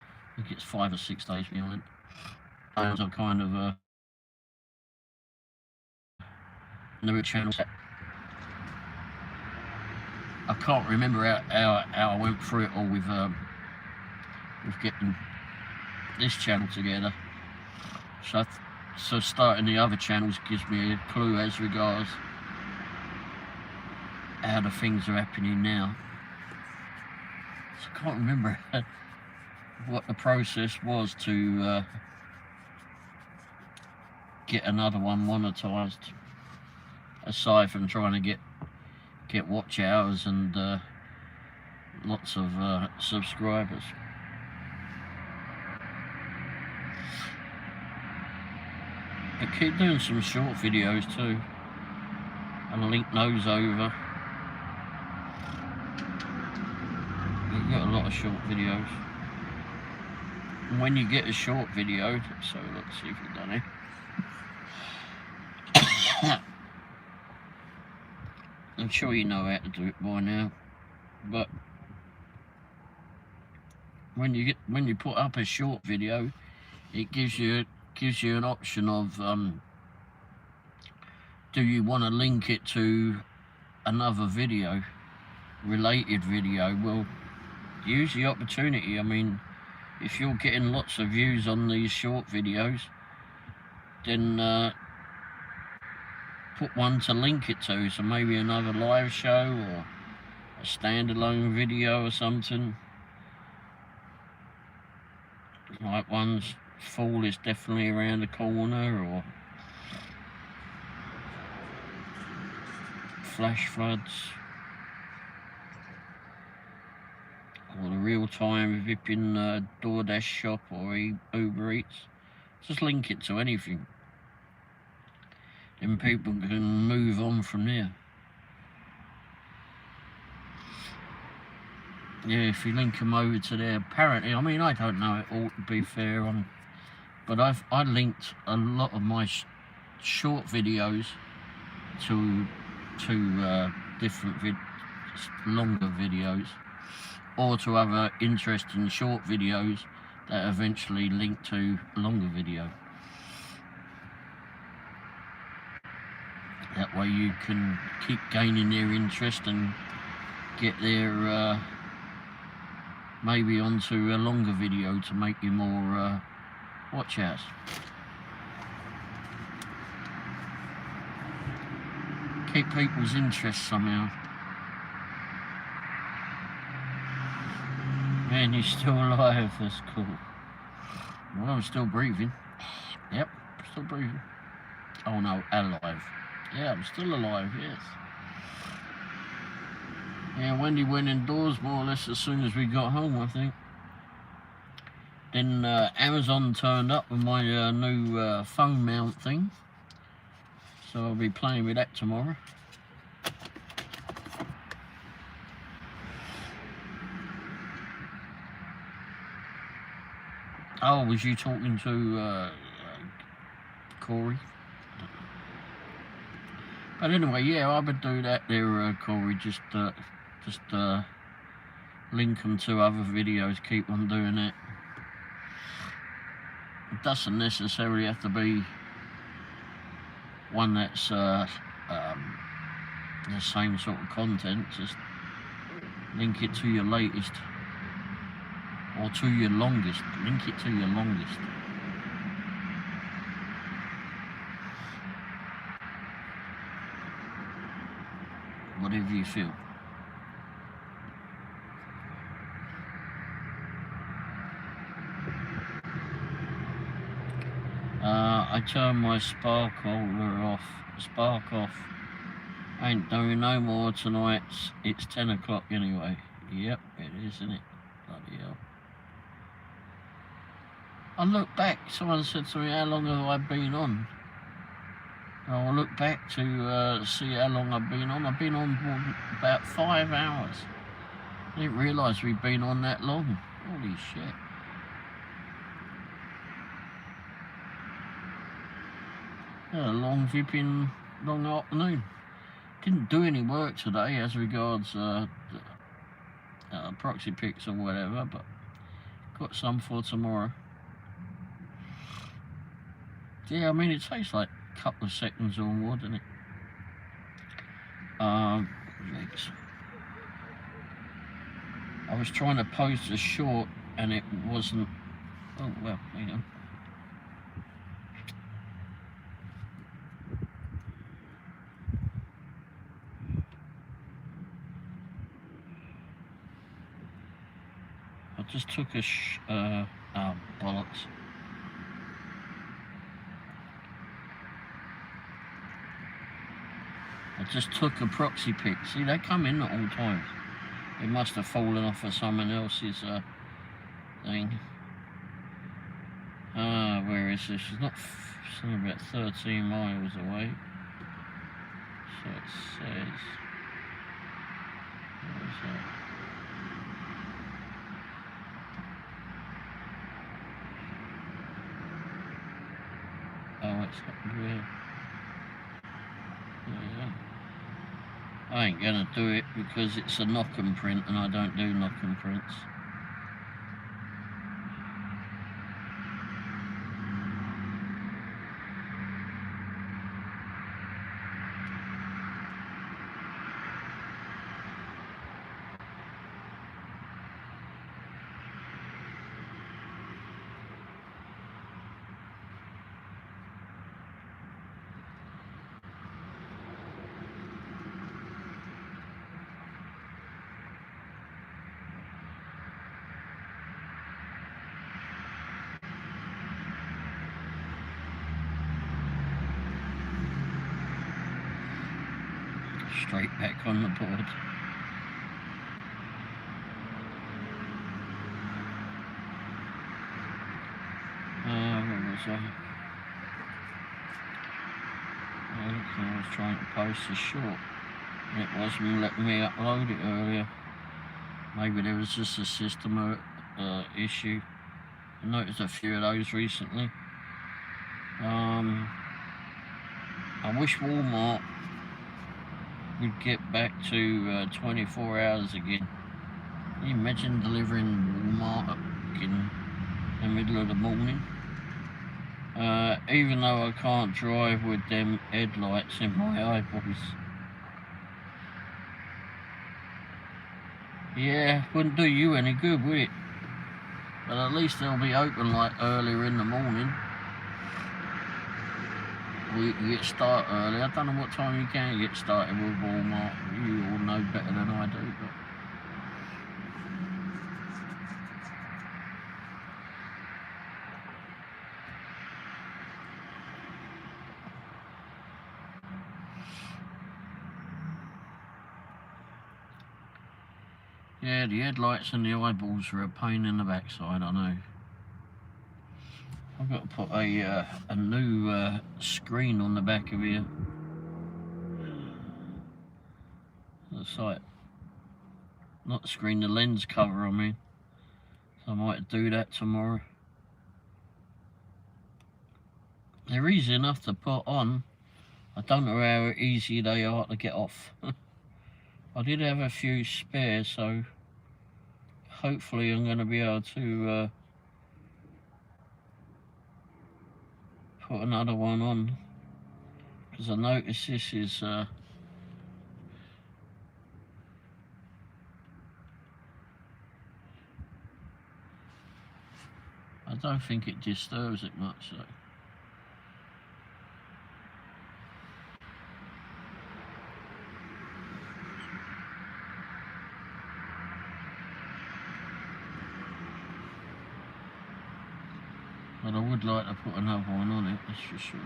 I think it's 5 or 6 days behind. Those are kind of newer channels. I can't remember how I went through it all with getting this channel together. So starting the other channels gives me a clue as regards how the things are happening now. So I can't remember what the process was to get another one monetized, aside from trying to get watch hours and lots of subscribers. I keep doing some short videos too, and link those over. You've got a lot of short videos. And when you get a short video, so let's see if we've done it. I'm sure you know how to do it by now, but when you put up a short video, it gives you an option of do you want to link it to another video, related video? Well, use the opportunity. I mean, if you're getting lots of views on these short videos, then put one to link it to, so maybe another live show or a standalone video or something. Like one's fall is definitely around the corner, or flash floods, or the real time Vipping DoorDash shop or Uber Eats. Just link it to anything, then people can move on from there. Yeah, if you link them over to there, apparently, I mean, I don't know it all, to be fair, but I linked a lot of my short videos to different longer videos, or to other interesting short videos that eventually link to a longer video. That way you can keep gaining their interest and get their maybe onto a longer video to make you more watch outs. Keep people's interest somehow. Man, you're still alive, that's cool. Well, I'm still breathing. Yep, still breathing. Oh no, alive. Yeah, I'm still alive, yes. Yeah, Wendy went indoors more or less as soon as we got home, I think. Then Amazon turned up with my new phone mount thing. So I'll be playing with that tomorrow. Oh, was you talking to Corey? But anyway, yeah, I would do that there, Corey. Just link them to other videos. Keep on doing that. It doesn't necessarily have to be one that's the same sort of content, just link it to your latest or to your longest. Link it to your longest. Whatever you feel. I turned my spark off. Ain't doing no more tonight. It's 10 o'clock anyway. Yep, it is, isn't it? Bloody hell. I look back, someone said to me, how long have I been on? I look back to see how long I've been on. I've been on for about 5 hours. I didn't realise we'd been on that long. Holy shit. Yeah, a long afternoon. Didn't do any work today as regards proxy pics or whatever, but got some for tomorrow. Yeah, I mean, it takes like a couple of seconds or more, doesn't it? Next. I was trying to post a short and it wasn't. Oh, well, hang on. I just took a bollocks. I just took a proxy pic. See, they come in at all times. It must have fallen off of someone else's thing. Where is this? It's not. It's only about 13 miles away. So it says. Where is that? Oh, it's up there. Yeah. I ain't gonna do it because it's a knock and print and I don't do knock and prints. Straight back on the board. Where was I? I was trying to post a short. It wasn't letting me upload it earlier. Maybe there was just a system issue. I noticed a few of those recently. I wish Walmart would get back to 24 hours again. Can you imagine delivering Walmart in the middle of the morning? Even though I can't drive with them headlights in my eyeballs. Yeah, wouldn't do you any good, would it? But at least they'll be open like earlier in the morning. You get started early. I don't know what time you can get started with Walmart. You all know better than I do. But yeah, the headlights and the eyeballs are a pain in the backside, I know. I've got to put a new screen on the back of here. The sight, not the screen, the lens cover, I mean. So I might do that tomorrow. They're easy enough to put on. I don't know how easy they are to get off. I did have a few spares, so hopefully I'm going to be able to put another one on. because I notice this is I don't think it disturbs it much though. But I would like to put another one on it, that's for sure.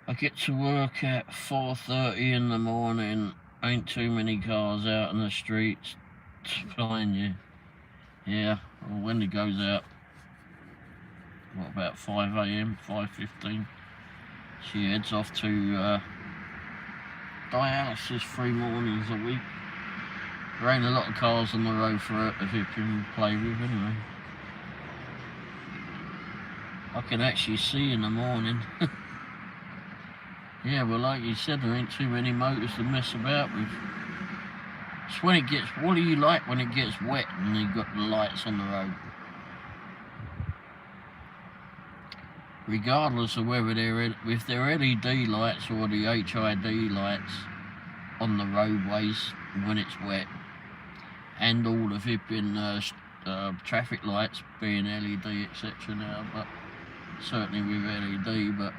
I get to work at 4:30 in the morning, ain't too many cars out in the streets flying you. Yeah, well, when it goes out, what, about 5 AM, 5:15, she heads off to dialysis 3 mornings a week. There ain't a lot of cars on the road for her to hip and play with anyway. I can actually see in the morning. Yeah, well, like you said, there ain't too many motors to mess about with. It's when it gets, what do you like when it gets wet and you've got the lights on the road? Regardless of whether they're, if they're LED lights or the HID lights on the roadways when it's wet, and all the flipping traffic lights being LED, etc. now, but certainly with LED, but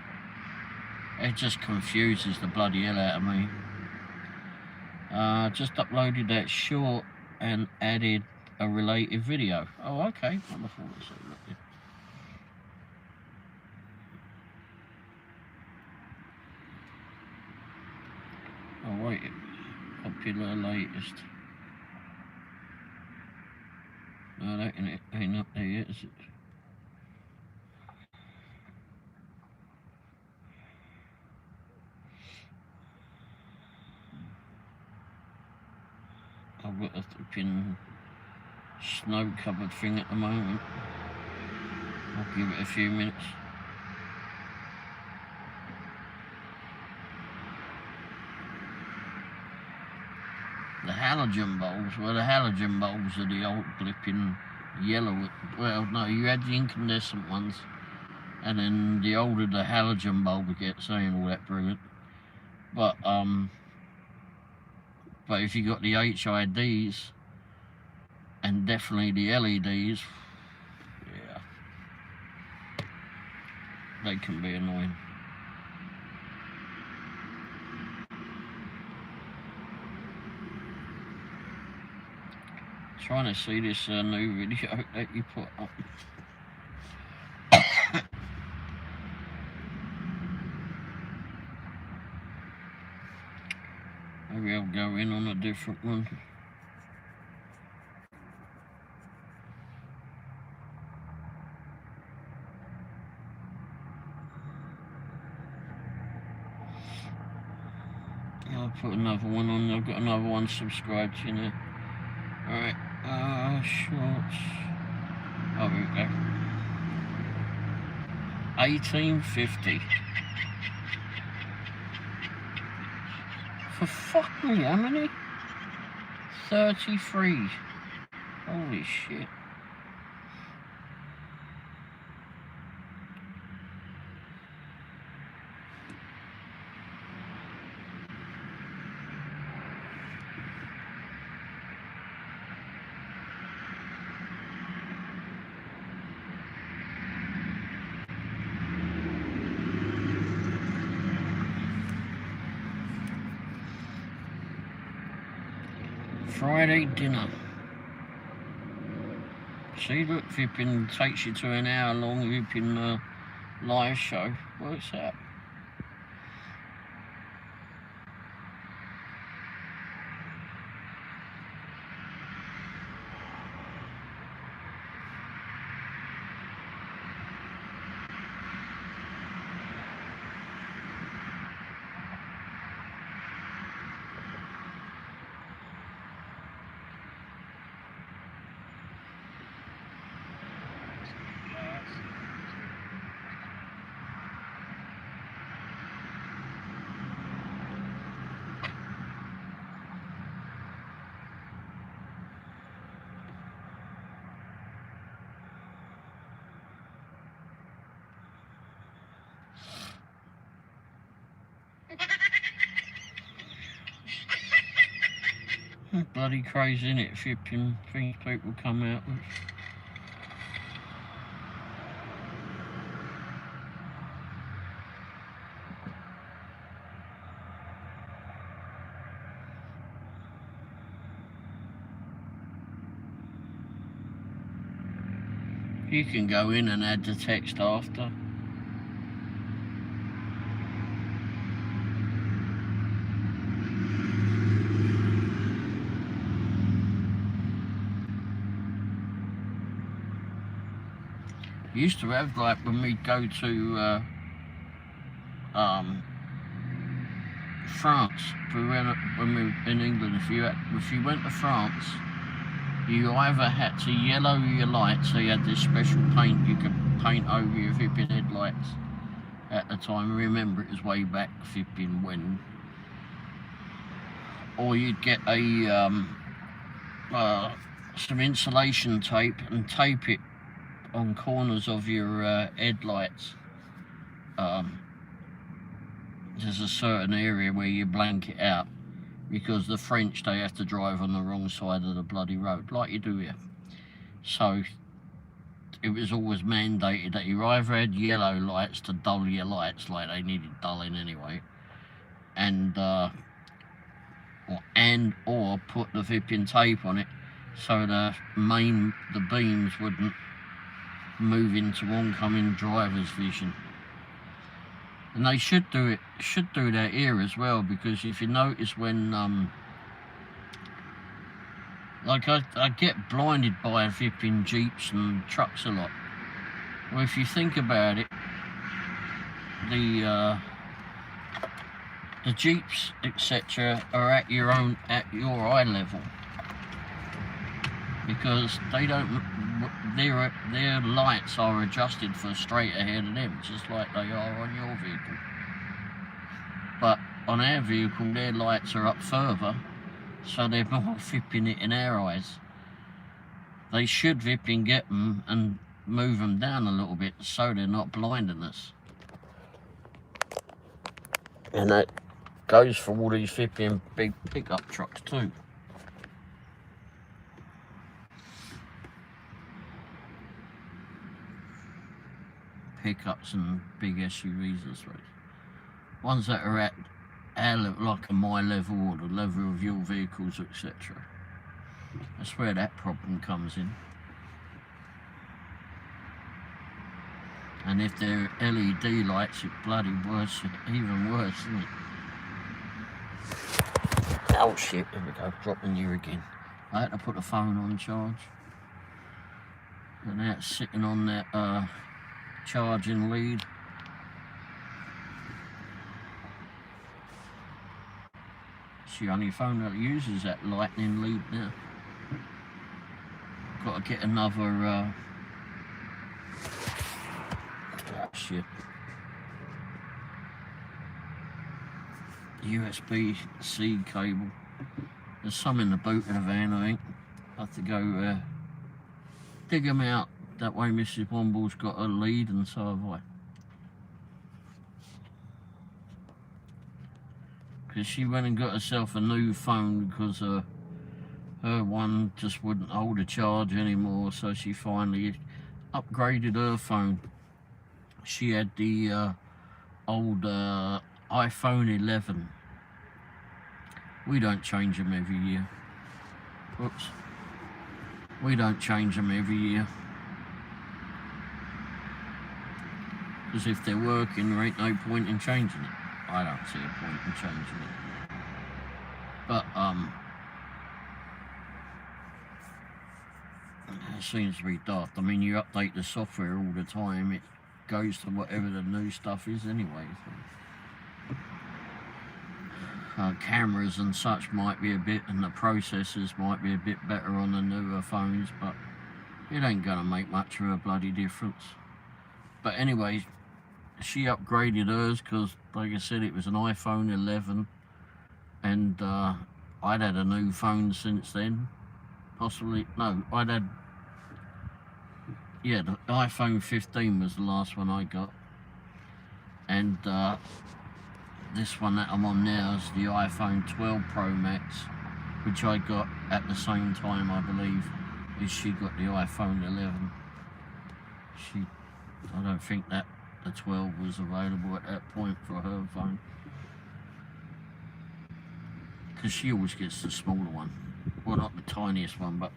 it just confuses the bloody hell out of me. Just uploaded that short and added a related video. Oh, okay, wonderful. Let's have a look here. Oh wait, popular latest. No, that ain't up there yet, is it? I've got a flipping snow-covered thing at the moment. I'll give it a few minutes. The halogen bulbs, well, the halogen bulbs are the old flipping yellow. Well, no, you had the incandescent ones, and then the older the halogen bulb gets, ain't all that brilliant. But if you got the HIDs and definitely the LEDs, yeah, they can be annoying. Trying to see this new video that you put up. Maybe I'll go in on a different one. I'll put another one on. I've got another one subscribed to now. Alright, shorts. Oh, here we go. 1850. For fuck me, how many? 33. Holy shit. Friday dinner. See, look, flipping takes you to an hour long flipping live show. Works out. Bloody crazy, innit? Flipping things people come out with. You can go in and add the text after. Used to have, like, when we'd go to France, when we were in England, if you went to France, you either had to yellow your lights, so you had this special paint you could paint over your flipping headlights at the time. Remember, it was way back flipping when. Or you'd get a some insulation tape and tape it on corners of your headlights. There's a certain area where you blank it out, because the French, they have to drive on the wrong side of the bloody road, like you do here. So it was always mandated that you either had yellow lights to dull your lights, like they needed dulling anyway, and or put the flipping tape on it so the beams wouldn't move into oncoming driver's vision. And they should do that here as well, because if you notice when like I get blinded by flipping jeeps and trucks a lot. Well, if you think about it, the jeeps etc. are at your eye level, because they don't. Their lights are adjusted for straight ahead of them, just like they are on your vehicle. But on our vehicle, their lights are up further, so they're more flipping it in our eyes. They should flipping get them and move them down a little bit so they're not blinding us. And that goes for all these flipping big pickup trucks too. Pickups and big SUVs, I suppose. Ones that are at our level, like at my level or the level of your vehicles, etc. That's where that problem comes in. And if they're LED lights, it's bloody worse, even worse, isn't it? Oh shit, here we go, dropping you again. I had to put the phone on charge. And now it's sitting on that charging lead. It's the only phone that uses that lightning lead now. Got to get another shit. USB-C cable. There's some in the boot of the van, I think. I have to go dig them out. That way Mrs. Womble's got a lead, and so have I. Because she went and got herself a new phone because her one just wouldn't hold a charge anymore, so she finally upgraded her phone. She had the old iPhone 11. We don't change them every year. Whoops. We don't change them every year. Because if they're working, there ain't no point in changing it. I don't see a point in changing it. But it seems to be daft. I mean, you update the software all the time, it goes to whatever the new stuff is anyway. Cameras and such might be a bit, and the processors might be a bit better on the newer phones, but it ain't gonna make much of a bloody difference. But anyway, she upgraded hers because, like I said, it was an iPhone 11, and I'd had a new phone since then. Possibly, no, the iPhone 15 was the last one I got, and this one that I'm on now is the iPhone 12 Pro Max, which I got at the same time, I believe, as she got the iPhone 11. I don't think that the 12 was available at that point for her phone, because she always gets the smaller one. Well, not the tiniest one, but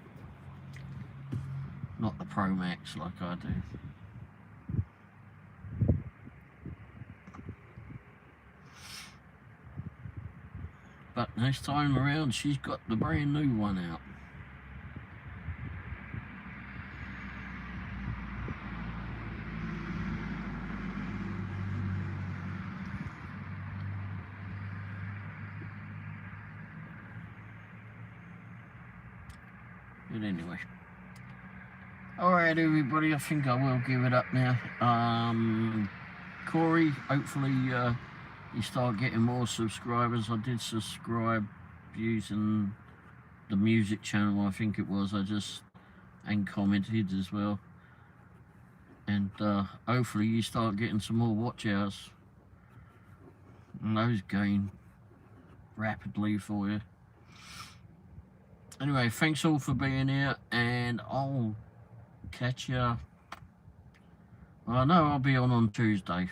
not the Pro Max like I do. But this time around, she's got the brand new one out. But anyway. Alright everybody, I think I will give it up now. Corey, hopefully you start getting more subscribers. I did subscribe using the music channel, I think it was. And commented as well. And hopefully you start getting some more watch hours. And those gain rapidly for you. Anyway, thanks all for being here, and I'll catch ya. Well, I know I'll be on Tuesday.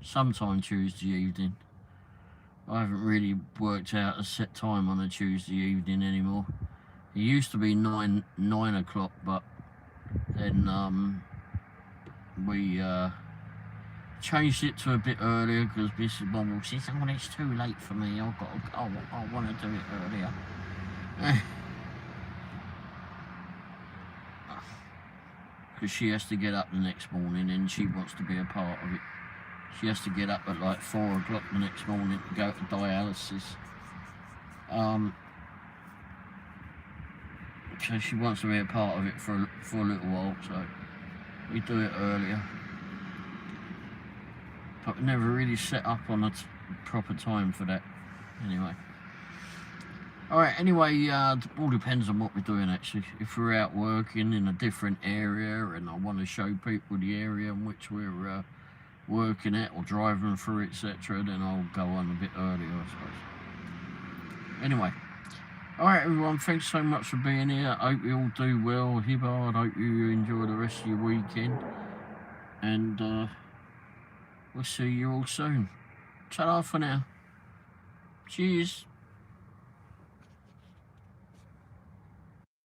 Sometime Tuesday evening. I haven't really worked out a set time on a Tuesday evening anymore. It used to be 9 o'clock, but then we changed it to a bit earlier because Mrs. Womble says, "Oh, it's too late for me. I want to do it earlier." Because she has to get up the next morning and she wants to be a part of it. She has to get up at like 4 o'clock the next morning to go to dialysis. So she wants to be a part of it for a little while, so we do it earlier. But we never really set up on a proper time for that. Anyway. Alright, anyway, all depends on what we're doing actually. If we're out working in a different area and I want to show people the area in which we're working at or driving through, etc., then I'll go on a bit earlier, I suppose. Anyway, alright everyone, thanks so much for being here. I hope you all do well. Hibbard, I hope you enjoy the rest of your weekend. And we'll see you all soon. Ta-ra for now. Cheers.